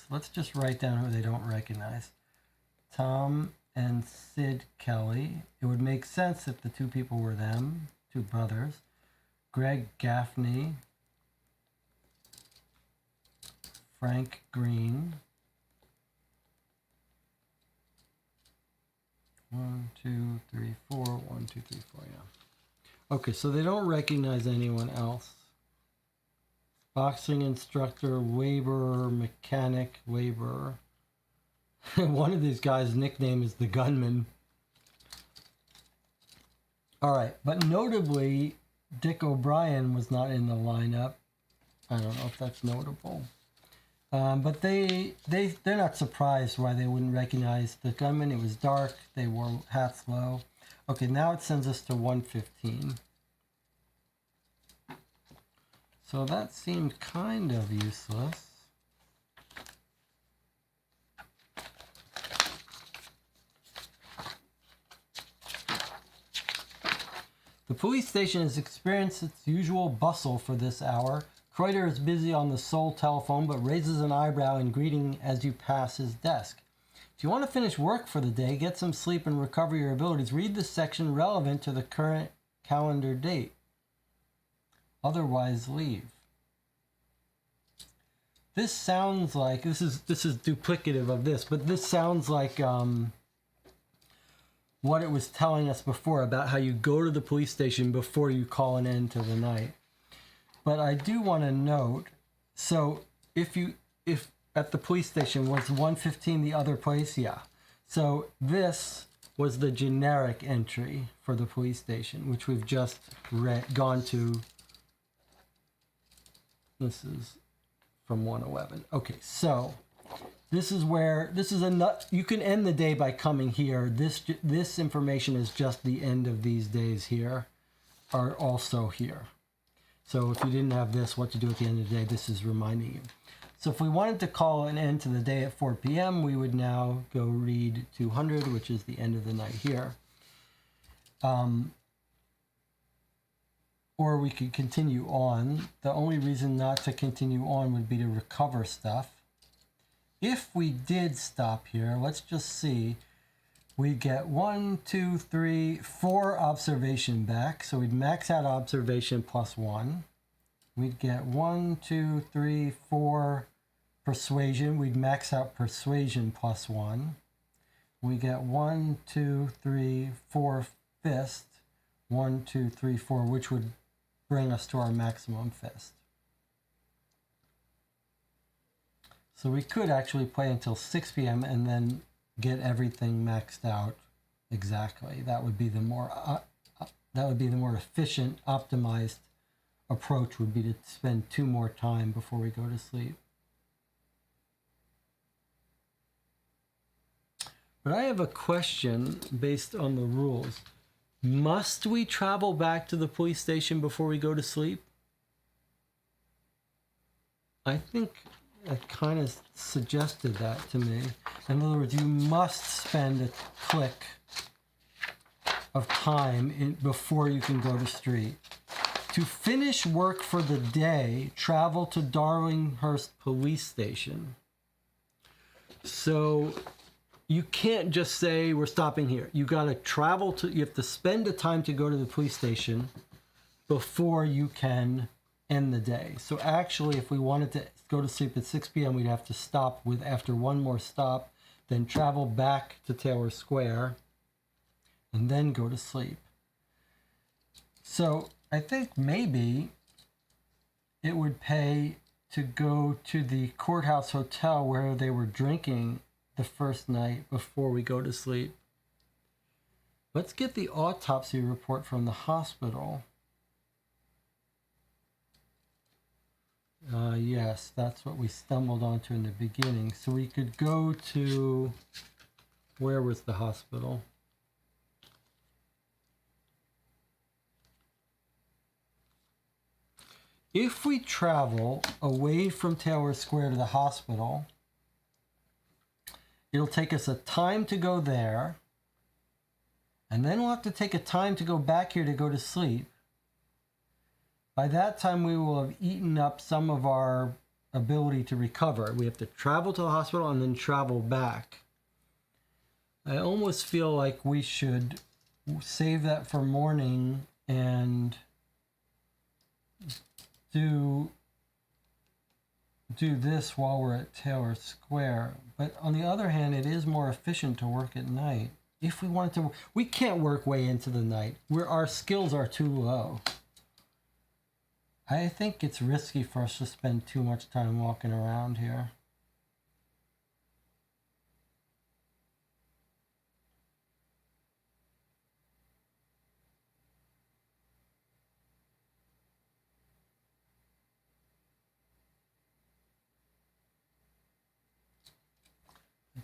let's just write down who they don't recognize. Tom and Sid Kelly. It would make sense if the 2 people were them, 2 brothers. Greg Gaffney, Frank Green. 1, 2, 3, 4. 1, 2, 3, 4, yeah. Okay, so they don't recognize anyone else. Boxing instructor, laborer, mechanic, laborer. One of these guys' nickname is the Gunman. All right, but notably, Dick O'Brien was not in the lineup. I don't know if that's notable. But they're not surprised why they wouldn't recognize the gunman. It was dark. They wore hats low. Okay, now it sends us to 115. So that seemed kind of useless. The police station has experienced its usual bustle for this hour. Kreuter is busy on the sole telephone, but raises an eyebrow in greeting as you pass his desk. If you want to finish work for the day, get some sleep, and recover your abilities, read the section relevant to the current calendar date. Otherwise, leave. This sounds like, this is duplicative of this, but this sounds like what it was telling us before about how you go to the police station before you call an end to the night. But I do want to note, so if at the police station was 115 the other place, yeah. So this was the generic entry for the police station, which we've just gone to. This is from 111. Okay, so this is where, you can end the day by coming here. This information is just the end of these days here, are also here. So if you didn't have this, what to do at the end of the day, this is reminding you. So if we wanted to call an end to the day at 4 p.m., we would now go read 200, which is the end of the night here. Or we could continue on. The only reason not to continue on would be to recover stuff. If we did stop here, let's just see. We'd get 1, 2, 3, 4 observation back. So we'd max out observation plus 1. We'd get 1, 2, 3, 4 persuasion. We'd max out persuasion plus 1. We get 1, 2, 3, 4 fist. 1, 2, 3, 4, which would bring us to our maximum fist. So we could actually play until 6 p.m. and then get everything maxed out exactly. That would be the more efficient, optimized approach. Would be to spend 2 more time before we go to sleep. But I have a question based on the rules. Must we travel back to the police station before we go to sleep? I think it kind of suggested that to me. In other words, you must spend a click of time before you can go to street. To finish work for the day, travel to Darlinghurst Police Station. So you can't just say we're stopping here. You got to travel to, you have to spend the time to go to the police station before you can end the day. So actually, if we wanted to go to sleep at 6 p.m., we'd have to stop after one more stop, then travel back to Taylor Square, and then go to sleep. So I think maybe it would pay to go to the courthouse hotel where they were drinking the first night before we go to sleep. Let's get the autopsy report from the hospital. Yes, that's what we stumbled onto in the beginning. So we could go to, where was the hospital? If we travel away from Taylor Square to the hospital, it'll take us a time to go there, and then we'll have to take a time to go back here to go to sleep. By that time, we will have eaten up some of our ability to recover. We have to travel to the hospital and then travel back. I almost feel like we should save that for morning and do this while we're at Taylor Square. But on the other hand, it is more efficient to work at night. If we wanted to, we can't work way into the night. Our skills are too low. I think it's risky for us to spend too much time walking around here.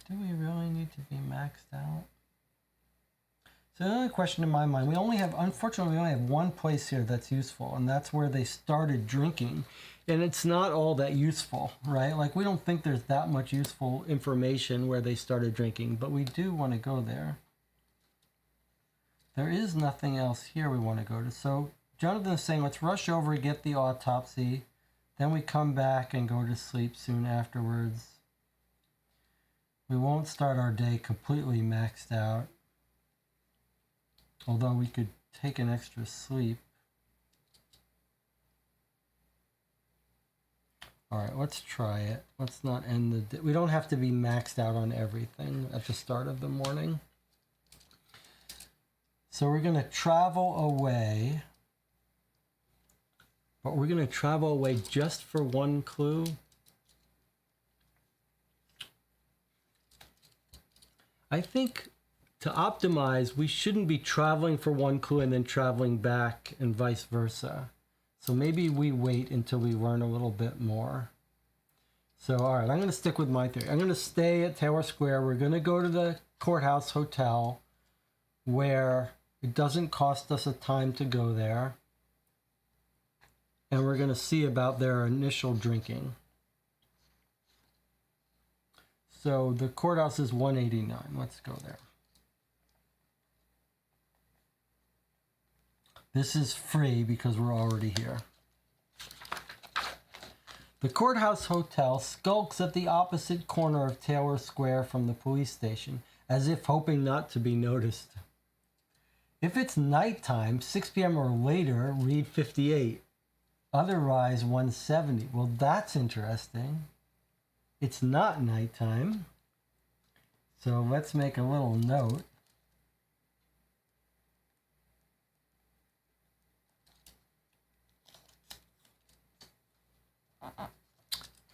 Do we really need to be maxed out? So the only question in my mind, unfortunately, we only have one place here that's useful, and that's where they started drinking. And it's not all that useful, right? Like, we don't think there's that much useful information where they started drinking, but we do want to go there. There is nothing else here we want to go to. So Jonathan's saying, let's rush over, get the autopsy. Then we come back and go to sleep soon afterwards. We won't start our day completely maxed out. Although we could take an extra sleep. All right, let's try it. Let's not end the day. We don't have to be maxed out on everything at the start of the morning. So we're going to travel away. But we're going to travel away just for one clue. I think to optimize, we shouldn't be traveling for one clue and then traveling back and vice versa. So maybe we wait until we learn a little bit more. So, all right, I'm going to stick with my theory. I'm going to stay at Taylor Square. We're going to go to the Courthouse Hotel where it doesn't cost us a time to go there. And we're going to see about their initial drinking. So the courthouse is 189. Let's go there. This is free because we're already here. The Courthouse Hotel skulks at the opposite corner of Taylor Square from the police station, as if hoping not to be noticed. If it's nighttime, 6 p.m. or later, read 58. Otherwise, 170. Well, that's interesting. It's not nighttime. So let's make a little note.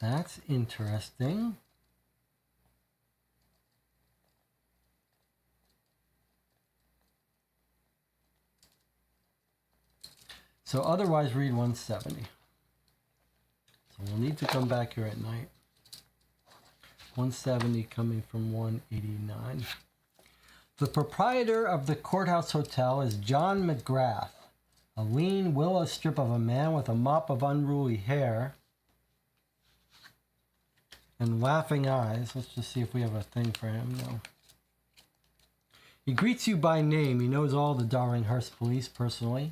That's interesting. So otherwise read 170. So we'll need to come back here at night. 170 coming from 189. The proprietor of the Courthouse Hotel is John McGrath, a lean willow strip of a man with a mop of unruly hair and laughing eyes. Let's just see if we have a thing for him. No. He greets you by name. He knows all the Darlinghurst police personally.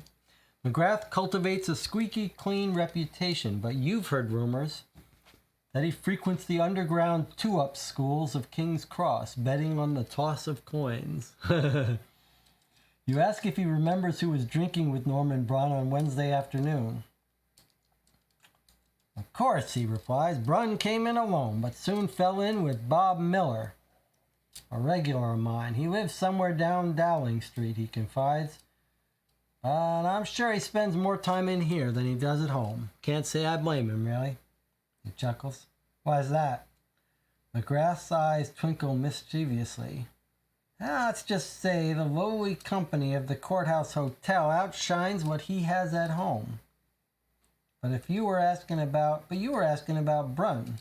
McGrath cultivates a squeaky clean reputation, but you've heard rumors that he frequents the underground two-up schools of King's Cross, betting on the toss of coins. You ask if he remembers who was drinking with Norman Brunn on Wednesday afternoon. Of course, he replies. Brunn came in alone, but soon fell in with Bob Miller, a regular of mine. He lives somewhere down Dowling Street, he confides. And I'm sure he spends more time in here than he does at home. Can't say I blame him, really. He chuckles. Why is that? McGrath's eyes twinkle mischievously. Let's just say the lowly company of the Courthouse Hotel outshines what he has at home. But you were asking about Brunn.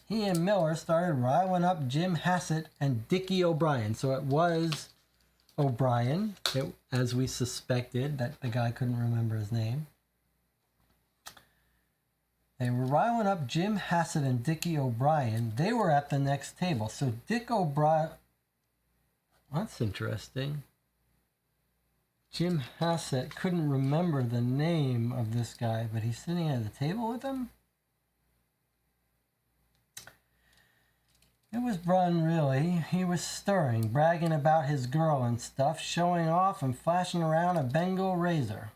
He and Miller started riling up Jim Hassett and Dickie O'Brien. So it was O'Brien, as we suspected, that the guy couldn't remember his name. They were riling up Jim Hassett and Dickie O'Brien. They were at the next table. So Dick O'Brien... That's interesting. Jim Hassett couldn't remember the name of this guy, but he's sitting at the table with him? It was Brunn, really. He was stirring, bragging about his girl and stuff, showing off and flashing around a Bengal razor.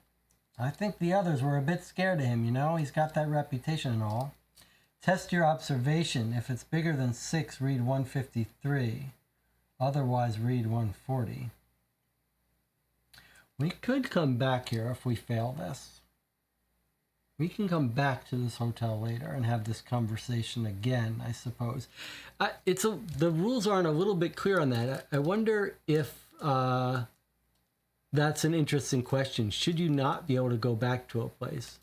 I think the others were a bit scared of him, you know. He's got that reputation and all. Test your observation. If it's bigger than 6, read 153. Otherwise, read 140. We could come back here if we fail this. We can come back to this hotel later and have this conversation again, I suppose. The rules aren't a little bit clear on that. I wonder if that's an interesting question. Should you not be able to go back to a place?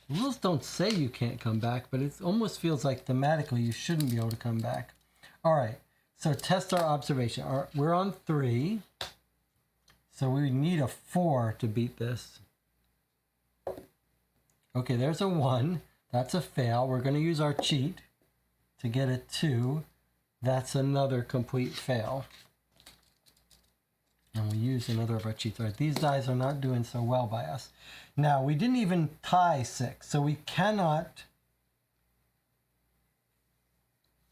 The rules don't say you can't come back, but it almost feels like thematically you shouldn't be able to come back. All right, so test our observation. We're on 3, so we need a 4 to beat this. Okay, there's a 1. That's a fail. We're going to use our cheat to get a 2. That's another complete fail. And we use another of our cheats. All right, these dice are not doing so well by us. Now, we didn't even tie 6, so we cannot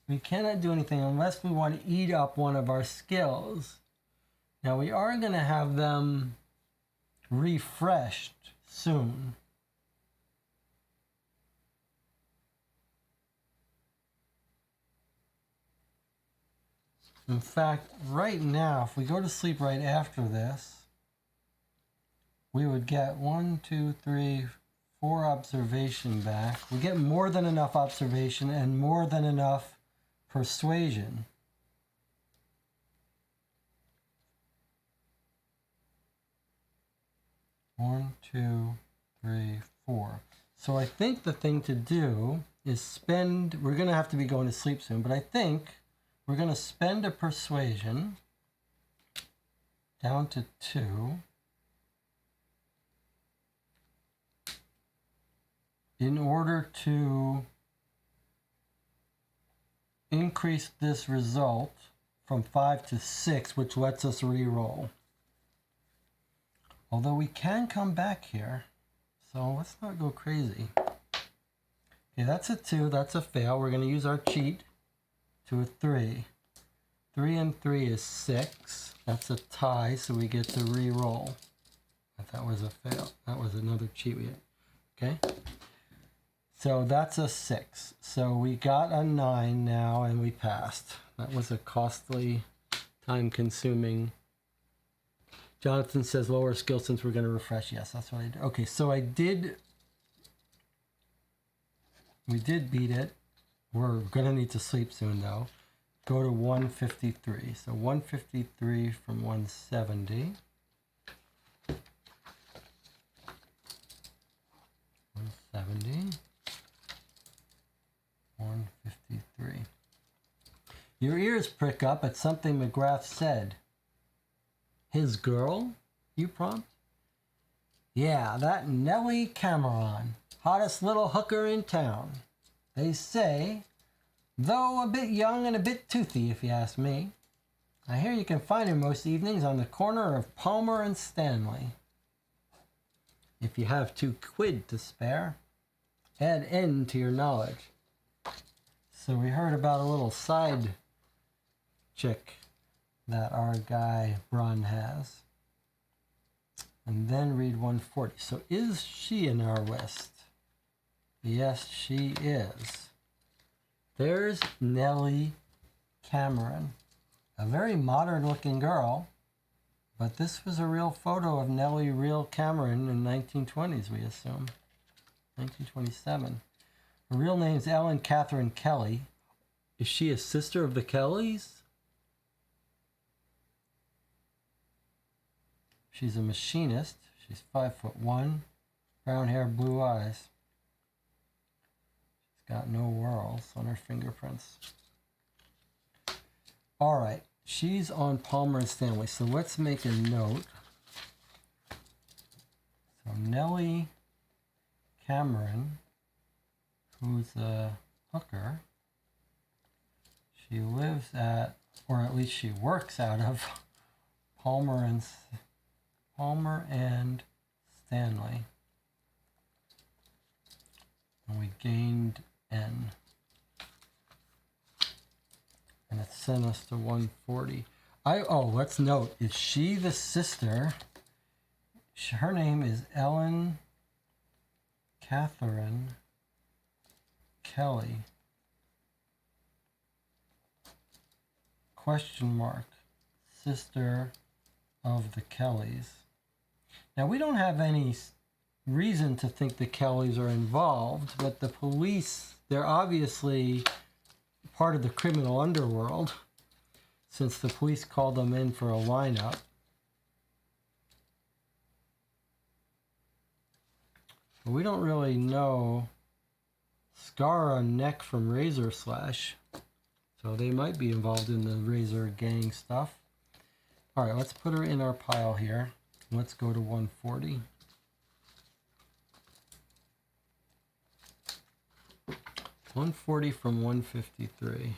do anything unless we want to eat up one of our skills. Now, we are going to have them refreshed soon. In fact, right now, if we go to sleep right after this, we would get 1, 2, 3, 4 observation back. We get more than enough observation and more than enough persuasion. One, 2, 3, 4. So I think the thing to do is spend, we're going to have to be going to sleep soon, but I think we're going to spend a persuasion down to 2 in order to increase this result from 5 to 6, which lets us re-roll. Although we can come back here, so let's not go crazy. Okay, that's a 2, that's a fail. We're going to use our cheat to a 3. 3 and 3 is 6. That's a tie, so we get to re-roll. But that was a fail. That was another cheat we had. Okay? So that's a 6. So we got a 9 now, and we passed. That was a costly, time-consuming. Jonathan says lower skill since we're going to refresh. Yes, that's what I did. Okay, so we did beat it. We're going to need to sleep soon, though. Go to 153. So 153 from 170. 170. 153. Your ears prick up at something McGrath said. His girl, you prompt? Yeah, that Nellie Cameron. Hottest little hooker in town. They say, though a bit young and a bit toothy, if you ask me. I hear you can find her most evenings on the corner of Palmer and Stanley. If you have 2 quid to spare, add N to your knowledge. So we heard about a little side chick that our guy Brun has. And then read 140. So is she in our list? Yes, she is. There's Nellie Cameron. A very modern looking girl. But this was a real photo of Nellie Real Cameron in 1920s, we assume. 1927. Her real name's Ellen Catherine Kelly. Is she a sister of the Kellys? She's a machinist. She's 5'1", brown hair, blue eyes. She's got no whorls on her fingerprints. All right, she's on Palmer and Stanley. So let's make a note. So Nellie Cameron, who's a hooker, she lives at, or at least she works out of, Palmer and Stanley. And we gained N. And it sent us to 140. Let's note, is she the sister? Her name is Ellen Catherine Kelly. Question mark. Sister of the Kellys. Now, we don't have any reason to think the Kellys are involved, but the police, they're obviously part of the criminal underworld, since the police called them in for a lineup. But we don't really know scar on neck from razor slash. So they might be involved in the razor gang stuff. All right, let's put her in our pile here. Let's go to 140. $140 from 153.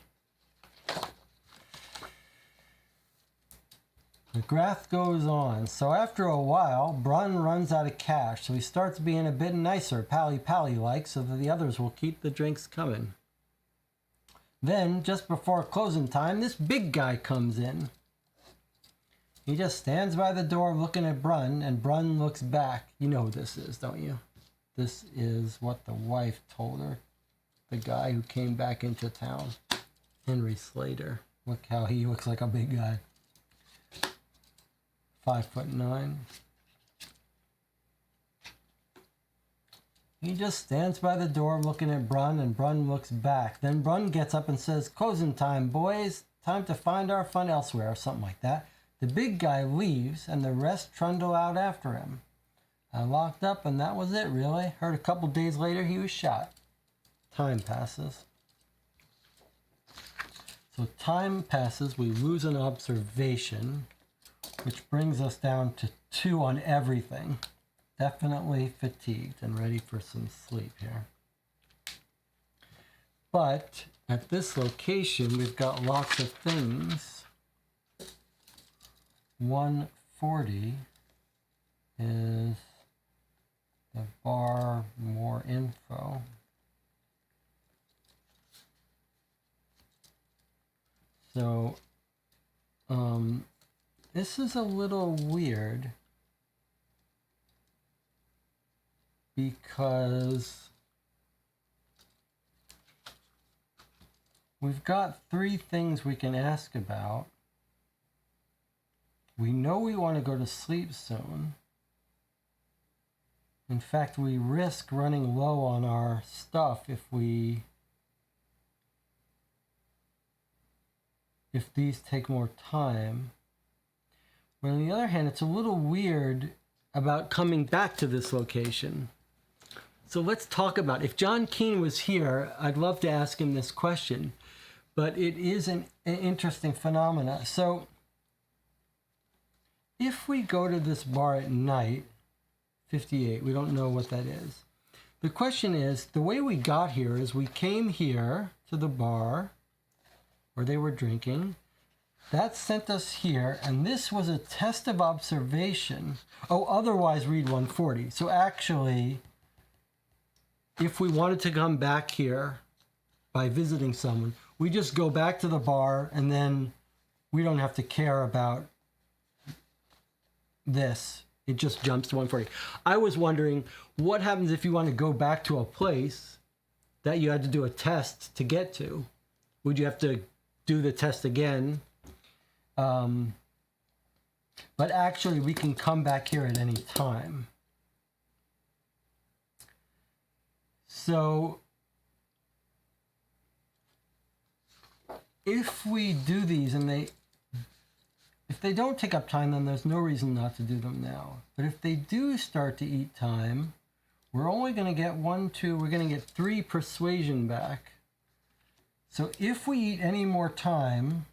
The graph goes on. So after a while, Brun runs out of cash, so he starts being a bit nicer, pally-like, so that the others will keep the drinks coming. Then, just before closing time, this big guy comes in. He just stands by the door looking at Brun, and Brun looks back. You know who this is, don't you? This is what the wife told her. The guy who came back into town. Henry Slater. Look how he looks like a big guy. 5'9". He just stands by the door looking at Brun, and Brun looks back. Then Brun gets up and says, "Closing time, boys. Time to find our fun elsewhere," or something like that. The big guy leaves, and the rest trundle out after him. I locked up, and that was it, really. Heard a couple days later he was shot. Time passes. So time passes, we lose an observation, which brings us down to 2 on everything. Definitely fatigued and ready for some sleep here. But at this location, we've got lots of things. 140 is the bar, more info. So, this is a little weird because we've got 3 things we can ask about. We know we want to go to sleep soon. In fact, we risk running low on our stuff if these take more time. But on the other hand, it's a little weird about coming back to this location. So let's talk about it. If John Kean was here, I'd love to ask him this question, but it is an interesting phenomena. So if we go to this bar at night, 58, we don't know what that is. The question is, the way we got here is we came here to the bar where they were drinking. That sent us here, and this was a test of observation. Oh, otherwise read 140. So actually, if we wanted to come back here by visiting someone, we just go back to the bar, and then we don't have to care about this. It just jumps to 140. I was wondering, what happens if you want to go back to a place that you had to do a test to get to? Would you have to do the test again? But actually, we can come back here at any time. So if we do these and if they don't take up time, then there's no reason not to do them now. But if they do start to eat time, we're only going to get 1, 2, we're going to get 3 persuasion back. So if we eat any more time,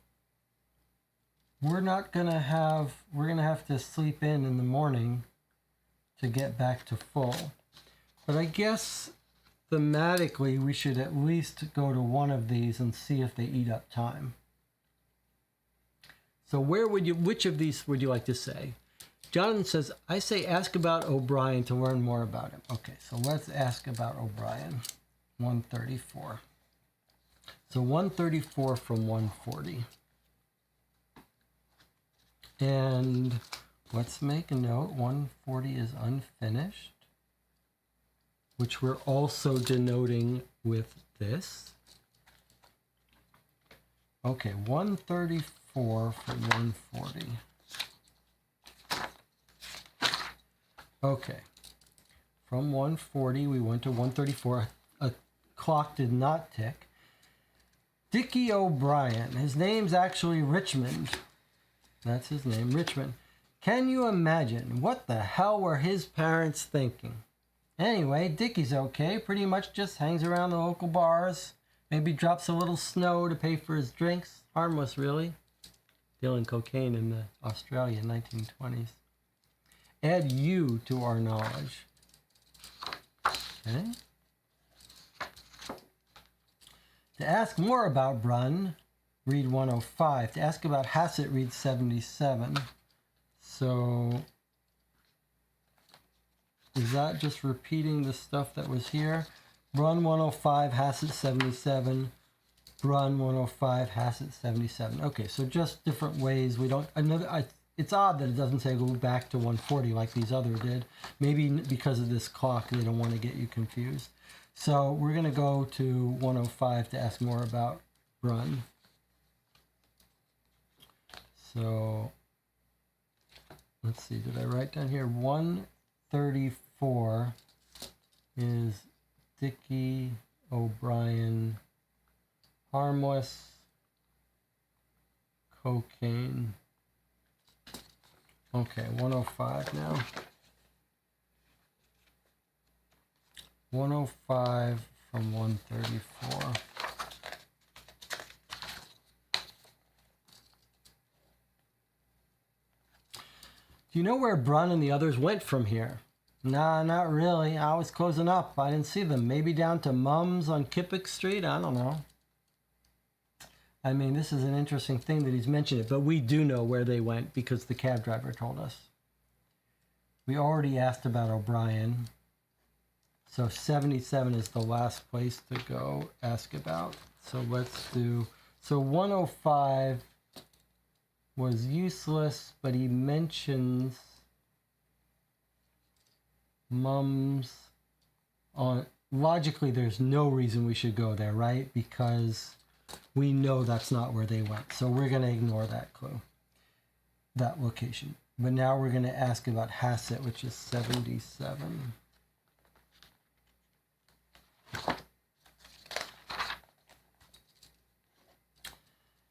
we're going to have to sleep in the morning to get back to full. But I guess thematically, we should at least go to one of these and see if they eat up time. So which of these would you like to say? Jonathan says, I say ask about O'Brien to learn more about him. Okay, so let's ask about O'Brien. 134. So 134 from 140. And let's make a note, 140 is unfinished, which we're also denoting with this. Okay, 134 from 140. Okay, from 140 we went to 134. A clock did not tick. Dickie O'Brien, his name's actually Richmond. That's his name, Richmond. Can you imagine what the hell were his parents thinking? Anyway, Dickie's okay. Pretty much just hangs around the local bars. Maybe drops a little snow to pay for his drinks. Harmless, really. Dealing cocaine in the Australia 1920s. Add you to our knowledge. Okay. To ask more about Brunn, read 105. To ask about Hassett, read 77. So, is that just repeating the stuff that was here? Brunn 105, Hassett 77. Brunn 105, Hassett 77. Okay, so just different ways. We don't. It's odd that it doesn't say go back to 140 like these other did. Maybe because of this clock, they don't want to get you confused. So we're going to go to 105 to ask more about Brunn. So let's see, did I write down here? 134 is Dickie, O'Brien, harmless, cocaine. Okay, 105 now. 105 from 134. Do you know where Brunn and the others went from here? Nah, not really. I was closing up. I didn't see them. Maybe down to Mum's on Kippick Street? I don't know. I mean, this is an interesting thing that he's mentioned it, but we do know where they went because the cab driver told us. We already asked about O'Brien. So 77 is the last place to go ask about. So let's do, so 105 was useless, but he mentions Mum's on, logically there's no reason we should go there, right? Because we know that's not where they went. So we're going to ignore that clue, that location. But now we're going to ask about Hassett, which is 77.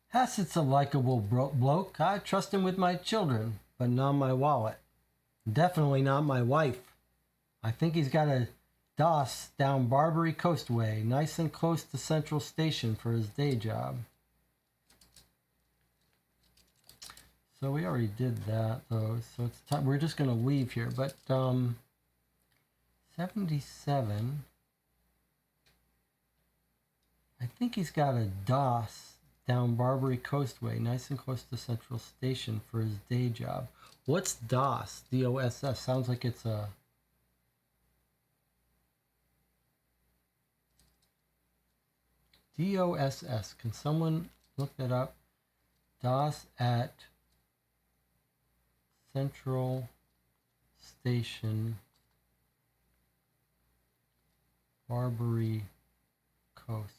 Hassett's a likable bloke. I trust him with my children, but not my wallet. Definitely not my wife. I think he's got a DOS down Barbary Coastway, nice and close to Central Station for his day job. So we already did that, though. So it's time. We're just going to leave here. But 77. I think he's got a DOS down Barbary Coastway, nice and close to Central Station for his day job. What's DOS? D-O-S-S. Sounds like it's a... D-O-S-S. Can someone look that up? DOS at Central Station, Barbary Coast.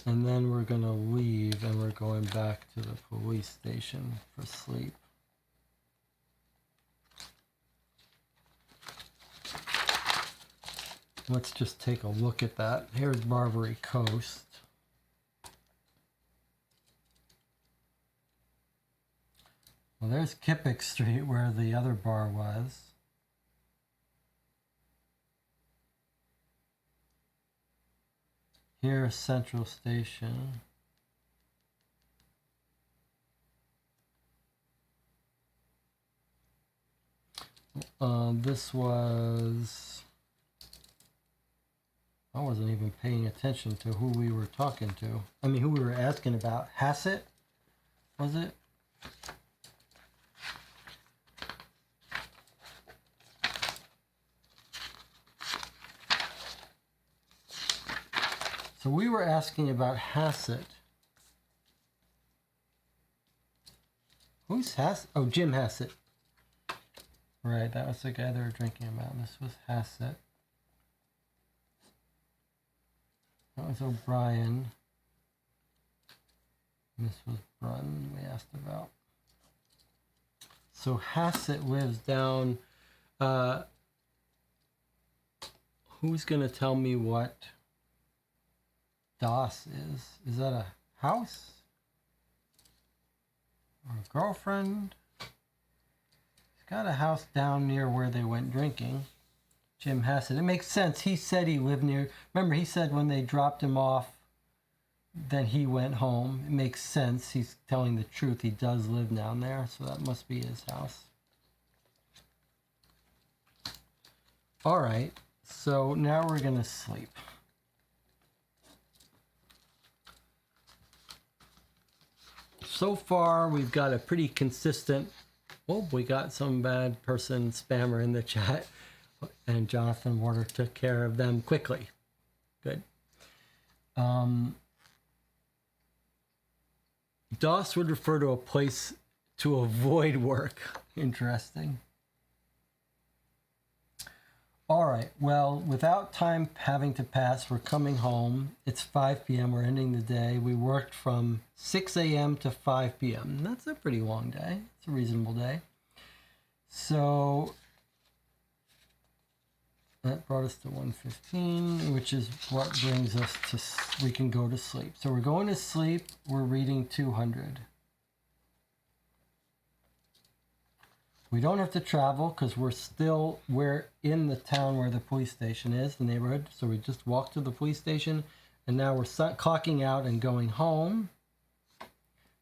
And then we're going to leave and we're going back to the police station for sleep. Let's just take a look at that. Here's Barbary Coast. Well, there's Kippick Street where the other bar was. Here's Central Station. This was... I wasn't even paying attention to who we were talking to. I mean, who we were asking about. Hassett, was it? So we were asking about Hassett. Who's Hassett? Oh, Jim Hassett. Right, that was the guy they were drinking about. This was Hassett. That was O'Brien. And this was Brunn we asked about. So Hassett lives down... who's going to tell me what DOS is? Is that a house? Or a girlfriend? got a house down near where they went drinking. Jim Hassett. It makes sense. He said he lived near. Remember, he said when they dropped him off, then he went home. It makes sense. He's telling the truth. He does live down there, so that must be his house. All right, so now we're going to sleep. So far, we've got a pretty consistent. Oh, we got some bad person spammer in the chat. And Jonathan Warder took care of them quickly. Good. Doss would refer to a place to avoid work. Interesting. All right. Well, without time having to pass, we're coming home. It's 5 p.m. We're ending the day. We worked from 6 a.m. to 5 p.m. That's a pretty long day. It's a reasonable day. So that brought us to 1:15, which is what brings us to, we can go to sleep. So we're going to sleep. We're reading 200. We don't have to travel because we're in the town where the police station is, the neighborhood. So we just walked to the police station, and now we're clocking out and going home.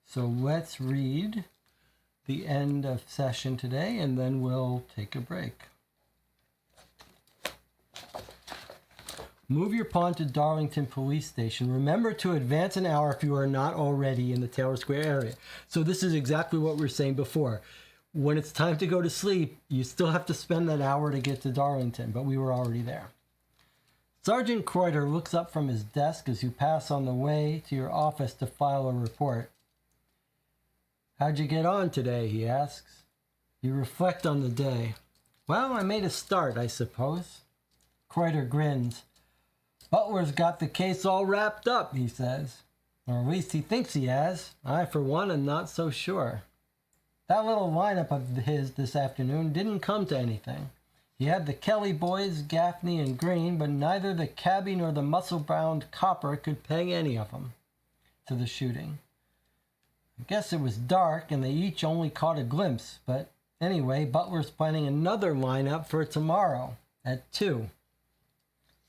So let's read the end of session today, and then we'll take a break. Move your pawn to Darlington Police Station. Remember to advance an hour if you are not already in the Taylor Square area. So this is exactly what we were saying before. When it's time to go to sleep, you still have to spend that hour to get to Darlington, but we were already there. Sergeant Kreuter looks up from his desk as you pass on the way to your office to file a report. How'd you get on today, he asks. You reflect on the day. Well, I made a start, I suppose. Kreuter grins. Butler's got the case all wrapped up, he says. Or at least he thinks he has. I, for one, am not so sure. That little lineup of his this afternoon didn't come to anything. He had the Kelly boys, Gaffney and Green, but neither the cabbie nor the muscle-bound copper could peg any of them to the shooting. I guess it was dark and they each only caught a glimpse, but anyway, Butler's planning another lineup for tomorrow at 2.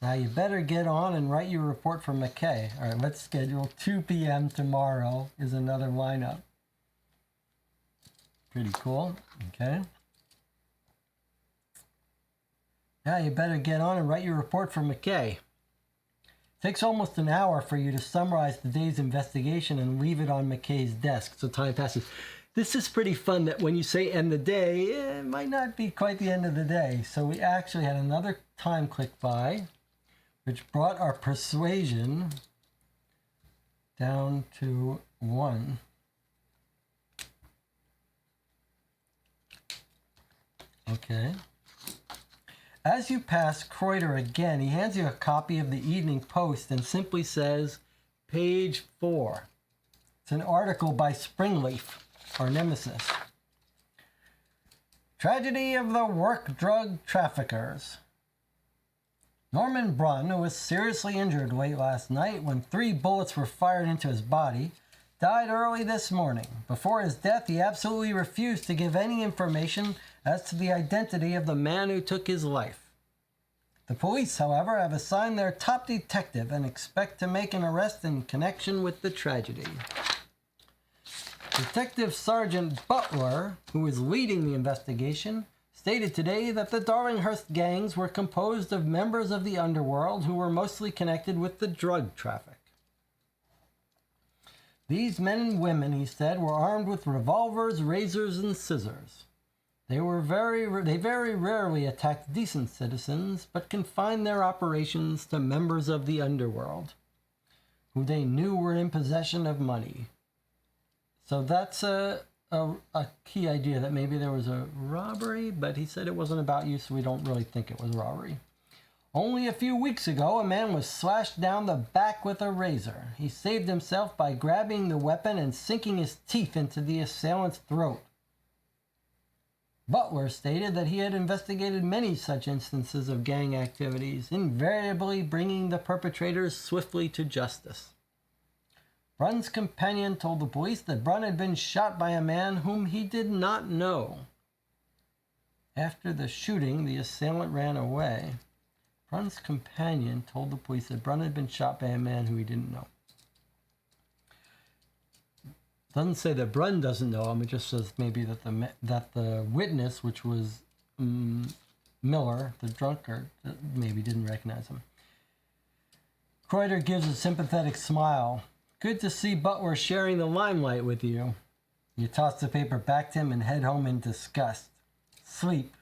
Now you better get on and write your report for McKay. All right, let's schedule 2 p.m. tomorrow is another lineup. Pretty cool. Okay. Now you better get on and write your report for McKay. Takes almost an hour for you to summarize the day's investigation and leave it on McKay's desk, so time passes. This is pretty fun that when you say end the day, it might not be quite the end of the day. So we actually had another time click by, which brought our persuasion down to 1. Okay. As you pass Kreuter again, he hands you a copy of the Evening Post and simply says, page 4. It's an article by Springleaf, our nemesis. Tragedy of the work drug traffickers. Norman Brunn, who was seriously injured late last night when 3 bullets were fired into his body, died early this morning. Before his death, he absolutely refused to give any information as to the identity of the man who took his life. The police, however, have assigned their top detective and expect to make an arrest in connection with the tragedy. Detective Sergeant Butler, who is leading the investigation, stated today that the Darlinghurst gangs were composed of members of the underworld who were mostly connected with the drug traffic. These men and women, he said, were armed with revolvers, razors, and scissors. They very rarely attacked decent citizens, but confined their operations to members of the underworld, who they knew were in possession of money. So that's a key idea, that maybe there was a robbery, but he said it wasn't about you, so we don't really think it was robbery. Only a few weeks ago, a man was slashed down the back with a razor. He saved himself by grabbing the weapon and sinking his teeth into the assailant's throat. Butler stated that he had investigated many such instances of gang activities, invariably bringing the perpetrators swiftly to justice. Brunn's companion told the police that Brunn had been shot by a man whom he did not know. After the shooting, the assailant ran away. Brunn's companion told the police that Brunn had been shot by a man who he didn't know. Doesn't say that Brunn doesn't know him. It just says maybe that the witness, which was Miller, the drunkard, maybe didn't recognize him. Kreuter gives a sympathetic smile. Good to see Butler sharing the limelight with you. You toss the paper back to him and head home in disgust. Sleep.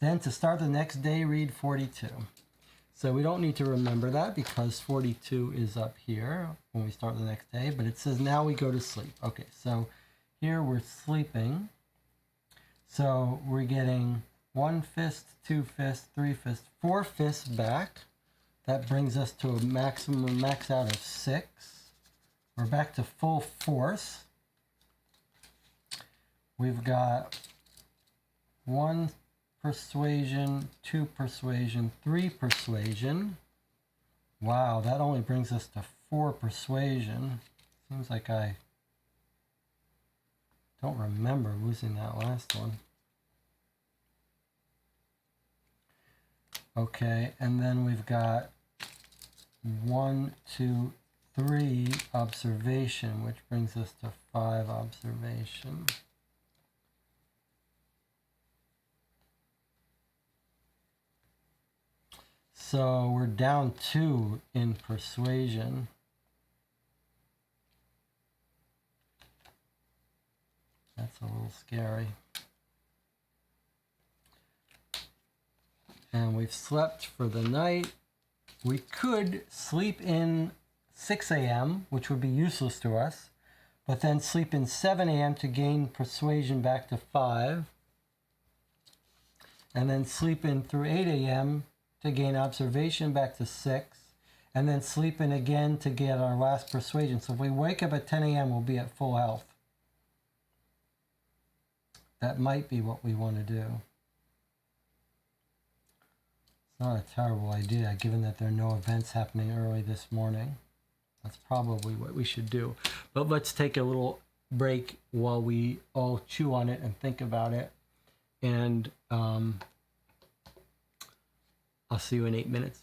Then to start the next day, read 42. So we don't need to remember that because 42 is up here when we start the next day. But it says now we go to sleep. Okay, so here we're sleeping. So we're getting 1 fist, 2 fists, 3 fists, 4 fists back. That brings us to a max out of 6. We're back to full force. We've got 1 persuasion, 2 persuasion, 3 persuasion. Wow, that only brings us to 4 persuasion. Seems like I don't remember losing that last one. Okay, and then we've got 1, 2, 3 observation, which brings us to 5 observation. So we're down 2 in persuasion. That's a little scary. And we've slept for the night. We could sleep in 6 a.m., which would be useless to us, but then sleep in 7 a.m. to gain persuasion back to 5, and then sleep in through 8 a.m. to gain observation back to 6, and then sleep in again to get our last persuasion. So if we wake up at 10 a.m., we'll be at full health. That might be what we want to do. It's not a terrible idea, given that there are no events happening early this morning. That's probably what we should do. But let's take a little break while we all chew on it and think about it. And I'll see you in 8 minutes.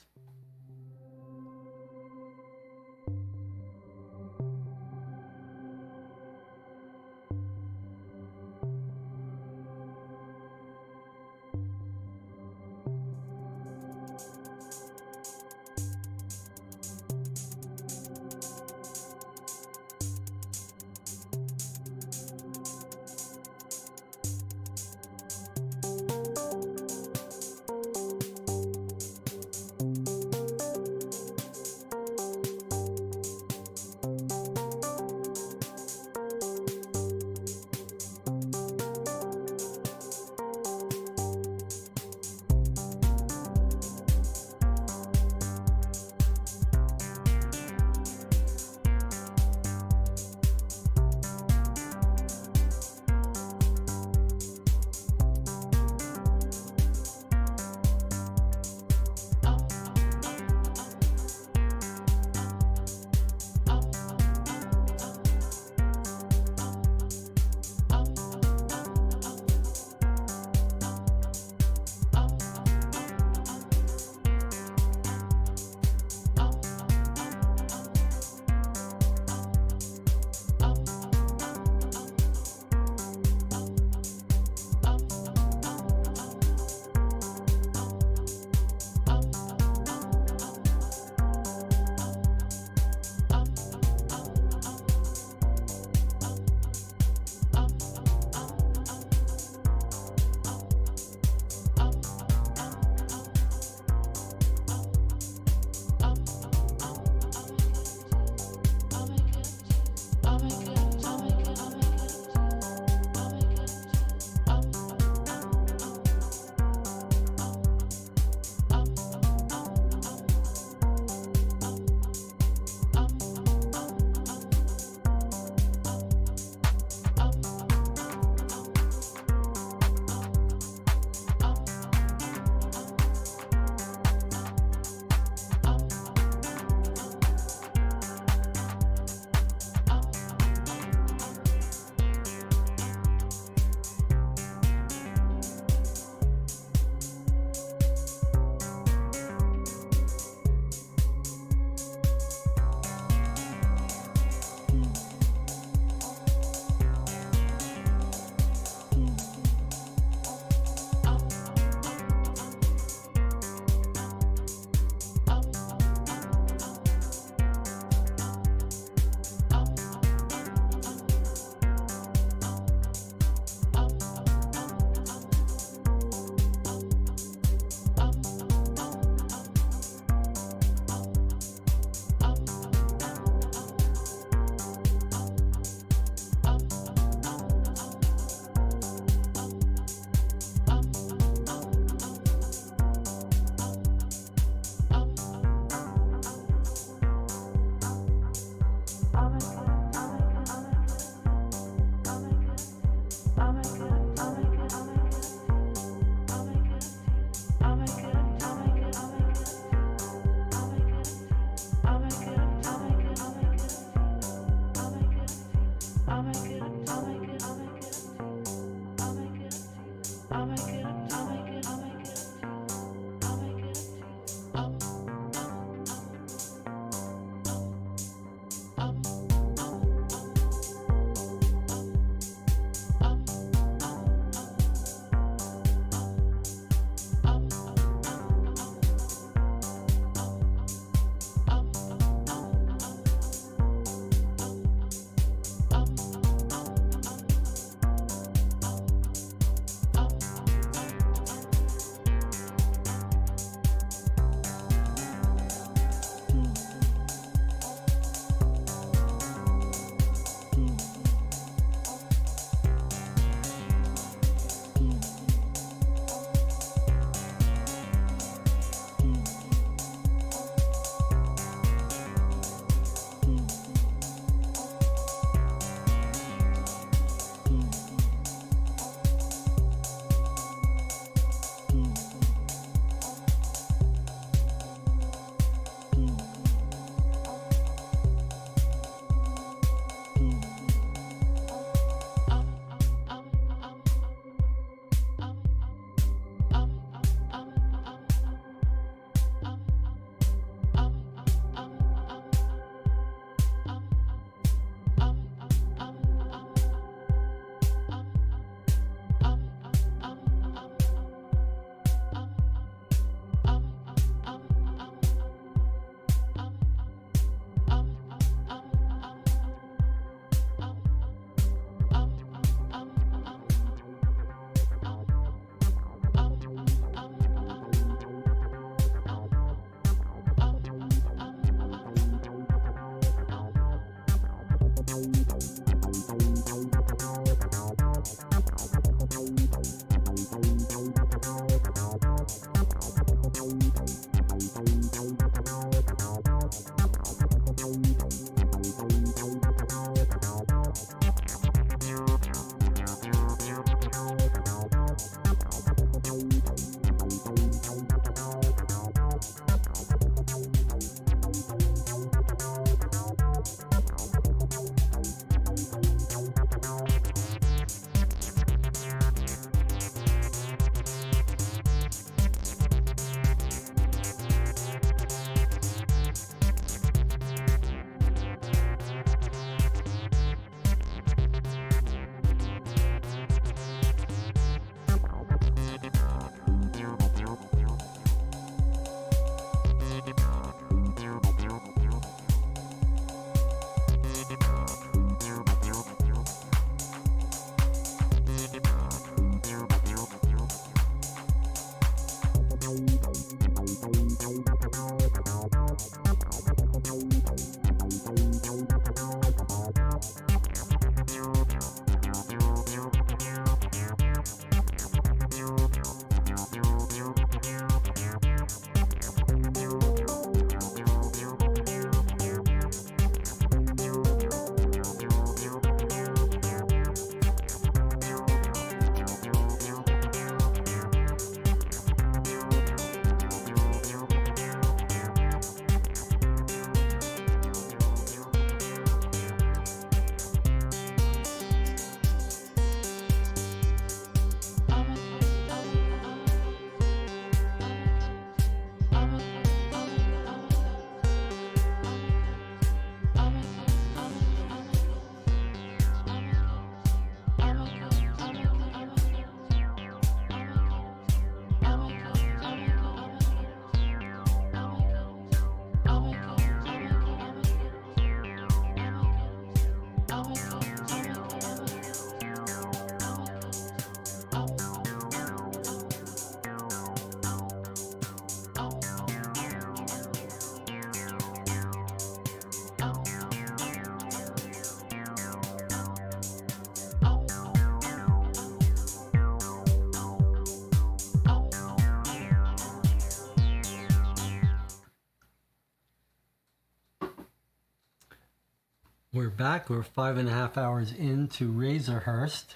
We're back. We're 5.5 hours into Razorhurst.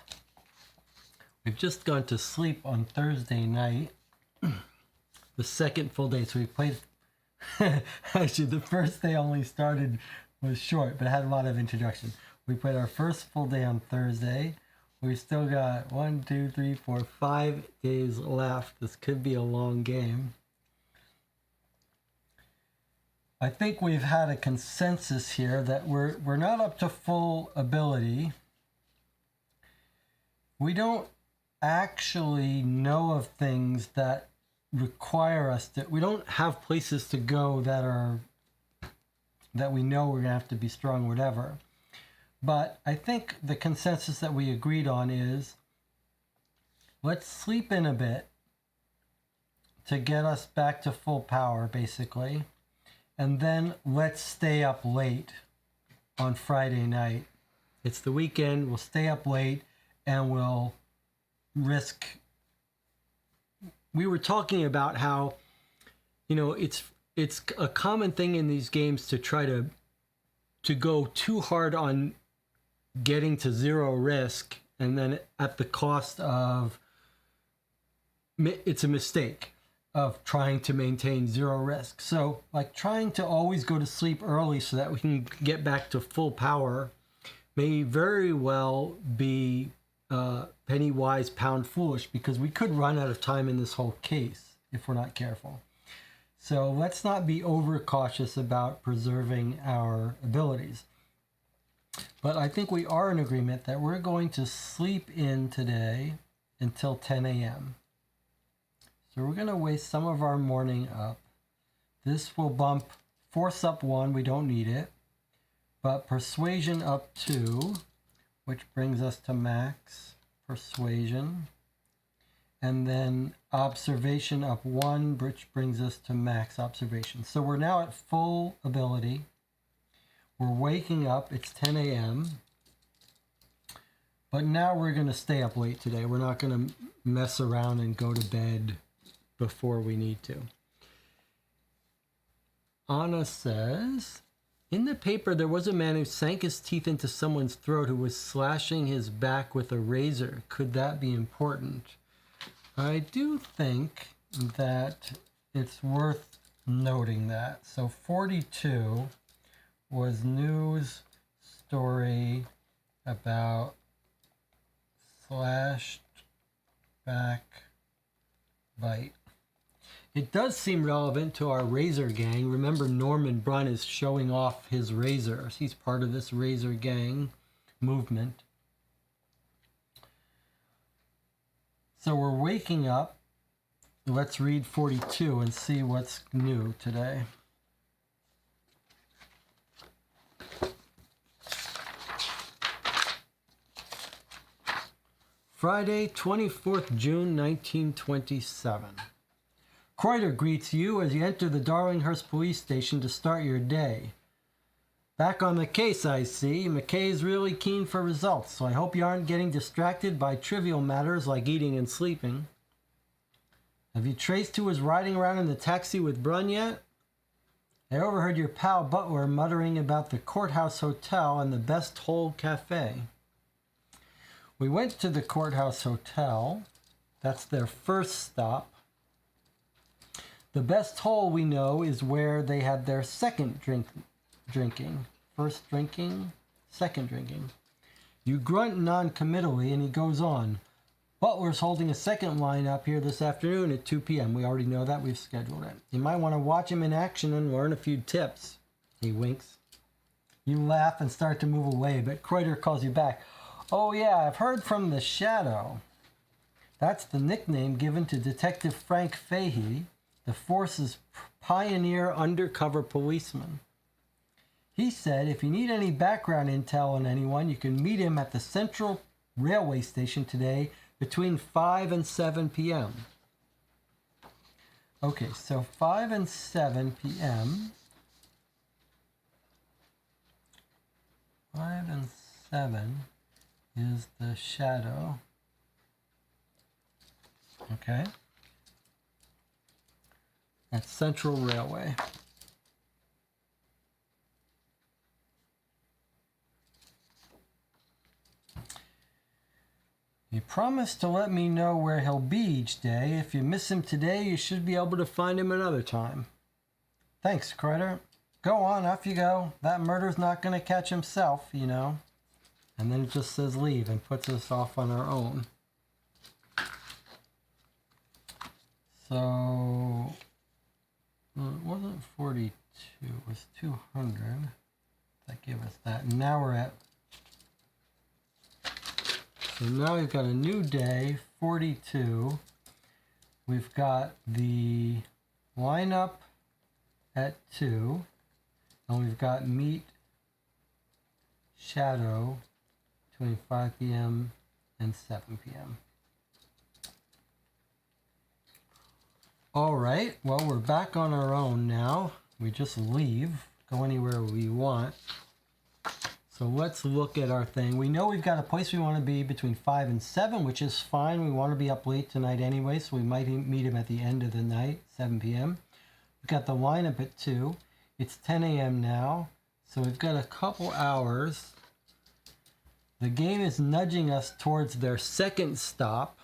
We've just gone to sleep on Thursday night. The second full day. So we played. Actually, the first day only was short, but had a lot of introduction. We played our first full day on Thursday. We've still got 1, 2, 3, 4, 5 days left. This could be a long game. I think we've had a consensus here that we're not up to full ability. We don't actually know of things that require us to. We don't have places to go that we know we're gonna have to be strong, whatever. But I think the consensus that we agreed on is let's sleep in a bit to get us back to full power, basically. And then let's stay up late on Friday night. It's the weekend. We'll stay up late and we'll risk. We were talking about how, it's a common thing in these games to try to go too hard on getting to zero risk, and then at the cost of, it's a mistake of trying to maintain zero risk. So like trying to always go to sleep early so that we can get back to full power may very well be penny wise, pound foolish, because we could run out of time in this whole case if we're not careful. So let's not be overcautious about preserving our abilities. But I think we are in agreement that we're going to sleep in today until 10 a.m. So we're going to waste some of our morning up. This will bump force up 1, we don't need it. But persuasion up 2, which brings us to max persuasion. And then observation up 1, which brings us to max observation. So we're now at full ability. We're waking up, it's 10 a.m. But now we're going to stay up late today. We're not going to mess around and go to bed before we need to. Anna says, in the paper there was a man who sank his teeth into someone's throat who was slashing his back with a razor. Could that be important? I do think that it's worth noting that. So 42 was news story about slashed back bite. It does seem relevant to our razor gang. Remember, Norman Brunn is showing off his razors. He's part of this razor gang movement. So we're waking up. Let's read 42 and see what's new today. Friday, 24th June, 1927. Kreuter greets you as you enter the Darlinghurst police station to start your day. Back on the case, I see. McKay's really keen for results, so I hope you aren't getting distracted by trivial matters like eating and sleeping. Have you traced who was riding around in the taxi with Brunn yet? I overheard your pal Butler muttering about the Courthouse Hotel and the Best Hole Cafe. We went to the Courthouse Hotel. That's their first stop. The Best Hole, we know, is where they had their second drinking. First drinking, second drinking. You grunt non-committally, and he goes on. Butler's holding a second line up here this afternoon at 2 p.m. We already know that. We've scheduled it. You might want to watch him in action and learn a few tips. He winks. You laugh and start to move away, but Kreuter calls you back. Oh yeah, I've heard from the Shadow. That's the nickname given to Detective Frank Fahey, the force's pioneer undercover policeman. He said if you need any background intel on anyone, you can meet him at the Central Railway Station today between 5 and 7 p.m. Okay, so 5 and 7 p.m. 5 and 7 is the Shadow. Okay. That's Central Railway. He promised to let me know where he'll be each day. If you miss him today, you should be able to find him another time. Thanks, Critter. Go on, off you go. That murder's not going to catch himself, you know. And then it just says leave and puts us off on our own. So, it wasn't 42, it was 200. That gave us that. And now we're at, so now we've got a new day, 42. We've got the lineup at 2. And we've got meet shadow between 5 p.m. and 7 p.m. All right, well, we're back on our own now. We just leave, go anywhere we want. So let's look at our thing. We know we've got a place we want to be between 5 and 7, which is fine. We want to be up late tonight anyway, so we might meet him at the end of the night, 7 p.m. We've got the lineup at 2. It's 10 a.m. now, so we've got a couple hours. The game is nudging us towards their second stop,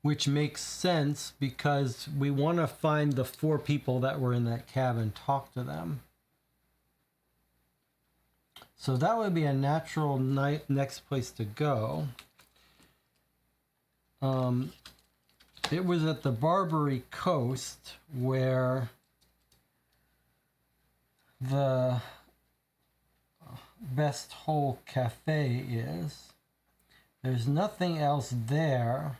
which makes sense because we want to find the 4 people that were in that cab and talk to them. So that would be a natural next place to go. It was at the Barbary Coast where the Best Hole Cafe is. There's nothing else there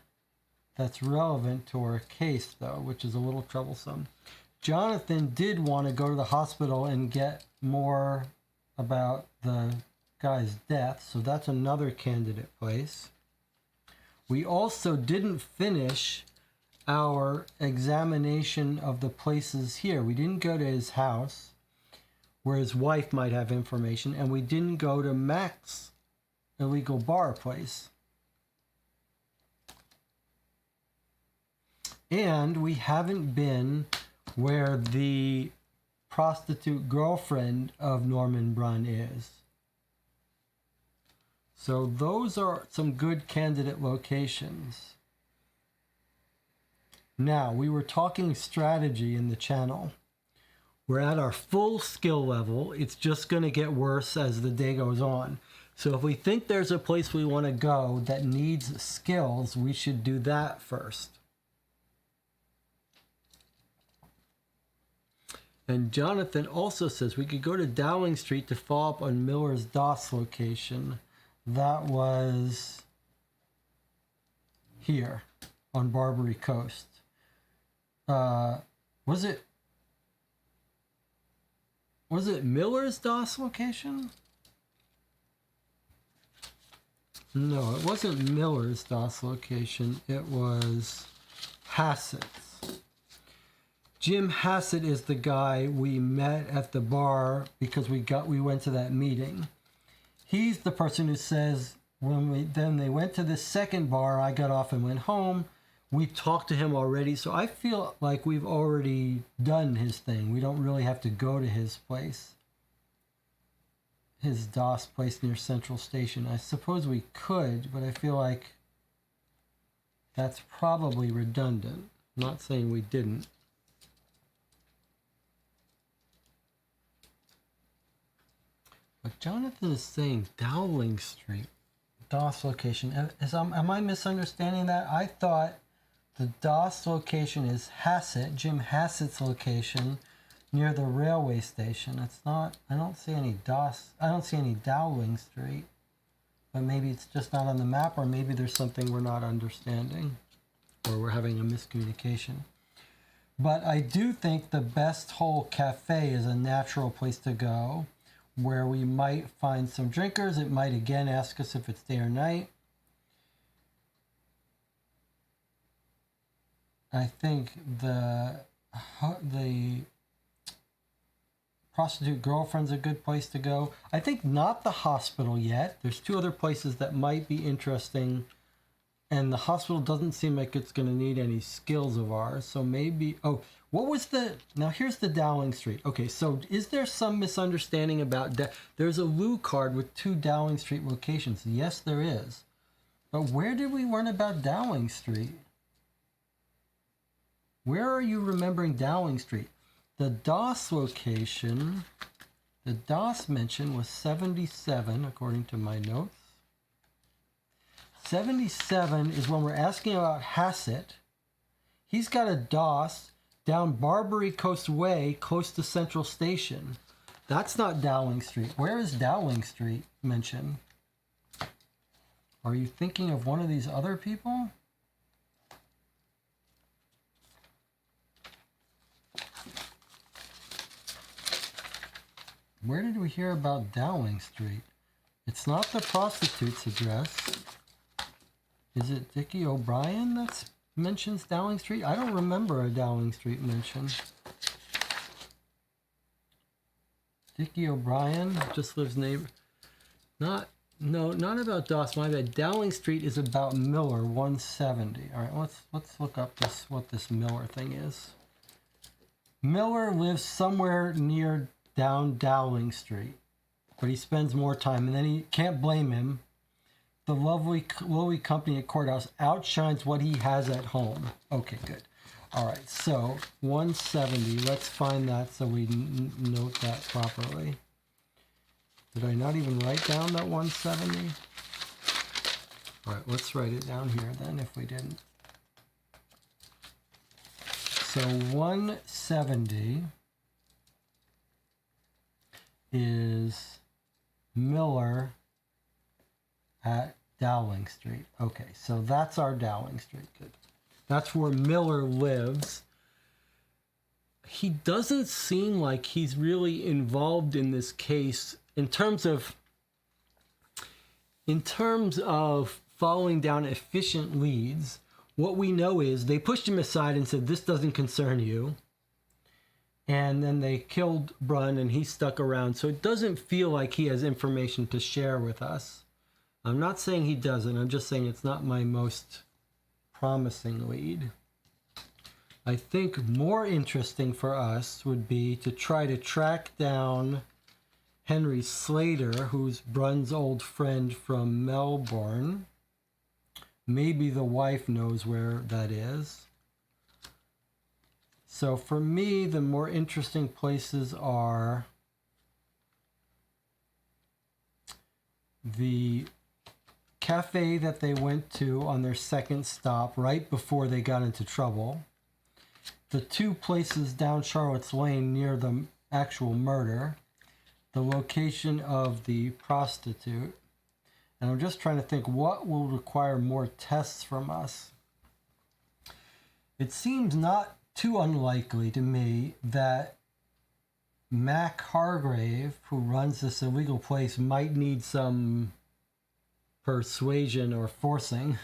that's relevant to our case, though, which is a little troublesome. Jonathan did want to go to the hospital and get more about the guy's death, so that's another candidate place. We also didn't finish our examination of the places here. We didn't go to his house, where his wife might have information, and we didn't go to Mac's illegal bar place. And we haven't been where the prostitute girlfriend of Norman Brunn is. So those are some good candidate locations. Now, we were talking strategy in the channel. We're at our full skill level. It's just going to get worse as the day goes on. So if we think there's a place we want to go that needs skills, we should do that first. And Jonathan also says we could go to Dowling Street to follow up on Miller's DOS location. That was here on Barbary Coast. Was it Miller's DOS location? No, it wasn't Miller's DOS location. It was Hassett's. Jim Hassett is the guy we met at the bar because we went to that meeting. He's the person who says when they went to the second bar, I got off and went home. We talked to him already, so I feel like we've already done his thing. We don't really have to go to his place. His DOS place near Central Station. I suppose we could, but I feel like that's probably redundant. I'm not saying we didn't. But Jonathan is saying Dowling Street, DOS location. Am I misunderstanding that? I thought the DOS location is Hassett, Jim Hassett's location, near the railway station. It's not. I don't see any DOS. I don't see any Dowling Street. But maybe it's just not on the map, or maybe there's something we're not understanding, or we're having a miscommunication. But I do think the Best Hole Cafe is a natural place to go, where we might find some drinkers. It might again ask us if it's day or night. I think the prostitute girlfriend's a good place to go. I think not the hospital yet. There's 2 other places that might be interesting, and the hospital doesn't seem like it's going to need any skills of ours. So maybe, what was now here's the Dowling Street. Okay, so is there some misunderstanding about that? There's a Lou card with 2 Dowling Street locations. Yes, there is. But where did we learn about Dowling Street? Where are you remembering Dowling Street? The DOS location, the DOS mention was 77, according to my notes. 77 is when we're asking about Hassett. He's got a DOS down Barbary Coast Way, close to Central Station. That's not Dowling Street. Where is Dowling Street mentioned? Are you thinking of one of these other people? Where did we hear about Dowling Street? It's not the prostitute's address. Is it Dickie O'Brien that mentions Dowling Street? I don't remember a Dowling Street mention. Dickie O'Brien just lives not about Doss. My bad. Dowling Street is about Miller 170. All right, let's look up what this Miller thing is. Miller lives somewhere near down Dowling Street, but he spends more time, and then he can't blame him. The lowly company at courthouse outshines what he has at home. Okay, good. All right, so 170. Let's find that so we note that properly. Did I not even write down that 170? All right, let's write it down here then if we didn't. So 170 is Miller at Dowling Street. Okay, so that's our Dowling Street. Good. That's where Miller lives. He doesn't seem like he's really involved in this case in terms of following down efficient leads. What we know is they pushed him aside and said, this doesn't concern you. And then they killed Brunn and he stuck around. So it doesn't feel like he has information to share with us. I'm not saying he doesn't. I'm just saying it's not my most promising lead. I think more interesting for us would be to try to track down Henry Slater, who's Brunn's old friend from Melbourne. Maybe the wife knows where that is. So for me, the more interesting places are the cafe that they went to on their second stop right before they got into trouble, the two places down Charlotte's Lane near the actual murder, the location of the prostitute, and I'm just trying to think what will require more tests from us. It seems not too unlikely to me that Mac Hargrave, who runs this illegal place, might need some persuasion or forcing,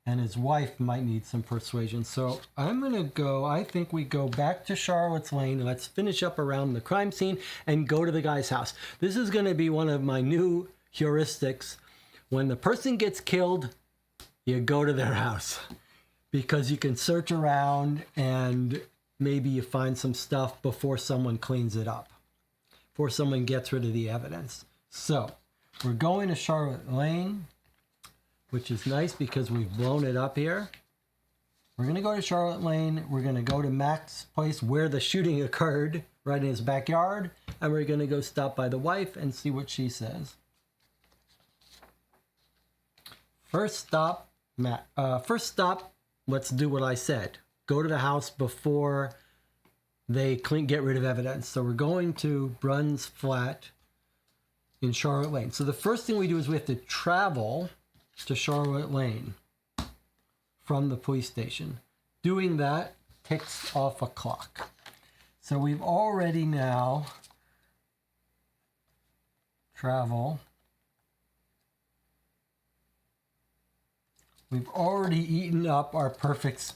and his wife might need some persuasion. So I think we go back to Charlotte's Lane. Let's finish up around the crime scene and go to the guy's house. This is going to be one of my new heuristics. When the person gets killed, you go to their house because you can search around and maybe you find some stuff before someone cleans it up, before someone gets rid of the evidence. So we're going to Charlotte Lane, which is nice because we've blown it up here. We're going to go to Charlotte Lane. We're going to go to Mac's place where the shooting occurred, right in his backyard. And we're going to go stop by the wife and see what she says. First stop, let's do what I said. Go to the house before they get rid of evidence. So we're going to Brunn's flat in Charlotte Lane. So the first thing we do is we have to travel to Charlotte Lane from the police station. Doing that ticks off a clock. So we've already now travel. We've already eaten up our perfect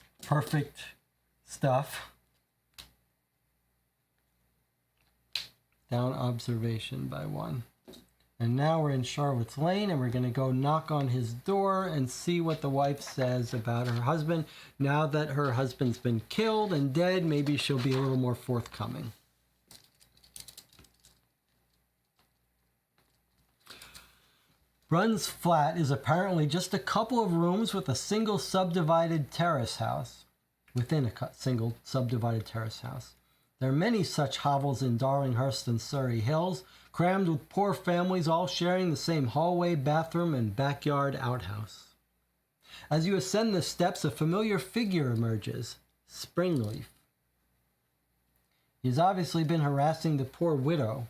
stuff. Down observation by 1. And now we're in Charlotte's Lane, and we're going to go knock on his door and see what the wife says about her husband. Now that her husband's been killed and dead, maybe she'll be a little more forthcoming. Brunn's flat is apparently just a couple of rooms with a single subdivided terrace house. Within a single subdivided terrace house. There are many such hovels in Darlinghurst and Surrey Hills, crammed with poor families all sharing the same hallway, bathroom, and backyard outhouse. As you ascend the steps, a familiar figure emerges, Springleaf. He has obviously been harassing the poor widow,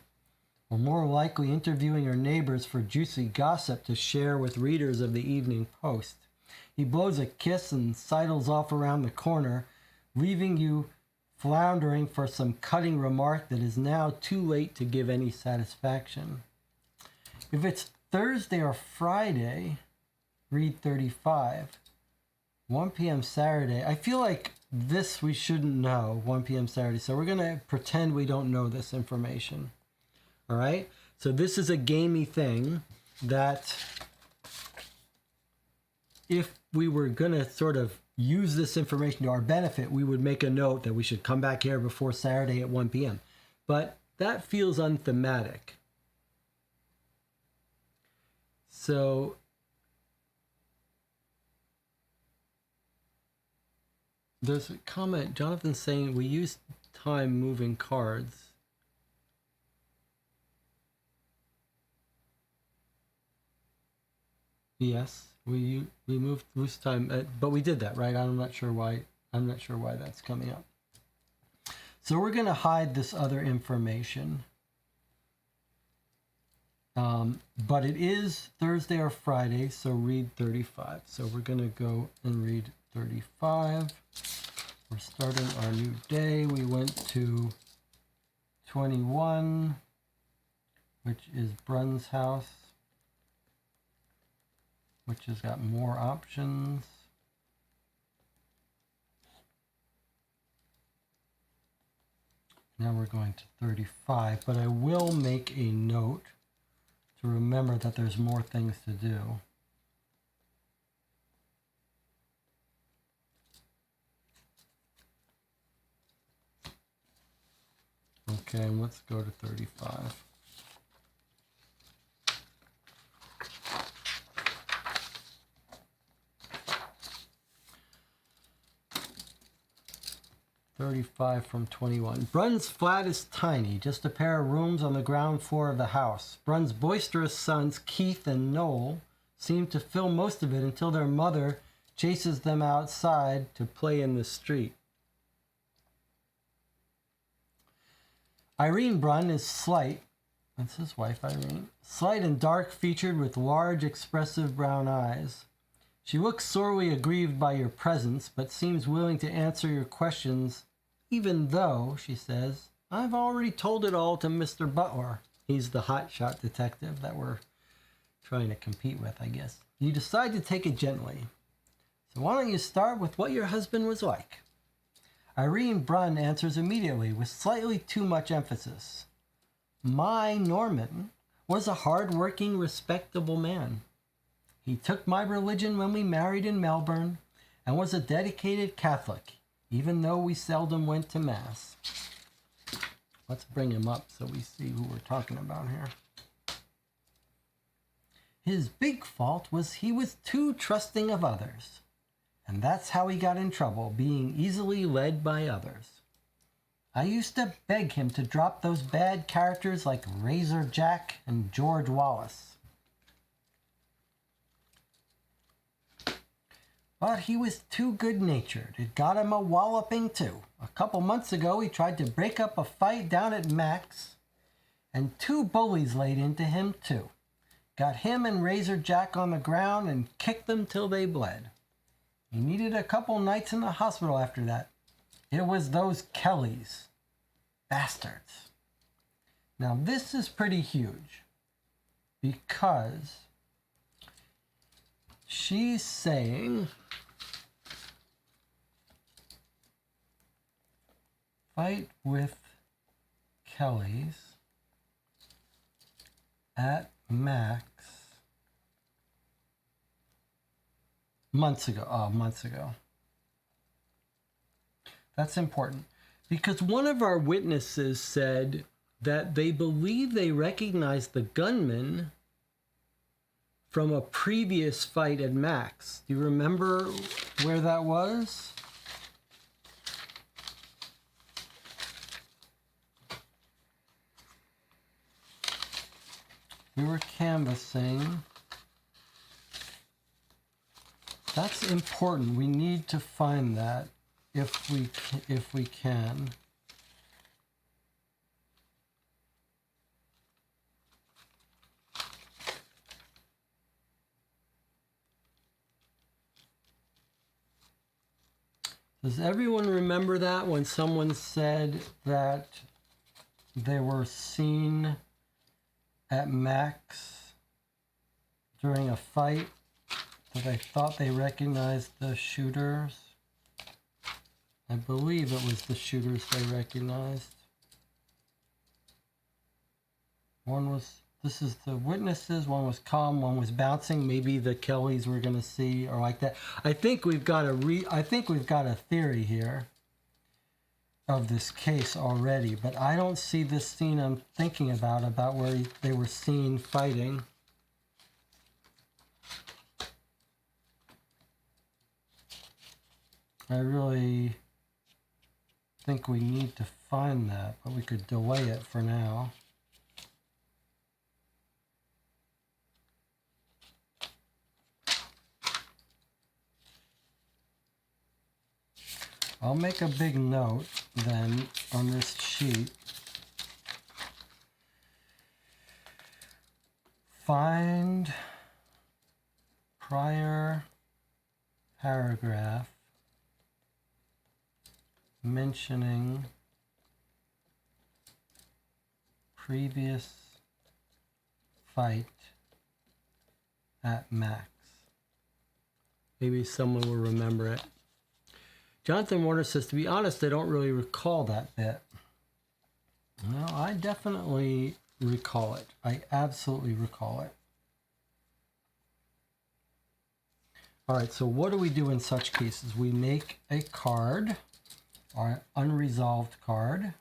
or more likely interviewing her neighbors for juicy gossip to share with readers of the Evening Post. He blows a kiss and sidles off around the corner, leaving you floundering for some cutting remark that is now too late to give any satisfaction. If it's Thursday or Friday, read 35. 1 p.m. Saturday. I feel like this we shouldn't know, 1 p.m. Saturday, so we're going to pretend we don't know this information. All right? So this is a gamey thing that if we were going to sort of use this information to our benefit, we would make a note that we should come back here before Saturday at 1 p.m. But that feels unthematic. So there's a comment, Jonathan saying we use time moving cards. Yes, we moved loose time, but we did that, right? I'm not sure why that's coming up. So we're going to hide this other information. But it is Thursday or Friday, so read 35. So we're going to go and read 35. We're starting our new day. We went to 21, which is Brunn's house, which has got more options. Now we're going to 35, but I will make a note to remember that there's more things to do. Okay, and let's go to 35. From 21. Brunn's flat is tiny, just a pair of rooms on the ground floor of the house. Brunn's boisterous sons, Keith and Noel, seem to fill most of it until their mother chases them outside to play in the street. Irene Brunn is slight, that's his wife Irene, slight and dark-featured with large, expressive brown eyes. She looks sorely aggrieved by your presence, but seems willing to answer your questions, even though, she says, I've already told it all to Mr. Butler. He's the hotshot detective that we're trying to compete with, I guess. You decide to take it gently. So why don't you start with what your husband was like? Irene Brunn answers immediately with slightly too much emphasis. My Norman was a hard-working, respectable man. He took my religion when we married in Melbourne and was a dedicated Catholic, even though we seldom went to Mass. Let's bring him up so we see who we're talking about here. His big fault was he was too trusting of others, and that's how he got in trouble, being easily led by others. I used to beg him to drop those bad characters like Razor Jack and George Wallace. But he was too good-natured. It got him a walloping, too. A couple months ago, he tried to break up a fight down at Mac's, and 2 bullies laid into him, too. Got him and Razor Jack on the ground and kicked them till they bled. He needed a couple nights in the hospital after that. It was those Kellys. Bastards. Now, this is pretty huge, because she's saying fight with Kellys at Mac's months ago. That's important because one of our witnesses said that they believe they recognized the gunman from a previous fight at Max. Do you remember where that was? We were canvassing. That's important. We need to find that if we can. Does everyone remember that when someone said that they were seen at Max during a fight, that they thought they recognized the shooters? I believe it was the shooters they recognized. This is the witnesses, one was calm, one was bouncing. Maybe the Kellys we're gonna see or like that. I think we've got a theory here of this case already, but I don't see this scene I'm thinking about where they were seen fighting. I really think we need to find that, but we could delay it for now. I'll make a big note then on this sheet. Find prior paragraph mentioning previous fight at Max. Maybe someone will remember it. Jonathan Warner says, to be honest, I don't really recall that bit. No, I definitely recall it. I absolutely recall it. All right, so what do we do in such cases? We make a card, our unresolved card.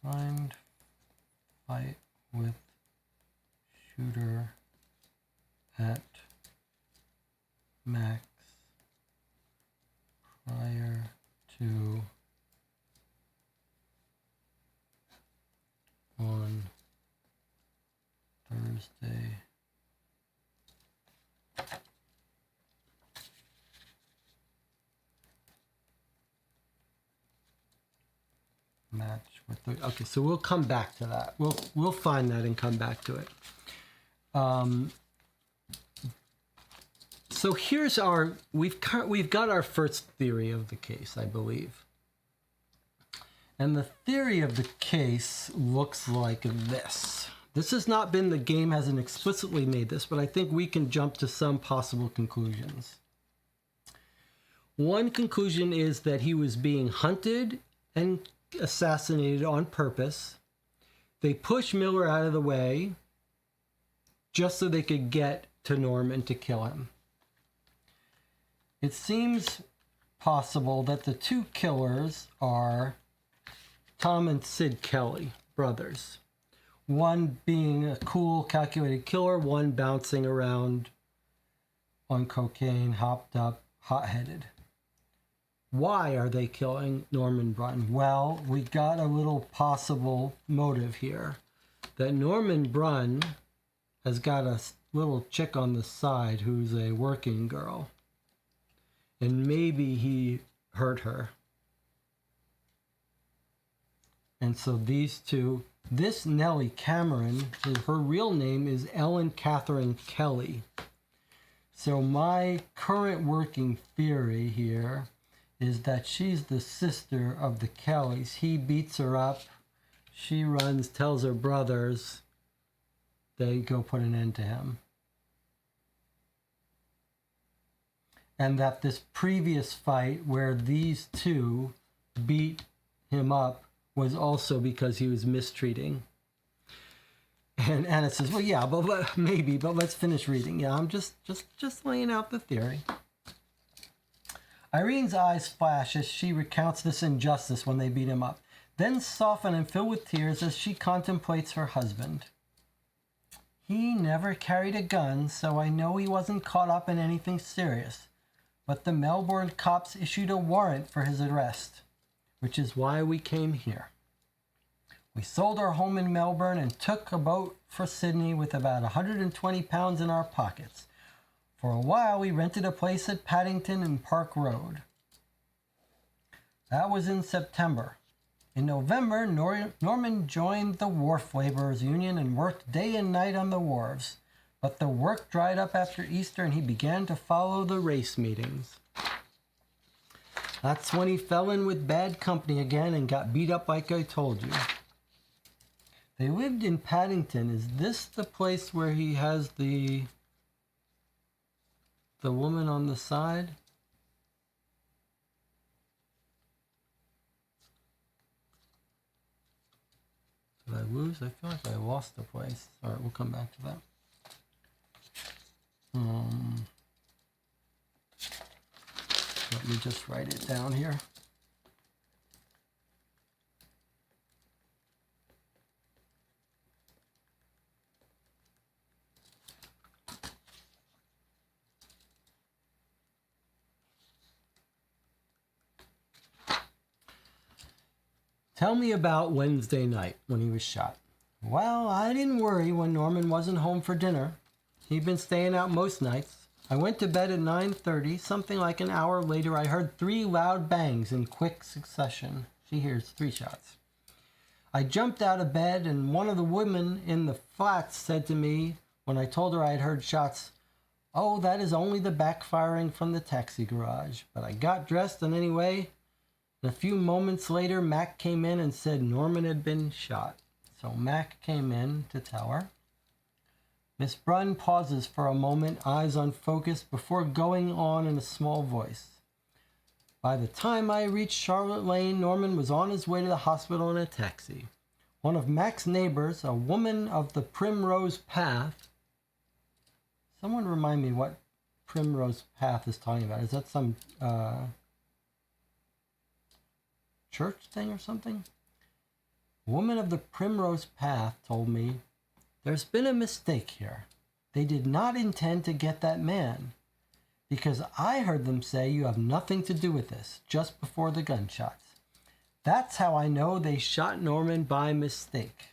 Find fight with shooter at Max prior to on Thursday. Match with the, okay, so we'll come back to that. We'll find that and come back to it. So here's our, we've got our first theory of the case, I believe. And the theory of the case looks like this. This has not been, the game hasn't explicitly made this, but I think we can jump to some possible conclusions. One conclusion is that he was being hunted and assassinated on purpose. They pushed Miller out of the way just so they could get to Norman to kill him. It seems possible that the two killers are Tom and Sid Kelly, brothers. One being a cool, calculated killer, one bouncing around on cocaine, hopped up, hot-headed. Why are they killing Norman Brunn? Well, we got a little possible motive here. That Norman Brunn has got a little chick on the side who's a working girl. And maybe he hurt her. And so these two, this Nellie Cameron, her real name is Ellen Catherine Kelly. So my current working theory here is that she's the sister of the Kellys. He beats her up. She runs, tells her brothers. They go put an end to him. And that this previous fight where these two beat him up was also because he was mistreating. And Anna says, well, yeah, but maybe, but let's finish reading. Yeah, I'm just laying out the theory. Irene's eyes flash as she recounts this injustice when they beat him up. then soften and fill with tears as she contemplates her husband. He never carried a gun, so I know he wasn't caught up in anything serious, but the Melbourne cops issued a warrant for his arrest, which is why we came here. We sold our home in Melbourne and took a boat for Sydney with about 120 pounds in our pockets. For a while, we rented a place at Paddington and Park Road. That was in September. In November, Norman joined the Wharf Laborers Union and worked day and night on the wharves. But the work dried up after Easter and he began to follow the race meetings. That's when he fell in with bad company again and got beat up like I told you. They lived in Paddington. Is this the place where he has the woman on the side? Did I lose? I feel like I lost the place. All right, we'll come back to that. Let me just write it down here. Tell me about Wednesday night when he was shot. Well, I didn't worry when Norman wasn't home for dinner. He'd been staying out most nights. I went to bed at 9:30. Something like an hour later, I heard 3 loud bangs in quick succession. She hears 3 shots. I jumped out of bed, and one of the women in the flats said to me when I told her I had heard shots, "Oh, that is only the backfiring from the taxi garage." But I got dressed, and anyway, and a few moments later, Mac came in and said Norman had been shot. So Mac came in to tell her. Miss Brunn pauses for a moment, eyes unfocused, before going on in a small voice. By the time I reached Charlotte Lane, Norman was on his way to the hospital in a taxi. One of Mac's neighbors, a woman of the Primrose Path. Someone remind me what Primrose Path is talking about. Is that some church thing or something? A woman of the Primrose Path told me, "There's been a mistake here. They did not intend to get that man. Because I heard them say you have nothing to do with this, just before the gunshots. That's how I know they shot Norman by mistake."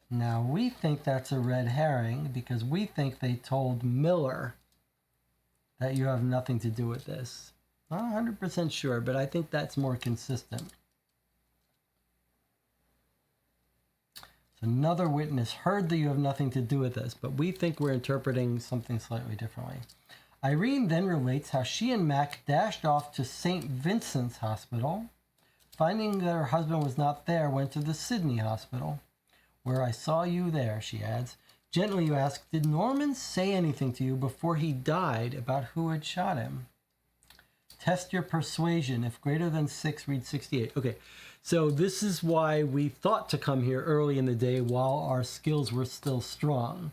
Now, we think that's a red herring because we think they told Miller that you have nothing to do with this. Not 100% sure, but I think that's more consistent. So another witness heard that you have nothing to do with this, but we think we're interpreting something slightly differently. Irene then relates how she and Mac dashed off to St. Vincent's Hospital. Finding that her husband was not there, went to the Sydney Hospital. "Where I saw you there," she adds. Gently you ask, "Did Norman say anything to you before he died about who had shot him?" Test your persuasion. If greater than 6, read 68. Okay, so this is why we thought to come here early in the day while our skills were still strong.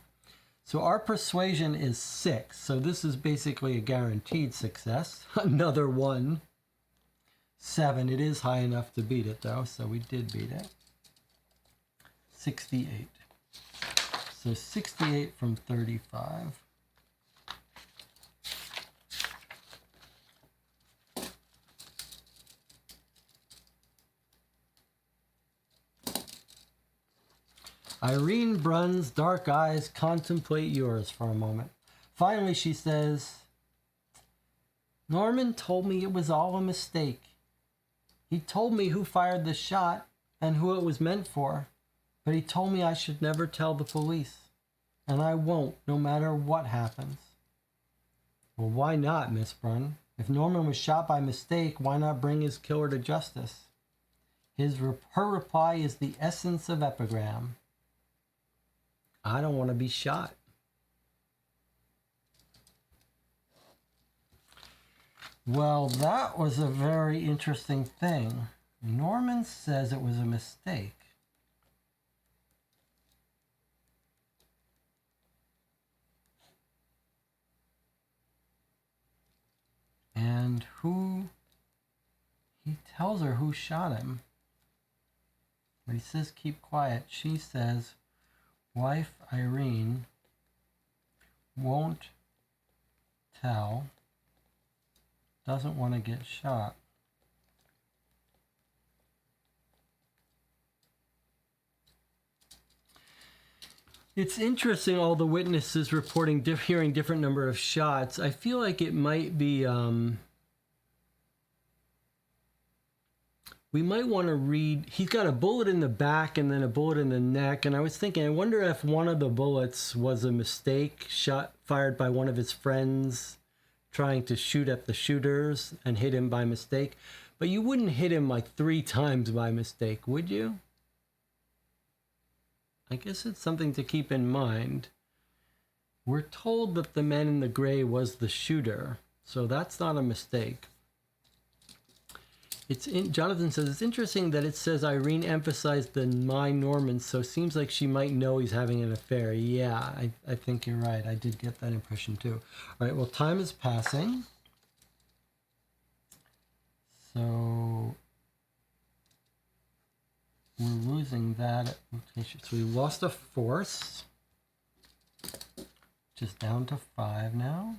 So our persuasion is 6. So this is basically a guaranteed success. Another 1. 7. It is high enough to beat it, though, so we did beat it. 68. So 68 from 35. Irene Brunn's dark eyes contemplate yours for a moment. Finally, she says, "Norman told me it was all a mistake. He told me who fired the shot and who it was meant for, but he told me I should never tell the police, and I won't, no matter what happens." Well, why not, Miss Brunn? If Norman was shot by mistake, why not bring his killer to justice? Her reply is the essence of epigram. I don't want to be shot. Well, that was a very interesting thing. Norman says it was a mistake. And he tells her who shot him. But he says keep quiet. She says wife Irene won't tell, doesn't want to get shot. It's interesting, all the witnesses reporting hearing different number of shots. I feel like it might be, we might want to read, he's got a bullet in the back and then a bullet in the neck. And I was thinking, I wonder if one of the bullets was a mistake, fired by one of his friends trying to shoot at the shooters and hit him by mistake. But you wouldn't hit him like 3 times by mistake, would you? I guess it's something to keep in mind. We're told that the man in the gray was the shooter, so that's not a mistake. Jonathan says, it's interesting that it says Irene emphasized the my Norman, so it seems like she might know he's having an affair. Yeah, I think you're right. I did get that impression too. All right, well, time is passing. So we're losing that. So we lost a force, which is down to 5 now.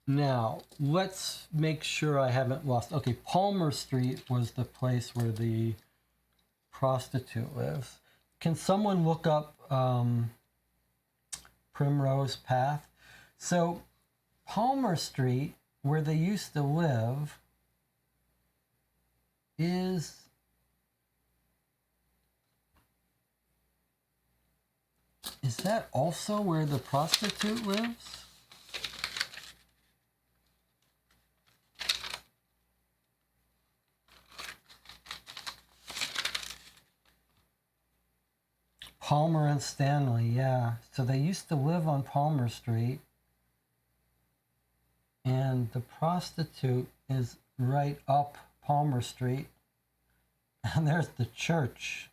Now, let's make sure I haven't lost. Okay, Palmer Street was the place where the prostitute lives. Can someone look up Primrose Path? So, Palmer Street, where they used to live, is that also where the prostitute lives? Palmer and Stanley, yeah. So they used to live on Palmer Street. And the prostitute is right up Palmer Street. And there's the church.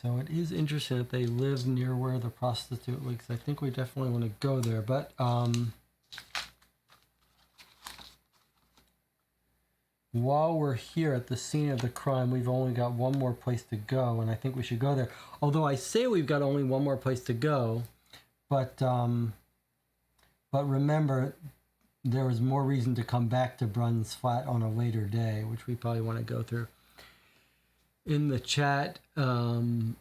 So it is interesting that they live near where the prostitute lives. I think we definitely want to go there. But while we're here at the scene of the crime, we've only got one more place to go, and I think we should go there. Although I say we've got only one more place to go, but remember, there was more reason to come back to Brunn's flat on a later day, which we probably want to go through. In the chat, and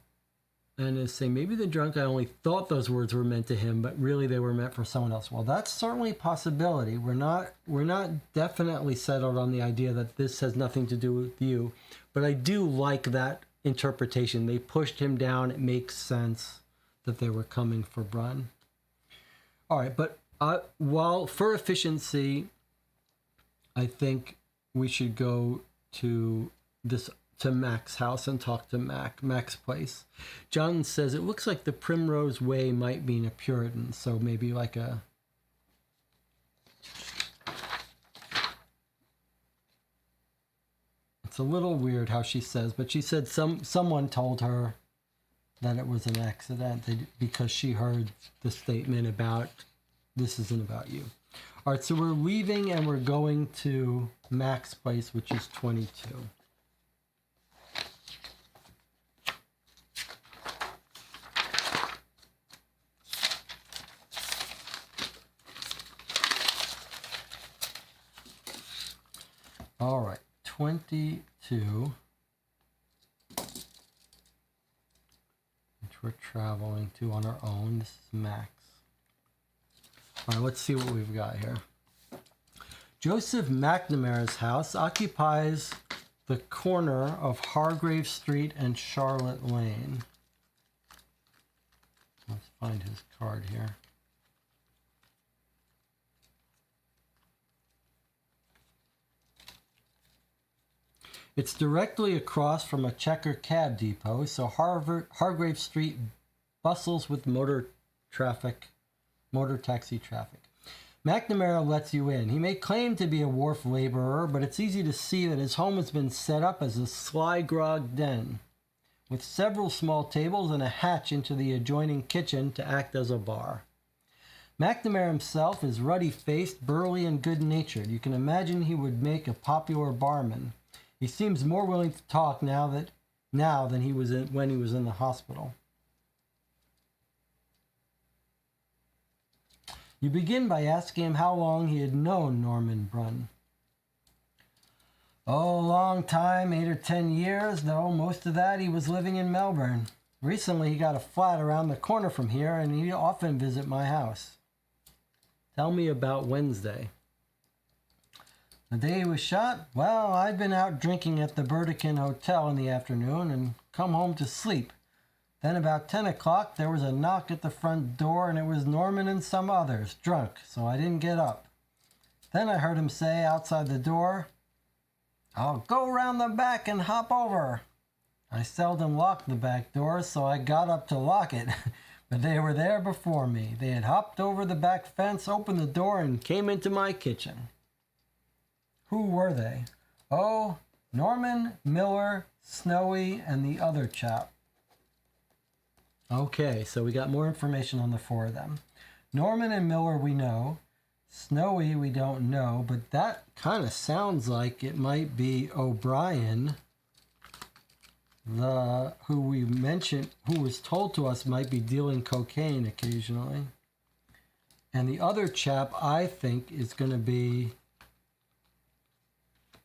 is saying maybe the drunk guy only thought those words were meant to him, but really they were meant for someone else. Well, that's certainly a possibility. We're not definitely settled on the idea that this has nothing to do with you, but I do like that interpretation. They pushed him down. It makes sense that they were coming for Brunn. All right, but while for efficiency, I think we should go to Mac's house and talk to Mac's place. John says it looks like the Primrose Way might mean a Puritan, so maybe like a... It's a little weird how she says, but she said someone told her that it was an accident because she heard the statement about, this isn't about you. All right, so we're leaving and we're going to Mac's place, which is 22. All right, 22, which we're traveling to on our own. This is Max. All right, let's see what we've got here. Joseph McNamara's house occupies the corner of Hargrave Street and Charlotte Lane. Let's find his card here. It's directly across from a checker cab depot, so Hargrave Street bustles with motor taxi traffic. McNamara lets you in. He may claim to be a wharf laborer, but it's easy to see that his home has been set up as a sly grog den. with several small tables and a hatch into the adjoining kitchen to act as a bar. McNamara himself is ruddy-faced, burly, and good-natured. You can imagine he would make a popular barman. He seems more willing to talk now than he was when he was in the hospital. You begin by asking him how long he had known Norman Brunn. Oh, a long time, 8 or 10 years, though most of that he was living in Melbourne. Recently he got a flat around the corner from here, and he'd often visit my house. Tell me about Wednesday. The day he was shot? Well, I'd been out drinking at the Burdekin Hotel in the afternoon and come home to sleep. Then about 10 o'clock there was a knock at the front door, and it was Norman and some others, drunk, so I didn't get up. Then I heard him say outside the door, "I'll go round the back and hop over." I seldom locked the back door, so I got up to lock it, but they were there before me. They had hopped over the back fence, opened the door, and came into my kitchen. Who were they? Oh, Norman, Miller, Snowy, and the other chap. Okay, so we got more information on the four of them. Norman and Miller we know. Snowy we don't know, but that kind of sounds like it might be O'Brien, who we mentioned, who was told to us might be dealing cocaine occasionally. And the other chap, I think, is going to be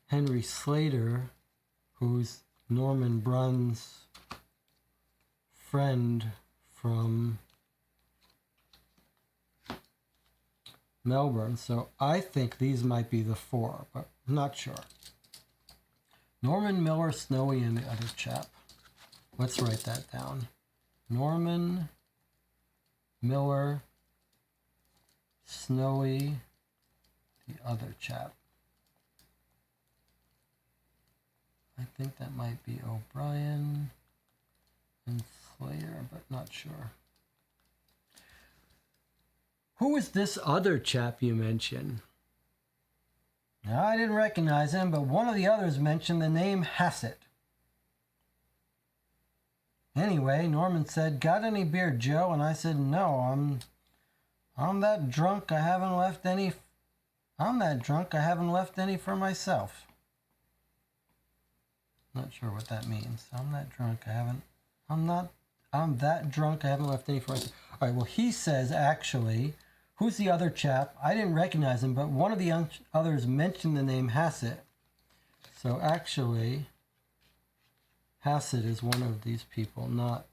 Henry Slater, who's Norman Brunn's friend from Melbourne. So I think these might be the four, but I'm not sure. Norman, Miller, Snowy, and the other chap. Let's write that down. Norman, Miller, Snowy, the other chap. I think that might be O'Brien and Slater, but not sure. Who is this other chap you mentioned? Now, I didn't recognize him, but one of the others mentioned the name Hassett. Anyway, Norman said, "Got any beer, Joe?" And I said, "No, I'm that drunk I haven't left any. I'm that drunk I haven't left any for myself." Not sure what that means. I'm that drunk I haven't left any for myself. All right, well, he says actually, who's the other chap? I didn't recognize him, but one of the others mentioned the name Hassett. So actually, Hassett is one of these people, not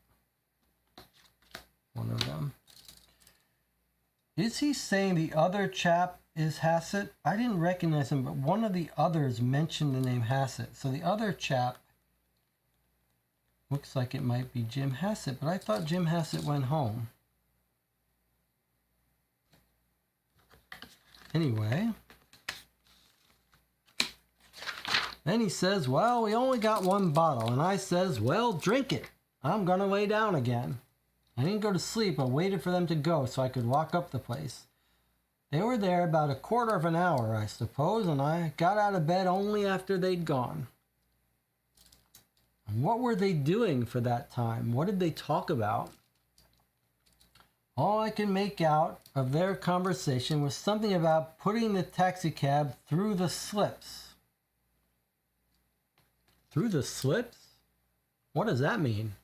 one of them. Is he saying the other chap is Hassett? I didn't recognize him, but one of the others mentioned the name Hassett. So the other chap looks like it might be Jim Hassett, but I thought Jim Hassett went home. Anyway, then he says, "Well, we only got one bottle." And I says, "Well, drink it. I'm going to lay down again." I didn't go to sleep. I waited for them to go so I could walk up the place. They were there about a quarter of an hour, I suppose, and I got out of bed only after they'd gone. And what were they doing for that time? What did they talk about? All I could make out of their conversation was something about putting the taxicab through the slips. Through the slips? What does that mean?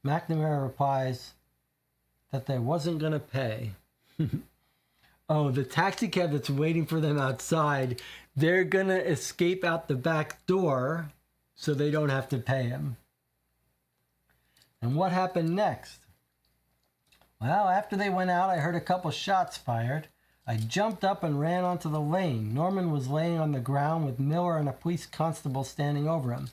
McNamara replies that they wasn't going to pay. Oh, the taxicab that's waiting for them outside, they're going to escape out the back door so they don't have to pay him. And what happened next? Well, after they went out, I heard a couple shots fired. I jumped up and ran onto the lane. Norman was laying on the ground with Miller and a police constable standing over him.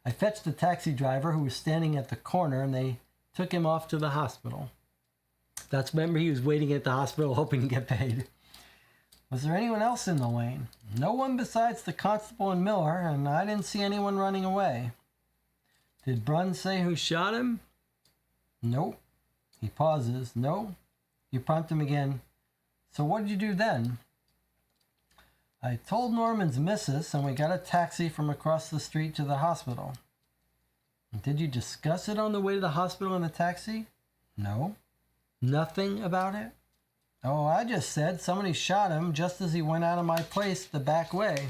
I fetched the taxi driver who was standing at the corner, and they took him off to the hospital. Remember, he was waiting at the hospital hoping to get paid. Was there anyone else in the lane? No one besides the constable and Miller, and I didn't see anyone running away. Did Brunn say who shot him? Nope. He pauses. No. You prompt him again. So what did you do then? I told Norman's missus, and we got a taxi from across the street to the hospital. And Did you discuss it on the way to the hospital in the taxi? No. Nothing about it? Oh, I just said somebody shot him just as he went out of my place the back way.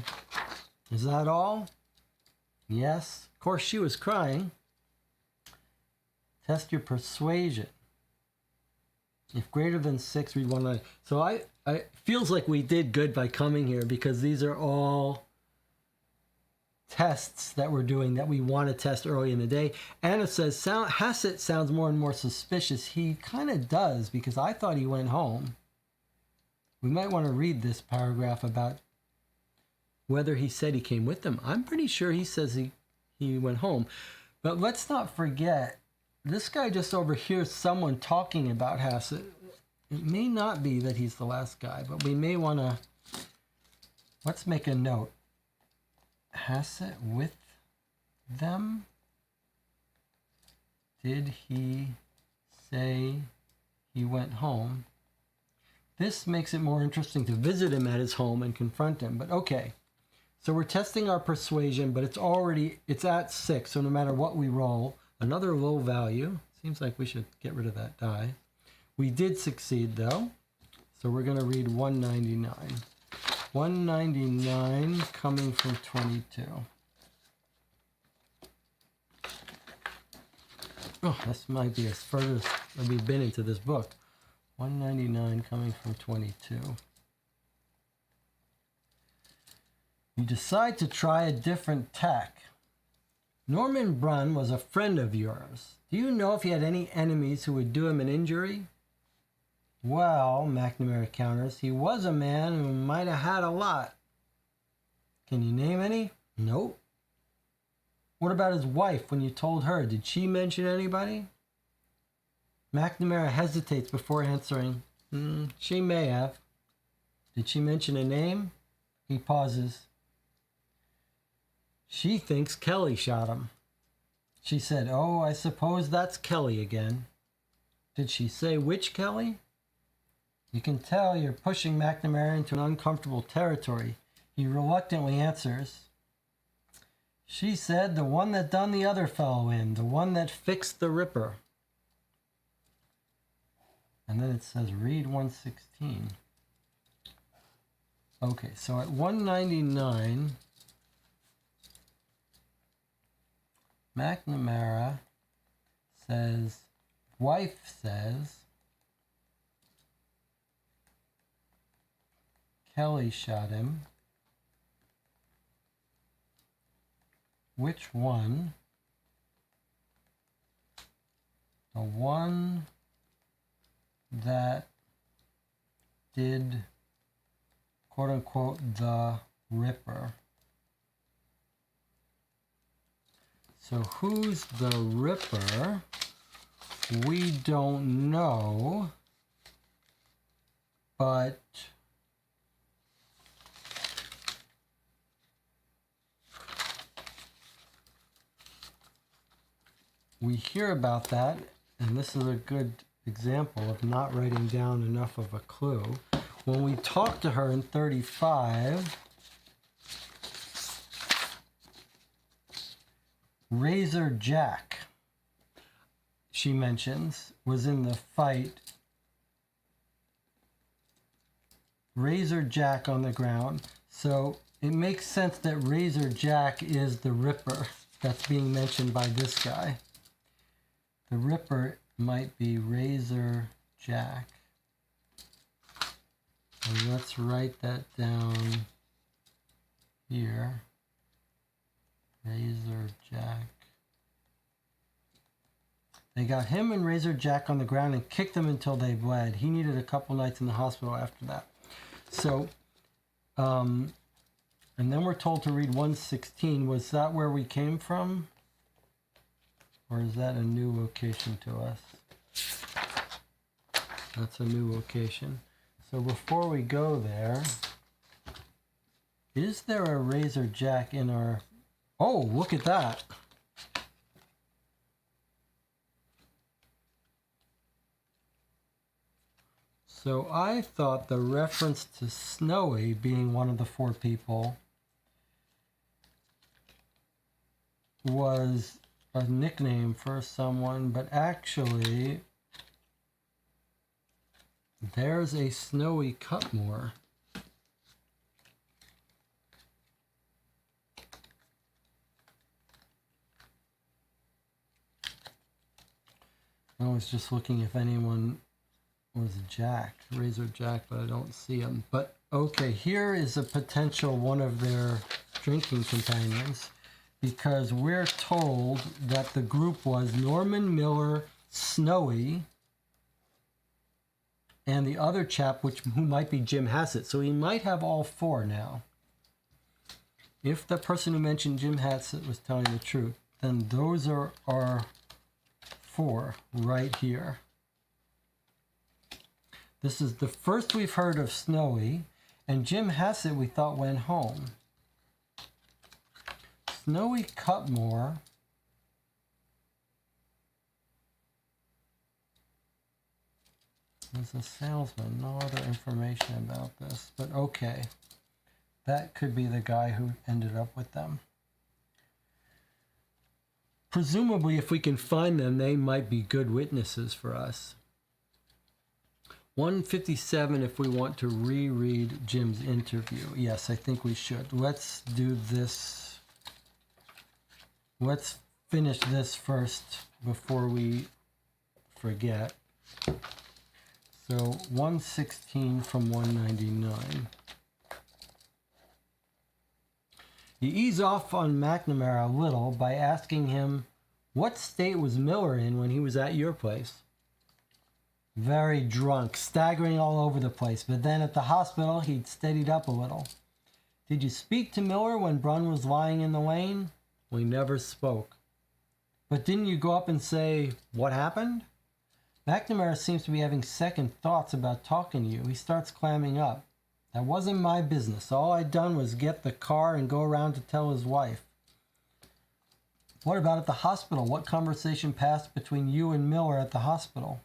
Is that all? Yes. Of course, she was crying. Test your persuasion. If greater than 6, read 1 line. So I feels like we did good by coming here because these are all tests that we're doing that we want to test early in the day. Anna says, Hassett sounds more and more suspicious. He kind of does because I thought he went home. We might want to read this paragraph about whether he said he came with them. I'm pretty sure he says he went home. But let's not forget, this guy just overhears someone talking about Hassett. It may not be that he's the last guy, but we may want to... Let's make a note. Hassett with them? Did he say he went home? This makes it more interesting to visit him at his home and confront him. But okay, so we're testing our persuasion, but it's at 6. So no matter what we roll, another low value. Seems like we should get rid of that die. We did succeed though. So we're going to read 199. 199 coming from 22. Oh, this might be as furthest that we've been into this book. 199 coming from 22. You decide to try a different tack. Norman Brunn was a friend of yours. Do you know if he had any enemies who would do him an injury? Well, McNamara counters, he was a man who might have had a lot. Can you name any? Nope. What about his wife when you told her? Did she mention anybody? McNamara hesitates before answering. She may have. Did she mention a name? He pauses. She thinks Kelly shot him. She said, oh, I suppose that's Kelly again. Did she say which Kelly? You can tell you're pushing McNamara into an uncomfortable territory. He reluctantly answers. She said the one that done the other fellow in, the one that fixed the Ripper. And then it says read 116. Okay, so at 199, McNamara says, wife says, Kelly shot him. Which one? The one that did, quote unquote, the Ripper. So who's the Ripper? We don't know, but we hear about that, and this is a good example of not writing down enough of a clue. When we talk to her in 35, Razor Jack, she mentions, was in the fight. Razor Jack on the ground. So it makes sense that Razor Jack is the Ripper that's being mentioned by this guy. The Ripper might be Razor Jack. And let's write that down here. Razor Jack. They got him and Razor Jack on the ground and kicked him until they bled. He needed a couple nights in the hospital after that. So, and then we're told to read 116. Was that where we came from? Or is that a new location to us? That's a new location. So before we go there, is there a Razor Jack in our... Oh, look at that. So I thought the reference to Snowy being one of the 4 people was a nickname for someone, but actually there's a Snowy Cutmore. I was just looking if anyone was Jack, Razor Jack, but I don't see him. But okay, here is a potential one of their drinking companions, because we're told that the group was Norman Miller, Snowy, and the other chap, who might be Jim Hassett. So he might have all four now. If the person who mentioned Jim Hassett was telling the truth, then those are our four right here. This is the first we've heard of Snowy, and Jim Hassett we thought went home. Snowy Cutmore is a salesman. No other information about this, but okay. That could be the guy who ended up with them. Presumably, if we can find them, they might be good witnesses for us. 157 if we want to reread Jim's interview. Yes, I think we should. Let's do this. Let's finish this first before we forget. So 116 from 199. You ease off on McNamara a little by asking him, what state was Miller in when he was at your place? Very drunk, staggering all over the place, but then at the hospital he'd steadied up a little. Did you speak to Miller when Brunn was lying in the lane? We never spoke. But didn't you go up and say, what happened? McNamara seems to be having second thoughts about talking to you. He starts clamming up. That wasn't my business. All I'd done was get the car and go around to tell his wife. What about at the hospital? What conversation passed between you and Miller at the hospital?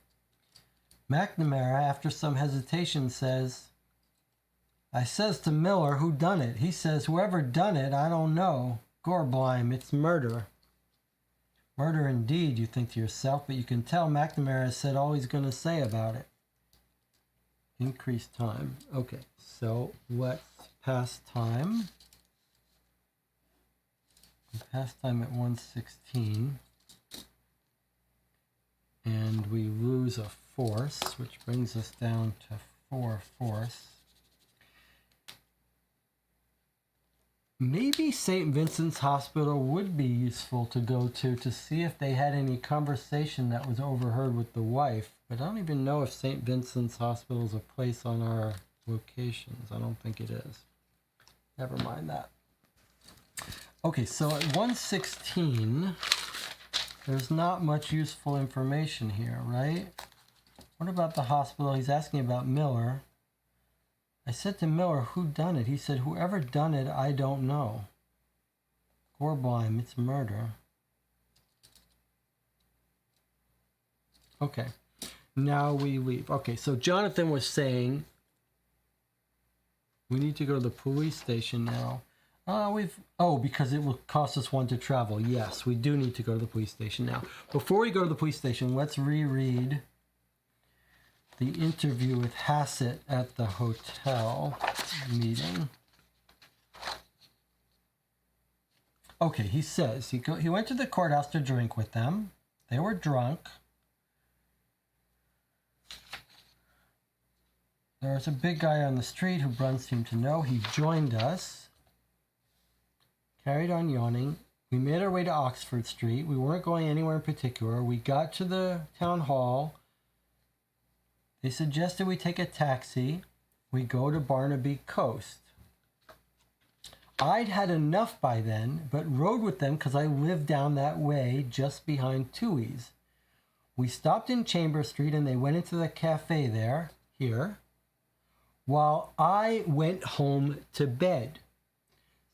McNamara, after some hesitation, says, I says to Miller, who done it? He says, whoever done it, I don't know. Gorblime, it's murder. Murder indeed, you think to yourself, but you can tell McNamara said all he's going to say about it. Increase time. Okay, so let's pass time. Pass time at 116. And we lose a force, which brings us down to 4 force. Maybe St. Vincent's Hospital would be useful to go to see if they had any conversation that was overheard with the wife. But I don't even know if St. Vincent's Hospital is a place on our locations. I don't think it is. Never mind that. Okay, so at 116, there's not much useful information here, right? What about the hospital? He's asking about Miller. I said to Miller, who done it? He said, whoever done it, I don't know. Gorblime, it's murder. Okay, now we leave. Okay, so Jonathan was saying we need to go to the police station now. Because it will cost us 1 to travel. Yes, we do need to go to the police station now. Before we go to the police station, let's reread the interview with Hassett at the hotel meeting. Okay, he says he went to the courthouse to drink with them. They were drunk. There was a big guy on the street who Brunn seemed to know. He joined us. Carried on yawning. We made our way to Oxford Street. We weren't going anywhere in particular. We got to the town hall. They suggested we take a taxi. We go to Barnaby Coast. I'd had enough by then, but rode with them because I lived down that way just behind Tooheys. We stopped in Chamber Street and they went into the cafe here, while I went home to bed.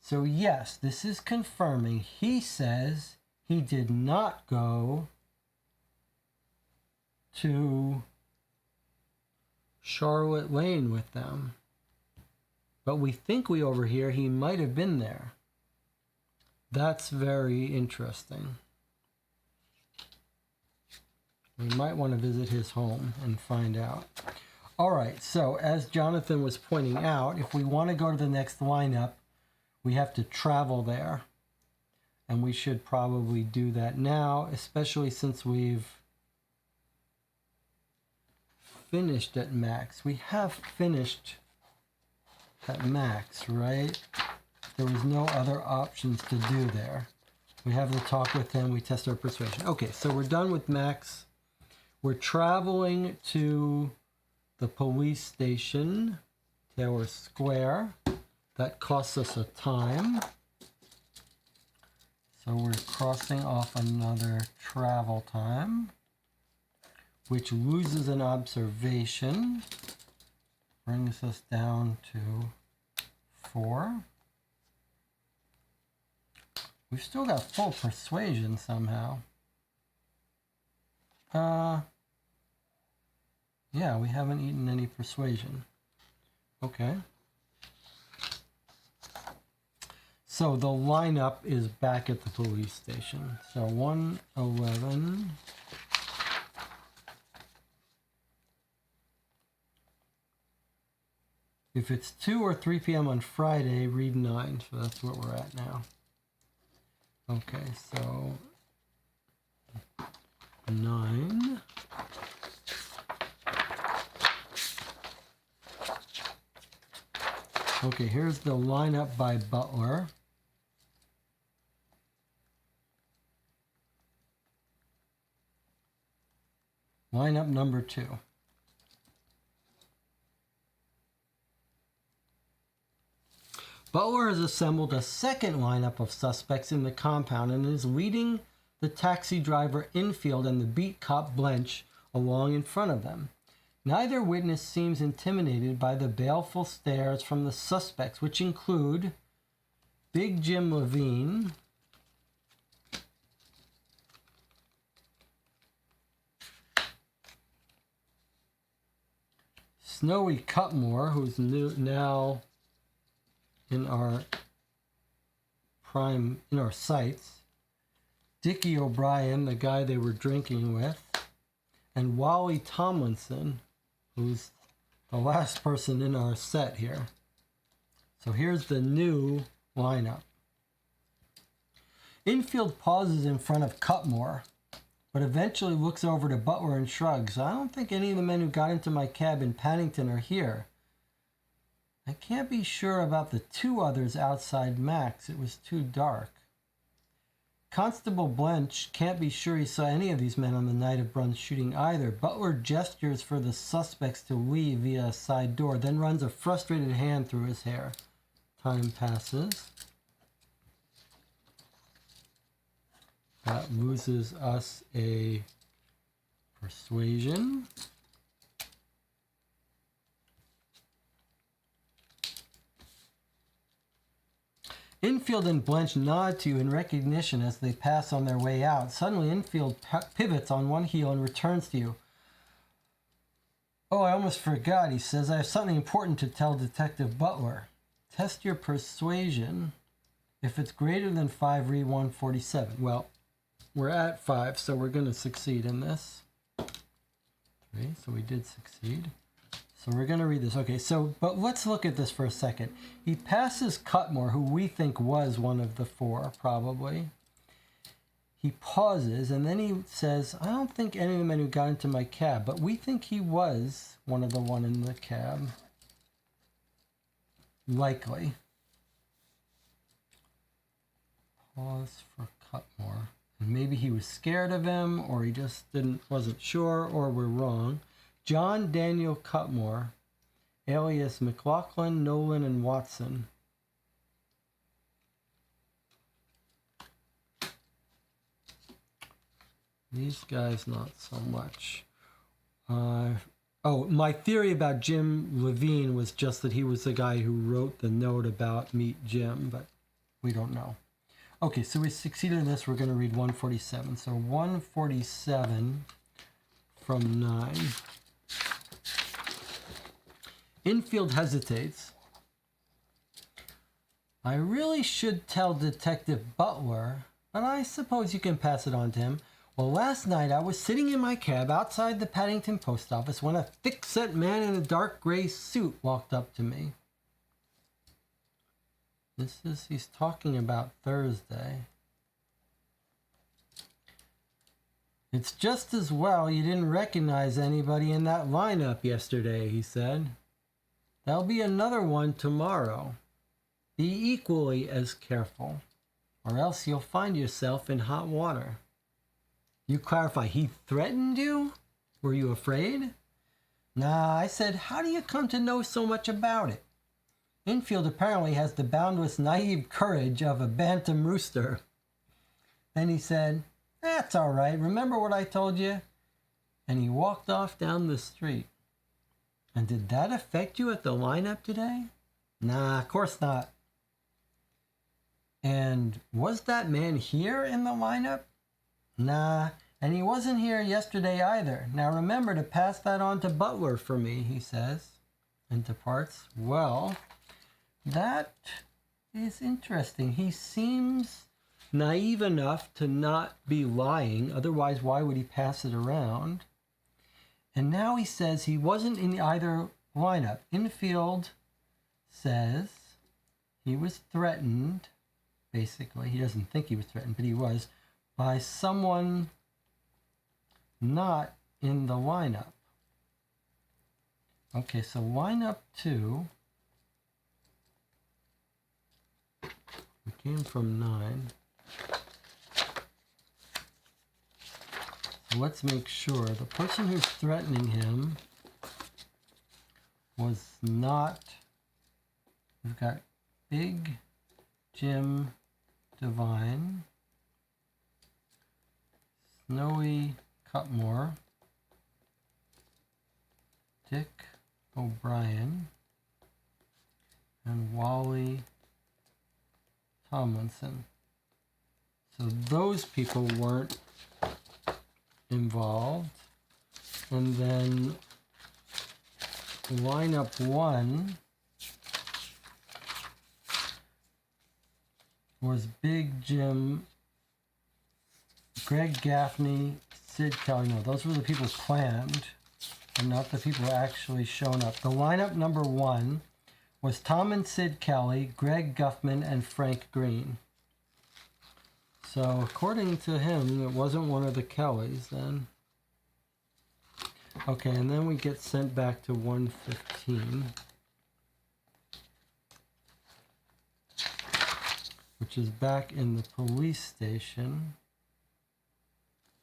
So yes, this is confirming. He says he did not go to Charlotte Lane with them. But we think we overhear he might have been there. That's very interesting. We might want to visit his home and find out. All right, so as Jonathan was pointing out, if we want to go to the next lineup, we have to travel there. And we should probably do that now, especially since we've finished at max. We have finished at max, right? There was no other options to do there. We have the talk with him, we test our persuasion. Okay, so we're done with max. We're traveling to the police station, Tower Square. That costs us a time. So we're crossing off another travel time, which loses an observation, brings us down to 4. We've still got full persuasion somehow. Yeah, we haven't eaten any persuasion. Okay. So the lineup is back at the police station. So 111. If it's 2 or 3 p.m. on Friday, read 9. So that's what we're at now. Okay, so 9. Okay, here's the lineup by Butler. Lineup number 2. Butler has assembled a second lineup of suspects in the compound and is leading the taxi driver Infield and the beat cop Blench along in front of them. Neither witness seems intimidated by the baleful stares from the suspects, which include Big Jim Levine, Snowy Cutmore, who's now in our sights, Dickie O'Brien, the guy they were drinking with, and Wally Tomlinson, who's the last person in our set here. So here's the new lineup. Infield pauses in front of Cutmore, but eventually looks over to Butler and shrugs. I don't think any of the men who got into my cab in Paddington are here. I can't be sure about the 2 others outside Max. It was too dark. Constable Blench can't be sure he saw any of these men on the night of Brunn's shooting either. Butler gestures for the suspects to leave via a side door, then runs a frustrated hand through his hair. Time passes. That loses us a persuasion. Infield and Blench nod to you in recognition as they pass on their way out. Suddenly, Infield pivots on one heel and returns to you. Oh, I almost forgot, he says. I have something important to tell Detective Butler. Test your persuasion. If it's greater than 5, read 147. Well, we're at 5, so we're going to succeed in this. 3, so we did succeed. So we're going to read this. Okay, but let's look at this for a second. He passes Cutmore, who we think was one of the 4, probably. He pauses, and then he says, I don't think any of the men who got into my cab, but we think he was one of the one in the cab. Likely. Pause for Cutmore. And maybe he was scared of him, or he just wasn't sure, or we're wrong. John Daniel Cutmore, alias McLaughlin, Nolan, and Watson. These guys, not so much. My theory about Jim Levine was just that he was the guy who wrote the note about Meet Jim, but we don't know. Okay, so we succeeded in this. We're going to read 147. So 147 from 9. Infield hesitates. I really should tell Detective Butler, but I suppose you can pass it on to him. Well, last night I was sitting in my cab outside the Paddington post office when a thick-set man in a dark gray suit walked up to me. He's talking about Thursday. It's just as well you didn't recognize anybody in that lineup yesterday, he said. There'll be another one tomorrow. Be equally as careful, or else you'll find yourself in hot water. You clarify, he threatened you? Were you afraid? Nah, I said, how do you come to know so much about it? Infield apparently has the boundless naive courage of a bantam rooster. Then he said, that's all right, remember what I told you? And he walked off down the street. And did that affect you at the lineup today? Nah, of course not. And was that man here in the lineup? Nah, and he wasn't here yesterday either. Now remember to pass that on to Butler for me, he says, and departs. Well, that is interesting. He seems naive enough to not be lying. Otherwise, why would he pass it around? And now he says he wasn't in either lineup. Infield says he was threatened. Basically, he doesn't think he was threatened, but he was, by someone not in the lineup. Okay, so lineup 2. We came from 9. So let's make sure the person who's threatening him was not. We've got Big Jim Devine, Snowy Cutmore, Dick O'Brien, and Wally Tomlinson. So those people weren't involved. And then lineup 1 was Big Jim, Greg Gaffney, Sid Kelly. No, those were the people planned and not the people actually shown up. The lineup number 1 was Tom and Sid Kelly, Greg Guffman, and Frank Green. So according to him, it wasn't one of the Kellys then. Okay, and then we get sent back to 115. Which is back in the police station.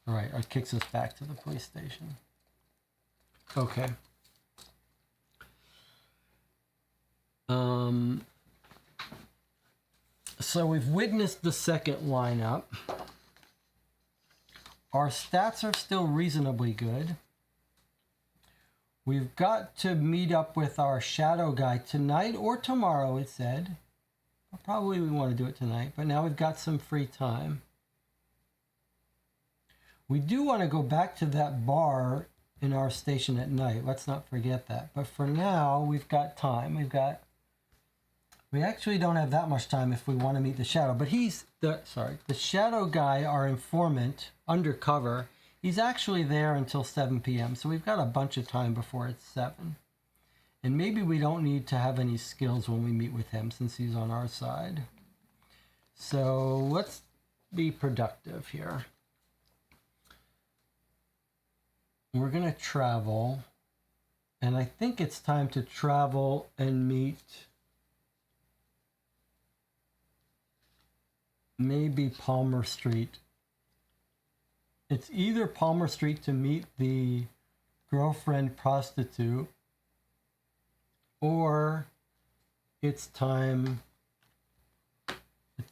All right, it kicks us back to the police station. Okay. So we've witnessed the second lineup. Our stats are still reasonably good. We've got to meet up with our shadow guy tonight or tomorrow, it said. Well, probably we want to do it tonight, but now we've got some free time. We do want to go back to that bar in our station at night. Let's not forget that. But for now, we've got time. We actually don't have that much time if we want to meet the shadow. But the shadow guy, our informant, undercover, he's actually there until 7 p.m. So we've got a bunch of time before it's 7. And maybe we don't need to have any skills when we meet with him since he's on our side. So let's be productive here. We're going to travel. And I think it's time to travel and meet maybe Palmer Street. It's either Palmer Street to meet the girlfriend prostitute, or it's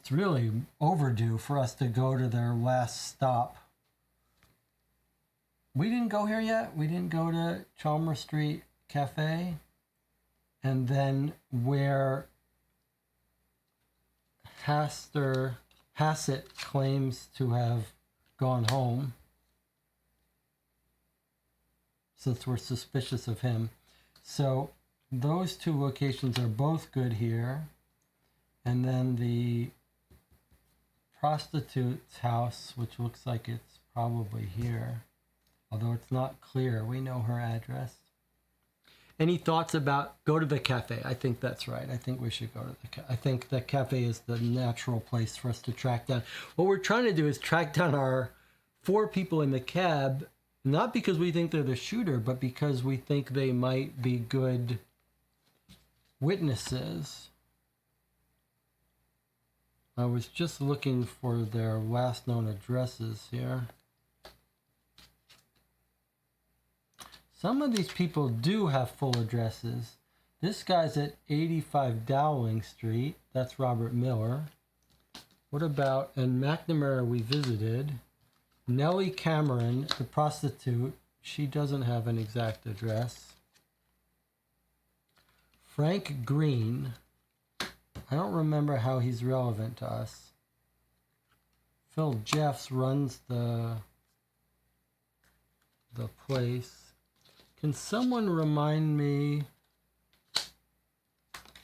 really overdue for us to go to their last stop. We didn't go here yet. We didn't go to Chalmers Street Cafe. And then where Hassett claims to have gone home, since we're suspicious of him. So those two locations are both good here. And then the prostitute's house, which looks like it's Probably here. Although it's not clear. We know her address. Any thoughts about go to the cafe? I think that's right. I think we should go to the cafe. I think the cafe is the natural place for us to track down. What we're trying to do is track down our 4 people in the cab, not because we think they're the shooter, but because we think they might be good witnesses. I was just looking for their last known addresses here. Some of these people do have full addresses. This guy's at 85 Dowling Street. That's Robert Miller. What about, and McNamara we visited. Nellie Cameron, the prostitute, she doesn't have an exact address. Frank Green, I don't remember how he's relevant to us. Phil Jeffs runs the place. Can someone remind me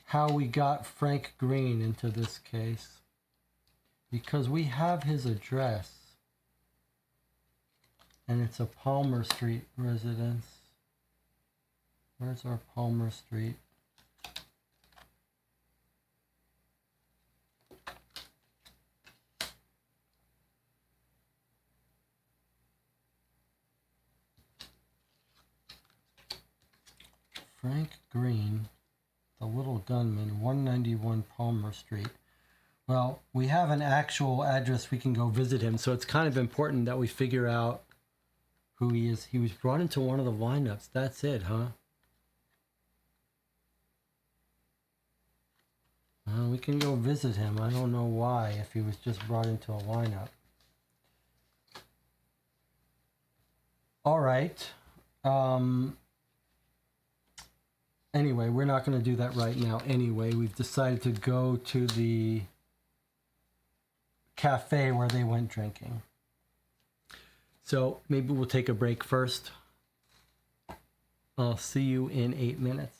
how we got Frank Green into this case? Because we have his address. And it's a Palmer Street residence. Where's our Palmer Street? Frank Green, the little gunman, 191 Palmer Street. Well, we have an actual address we can go visit him, so it's kind of important that we figure out who he is. He was brought into one of the lineups. That's it, huh? Well, we can go visit him. I don't know why, if he was just brought into a lineup. All right. Anyway, we're not going to do that right now anyway. We've decided to go to the cafe where they went drinking. So maybe we'll take a break first. I'll see you in 8 minutes.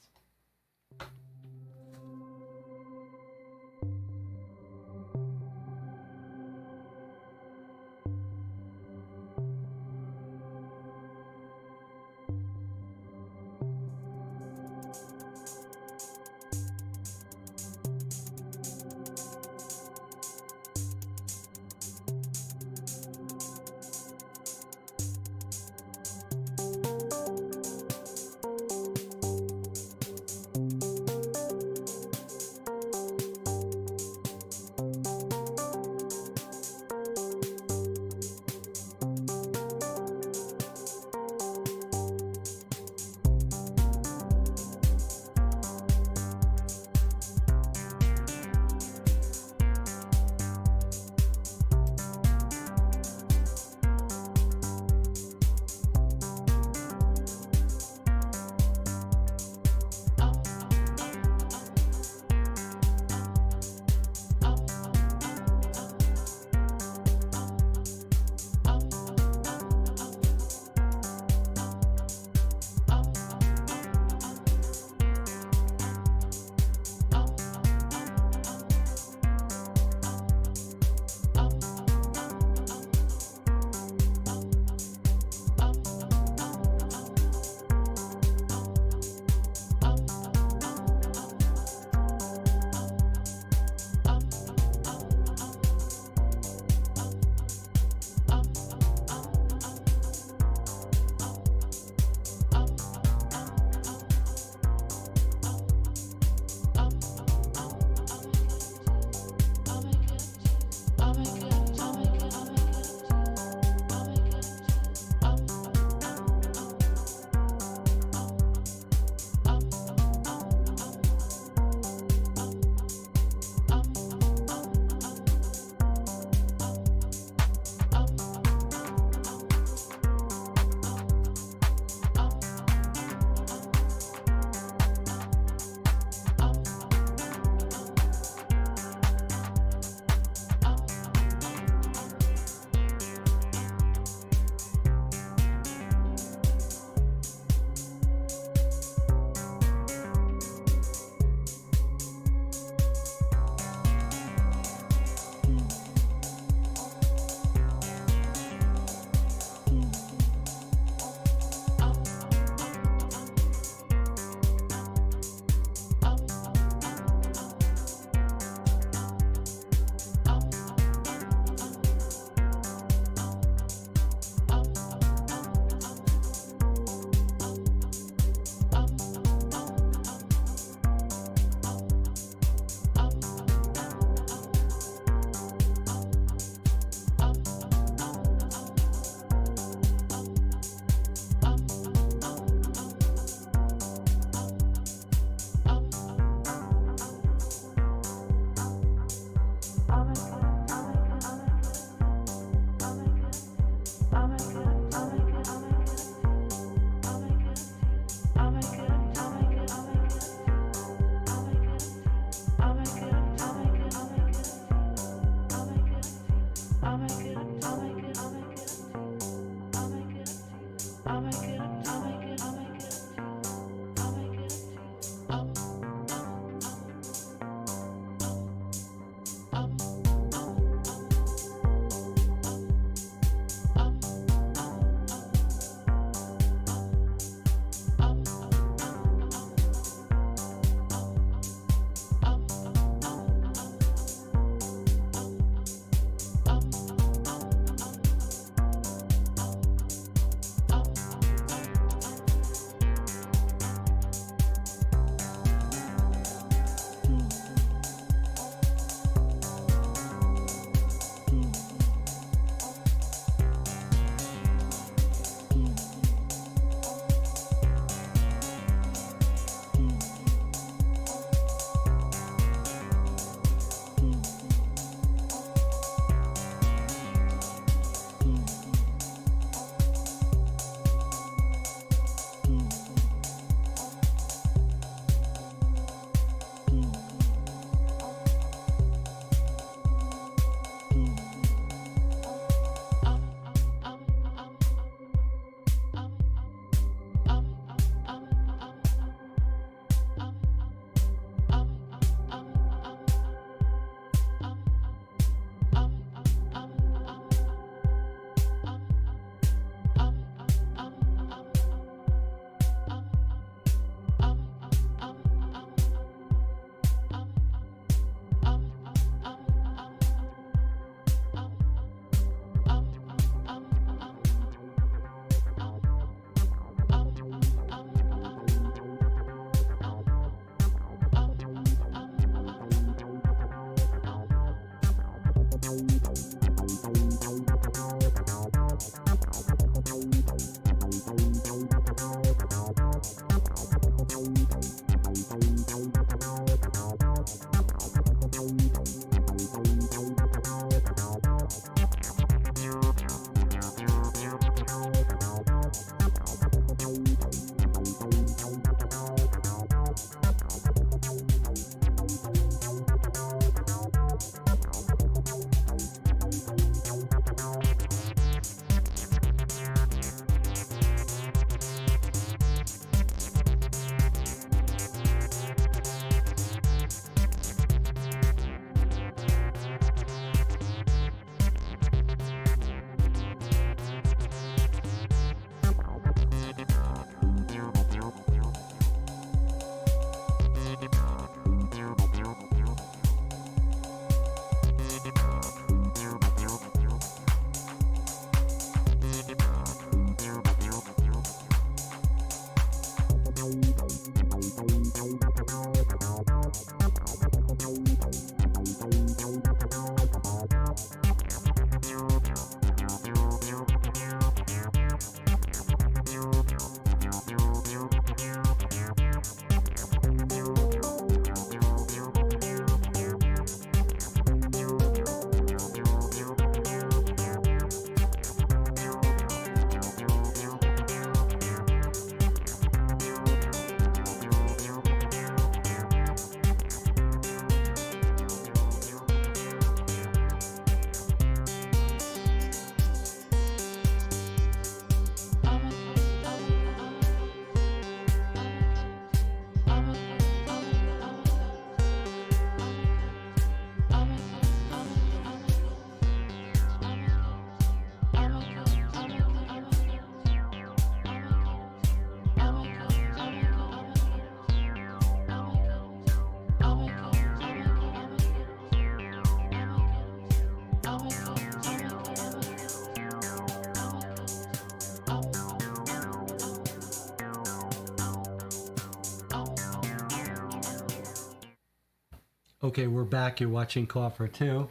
Okay, we're back. You're watching Coffer 2.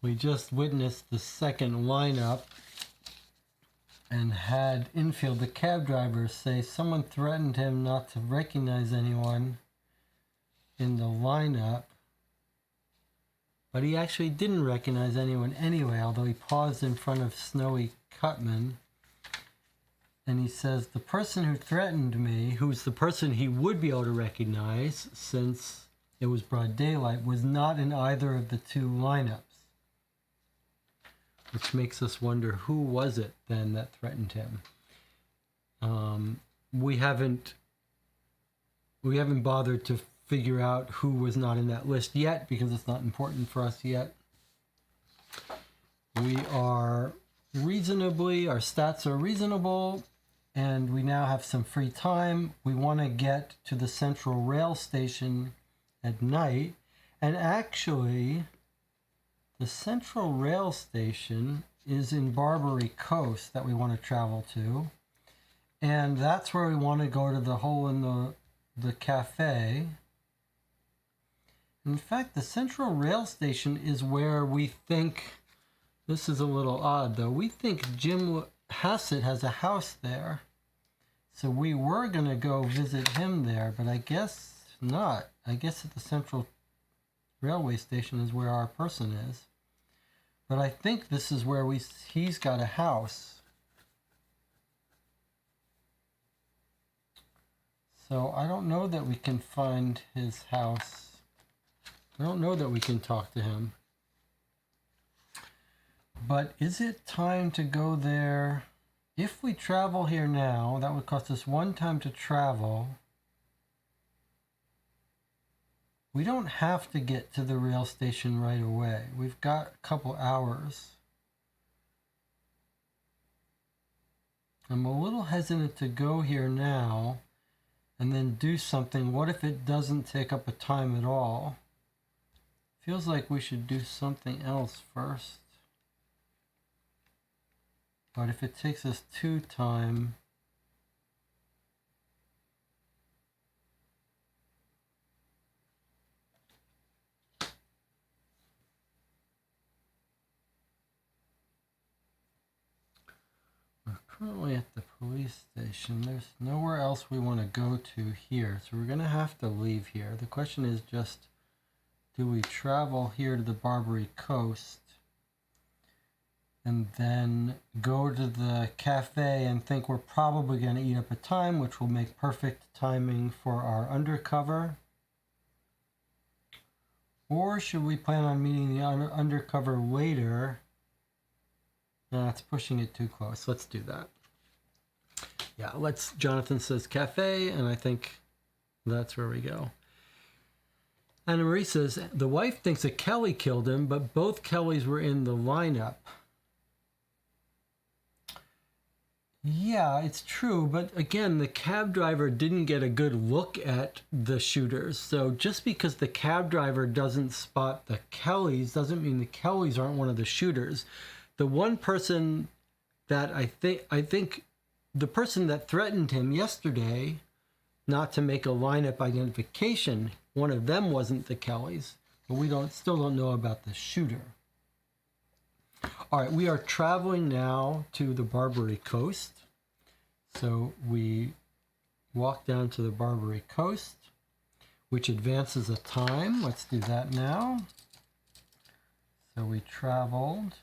We just witnessed the second lineup and had infield, the cab driver, say someone threatened him not to recognize anyone in the lineup. But he actually didn't recognize anyone anyway, although he paused in front of Snowy Cutman. And he says, the person who threatened me, who's the person he would be able to recognize since it was broad daylight, was not in either of the two lineups. Which makes us wonder, who was it then that threatened him? We haven't bothered to figure out who was not in that list yet because it's not important for us yet. We are our stats are reasonable, and we now have some free time. We want to get to the Central Rail Station at night, and actually, the Central Rail Station is in Barbary Coast that we want to travel to, and that's where we want to go to the hole in the cafe. In fact, the Central Rail Station is where we think, this is a little odd though, we think Jim Hassett has a house there. So we were going to go visit him there, but I guess not. I guess at the Central Railway Station is where our person is. But I think this is where he's got a house. So I don't know that we can find his house. I don't know that we can talk to him. But is it time to go there? If we travel here now, that would cost us 1 time to travel. We don't have to get to the rail station right away. We've got a couple hours. I'm a little hesitant to go here now and then do something. What if it doesn't take up a time at all? Feels like we should do something else first. But if it takes us 2 time, we're currently at the police station. There's nowhere else we want to go to here, so we're going to have to leave here. The question is just, do we travel here to the Barbary Coast and then go to the cafe and think we're probably going to eat up a time, which will make perfect timing for our undercover? Or should we plan on meeting the undercover later? No, that's pushing it too close. Let's do that. Yeah, Jonathan says cafe, and I think that's where we go. Anna Marie says, the wife thinks that Kelly killed him, but both Kellys were in the lineup. Yeah, it's true, but again, the cab driver didn't get a good look at the shooters. So just because the cab driver doesn't spot the Kellys doesn't mean the Kellys aren't one of the shooters. The one person that I think the person that threatened him yesterday not to make a lineup identification, one of them wasn't the Kellys, but we still don't know about the shooter. All right, we are traveling now to the Barbary Coast. So we walk down to the Barbary Coast, which advances a time. Let's do that now. So we traveled,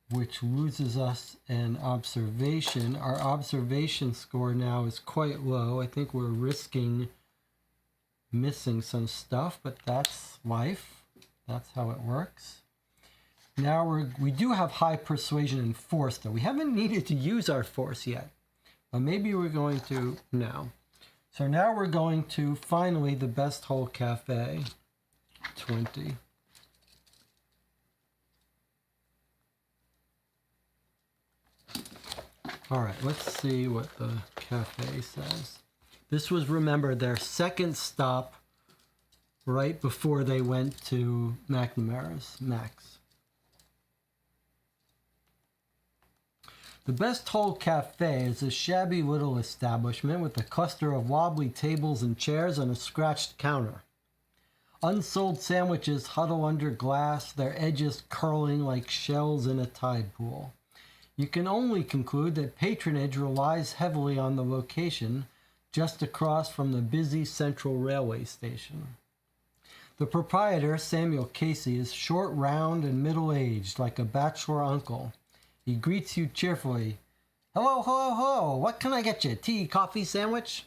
which loses us an observation. Our observation score now is quite low. I think we're risking missing some stuff, but that's life. That's how it works. Now we do have high persuasion and force, though. We haven't needed to use our force yet, but maybe we're going to now. So now we're going to finally the Best Hole Cafe 20. All right, let's see what the cafe says. This was, remember, their second stop right before they went to McNamara's, Max. The Best Hole Cafe is a shabby little establishment with a cluster of wobbly tables and chairs and a scratched counter. Unsold sandwiches huddle under glass, their edges curling like shells in a tide pool. You can only conclude that patronage relies heavily on the location, just across from the busy Central Railway Station. The proprietor, Samuel Casey, is short, round, and middle-aged, like a bachelor uncle. He greets you cheerfully. Hello, hello, hello. What can I get you? Tea, coffee, sandwich?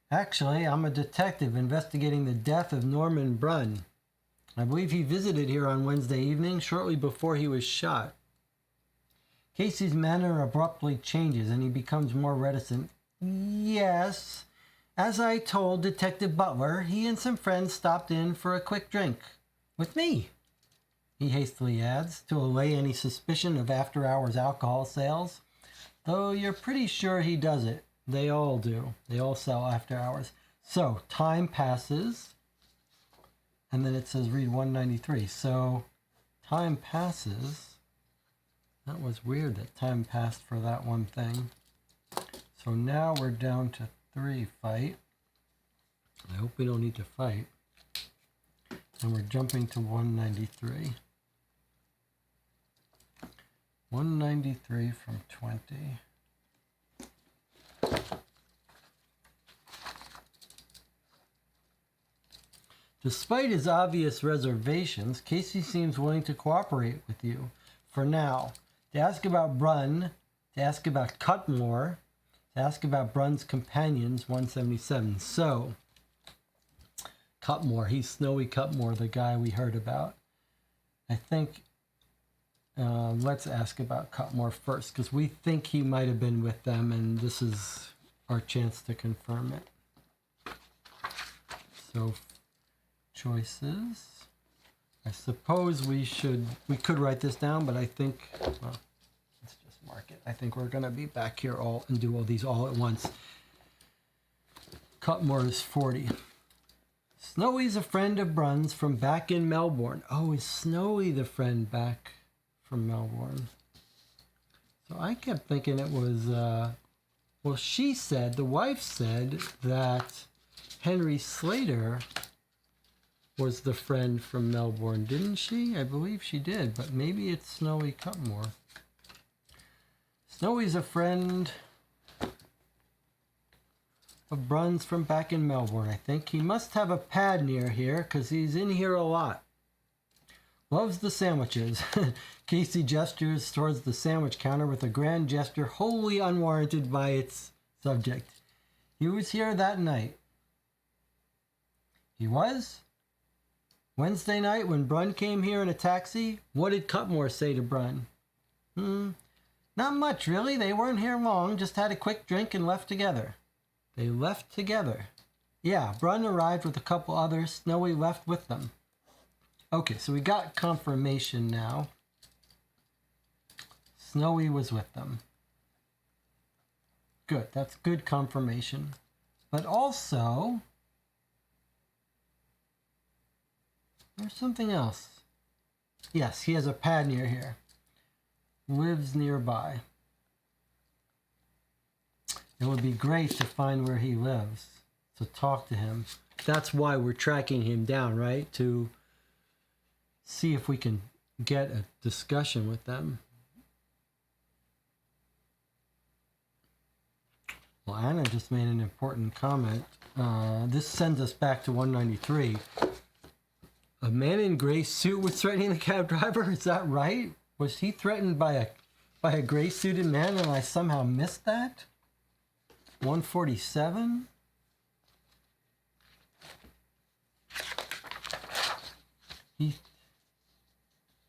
Actually, I'm a detective investigating the death of Norman Brunn. I believe he visited here on Wednesday evening, shortly before he was shot. Casey's manner abruptly changes and he becomes more reticent. Yes. As I told Detective Butler, he and some friends stopped in for a quick drink. With me, he hastily adds, to allay any suspicion of after-hours alcohol sales. Though you're pretty sure he does it. They all do. They all sell after hours. So, time passes. And then it says read 193. So, time passes. That was weird that time passed for that one thing. So now we're down to 3 fight. I hope we don't need to fight. And we're jumping to 193. 193 from 20. Despite his obvious reservations, Casey seems willing to cooperate with you for now. To ask about Brunn, to ask about Cutmore, to ask about Brunn's companions, 177. So, Cutmore, he's Snowy Cutmore, the guy we heard about. I think, let's ask about Cutmore first, because we think he might have been with them, and this is our chance to confirm it. So, choices. I suppose we could write this down, but I think, well, let's just mark it. I think we're going to be back here and do all these all at once. Cutmore is 40. Snowy's a friend of Brunn's from back in Melbourne. Oh, is Snowy the friend back from Melbourne? So I kept thinking it was, well, she said, the wife said that Henry Slater was the friend from Melbourne, didn't she? I believe she did, but maybe it's Snowy Cutmore. Snowy's a friend of Brunn's from back in Melbourne, I think. He must have a pad near here, because he's in here a lot. Loves the sandwiches. Casey gestures towards the sandwich counter with a grand gesture wholly unwarranted by its subject. He was here that night. He was? Wednesday night when Brunn came here in a taxi, what did Cutmore say to Brunn? Not much, really. They weren't here long, just had a quick drink and left together. They left together? Yeah, Brunn arrived with a couple others. Snowy left with them. Okay, so we got confirmation now. Snowy was with them. Good, that's good confirmation. But also, there's something else. Yes, he has a pad near here. Lives nearby. It would be great to find where he lives, to talk to him. That's why we're tracking him down, right? To see if we can get a discussion with them. Well, Anna just made an important comment. This sends us back to 193. A man in gray suit was threatening the cab driver? Is that right? Was he threatened by a gray suited man and I somehow missed that? 147?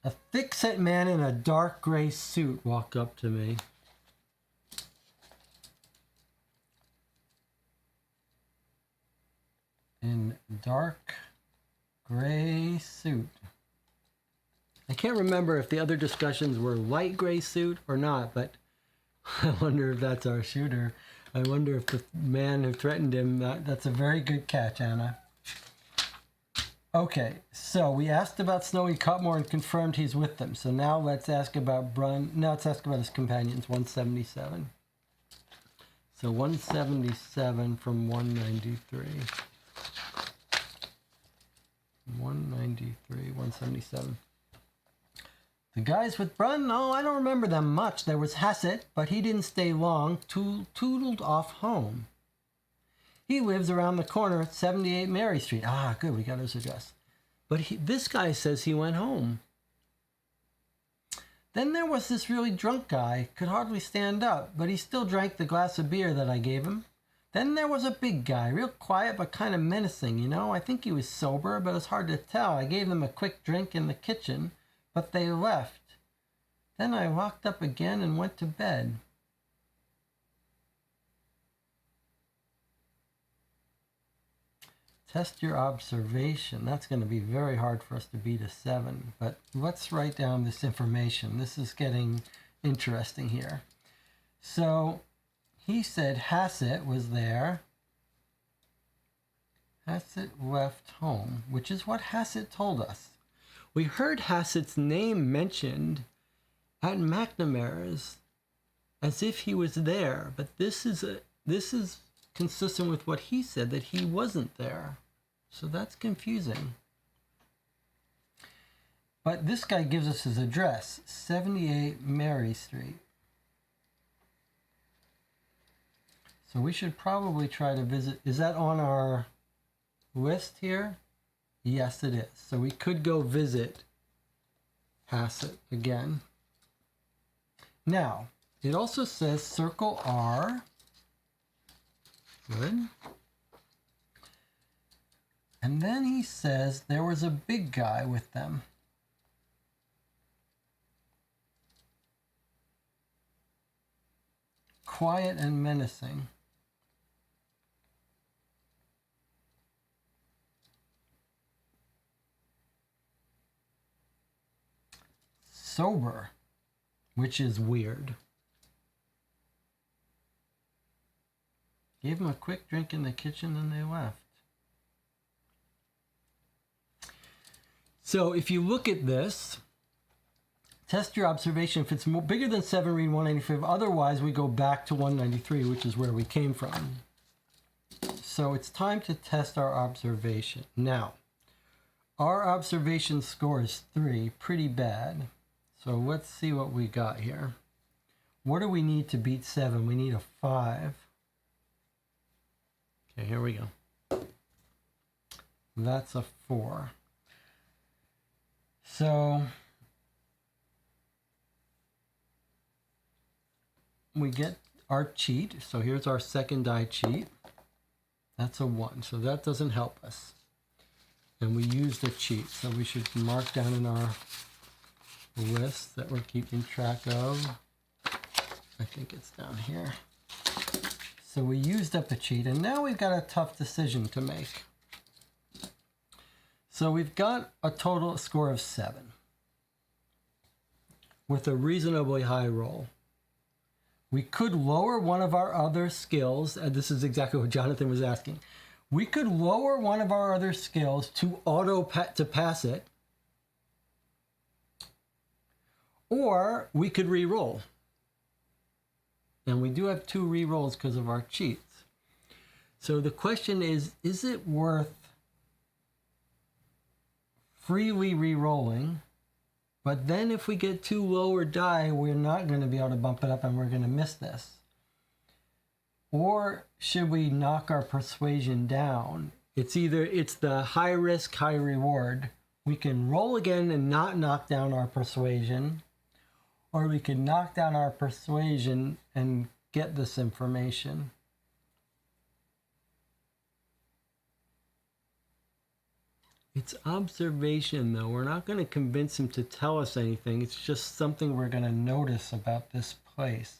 A thick-set man in a dark gray suit walked up to me. In dark gray suit. I can't remember if the other discussions were light gray suit or not, but I wonder if that's our shooter. I wonder if the man who threatened him, that's a very good catch, Anna. Okay, so we asked about Snowy Cutmore and confirmed he's with them. So now let's ask about Brunn. Now let's ask about his companions, 177. So 177 from 193. 193, 177. The guys with Brunn? No, I don't remember them much. There was Hassett, but he didn't stay long. Tootled off home. He lives around the corner at 78 Mary Street. Ah, good, we got his address. But this guy says he went home. Then there was this really drunk guy, could hardly stand up, but he still drank the glass of beer that I gave him. Then there was a big guy, real quiet but kind of menacing, you know. I think he was sober, but it's hard to tell. I gave them a quick drink in the kitchen, but they left. Then I locked up again and went to bed. Test your observation. That's going to be very hard for us to beat a 7, but let's write down this information. This is getting interesting here. So he said Hassett was there. Hassett left home, which is what Hassett told us. We heard Hassett's name mentioned at McNamara's as if he was there, but this is consistent with what he said, that he wasn't there. So that's confusing. But this guy gives us his address, 78 Mary Street. So we should probably try to visit. Is that on our list here? Yes, it is. So we could go visit Hassett again. Now, it also says circle R. Good. And then he says there was a big guy with them. Quiet and menacing. Sober, which is weird. Gave him a quick drink in the kitchen and they left. So if you look at this, test your observation. If it's bigger than 7, read 195. Otherwise, we go back to 193, which is where we came from. So it's time to test our observation. Now, our observation score is 3, pretty bad. So let's see what we got here. What do we need to beat 7? We need a 5. Okay, here we go. That's a 4. So we get our cheat. So here's our second die cheat. That's a 1. So that doesn't help us. And we use the cheat. So we should mark down in our list that we're keeping track of. I think it's down here. So we used up a cheat. And now we've got a tough decision to make. So we've got a total score of 7 with a reasonably high roll. We could lower one of our other skills, and this is exactly what Jonathan was asking. We could lower one of our other skills to to pass it, or we could re-roll. And we do have 2 re-rolls because of our cheats. So the question is it worth freely re-rolling, but then if we get 2 lower die, we're not going to be able to bump it up and we're going to miss this? Or should we knock our persuasion down? It's the high risk, high reward. We can roll again and not knock down our persuasion, or we can knock down our persuasion and get this information. It's observation, though. We're not going to convince him to tell us anything. It's just something we're going to notice about this place.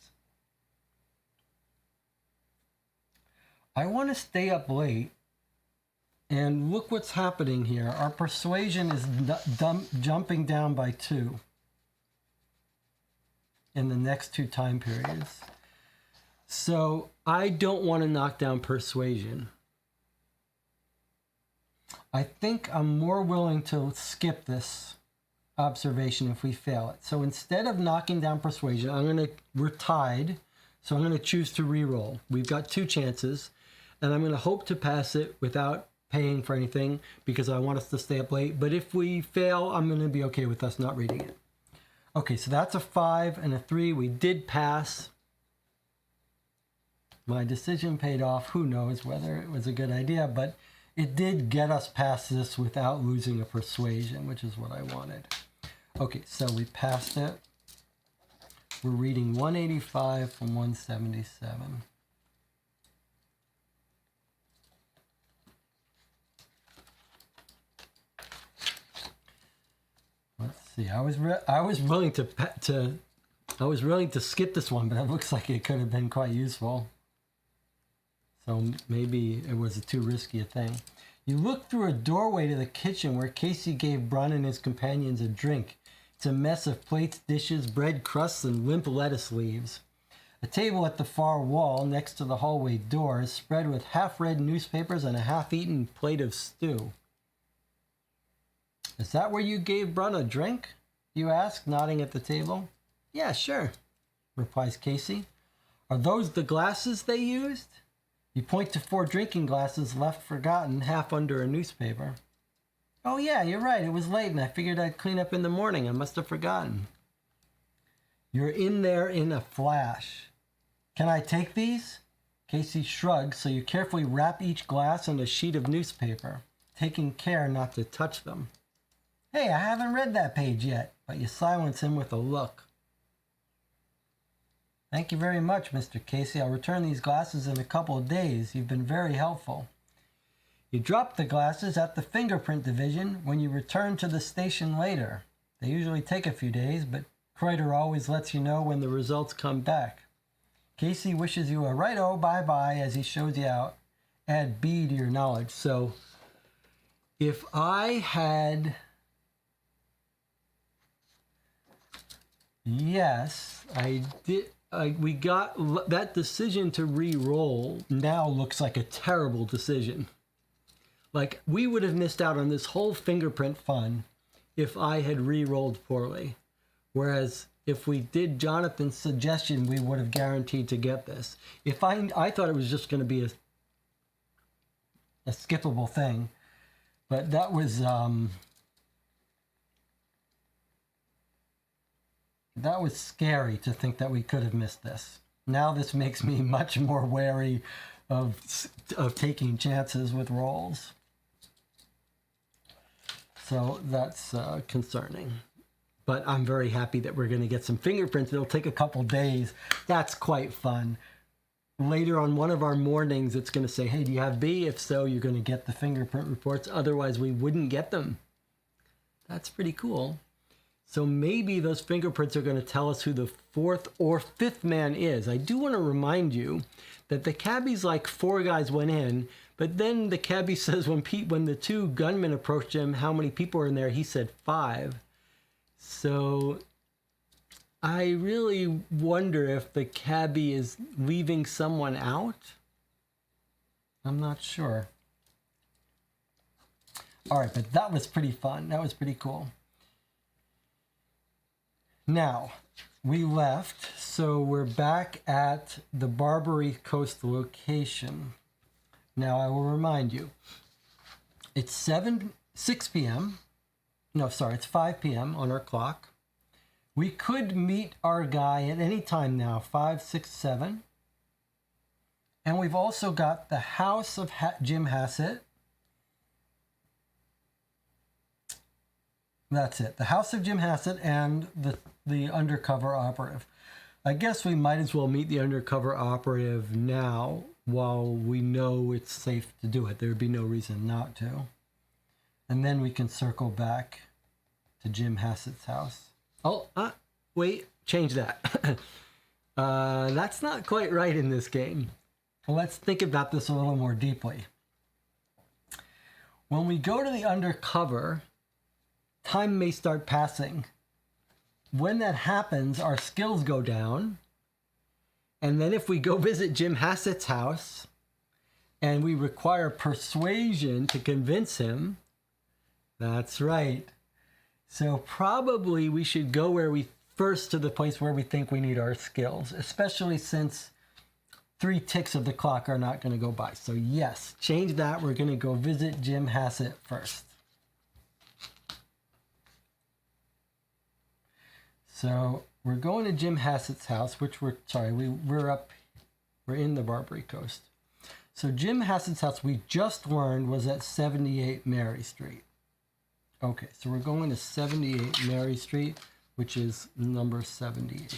I want to stay up late and look what's happening here. Our persuasion is jumping down by 2 in the next 2 time periods. So I don't want to knock down persuasion. I think I'm more willing to skip this observation if we fail it. So instead of knocking down persuasion, we're tied. So I'm going to choose to re-roll. We've got 2 chances, and I'm going to hope to pass it without paying for anything because I want us to stay up late. But if we fail, I'm going to be okay with us not reading it. Okay, so that's a 5 and a 3. We did pass. My decision paid off. Who knows whether it was a good idea, but it did get us past this without losing a persuasion, which is what I wanted. Okay, so we passed it. We're reading 185 from 177. Let's see. I was willing to I was willing to skip this one, but it looks like it could have been quite useful. So maybe it was too risky a thing. You look through a doorway to the kitchen where Casey gave Brun and his companions a drink. It's a mess of plates, dishes, bread crusts, and limp lettuce leaves. A table at the far wall next to the hallway door is spread with half-read newspapers and a half-eaten plate of stew. Is that where you gave Brun a drink? You ask, nodding at the table. Yeah, sure, replies Casey. Are those the glasses they used? You point to 4 drinking glasses left forgotten, half under a newspaper. Oh yeah, you're right. It was late and I figured I'd clean up in the morning. I must have forgotten. You're in there in a flash. Can I take these? Casey shrugs, so you carefully wrap each glass in a sheet of newspaper, taking care not to touch them. Hey, I haven't read that page yet, but you silence him with a look. Thank you very much, Mr. Casey. I'll return these glasses in a couple of days. You've been very helpful. You drop the glasses at the fingerprint division when you return to the station later. They usually take a few days, but Kreuter always lets you know when the results come back. Casey wishes you a righto bye-bye as he shows you out. Add B to your knowledge. So if I had... Yes, I did. We got that decision to re-roll now looks like a terrible decision. Like, we would have missed out on this whole fingerprint fun if I had re-rolled poorly. Whereas if we did Jonathan's suggestion, we would have guaranteed to get this. If I thought it was just going to be a skippable thing, but that was scary to think that we could have missed this. Now this makes me much more wary of taking chances with rolls. So that's concerning. But I'm very happy that we're going to get some fingerprints. It'll take a couple days. That's quite fun. Later on one of our mornings, it's going to say, hey, do you have B? If so, you're going to get the fingerprint reports. Otherwise, we wouldn't get them. That's pretty cool. So maybe those fingerprints are going to tell us who the 4th or 5th man is. I do want to remind you that the cabbie's like 4 guys went in, but then the cabbie says when the 2 gunmen approached him, how many people are in there, he said 5. So I really wonder if the cabbie is leaving someone out. I'm not sure. All right, but that was pretty fun. That was pretty cool. Now, we left, so we're back at the Barbary Coast location. Now, I will remind you, it's 6 p.m. No, sorry, it's 5 p.m. on our clock. We could meet our guy at any time now, 5, 6, 7. And we've also got the house of Jim Hassett. That's it. The house of Jim Hassett and the undercover operative. I guess we might as well meet the undercover operative now while we know it's safe to do it. There would be no reason not to. And then we can circle back to Jim Hassett's house. Oh, wait, change that. That's not quite right in this game. Well, let's think about this a little more deeply. When we go to the undercover, time may start passing. When that happens, our skills go down. And then if we go visit Jim Hassett's house and we require persuasion to convince him, that's right. So probably we should go first to the place where we think we need our skills, especially since 3 ticks of the clock are not going to go by. So yes, change that. We're going to go visit Jim Hassett first. So we're going to Jim Hassett's house, which we're in the Barbary Coast. So Jim Hassett's house, we just learned, was at 78 Mary Street. Okay, so we're going to 78 Mary Street, which is number 78.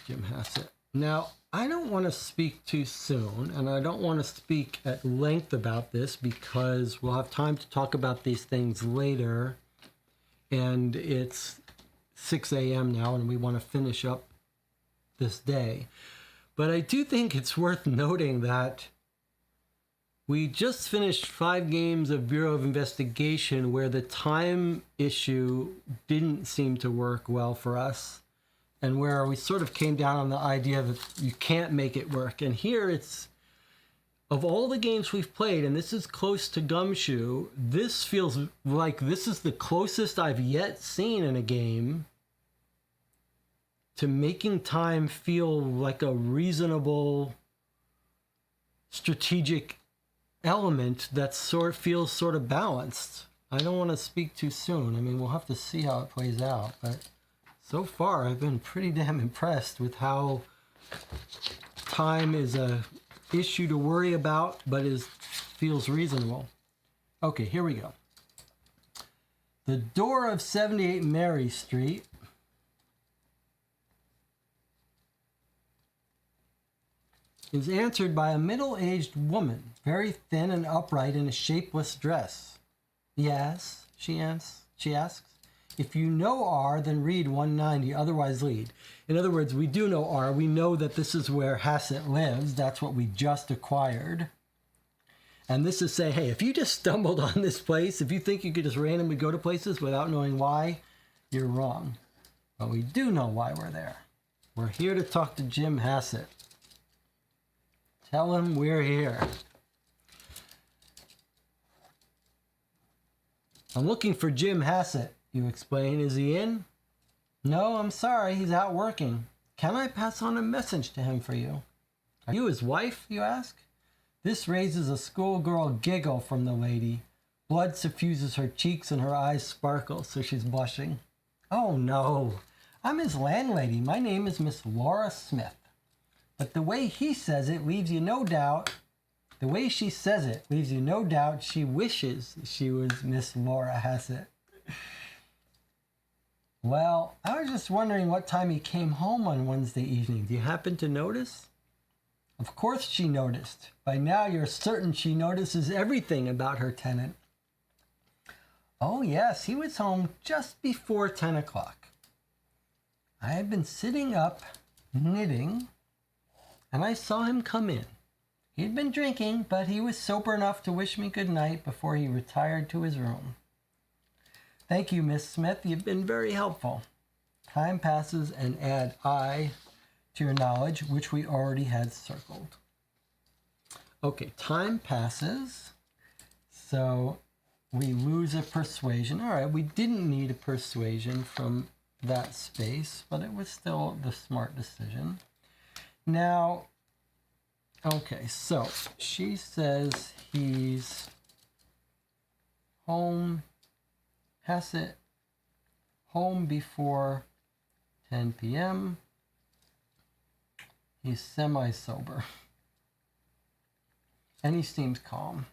Jim Hassett. Now, I don't want to speak too soon, and I don't want to speak at length about this because we'll have time to talk about these things later. And it's 6 a.m. now, and we want to finish up this day. But I do think it's worth noting that we just finished 5 games of Bureau of Investigation where the time issue didn't seem to work well for us, and where we sort of came down on the idea that you can't make it work. And here it's, of all the games we've played, and this is close to Gumshoe, this feels like this is the closest I've yet seen in a game to making time feel like a reasonable strategic element that feels sort of balanced. I don't want to speak too soon. I mean, we'll have to see how it plays out, but so far I've been pretty damn impressed with how time is a issue to worry about, but feels reasonable. Okay, here we go. The door of 78 Mary Street is answered by a middle-aged woman, very thin and upright in a shapeless dress. Yes, she asks. If you know R, then read 190, otherwise lead. In other words, we do know R. We know that this is where Hassett lives. That's what we just acquired. And this is saying, hey, if you just stumbled on this place, if you think you could just randomly go to places without knowing why, you're wrong. But we do know why we're there. We're here to talk to Jim Hassett. Tell him we're here. I'm looking for Jim Hassett, you explain. Is he in? No, I'm sorry, he's out working. Can I pass on a message to him for you? Are you his wife, you ask? This raises a schoolgirl giggle from the lady. Blood suffuses her cheeks and her eyes sparkle, so she's blushing. Oh no, I'm his landlady. My name is Miss Laura Smith. But the way he says it leaves you no doubt. The way she says it leaves you no doubt she wishes she was Miss Laura Hassett. Well, I was just wondering what time he came home on Wednesday evening. Do you happen to notice? Of course she noticed. By now you're certain she notices everything about her tenant. Oh yes, he was home just before 10 o'clock. I had been sitting up, knitting, and I saw him come in. He'd been drinking, but he was sober enough to wish me good night before he retired to his room. Thank you, Miss Smith. You've been very helpful. Time passes, and add I to your knowledge, which we already had circled. Okay, time passes, so we lose a persuasion. All right, we didn't need a persuasion from that space, but it was still the smart decision. Now, okay, so she says he's home, Hassett, home before 10 p.m. He's semi-sober. And he seems calm.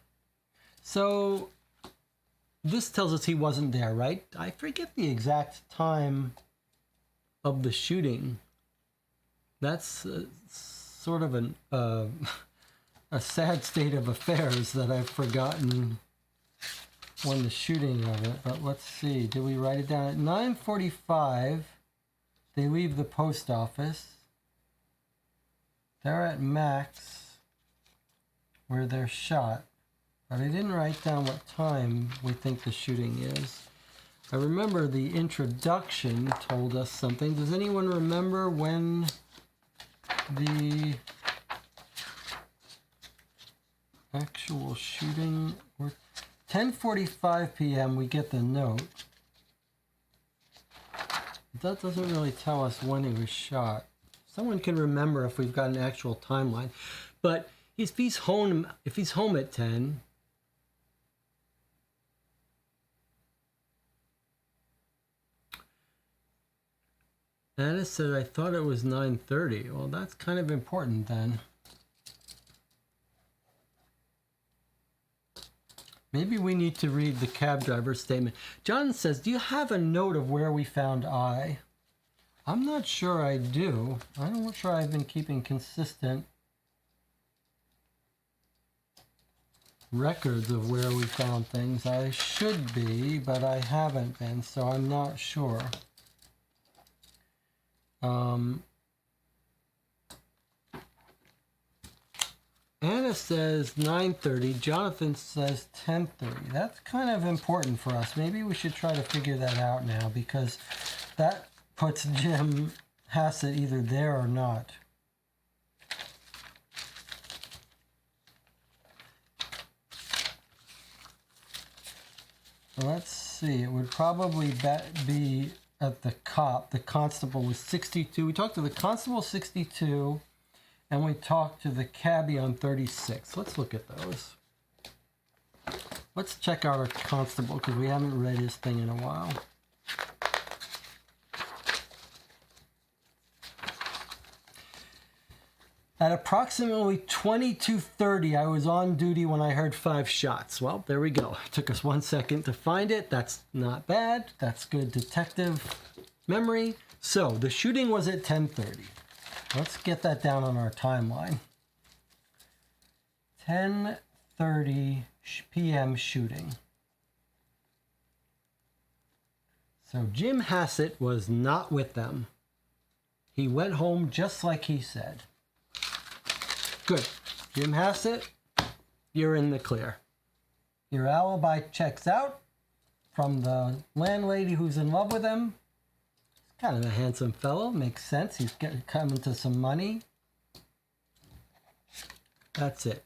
So this tells us he wasn't there, right? I forget the exact time of the shooting. That's sort of a sad state of affairs that I've forgotten when the shooting of it. But let's see. Did we write it down? At 9:45, they leave the post office. They're at Max, where they're shot. But I didn't write down what time we think the shooting is. I remember the introduction told us something. Does anyone remember when the actual shooting? 10:45 p.m. we get the note. That doesn't really tell us when he was shot. Someone can remember if we've got an actual timeline. But if he's home at 10, Anna said, I thought it was 9:30. Well, that's kind of important then. Maybe we need to read the cab driver's statement. John says, do you have a note of where we found I? I'm not sure I do. I'm not sure I've been keeping consistent records of where we found things. I should be, but I haven't been, so I'm not sure. Anna says 9:30. Jonathan says 10:30. That's kind of important for us. Maybe we should try to figure that out now, because that puts Jim Hassett either there or not. Let's see. It would probably be at the cop. The constable was 62. We talked to the constable 62. And we talked to the cabbie on 36. Let's look at those. Let's check out our constable, because we haven't read his thing in a while. At approximately 22:30, I was on duty when I heard 5 shots. Well, there we go. It took us 1 second to find it. That's not bad. That's good detective memory. So the shooting was at 10:30. Let's get that down on our timeline. 10:30 p.m. shooting. So Jim Hassett was not with them. He went home just like he said. Good. Jim Hassett, you're in the clear. Your alibi checks out from the landlady who's in love with him. Kind of a handsome fellow, makes sense. He's coming to some money. That's it.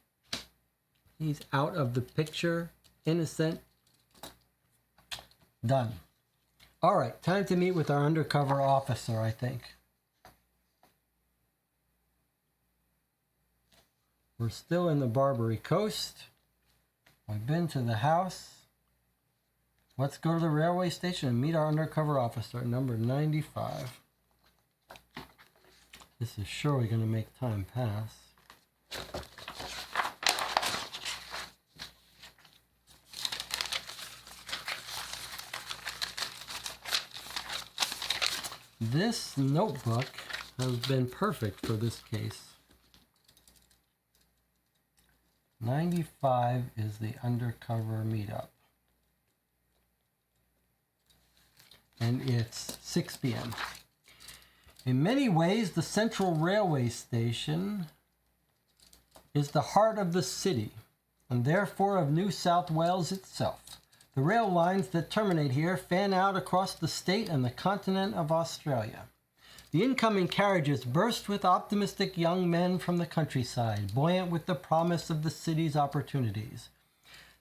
He's out of the picture, innocent. Done. All right, time to meet with our undercover officer, I think. We're still in the Barbary Coast. I've been to the house. Let's go to the railway station and meet our undercover officer, number 95. This is surely going to make time pass. This notebook has been perfect for this case. 95 is the undercover meetup. And it's 6 p.m. In many ways, the Central Railway Station is the heart of the city, and therefore of New South Wales itself. The rail lines that terminate here fan out across the state and the continent of Australia. The incoming carriages burst with optimistic young men from the countryside, buoyant with the promise of the city's opportunities.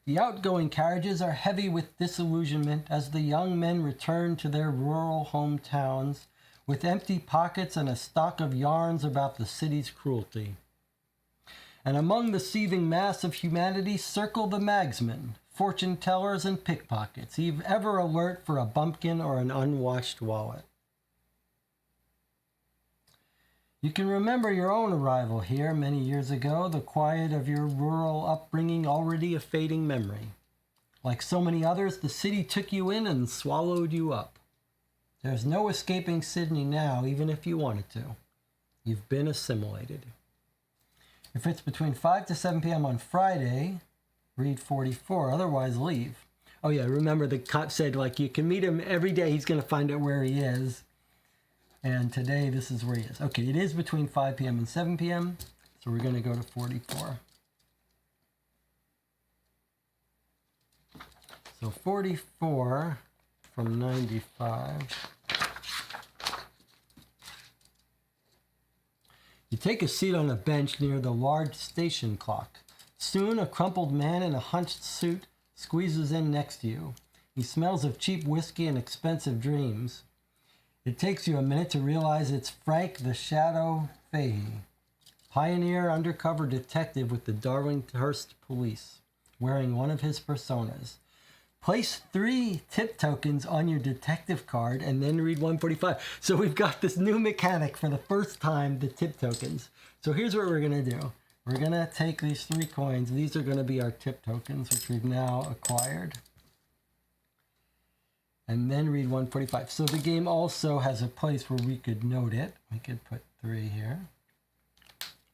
The outgoing carriages are heavy with disillusionment as the young men return to their rural hometowns with empty pockets and a stock of yarns about the city's cruelty. And among the seething mass of humanity circle the magsmen, fortune tellers, and pickpockets, ever alert for a bumpkin or an unwashed wallet. You can remember your own arrival here many years ago, the quiet of your rural upbringing already a fading memory. Like so many others, the city took you in and swallowed you up. There's no escaping Sydney now, even if you wanted to. You've been assimilated. If it's between 5 to 7 p.m. on Friday, read 44, otherwise leave. Oh yeah, remember the cop said, like, you can meet him every day, he's going to find out where he is. And today, this is where he is. Okay, it is between 5 p.m. and 7 p.m., so we're going to go to 44. So 44 from 95. You take a seat on a bench near the large station clock. Soon, a crumpled man in a hunched suit squeezes in next to you. He smells of cheap whiskey and expensive dreams. It takes you a minute to realize it's Frank the Shadow Fahey, pioneer undercover detective with the Darlinghurst Police, wearing one of his personas. Place 3 tip tokens on your detective card and then read 145. So we've got this new mechanic for the first time, the tip tokens. So here's what we're going to do. We're going to take these 3 coins. These are going to be our tip tokens, which we've now acquired. and then read 145. So the game also has a place where we could note it. We could put 3 here.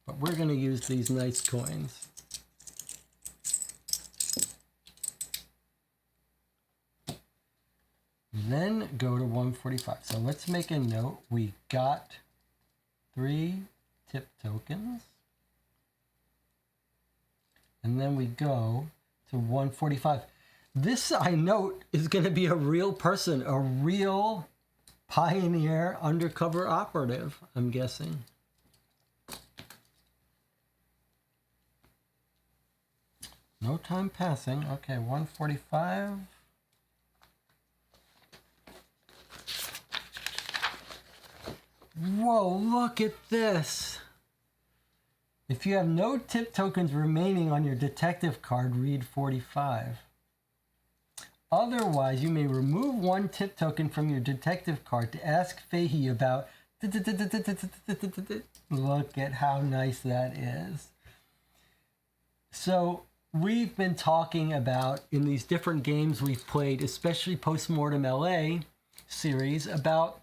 But we're going to use these nice coins. Then go to 145. So let's make a note. We got 3 tip tokens. And then we go to 145. This, I note, is going to be a real person, a real pioneer undercover operative, I'm guessing. No time passing. Okay, 145. Whoa, look at this. If you have no tip tokens remaining on your detective card, read 45. Otherwise, you may remove 1 tip token from your detective card to ask Fahey about... Look at how nice that is. So, we've been talking about, in these different games we've played, especially Postmortem LA series, about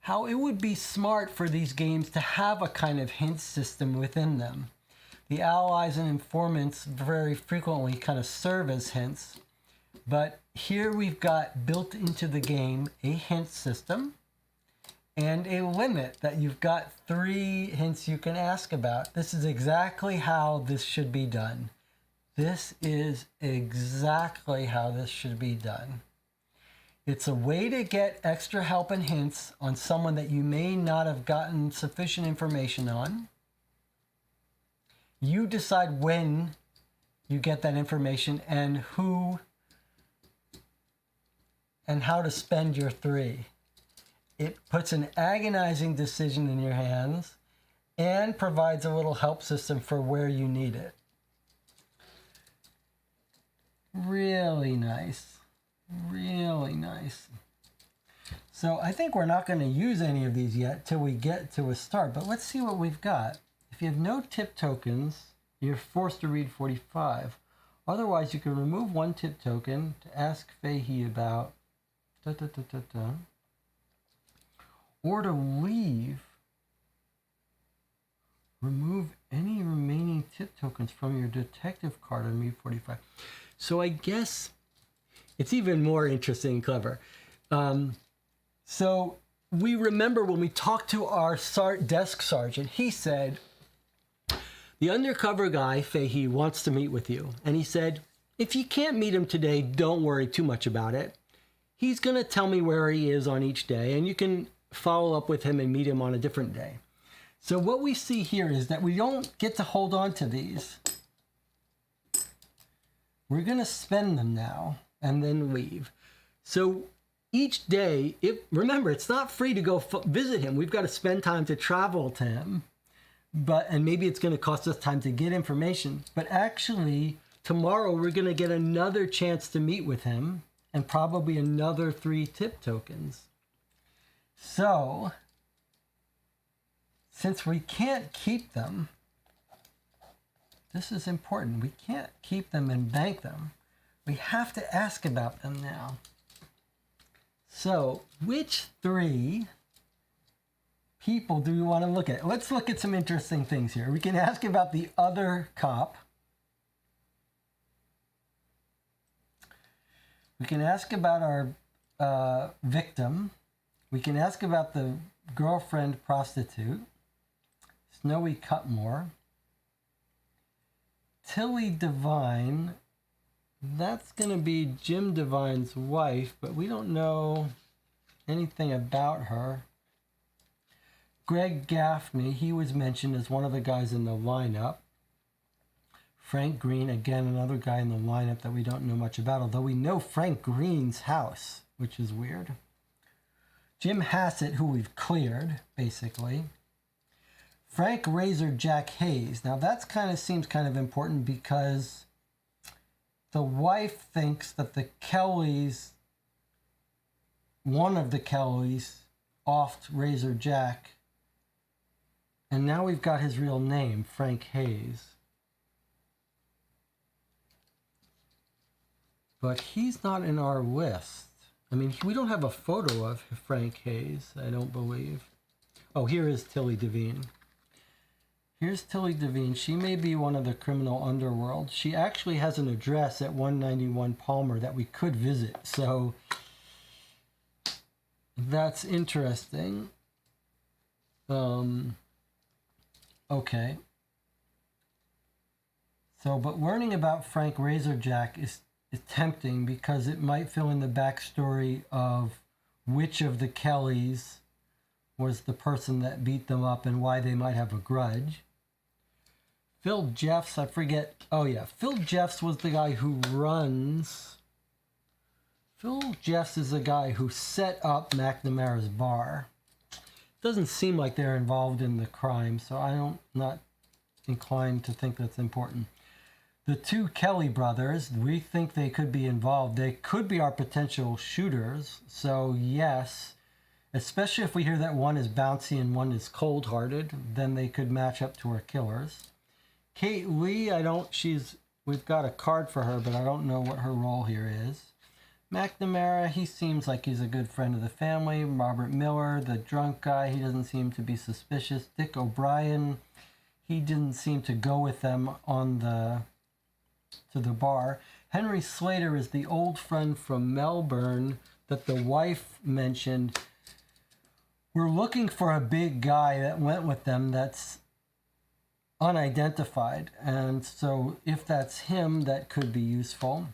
how it would be smart for these games to have a kind of hint system within them. The allies and informants very frequently kind of serve as hints, but here we've got built into the game a hint system and a limit that you've got 3 hints you can ask about. This is exactly how this should be done. This is exactly how this should be done. It's a way to get extra help and hints on someone that you may not have gotten sufficient information on. You decide when you get that information and who and how to spend your 3. It puts an agonizing decision in your hands and provides a little help system for where you need it. Really nice. Really nice. So I think we're not going to use any of these yet till we get to a start, but let's see what we've got. If you have no tip tokens, you're forced to read 45. Otherwise, you can remove 1 tip token to ask Fahey about or to leave. Remove any remaining tip tokens from your detective card and read 45. So I guess it's even more interesting and clever. So we remember when we talked to our desk sergeant, he said, the undercover guy, Fahey, wants to meet with you. And he said, if you can't meet him today, don't worry too much about it. He's going to tell me where he is on each day, and you can follow up with him and meet him on a different day. So what we see here is that we don't get to hold on to these. We're going to spend them now and then leave. So each day, remember, it's not free to go visit him. We've got to spend time to travel to him. And maybe it's going to cost us time to get information. But actually, tomorrow we're going to get another chance to meet with him and probably another 3 tip tokens. So, since we can't keep them, this is important. We can't keep them and bank them. We have to ask about them now. So, which 3 people do we want to look at? Let's look at some interesting things here. We can ask about the other cop. We can ask about our victim. We can ask about the girlfriend prostitute, Snowy Cutmore. Tilly Devine, that's going to be Jim Devine's wife, but we don't know anything about her. Greg Gaffney, he was mentioned as one of the guys in the lineup. Frank Green, again, another guy in the lineup that we don't know much about, although we know Frank Green's house, which is weird. Jim Hassett, who we've cleared, basically. Frank Razor Jack Hayes. Now that seems kind of important because the wife thinks that the Kellys, one of the Kellys, offed Razor Jack. And now we've got his real name, Frank Hayes. But he's not in our list. I mean, we don't have a photo of Frank Hayes, I don't believe. Oh, here is Tilly Devine. Here's Tilly Devine. She may be one of the criminal underworld. She actually has an address at 191 Palmer that we could visit. So that's interesting. Okay. So, but learning about Frank Razorjack is tempting because it might fill in the backstory of which of the Kellys was the person that beat them up and why they might have a grudge. Phil Jeffs, I forget. Oh yeah, Phil Jeffs was the guy who runs. Phil Jeffs is the guy who set up McNamara's bar. Doesn't seem like they're involved in the crime, so I'm not inclined to think that's important. The two Kelly brothers, we think they could be involved. They could be our potential shooters. So yes, especially if we hear that one is bouncy and one is cold-hearted, then they could match up to our killers. Kate Lee, we've got a card for her, but I don't know what her role here is. McNamara, he seems like he's a good friend of the family. Robert Miller, the drunk guy, he doesn't seem to be suspicious. Dick O'Brien, he didn't seem to go with them to the bar. Henry Slater is the old friend from Melbourne that the wife mentioned. We're looking for a big guy that went with them that's unidentified, and so if that's him, that could be useful.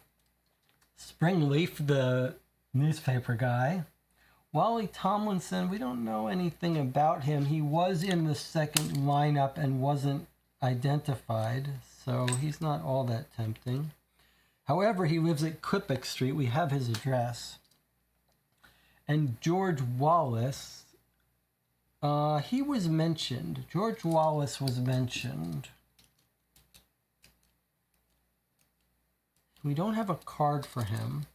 Springleaf, the newspaper guy. Wally Tomlinson, we don't know anything about him. He was in the second lineup and wasn't identified, so he's not all that tempting. However, he lives at Klippick Street. We have his address. And George Wallace, he was mentioned. George Wallace was mentioned. We don't have a card for him.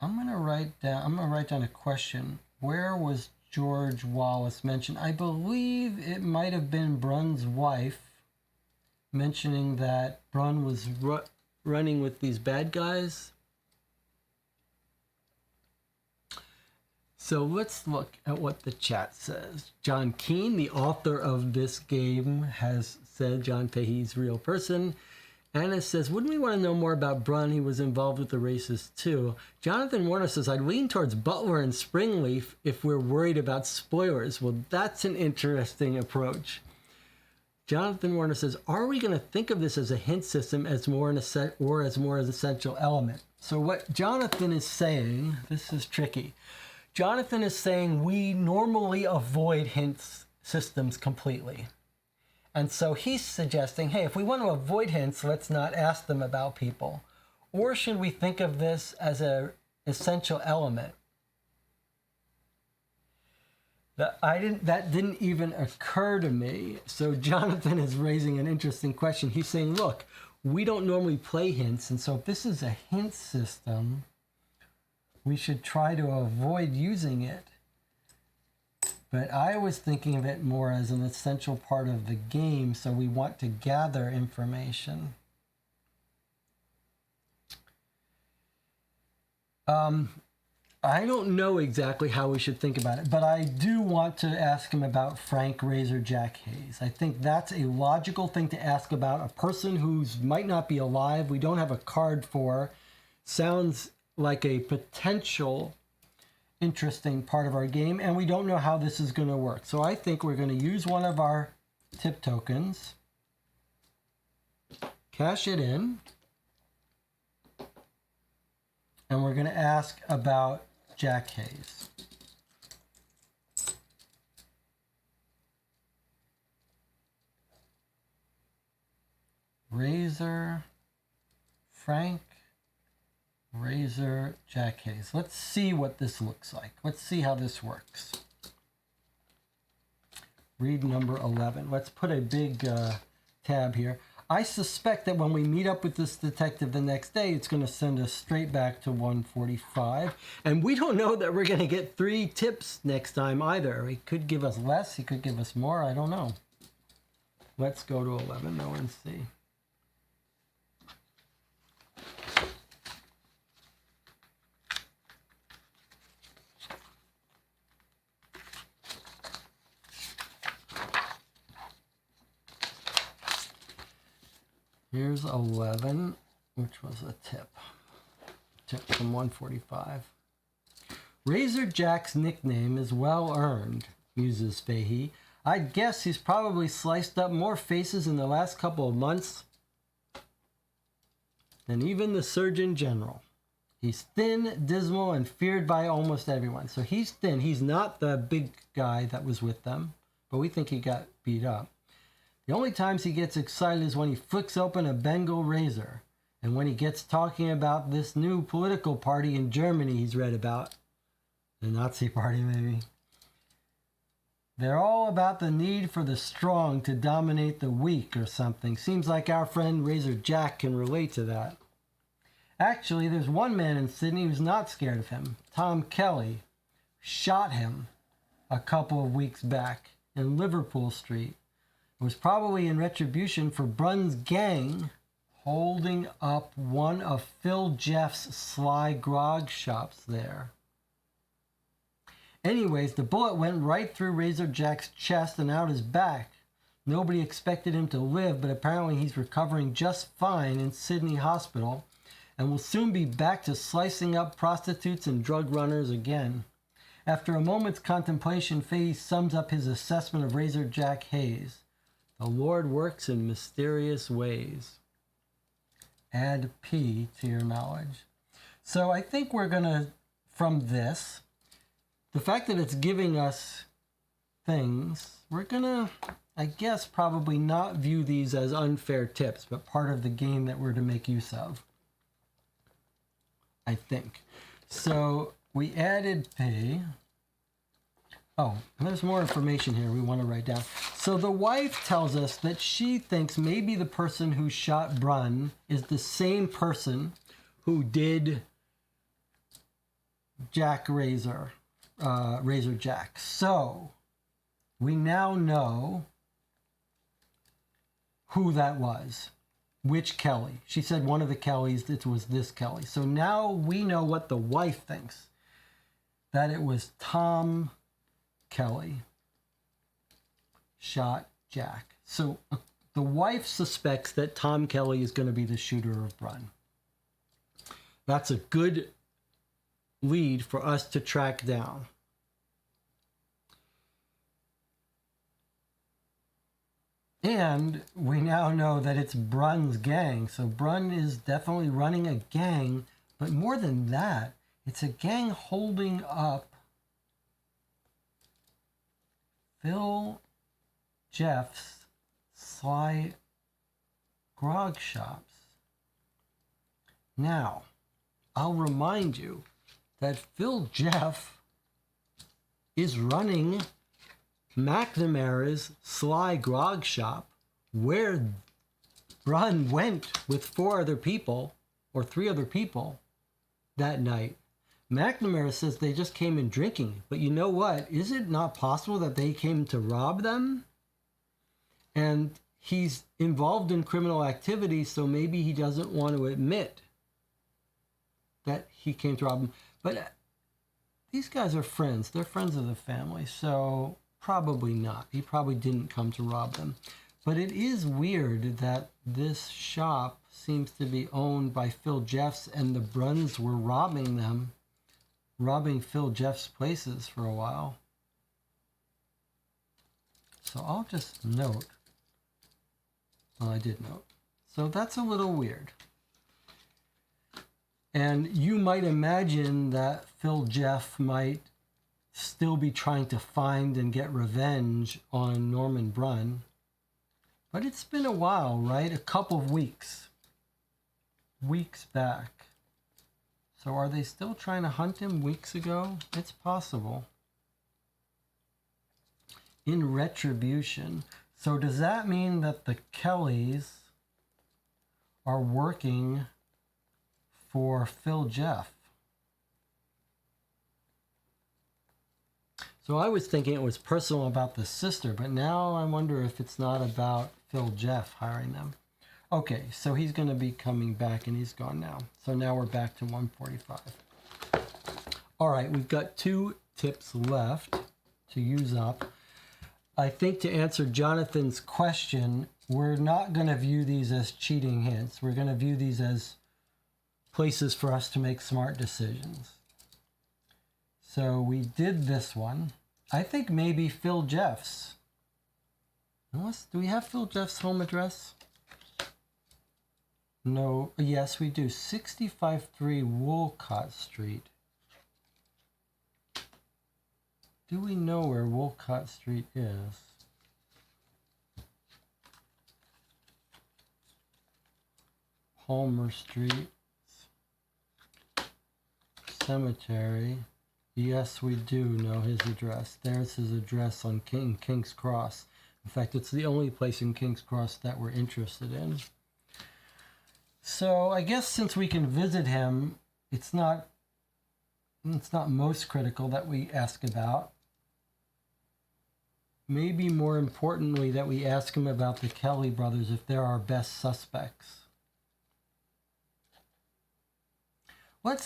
I'm gonna write down a question. Where was George Wallace mentioned? I believe it might have been Brun's wife mentioning that Brun was running with these bad guys. So let's look at what the chat says. John Kean, the author of this game, has said John Fahey's real person. Anna says, wouldn't we want to know more about Brun? He was involved with the races too. Jonathan Warner says, I'd lean towards Butler and Springleaf if we're worried about spoilers. Well, that's an interesting approach. Jonathan Warner says, are we going to think of this as a hint system as more as an essential element? So what Jonathan is saying, this is tricky. Jonathan is saying we normally avoid hints systems completely. And so he's suggesting, hey, if we want to avoid hints, let's not ask them about people. Or should we think of this as an essential element? That didn't even occur to me. So Jonathan is raising an interesting question. He's saying, look, we don't normally play hints, and so if this is a hint system, we should try to avoid using it. But I was thinking of it more as an essential part of the game, so we want to gather information. I don't know exactly how we should think about it, but I do want to ask him about Frank Razorjack Hayes. I think that's a logical thing to ask about. A person who might not be alive, we don't have a card for, sounds like a potential interesting part of our game, and we don't know how this is going to work. So I think we're going to use one of our tip tokens, cash it in, and we're going to ask about Jack Hayes. Frank Razorjack Hayes. Let's see what this looks like. Let's see how this works. Read number 11. Let's put a big tab here. I suspect that when we meet up with this detective the next day, it's going to send us straight back to 145. And we don't know that we're going to get 3 tips next time either. He could give us less. He could give us more. I don't know. Let's go to 11 though and see. Here's 11, which was a tip. Tip from 145. Razor Jack's nickname is well earned, muses Fahey. I'd guess he's probably sliced up more faces in the last couple of months than even the Surgeon General. He's thin, dismal, and feared by almost everyone. So he's thin. He's not the big guy that was with them, but we think he got beat up. The only times he gets excited is when he flicks open a Bengal razor and when he gets talking about this new political party in Germany he's read about. The Nazi party, maybe. They're all about the need for the strong to dominate the weak or something. Seems like our friend Razor Jack can relate to that. Actually, there's one man in Sydney who's not scared of him. Tom Kelly shot him a couple of weeks back in Liverpool Street. It was probably in retribution for Brunn's gang holding up one of Phil Jeff's sly grog shops there. Anyways, the bullet went right through Razor Jack's chest and out his back. Nobody expected him to live, but apparently he's recovering just fine in Sydney Hospital and will soon be back to slicing up prostitutes and drug runners again. After a moment's contemplation, Fahey sums up his assessment of Razor Jack Hayes. The Lord works in mysterious ways. Add P to your knowledge. So I think we're going to, from this, the fact that it's giving us things, we're going to, I guess, probably not view these as unfair tips, but part of the game that we're to make use of. I think. So we added P. Oh, there's more information here we want to write down. So the wife tells us that she thinks maybe the person who shot Brunn is the same person who did Razor Jack. So we now know who that was. Which Kelly. She said one of the Kellys, it was this Kelly. So now we know what the wife thinks. That it was Tom Kelly shot Jack. So the wife suspects that Tom Kelly is going to be the shooter of Brunn. That's a good lead for us to track down. And we now know that it's Brunn's gang. So Brunn is definitely running a gang. But more than that, it's a gang holding up Phil Jeff's sly grog shops. Now, I'll remind you that Phil Jeff is running McNamara's sly grog shop, where Brunn went with 4 other people or 3 other people that night. McNamara says they just came in drinking, but you know what? Is it not possible that they came to rob them? And he's involved in criminal activity, so maybe he doesn't want to admit that he came to rob them. But these guys are friends. They're friends of the family, so probably not. He probably didn't come to rob them. But it is weird that this shop seems to be owned by Phil Jeffs, and the Brunns were robbing them, robbing Phil Jeffs' places for a while. So I'll just note. Well, I did note. So that's a little weird. And you might imagine that Phil Jeff might still be trying to find and get revenge on Norman Brunn. But it's been a while, right? A couple of weeks. Weeks back. So are they still trying to hunt him weeks ago? It's possible. In retribution. So does that mean that the Kellys are working for Phil Jeff? So I was thinking it was personal about the sister, but now I wonder if it's not about Phil Jeff hiring them. Okay, so he's going to be coming back, and he's gone now. So now we're back to 145. All right, we've got 2 tips left to use up. I think to answer Jonathan's question, we're not going to view these as cheating hints. We're going to view these as places for us to make smart decisions. So we did this one. I think maybe Phil Jeffs. Do we have Phil Jeffs' home address? No. Yes, we do. 653 Wolcott Street. Do we know where Wolcott Street is? Palmer Street. Cemetery. Yes, we do know his address. There's his address on King's Cross. In fact, it's the only place in King's Cross that we're interested in. So I guess since we can visit him, it's not most critical that we ask about. Maybe more importantly that we ask him about the Kelly brothers if they're our best suspects. Let's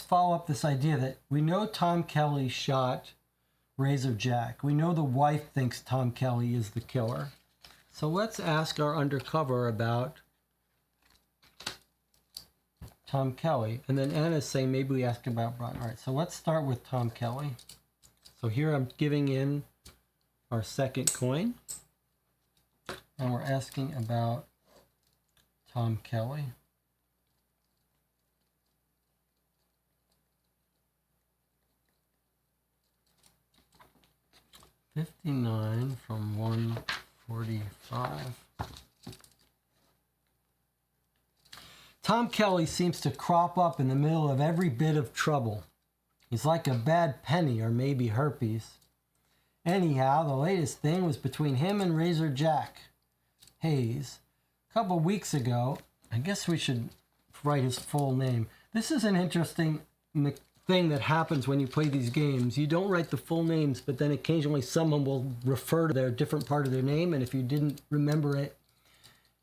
follow up this idea that we know Tom Kelly shot Razor Jack. We know the wife thinks Tom Kelly is the killer. So let's ask our undercover about Tom Kelly. And then Anna's saying maybe we ask about Brian. All right, so let's start with Tom Kelly. So here I'm giving in our second coin. And we're asking about Tom Kelly. 59 from 145. Tom Kelly seems to crop up in the middle of every bit of trouble. He's like a bad penny or maybe herpes. Anyhow, the latest thing was between him and Razor Jack Hayes. A couple weeks ago, I guess we should write his full name. This is an interesting thing that happens when you play these games. You don't write the full names, but then occasionally someone will refer to their different part of their name, and if you didn't remember it,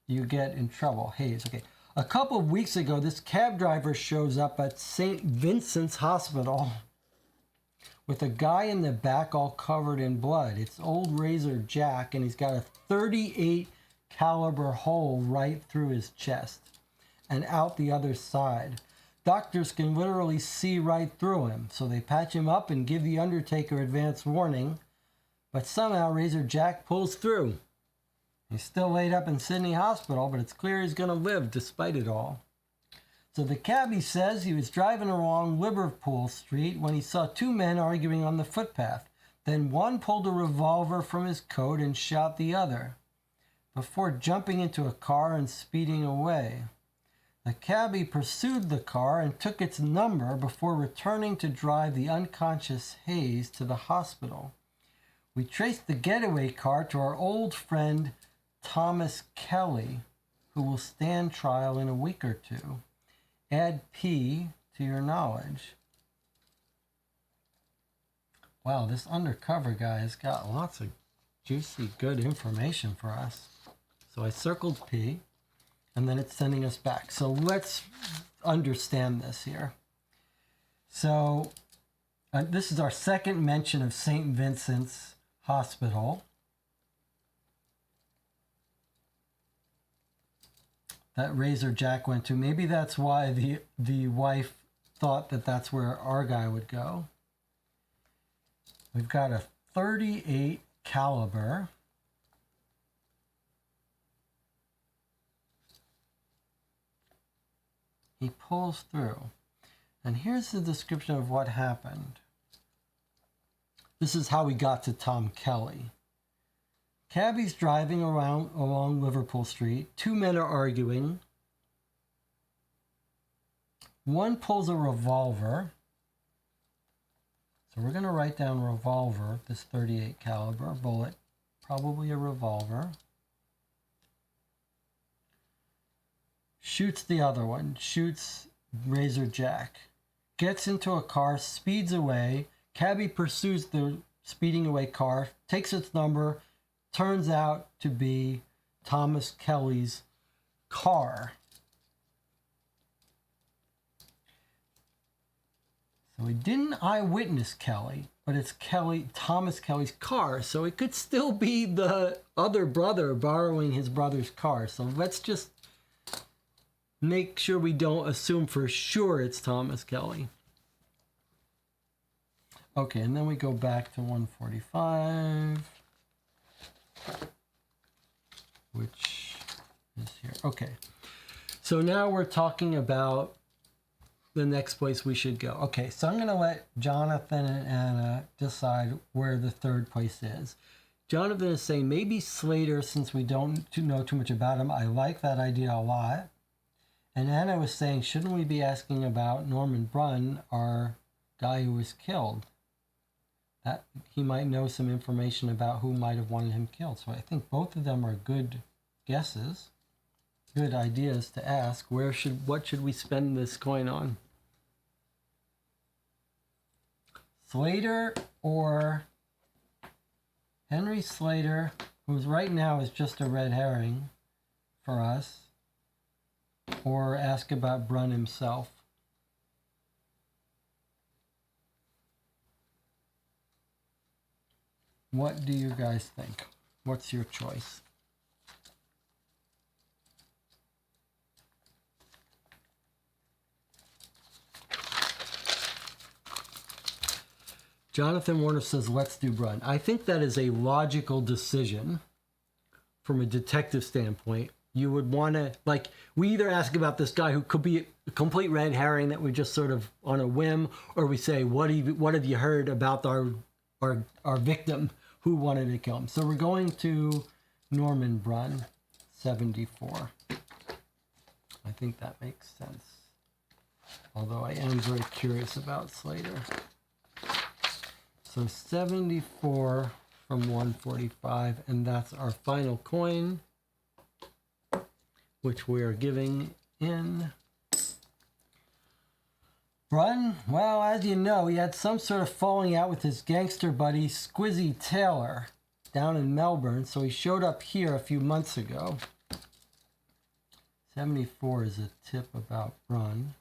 you get in trouble. Hayes, okay. A couple of weeks ago, this cab driver shows up at St. Vincent's Hospital with a guy in the back all covered in blood. It's old Razor Jack, and he's got a .38 caliber hole right through his chest and out the other side. Doctors can literally see right through him, so they patch him up and give the undertaker advance warning, but somehow Razor Jack pulls through. He's still laid up in Sydney Hospital, but it's clear he's going to live despite it all. So the cabbie says he was driving along Liverpool Street when he saw two men arguing on the footpath. Then one pulled a revolver from his coat and shot the other, before jumping into a car and speeding away. The cabbie pursued the car and took its number before returning to drive the unconscious Hayes to the hospital. We traced the getaway car to our old friend Thomas Kelly, who will stand trial in a week or two. Add P to your knowledge. Wow, this undercover guy has got lots of juicy, good information for us. So I circled P. And then it's sending us back. So let's understand this here. So this is our second mention of St. Vincent's Hospital. That Razor Jack went to. Maybe that's why the wife thought that that's where our guy would go. We've got a .38 caliber. He pulls through. And here's the description of what happened. This is how we got to Tom Kelly. Cabbie's driving around along Liverpool Street. Two men are arguing. One pulls a revolver. So we're going to write down revolver, this .38 caliber bullet, probably a revolver. Shoots the other one, shoots Razor Jack, gets into a car, speeds away. Cabbie pursues the speeding away car, takes its number, turns out to be Thomas Kelly's car. So we didn't eyewitness Kelly, but it's Thomas Kelly's car, so it could still be the other brother borrowing his brother's car. So let's just make sure we don't assume for sure it's Thomas Kelly. Okay, and then we go back to 145, which is here. Okay, so now we're talking about the next place we should go. Okay, so I'm going to let Jonathan and Anna decide where the third place is. Jonathan is saying maybe Slater, since we don't know too much about him. I like that idea a lot. And Anna was saying, shouldn't we be asking about Norman Brunn, our guy who was killed? That he might know some information about who might have wanted him killed. So I think both of them are good guesses, good ideas to ask. What should we spend this coin on? Slater or Henry Slater, who's right now is just a red herring for us, or ask about Brunn himself. What do you guys think? What's your choice? Jonathan Warner says, let's do Brunn. I think that is a logical decision from a detective standpoint. You would want to, like, we either ask about this guy who could be a complete red herring that we just sort of on a whim, or we say, what have you heard about our victim who wanted to kill him? So we're going to Norman Brunn, 74. I think that makes sense. Although I am very curious about Slater. So 74 from 145, and that's our final coin, which we are giving in. Brunn, well, as you know, he had some sort of falling out with his gangster buddy, Squizzy Taylor, down in Melbourne, so he showed up here a few months ago. 74 is a tip about Brunn.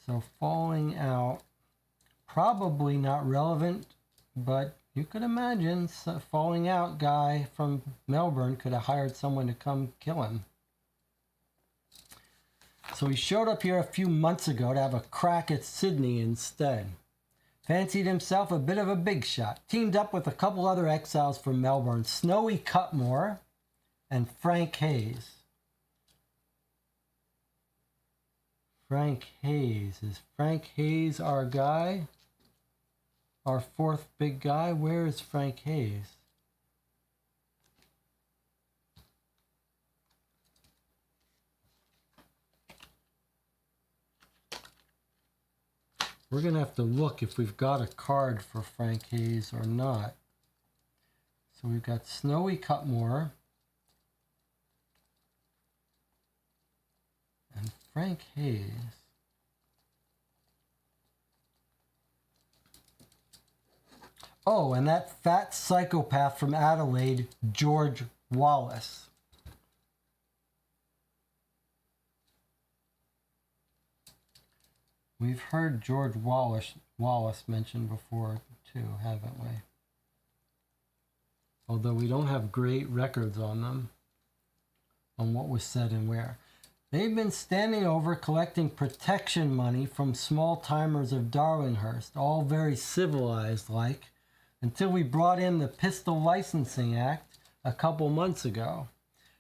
So falling out, probably not relevant, but you could imagine a falling out guy from Melbourne could have hired someone to come kill him. So he showed up here a few months ago to have a crack at Sydney instead. Fancied himself a bit of a big shot. Teamed up with a couple other exiles from Melbourne, Snowy Cutmore and Frank Hayes. Frank Hayes. Is Frank Hayes our guy? Our fourth big guy? Where is Frank Hayes? We're going to have to look if we've got a card for Frank Hayes or not. So we've got Snowy Cutmore and Frank Hayes. Oh, and that fat psychopath from Adelaide, George Wallace. We've heard George Wallace mentioned before too, haven't we? Although we don't have great records on them, on what was said and where. They've been standing over collecting protection money from small-timers of Darlinghurst, all very civilized-like, until we brought in the Pistol Licensing Act a couple months ago.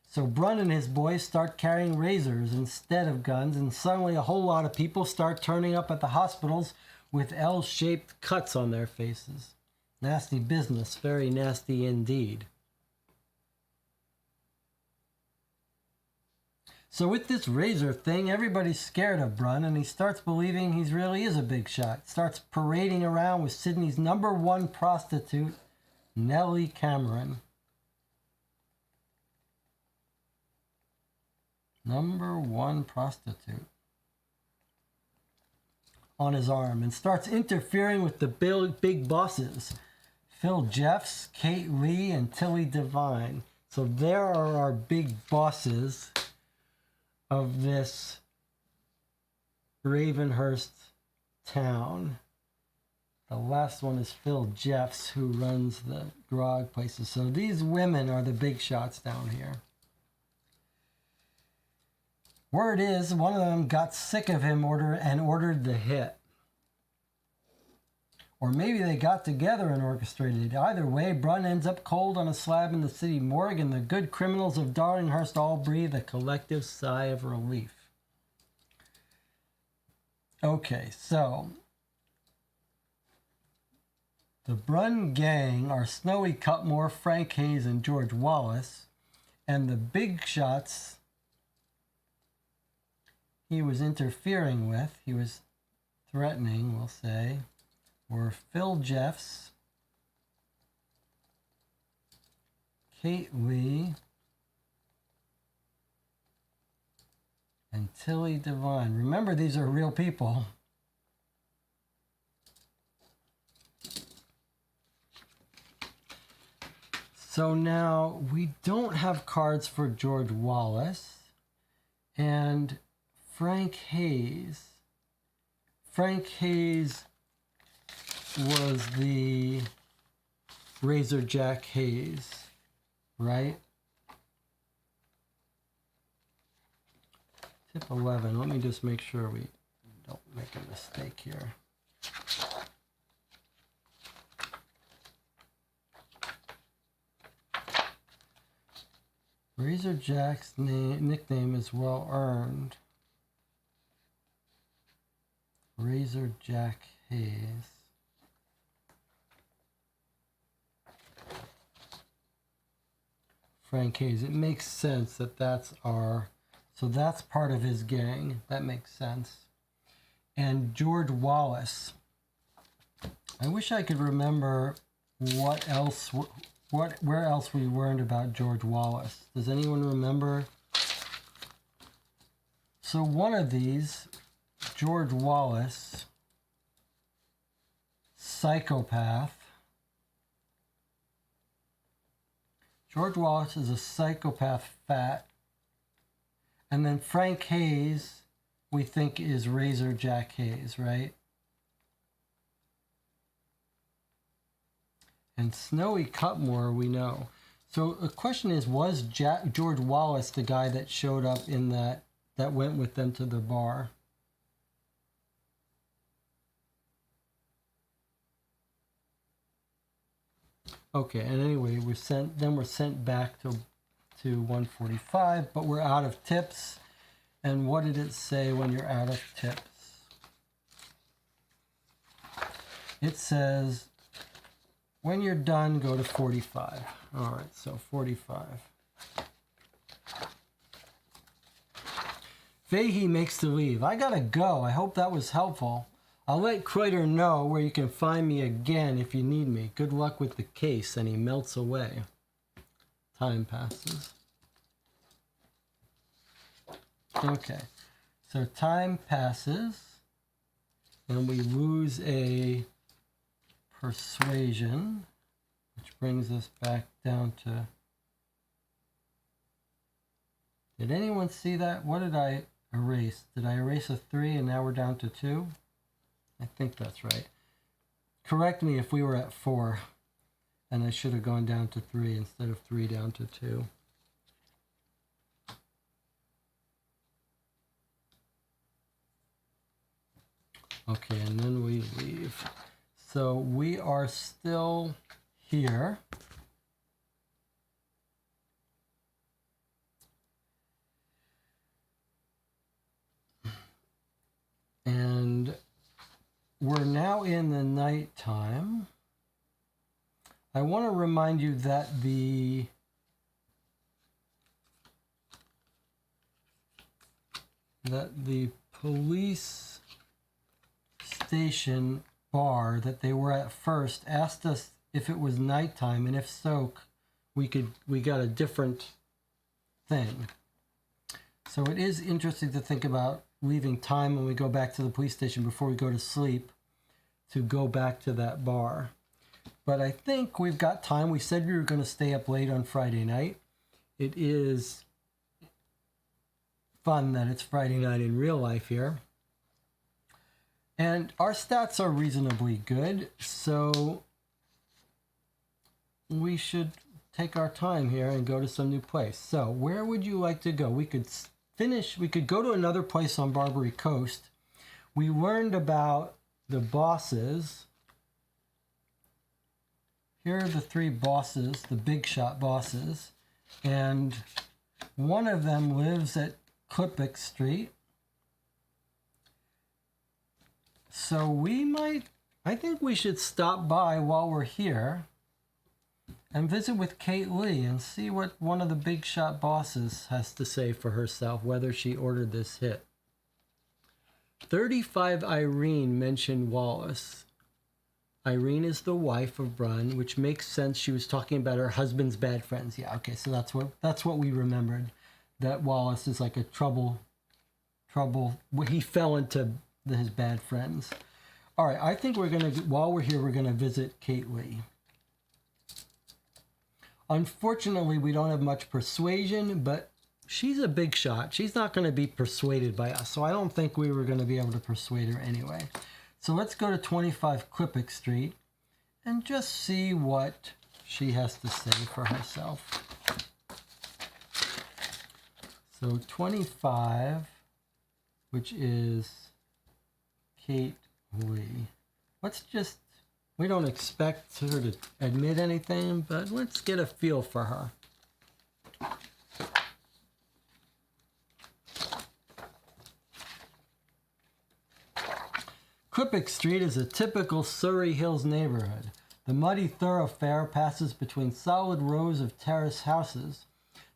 So Brunn and his boys start carrying razors instead of guns, and suddenly a whole lot of people start turning up at the hospitals with L-shaped cuts on their faces. Nasty business, very nasty indeed. So with this razor thing, everybody's scared of Brunn, and he starts believing he really is a big shot. Starts parading around with Sydney's #1 prostitute, Nellie Cameron. #1 prostitute. On his arm, and starts interfering with the big bosses. Phil Jeffs, Kate Lee, and Tilly Devine. So there are our big bosses of this Ravenhurst town. The last one is Phil Jeffs, who runs the grog places. So these women are the big shots down here. Word is one of them got sick of him and ordered the hit. Or maybe they got together and orchestrated it. Either way, Brunn ends up cold on a slab in the city morgue, and the good criminals of Darlinghurst all breathe a collective sigh of relief. Okay, so the Brunn gang are Snowy Cutmore, Frank Hayes, and George Wallace, and the big shots he was interfering with, he was threatening, we'll say, were Phil Jeffs, Kate Lee, and Tilly Devine. Remember, these are real people. So now we don't have cards for George Wallace and Frank Hayes. Frank Hayes was the Razor Jack Hayes, right? Tip 11. Let me just make sure we don't make a mistake here. Razor Jack's nickname is well earned. Razor Jack Hayes. Frank Hayes. It makes sense that that's our... So that's part of his gang. That makes sense. And George Wallace. I wish I could remember what else... where else we learned about George Wallace. Does anyone remember? So one of these, George Wallace, psychopath. George Wallace is a psychopath fat. And then Frank Hayes, we think, is Razor Jack Hayes, right? And Snowy Cutmore, we know. So the question is, was George Wallace the guy that showed up in that went with them to the bar? Okay, and anyway, we're sent back to 145, but we're out of tips. And what did it say when you're out of tips? It says, when you're done, go to 45. All right, so 45. Fahey makes the leave. I gotta go. I hope that was helpful. I'll let Kreuter know where you can find me again if you need me. Good luck with the case. And he melts away. Time passes. Okay, so time passes, and we lose a persuasion, which brings us back down to... Did anyone see that? What did I erase? Did I erase a 3 and now we're down to 2? I think that's right. Correct me if we were at 4 and I should have gone down to 3 instead of 3 down to 2. Okay, and then we leave. So we are still here. And we're now in the nighttime. I want to remind you that the police station bar that they were at first asked us if it was nighttime, and if so, we got a different thing. So it is interesting to think about leaving time when we go back to the police station before we go to sleep to go back to that bar. But I think we've got time. We said we were going to stay up late on Friday night. It is fun that it's Friday night in real life here. And our stats are reasonably good, so we should take our time here and go to some new place. So where would you like to go? We could go to another place on Barbary Coast. We learned about the bosses. Here are the three bosses, the big shot bosses. And one of them lives at Klippick Street. So I think we should stop by while we're here and visit with Kate Lee and see what one of the big shot bosses has to say for herself, whether she ordered this hit. 35 Irene mentioned Wallace. Irene is the wife of Brun, which makes sense. She was talking about her husband's bad friends. Yeah, okay, so that's what we remembered. That Wallace is like a trouble. He fell into his bad friends. All right, I think while we're here, we're gonna visit Kate Lee. Unfortunately, we don't have much persuasion, but she's a big shot. She's not going to be persuaded by us, so I don't think we were going to be able to persuade her anyway. So let's go to 25 Klippick Street and just see what she has to say for herself. So 25, which is Kate Lee. We don't expect her to admit anything, but let's get a feel for her. Klippick Street is a typical Surrey Hills neighborhood. The muddy thoroughfare passes between solid rows of terrace houses.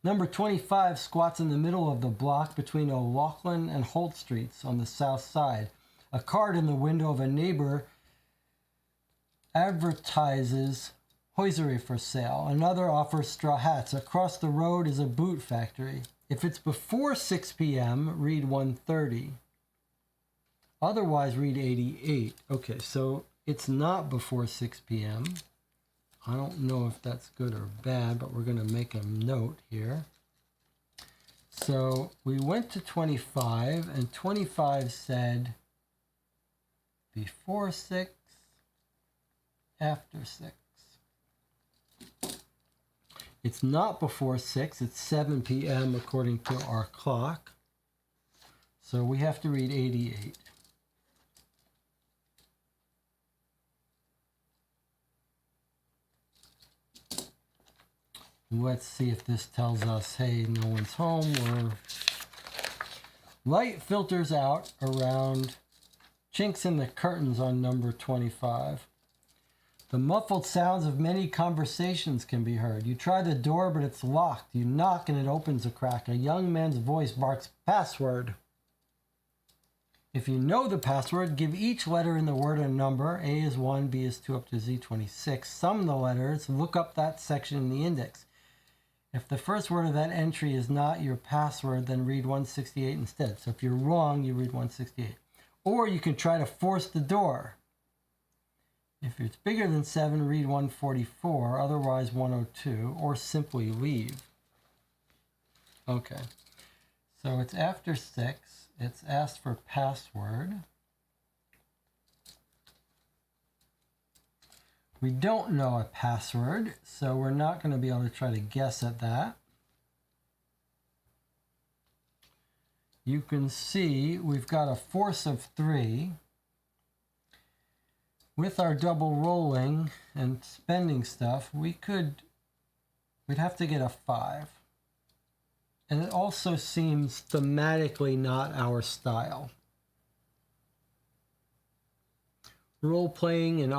Number 25 squats in the middle of the block between O'Loughlin and Holt Streets on the south side. A card in the window of a neighbor advertises hosiery for sale. Another offers straw hats. Across the road is a boot factory. If it's before 6 p.m., read 1:30. Otherwise, read 88. Okay, so it's not before 6 p.m. I don't know if that's good or bad, but we're going to make a note here. So we went to 25, and 25 said before 6, after 6. It's not before 6, it's 7 p.m. according to our clock. So we have to read 88. Let's see if this tells us, hey, no one's home, or light filters out around chinks in the curtains on number 25. The muffled sounds of many conversations can be heard. You try the door, but it's locked. You knock and it opens a crack. A young man's voice barks, "Password." If you know the password, give each letter in the word a number. A is 1, B is 2, up to Z26. Sum the letters, look up that section in the index. If the first word of that entry is not your password, then read 168 instead. So if you're wrong, you read 168. Or you can try to force the door. If it's bigger than 7, read 144, otherwise 102, or simply leave. Okay, so it's after 6. It's asked for password. We don't know a password, so we're not going to be able to try to guess at that. You can see we've got a force of 3. With our double rolling and spending stuff, we'd have to get a 5. And it also seems thematically not our style. Role-playing and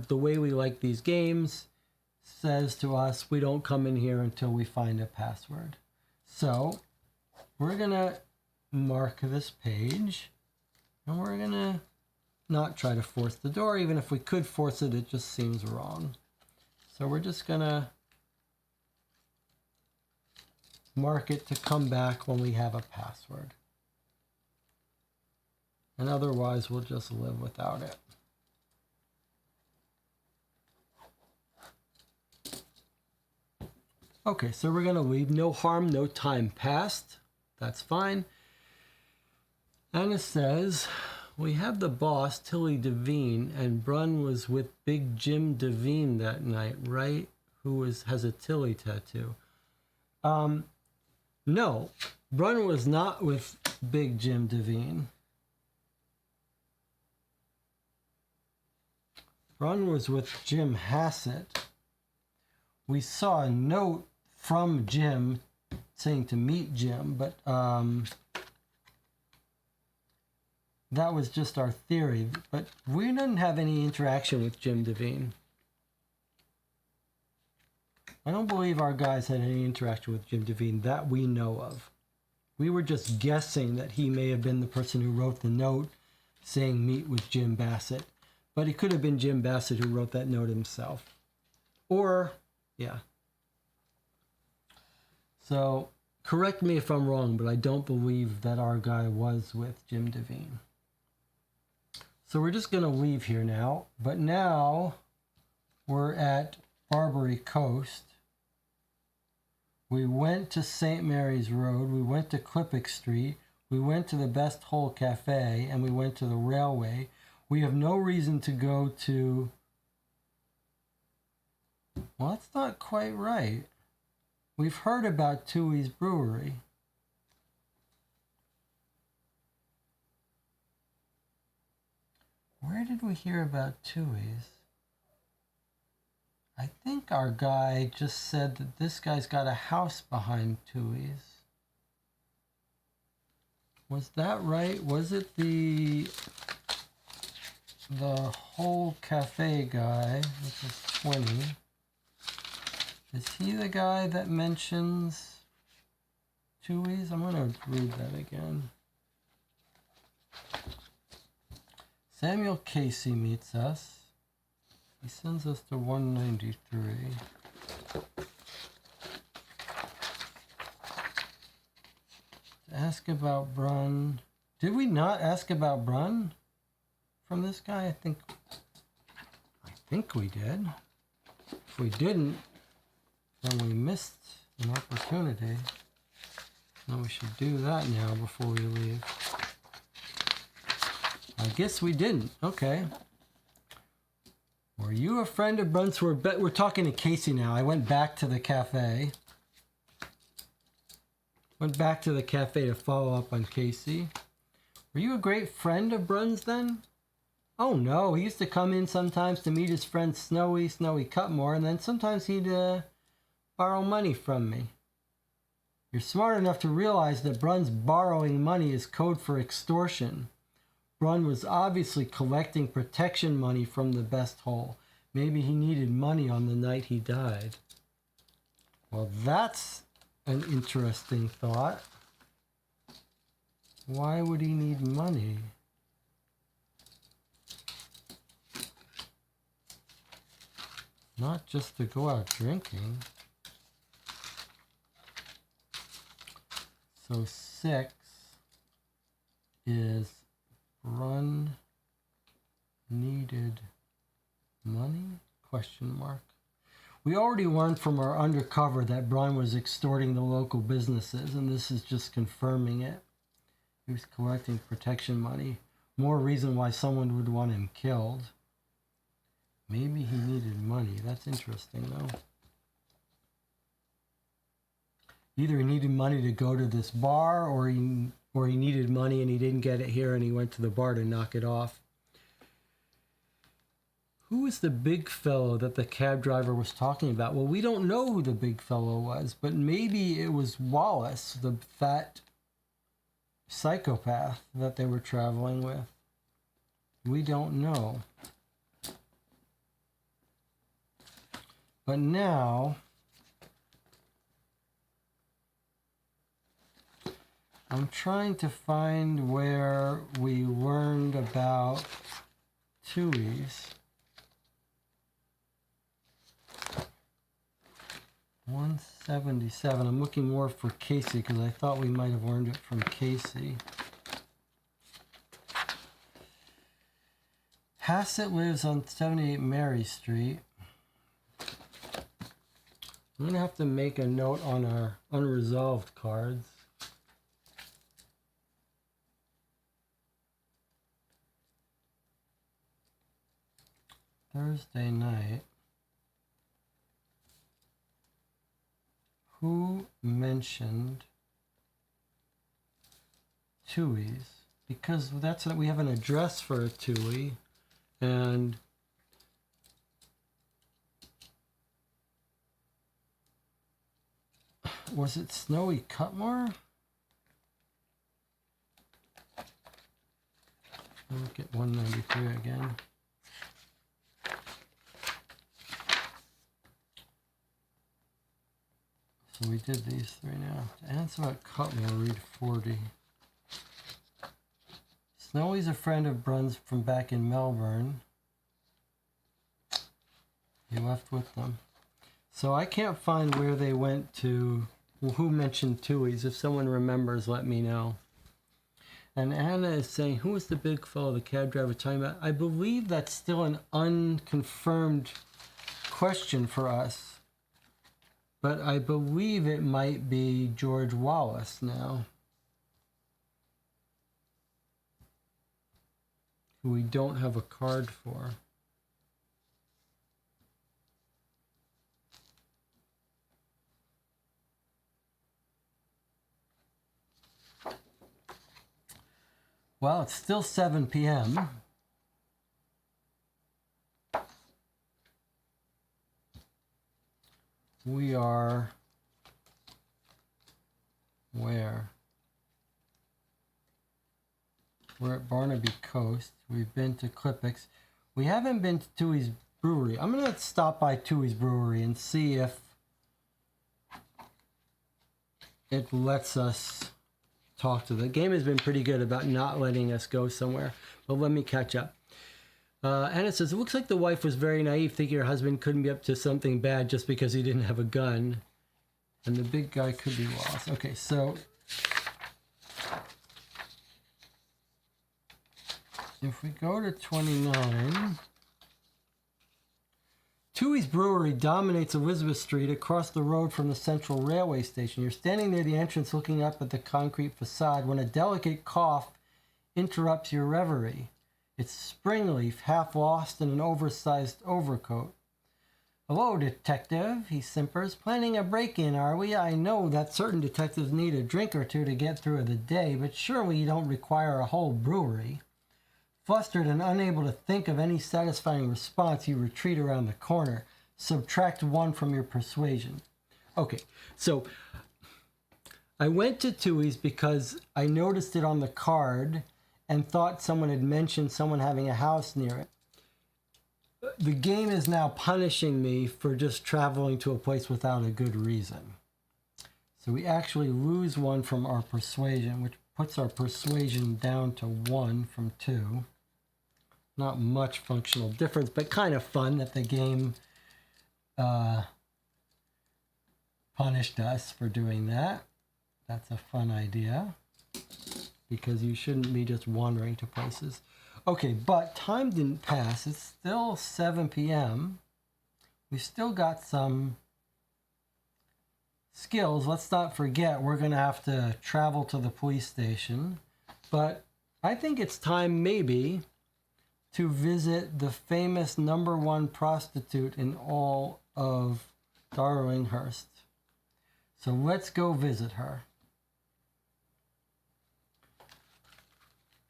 the way we like these games says to us we don't come in here until we find a password. So we're going to mark this page, and we're going to not try to force the door. Even if we could force it, it just seems wrong. So we're just going to mark it to come back when we have a password. And otherwise, we'll just live without it. Okay, so we're going to leave. No harm, no time passed. That's fine. And it says, We have the boss, Tilly Devine, and Brun was with Big Jim Devine that night, right? Who has a Tilly tattoo. No, Brun was not with Big Jim Devine. Brun was with Jim Hassett. We saw a note from Jim saying to meet Jim, but that was just our theory. But we didn't have any interaction with Jim Devine. I don't believe our guys had any interaction with Jim Devine that we know of. We were just guessing that he may have been the person who wrote the note saying meet with Jim Bassett. But it could have been Jim Bassett who wrote that note himself. Or, yeah. So, correct me if I'm wrong, but I don't believe that our guy was with Jim Devine. So we're just going to leave here now. But now we're at Barbary Coast. We went to St. Mary's Road. We went to Klippick Street. We went to the Best Hole Cafe. And we went to the railway. We have no reason to go to... Well, that's not quite right. We've heard about Toohey's Brewery. Where did we hear about Toohey's? I think our guy just said that this guy's got a house behind Toohey's. Was that right? Was it the whole cafe guy, which is 20? Is he the guy that mentions Toohey's? I'm going to read that again. Samuel Casey meets us. He sends us to 193. To ask about Brun. Did we not ask about Brun from this guy? I think we did. If we didn't, then we missed an opportunity. Now we should do that now before we leave. I guess we didn't. Okay. Were you a friend of Brun's? We're talking to Casey now. I went back to the cafe. Went back to the cafe to follow up on Casey. Were you a great friend of Brun's then? Oh no, he used to come in sometimes to meet his friend Snowy Cutmore, and then sometimes he'd borrow money from me. You're smart enough to realize that Brun's borrowing money is code for extortion. Brun was obviously collecting protection money from the Best Hole. Maybe he needed money on the night he died. Well, that's an interesting thought. Why would he need money? Not just to go out drinking. So 6 is Brun needed money? Question mark. We already learned from our undercover that Brun was extorting the local businesses, and this is just confirming it. He was collecting protection money. More reason why someone would want him killed. Maybe he needed money. That's interesting, though. Either he needed money to go to this bar, or he needed money and he didn't get it here and he went to the bar to knock it off. Who was the big fellow that the cab driver was talking about? Well, we don't know who the big fellow was, but maybe it was Wallace, the fat psychopath that they were traveling with. We don't know. But now, I'm trying to find where we learned about Toohey's. 177. I'm looking more for Casey because I thought we might have learned it from Casey. Hassett lives on 78 Mary Street. I'm going to have to make a note on our unresolved cards. Thursday night. Who mentioned Tui's? Because that's we have an address for a Tui, and was it Snowy Cutmore? Look at 193 again. So we did these three now. To answer about Cutmore, read 40. Snowy's a friend of Brun's from back in Melbourne. He left with them. So I can't find where they went to. Well, who mentioned Tui's? If someone remembers, let me know. And Anna is saying, who was the big fellow the cab driver talking about? I believe that's still an unconfirmed question for us. But I believe it might be George Wallace now, who we don't have a card for. Well, it's still 7 p.m. We are where? We're at Barnaby Coast. We've been to Clippix. We haven't been to Tui's Brewery. I'm going to stop by Tui's Brewery and see if it lets us talk to them. The game has been pretty good about not letting us go somewhere, but let me catch up. Anna says, it looks like the wife was very naive, thinking her husband couldn't be up to something bad just because he didn't have a gun. And the big guy could be lost. Okay, so if we go to 29, Tui's Brewery dominates Elizabeth Street across the road from the Central Railway Station. You're standing near the entrance looking up at the concrete facade when a delicate cough interrupts your reverie. It's Springleaf, half lost in an oversized overcoat. Hello, detective, he simpers. Planning a break-in, are we? I know that certain detectives need a drink or two to get through the day, but surely you don't require a whole brewery. Flustered and unable to think of any satisfying response, you retreat around the corner. Subtract 1 from your persuasion. Okay, so I went to Tui's because I noticed it on the card and thought someone had mentioned someone having a house near it. The game is now punishing me for just traveling to a place without a good reason. So we actually lose 1 from our persuasion, which puts our persuasion down to 1 from 2. Not much functional difference, but kind of fun that the game punished us for doing that. That's a fun idea, because you shouldn't be just wandering to places. Okay, but time didn't pass. It's still 7 p.m. We've still got some skills. Let's not forget we're going to have to travel to the police station. But I think it's time maybe to visit the famous #1 prostitute in all of Darlinghurst. So let's go visit her.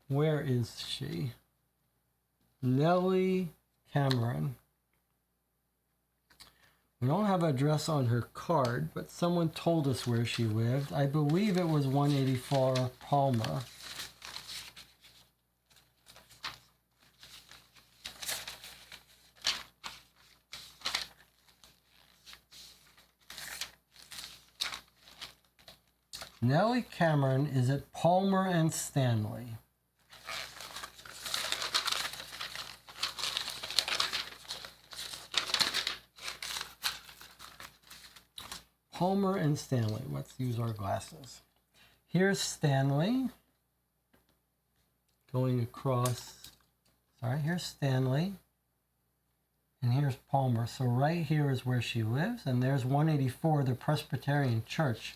Where is she? Nellie Cameron. We don't have an address on her card, but someone told us where she lived. I believe it was 184 Palmer. Nellie Cameron is at Palmer and Stanley. Palmer and Stanley. Let's use our glasses. Here's Stanley going across. Sorry, here's Stanley. And here's Palmer. So right here is where she lives. And there's 184, the Presbyterian Church.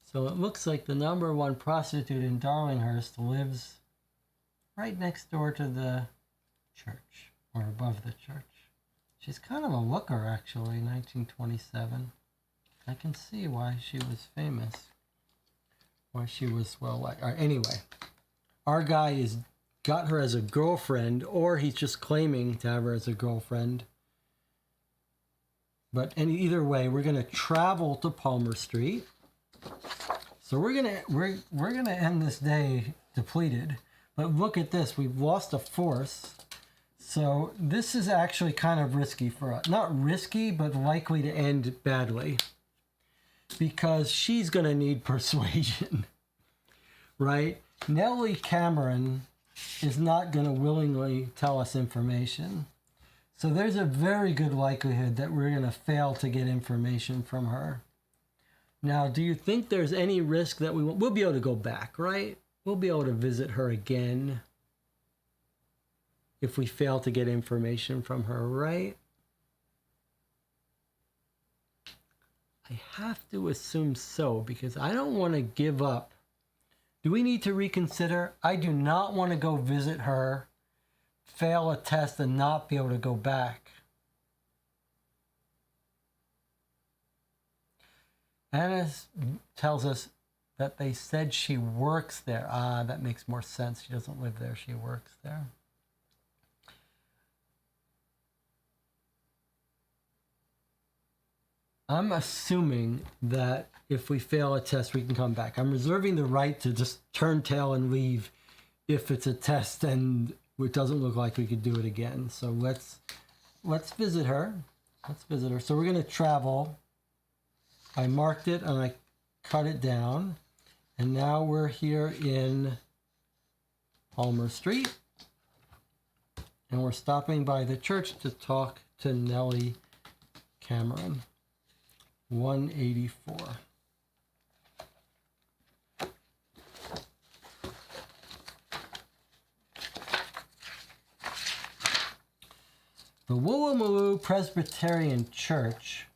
So it looks like the #1 prostitute in Darlinghurst lives right next door to the church, or above the church. She's kind of a looker, actually, 1927. I can see why she was famous. Why she was well liked. Anyway, our guy is got her as a girlfriend, or he's just claiming to have her as a girlfriend. But either way, we're gonna travel to Palmer Street. So we're gonna end this day depleted. But look at this, we've lost a force. So this is actually kind of risky for us. Not risky, but likely to end badly. Because she's going to need persuasion, right? Nellie Cameron is not going to willingly tell us information. So there's a very good likelihood that we're going to fail to get information from her. Now, do you think there's any risk that we'll be able to go back, right? We'll be able to visit her again if we fail to get information from her, right? I have to assume so, because I don't want to give up. Do we need to reconsider? I do not want to go visit her, fail a test, and not be able to go back. Anna tells us that they said she works there. Ah, that makes more sense. She doesn't live there, she works there. I'm assuming that if we fail a test, we can come back. I'm reserving the right to just turn tail and leave if it's a test and it doesn't look like we could do it again. So let's visit her. Let's visit her. So we're going to travel. I marked it and I cut it down. And now we're here in Palmer Street. And we're stopping by the church to talk to Nellie Cameron. 184. The Woolloomooloo Presbyterian Church.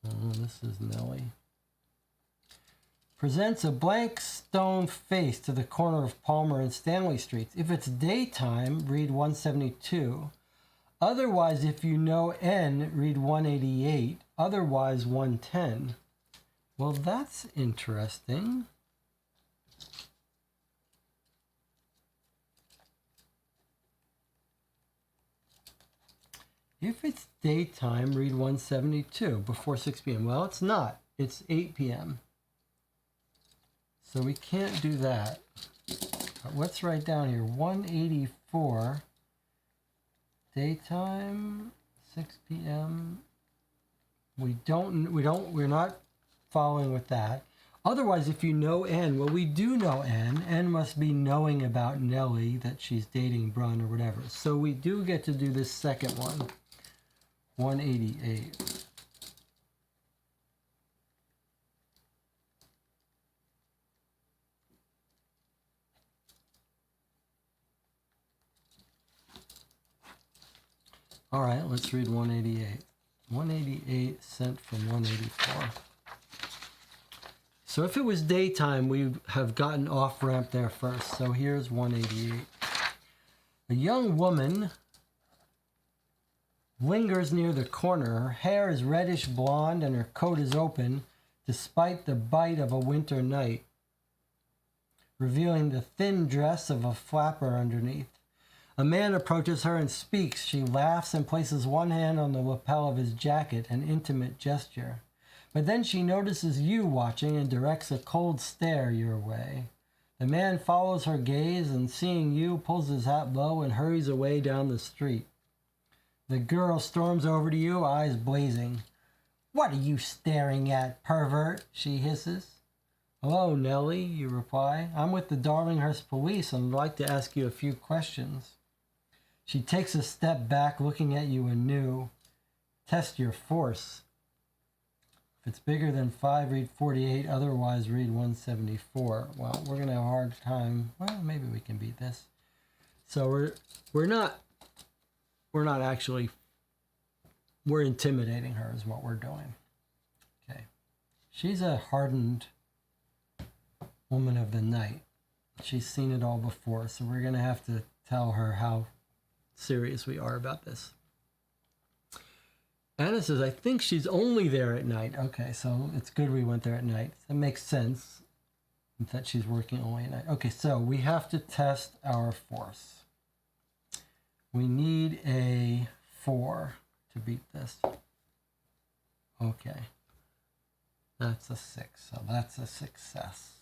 Oh, this is Nellie. Presents a blank stone face to the corner of Palmer and Stanley Streets. If it's daytime, read 172. Otherwise, if you know N, read 188. Otherwise, 110. Well, that's interesting. If it's daytime, read 172 before 6 p.m. Well, it's not. It's 8 p.m. So we can't do that. But let's write down here 184. Daytime, 6 p.m. We're not following with that. Otherwise, if you know N, well, we do know N. N must be knowing about Nellie, that she's dating Brun or whatever. So we do get to do this second one, 188. All right, let's read 188. 188 sent from 184. So if it was daytime, we have gotten off ramp there first. So here's 188. A young woman lingers near the corner. Her hair is reddish blonde and her coat is open despite the bite of a winter night, revealing the thin dress of a flapper underneath. A man approaches her and speaks. She laughs and places one hand on the lapel of his jacket, an intimate gesture. But then she notices you watching and directs a cold stare your way. The man follows her gaze and, seeing you, pulls his hat low and hurries away down the street. The girl storms over to you, eyes blazing. "What are you staring at, pervert?" she hisses. "Hello, Nellie," you reply. "I'm with the Darlinghurst police and would like to ask you a few questions." She takes a step back, looking at you anew. "Test your force. If it's bigger than 5, read 48. Otherwise, read 174. Well, we're going to have a hard time. Well, maybe we can beat this. So we're not actually, we're intimidating her is what we're doing. Okay. She's a hardened woman of the night. She's seen it all before, so we're going to have to tell her how serious we are about this. Anna says, I think she's only there at night. Okay, so it's good we went there at night. That makes sense that she's working only at night. Okay, so we have to test our force. We need a 4 to beat this. Okay. That's a 6, so that's a success.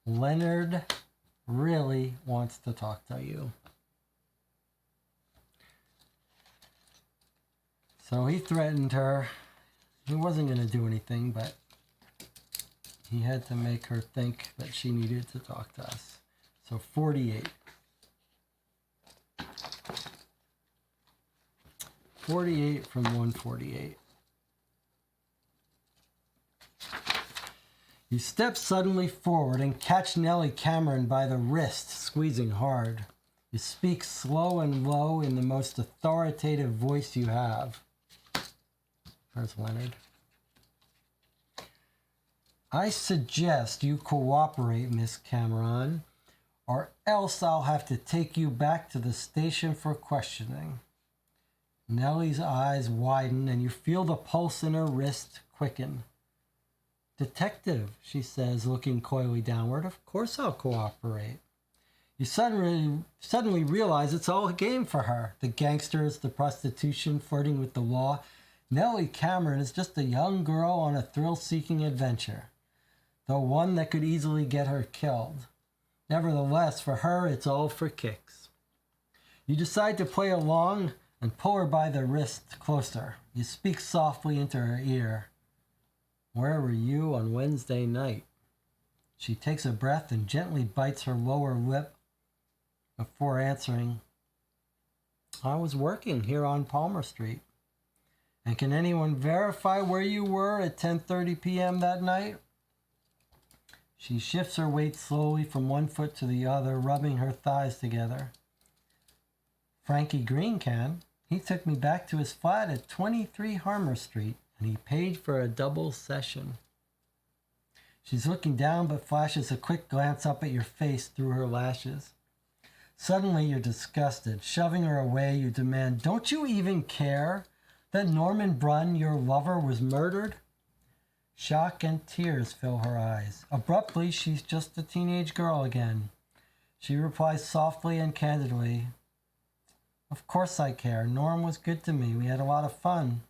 Leonard really wants to talk to you. So he threatened her. He wasn't going to do anything, but he had to make her think that she needed to talk to us. So 48. 48 from 148. You step suddenly forward and catch Nellie Cameron by the wrist, squeezing hard. You speak slow and low in the most authoritative voice you have. Where's Leonard? I suggest you cooperate, Miss Cameron, or else I'll have to take you back to the station for questioning. Nellie's eyes widen and you feel the pulse in her wrist quicken. Detective, she says, looking coyly downward, of course I'll cooperate. You suddenly realize it's all a game for her. The gangsters, the prostitution, flirting with the law. Nellie Cameron is just a young girl on a thrill-seeking adventure, though one that could easily get her killed. Nevertheless, for her, it's all for kicks. You decide to play along and pull her by the wrist closer. You speak softly into her ear. Where were you on Wednesday night? She takes a breath and gently bites her lower lip before answering, I was working here on Palmer Street. And can anyone verify where you were at 10:30 p.m. that night? She shifts her weight slowly from one foot to the other, rubbing her thighs together. Frankie Green can. He took me back to his flat at 23 Harmer Street, and he paid for a double session. She's looking down but flashes a quick glance up at your face through her lashes. Suddenly you're disgusted. Shoving her away, you demand, don't you even care that Norman Brunn, your lover, was murdered? Shock and tears fill her eyes. Abruptly, she's just a teenage girl again. She replies softly and candidly, of course I care. Norm was good to me. We had a lot of fun.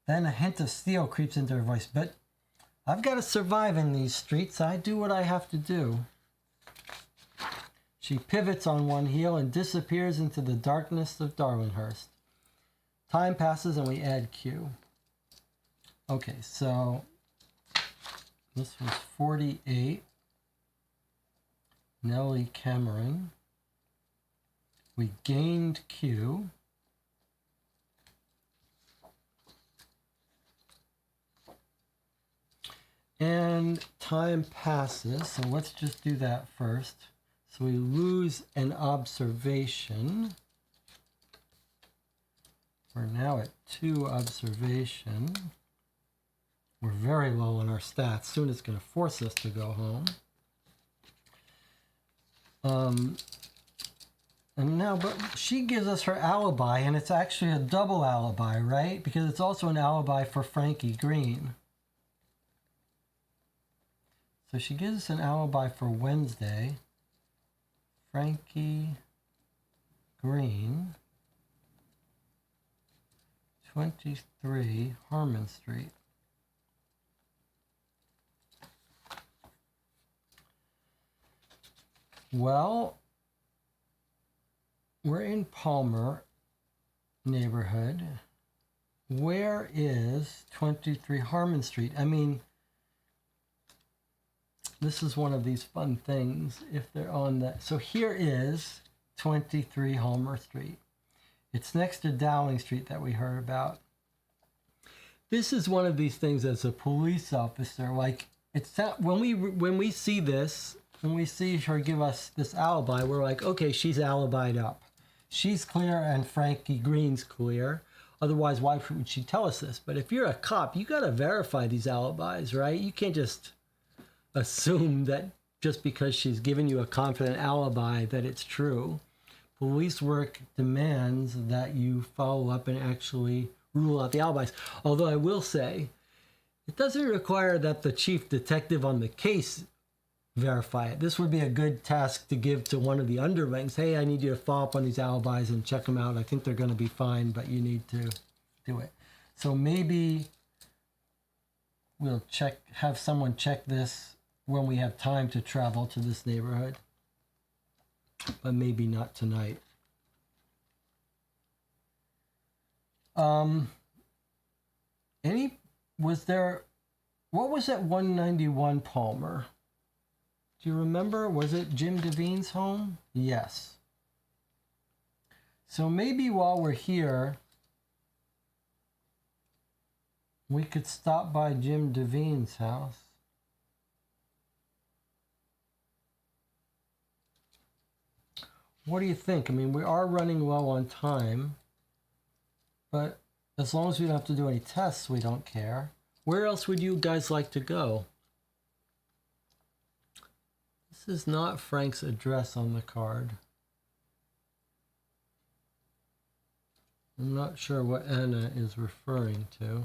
Then a hint of steel creeps into her voice. But I've got to survive in these streets. I do what I have to do. She pivots on one heel and disappears into the darkness of Darlinghurst. Time passes and we add Q. Okay, so this was 48. Nellie Cameron. We gained Q. And time passes, so let's just do that first. So we lose an observation. We're now at 2 observation. We're very low on our stats. Soon it's going to force us to go home. And now, but she gives us her alibi, and it's actually a double alibi, right? Because it's also an alibi for Frankie Green. So she gives us an alibi for Wednesday. Frankie Green, 23 Harmon Street. Well, we're in Palmer neighborhood. Where is 23 Harmon Street? I mean, this is one of these fun things if they're on that. So here is 23 Harmon Street. It's next to Dowling Street that we heard about. This is one of these things as a police officer, like it's not, when we see this, when we see her give us this alibi, we're like, okay, she's alibied up. She's clear and Frankie Green's clear. Otherwise, why would she tell us this? But if you're a cop, you got to verify these alibis, right? You can't just assume that just because she's given you a confident alibi that it's true. Police work demands that you follow up and actually rule out the alibis. Although I will say, it doesn't require that the chief detective on the case verify it. This would be a good task to give to one of the underlings. Hey, I need you to follow up on these alibis and check them out. I think they're going to be fine, but you need to do it. So maybe we'll have someone check this when we have time to travel to this neighborhood, but maybe not tonight. What was at 191 Palmer? Do you remember? Was it Jim Devine's home? Yes. So maybe while we're here, we could stop by Jim Devine's house. What do you think? I mean, we are running low on time, but as long as we don't have to do any tests, we don't care. Where else would you guys like to go? This is not Frank's address on the card. I'm not sure what Anna is referring to.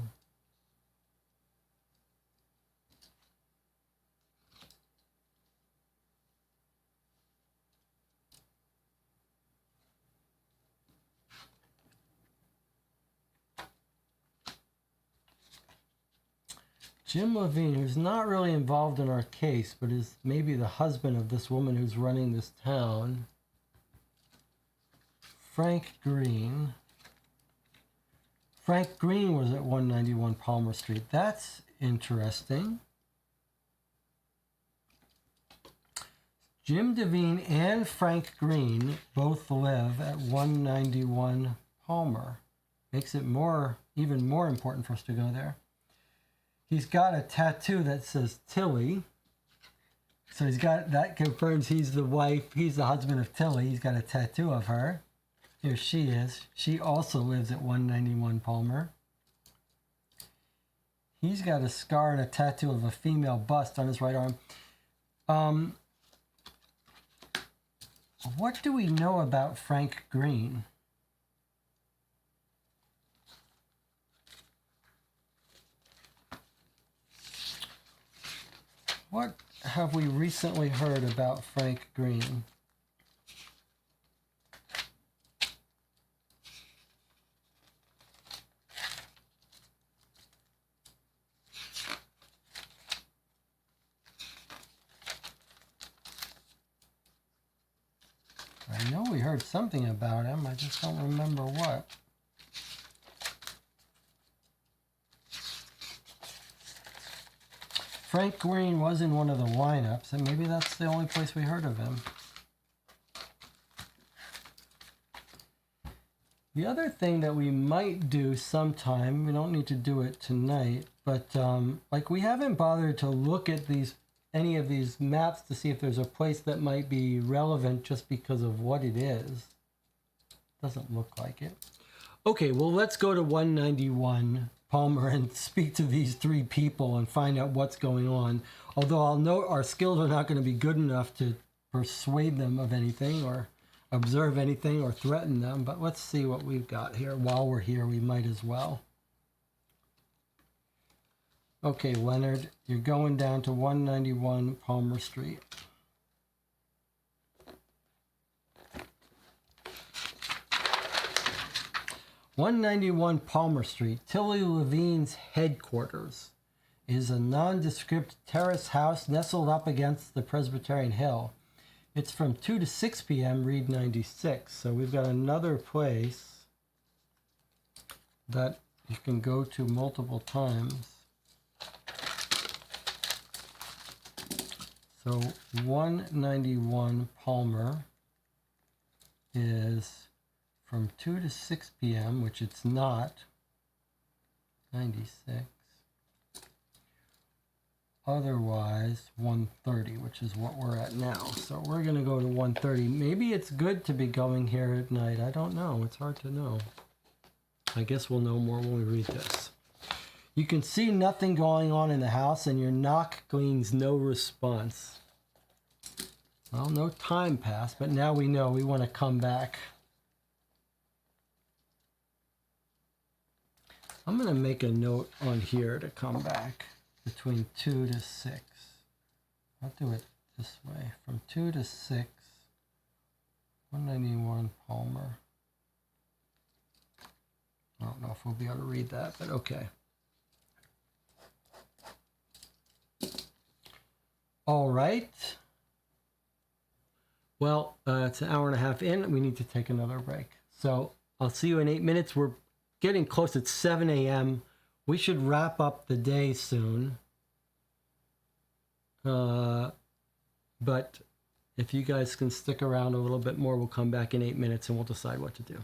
Jim Levine, who's not really involved in our case, but is maybe the husband of this woman who's running this town. Frank Green. Frank Green was at 191 Palmer Street. That's interesting. Jim Devine and Frank Green both live at 191 Palmer. Makes it even more important for us to go there. He's got a tattoo that says Tilly. So that confirms he's the husband of Tilly. He's got a tattoo of her. Here she is. She also lives at 191 Palmer. He's got a scar and a tattoo of a female bust on his right arm. What do we know about Frank Green? What have we recently heard about Frank Green? I know we heard something about him, I just don't remember what. Frank Green was in one of the lineups, and maybe that's the only place we heard of him. The other thing that we might do sometime, we don't need to do it tonight, but like we haven't bothered to look at any of these maps to see if there's a place that might be relevant just because of what it is. Doesn't look like it. Okay, well, let's go to 191 Palmer and speak to these three people and find out what's going on. Although I'll note our skills are not going to be good enough to persuade them of anything or observe anything or threaten them, but let's see what we've got here. While we're here, we might as well. Okay, Leonard, you're going down to 191 Palmer Street. "191 Palmer Street, Tilly Levine's headquarters, is a nondescript terrace house nestled up against the Presbyterian Hill. It's from 2 to 6 p.m., read 96. So we've got another place that you can go to multiple times. So 191 Palmer is from 2 to 6 p.m., which it's not. 96. Otherwise, 1:30, which is what we're at now. So we're going to go to 1:30. Maybe it's good to be going here at night. I don't know. It's hard to know. I guess we'll know more when we read this. You can see nothing going on in the house, and your knock gleans no response. Well, no time passed, but now we know we want to come back. I'm going to make a note on here to come back between 2 to 6. I'll do it this way. From 2 to 6, 191 Palmer. I don't know if we'll be able to read that, but okay. All right. Well, it's an hour and a half in. We need to take another break. So I'll see you in 8 minutes. We're getting close. It's 7 a.m. We should wrap up the day soon. But if you guys can stick around a little bit more, we'll come back in 8 minutes and we'll decide what to do.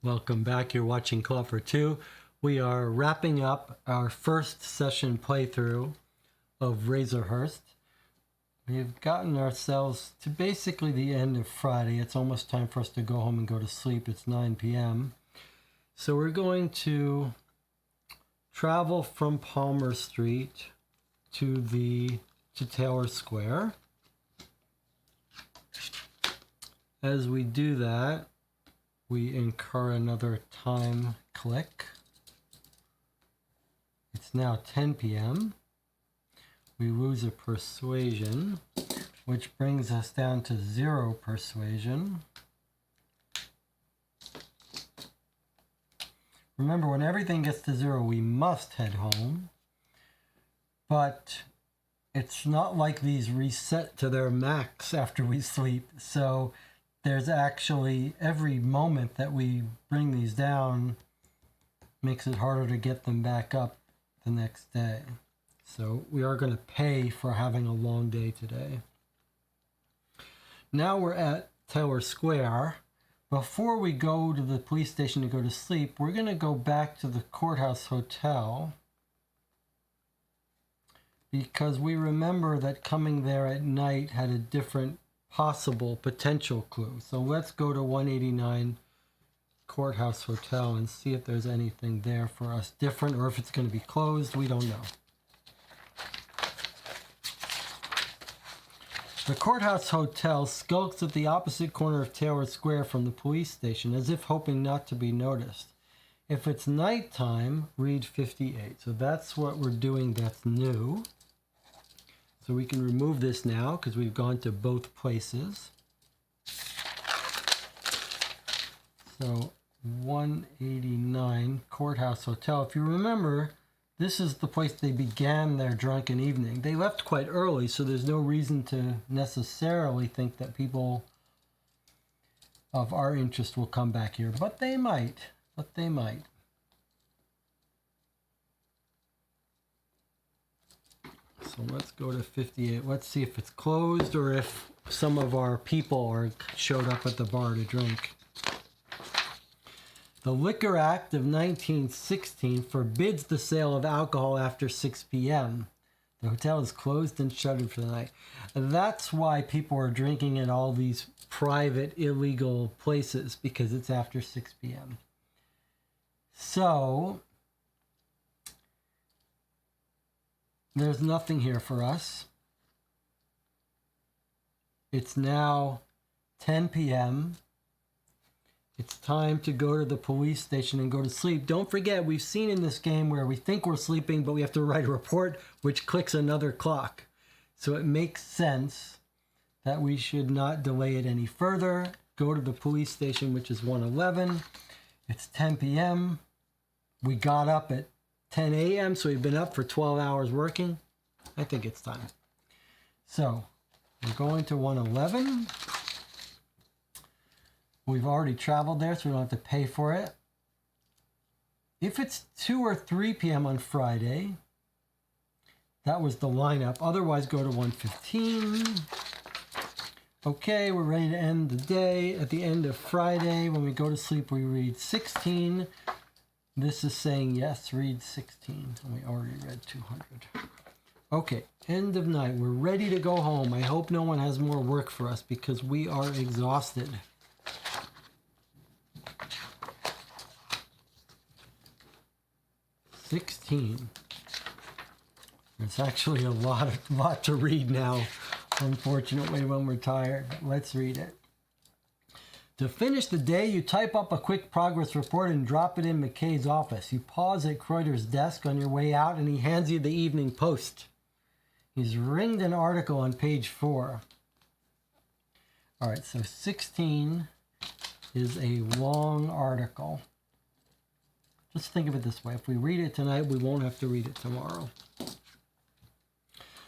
Welcome back. You're watching Club for Two. We are wrapping up our first session playthrough of Razorhurst. We've gotten ourselves to basically the end of Friday. It's almost time for us to go home and go to sleep. It's 9 p.m. So we're going to travel from Palmer Street to Taylor Square. As we do that, we incur another time click. It's now 10 p.m. We lose a persuasion, which brings us down to 0 persuasion. Remember, when everything gets to 0, we must head home. But it's not like these reset to their max after we sleep. So there's actually, every moment that we bring these down makes it harder to get them back up the next day. So we are going to pay for having a long day today. Now we're at Taylor Square. Before we go to the police station to go to sleep, we're going to go back to the courthouse hotel, because we remember that coming there at night had a different possible potential clue. So let's go to 189 Courthouse Hotel and see if there's anything there for us different, or if it's going to be closed. We don't know. The Courthouse Hotel skulks at the opposite corner of Taylor Square from the police station, as if hoping not to be noticed. If it's nighttime, read 58. So that's what we're doing that's new. So we can remove this now because we've gone to both places. So 189 Courthouse Hotel. If you remember, this is the place they began their drunken evening. They left quite early, so there's no reason to necessarily think that people of our interest will come back here. But they might. But they might. So let's go to 58. Let's see if it's closed or if some of our people showed up at the bar to drink. The Liquor Act of 1916 forbids the sale of alcohol after 6 p.m. The hotel is closed and shuttered for the night. And that's why people are drinking at all these private, illegal places, because it's after 6 p.m. So there's nothing here for us. It's now 10 p.m. It's time to go to the police station and go to sleep. Don't forget, we've seen in this game where we think we're sleeping, but we have to write a report, which clicks another clock. So it makes sense that we should not delay it any further. Go to the police station, which is 111. It's 10 p.m. We got up at 10 a.m., so we've been up for 12 hours working. I think it's time. So we're going to 111. We've already traveled there, so we don't have to pay for it. If it's 2 or 3 p.m. on Friday, that was the lineup. Otherwise, go to 115. Okay, we're ready to end the day. At the end of Friday, when we go to sleep, we read 16. This is saying, yes, read 16. And we already read 200. Okay, end of night. We're ready to go home. I hope no one has more work for us because we are exhausted. It's actually a lot to read now, unfortunately, when we're tired. Let's read it. To finish the day, you type up a quick progress report and drop it in McKay's office. You pause at Kreuter's desk on your way out, and he hands you the Evening Post. He's ringed an article on page 4. All right, so 16 is a long article. Just think of it this way. If we read it tonight, we won't have to read it tomorrow.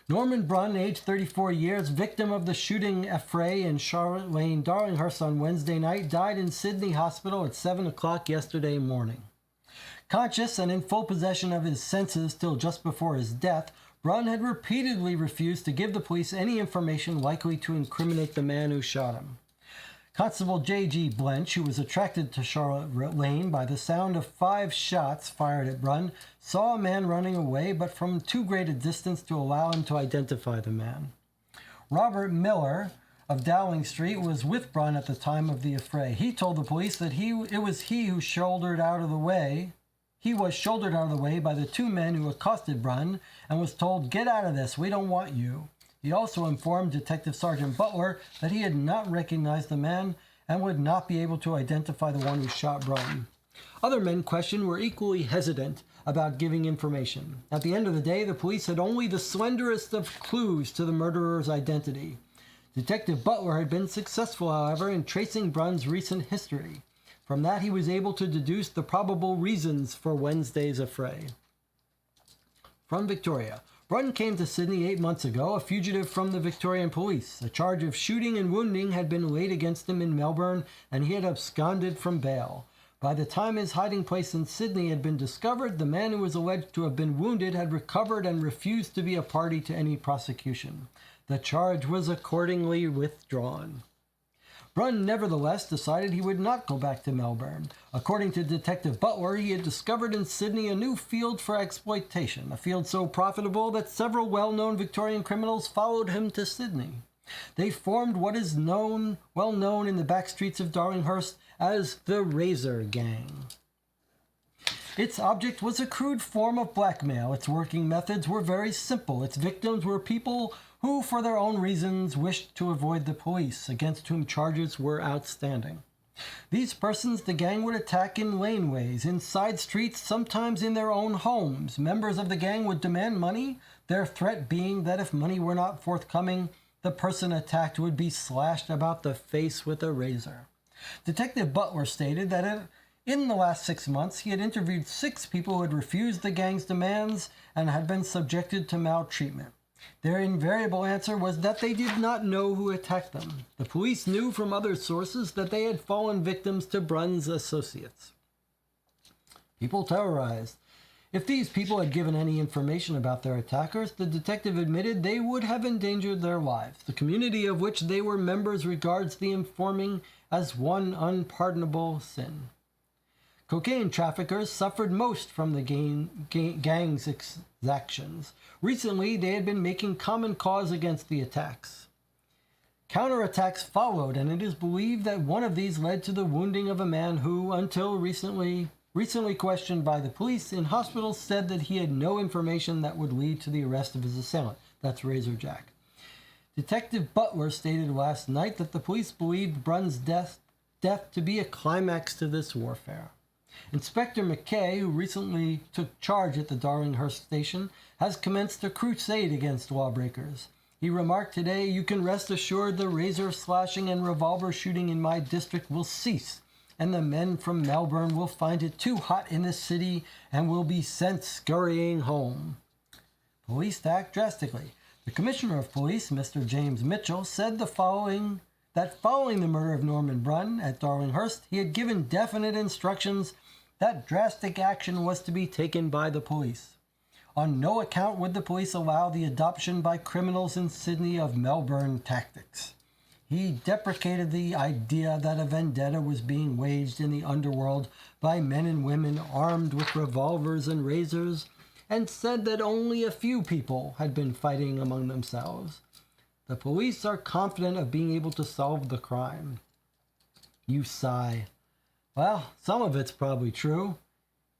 Norman Brunn, age 34 years, victim of the shooting affray in Charlotte Lane, Darlinghurst on Wednesday night, died in Sydney Hospital at 7 o'clock yesterday morning. Conscious and in full possession of his senses till just before his death, Brunn had repeatedly refused to give the police any information likely to incriminate the man who shot him. Constable J.G. Blench, who was attracted to Charlotte Lane by the sound of 5 shots fired at Brunn, saw a man running away, but from too great a distance to allow him to identify the man. Robert Miller of Dowling Street was with Brunn at the time of the affray. He told the police that it was he who shouldered out of the way. He was shouldered out of the way by the 2 men who accosted Brunn and was told, "Get out of this, we don't want you." He also informed Detective Sergeant Butler that he had not recognized the man and would not be able to identify the one who shot Brunn. Other men questioned were equally hesitant about giving information. At the end of the day, the police had only the slenderest of clues to the murderer's identity. Detective Butler had been successful, however, in tracing Brunn's recent history. From that, he was able to deduce the probable reasons for Wednesday's affray. From Victoria. Brunn came to Sydney 8 months ago, a fugitive from the Victorian police. A charge of shooting and wounding had been laid against him in Melbourne, and he had absconded from bail. By the time his hiding place in Sydney had been discovered, the man who was alleged to have been wounded had recovered and refused to be a party to any prosecution. The charge was accordingly withdrawn. Brunn nevertheless decided he would not go back to Melbourne. According to Detective Butler, he had discovered in Sydney a new field for exploitation, a field so profitable that several well-known Victorian criminals followed him to Sydney. They formed what is well known in the back streets of Darlinghurst as the Razor Gang. Its object was a crude form of blackmail. Its working methods were very simple. Its victims were people who, for their own reasons, wished to avoid the police, against whom charges were outstanding. These persons the gang would attack in laneways, in side streets, sometimes in their own homes. Members of the gang would demand money, their threat being that if money were not forthcoming, the person attacked would be slashed about the face with a razor. Detective Butler stated that in the last 6 months, he had interviewed 6 people who had refused the gang's demands and had been subjected to maltreatment. Their invariable answer was that they did not know who attacked them. The police knew from other sources that they had fallen victims to Brunn's associates. People terrorized. If these people had given any information about their attackers, the detective admitted they would have endangered their lives. The community of which they were members regards the informing as one unpardonable sin. Cocaine traffickers suffered most from the gang's exactions. Recently, they had been making common cause against the attacks. Counterattacks followed, and it is believed that one of these led to the wounding of a man who, until recently questioned by the police in hospital, said that he had no information that would lead to the arrest of his assailant. That's Razor Jack. Detective Butler stated last night that the police believed Brunn's death to be a climax to this warfare. Inspector McKay, who recently took charge at the Darlinghurst station, has commenced a crusade against lawbreakers. He remarked today, "You can rest assured the razor slashing and revolver shooting in my district will cease, and the men from Melbourne will find it too hot in this city and will be sent scurrying home." Police to act drastically. The Commissioner of Police, Mr. James Mitchell, said that following the murder of Norman Brunn at Darlinghurst, he had given definite instructions that drastic action was to be taken by the police. On no account would the police allow the adoption by criminals in Sydney of Melbourne tactics. He deprecated the idea that a vendetta was being waged in the underworld by men and women armed with revolvers and razors, and said that only a few people had been fighting among themselves. The police are confident of being able to solve the crime. You sigh. Well, some of it's probably true.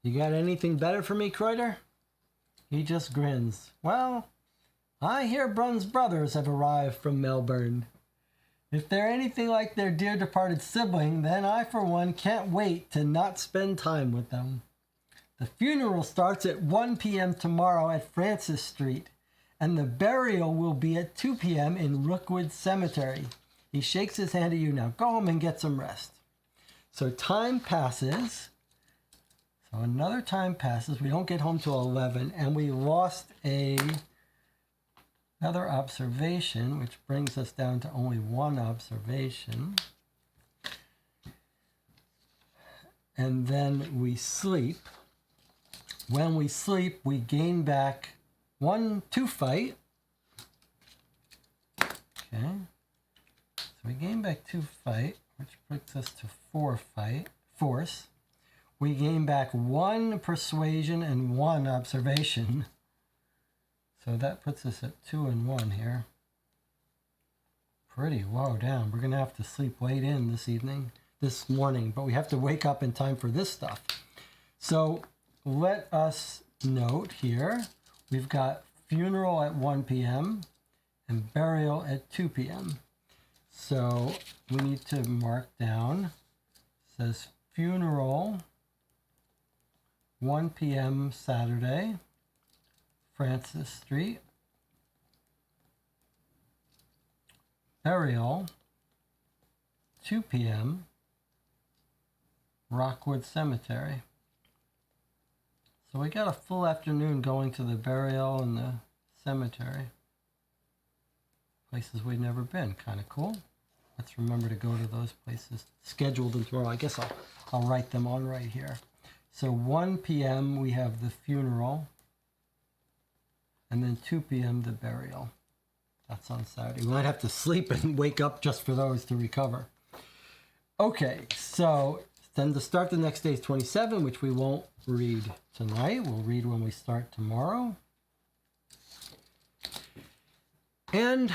You got anything better for me, Kreuter? He just grins. Well, I hear Brunn's brothers have arrived from Melbourne. If they're anything like their dear departed sibling, then I, for one, can't wait to not spend time with them. The funeral starts at 1 p.m. tomorrow at Francis Street, and the burial will be at 2 p.m. in Rookwood Cemetery. He shakes his hand at you now. Go home and get some rest. So time passes. So another time passes. We don't get home till 11, and we lost another observation, which brings us down to only one observation. And then we sleep. When we sleep, we gain back 1 to fight. Okay. So we gain back 2 fight. which puts us to 4 force. We gain back 1 persuasion and 1 observation. So that puts us at 2 and 1 here. Pretty low down. We're going to have to sleep late in this morning, but we have to wake up in time for this stuff. So let us note here, we've got funeral at 1 p.m. and burial at 2 p.m. So we need to mark down, it says funeral, 1 p.m. Saturday, Francis Street. Burial, 2 p.m., Rockwood Cemetery. So we got a full afternoon going to the burial and the cemetery. Places we've never been. Kind of cool. Let's remember to go to those places. Schedule them tomorrow. I guess I'll write them on right here. So 1 p.m. we have the funeral. And then 2 p.m. the burial. That's on Saturday. We might have to sleep and wake up just for those to recover. Okay, so then to start the next day is 27, which we won't read tonight. We'll read when we start tomorrow. And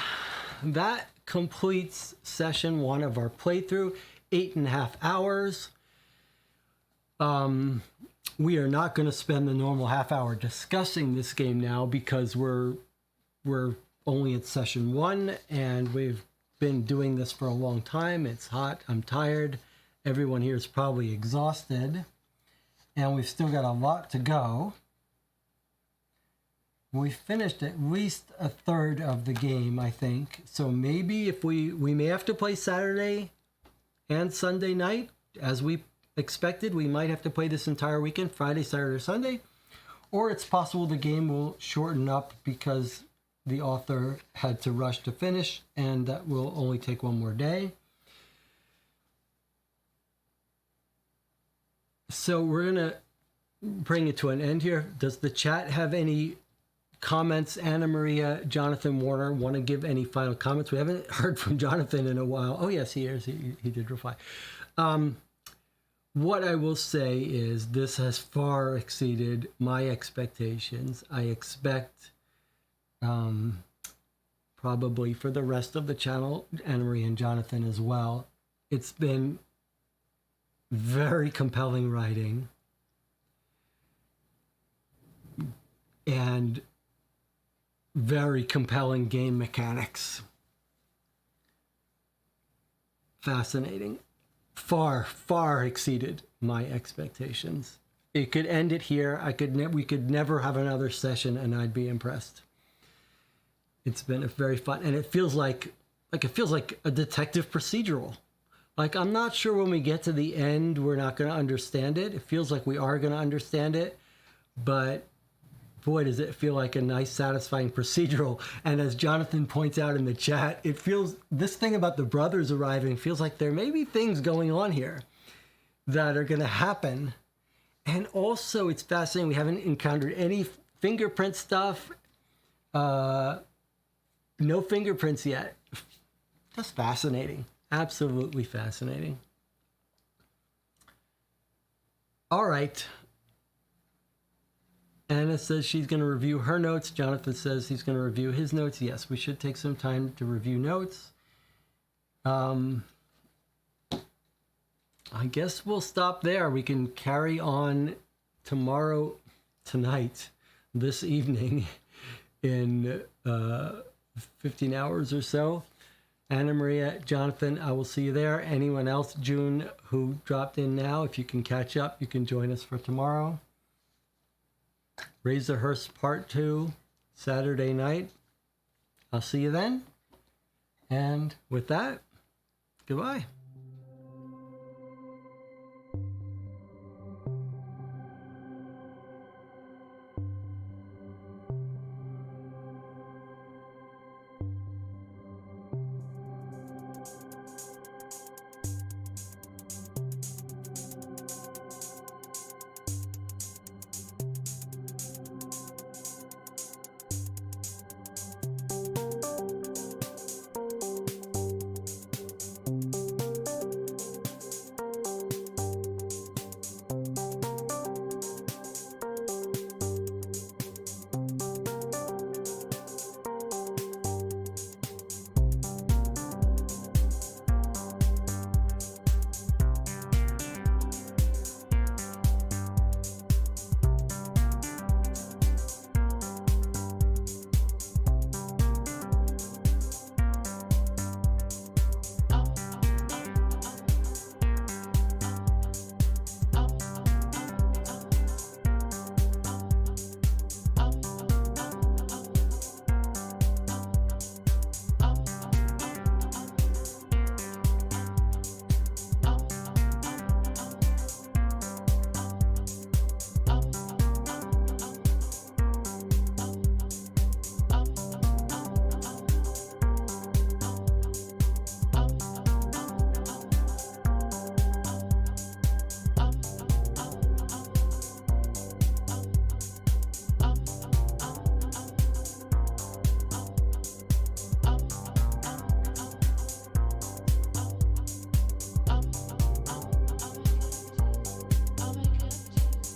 that completes session 1 of our playthrough, 8.5 hours. We are not going to spend the normal half hour discussing this game now because we're only at session 1 and we've been doing this for a long time. It's hot. I'm tired. Everyone here is probably exhausted. And we've still got a lot to go. We finished at least a third of the game, I think. So maybe if we may have to play Saturday and Sunday night, as we expected. We might have to play this entire weekend, Friday, Saturday, Sunday. Or it's possible the game will shorten up because the author had to rush to finish, and that will only take one more day. So we're going to bring it to an end here. Does the chat have any comments? Anna Maria, Jonathan Warner, want to give any final comments? We haven't heard from Jonathan in a while. Oh, yes, he is. He did reply. What I will say is this has far exceeded my expectations. I expect probably for the rest of the channel, Anna Marie and Jonathan as well. It's been very compelling writing and very compelling game mechanics. Fascinating. Far exceeded my expectations. It could end it here. We could never have another session and I'd be impressed. It's been a very fun, and it feels like a detective procedural. Like, I'm not sure when we get to the end we're not going to understand it. It feels like we are going to understand it, but boy, does it feel like a nice, satisfying procedural. And as Jonathan points out in the chat, it feels, this thing about the brothers arriving feels like there may be things going on here that are going to happen. And also, it's fascinating. We haven't encountered any fingerprint stuff. No fingerprints yet. Just fascinating. Absolutely fascinating. All right. Anna says she's going to review her notes. Jonathan says he's going to review his notes. Yes, we should take some time to review notes. I guess we'll stop there. We can carry on tonight, this evening, in 15 hours or so. Anna Maria, Jonathan, I will see you there. Anyone else, June, who dropped in now, if you can catch up, you can join us for tomorrow. Razorhurst Part 2, Saturday night. I'll see you then. And with that, goodbye.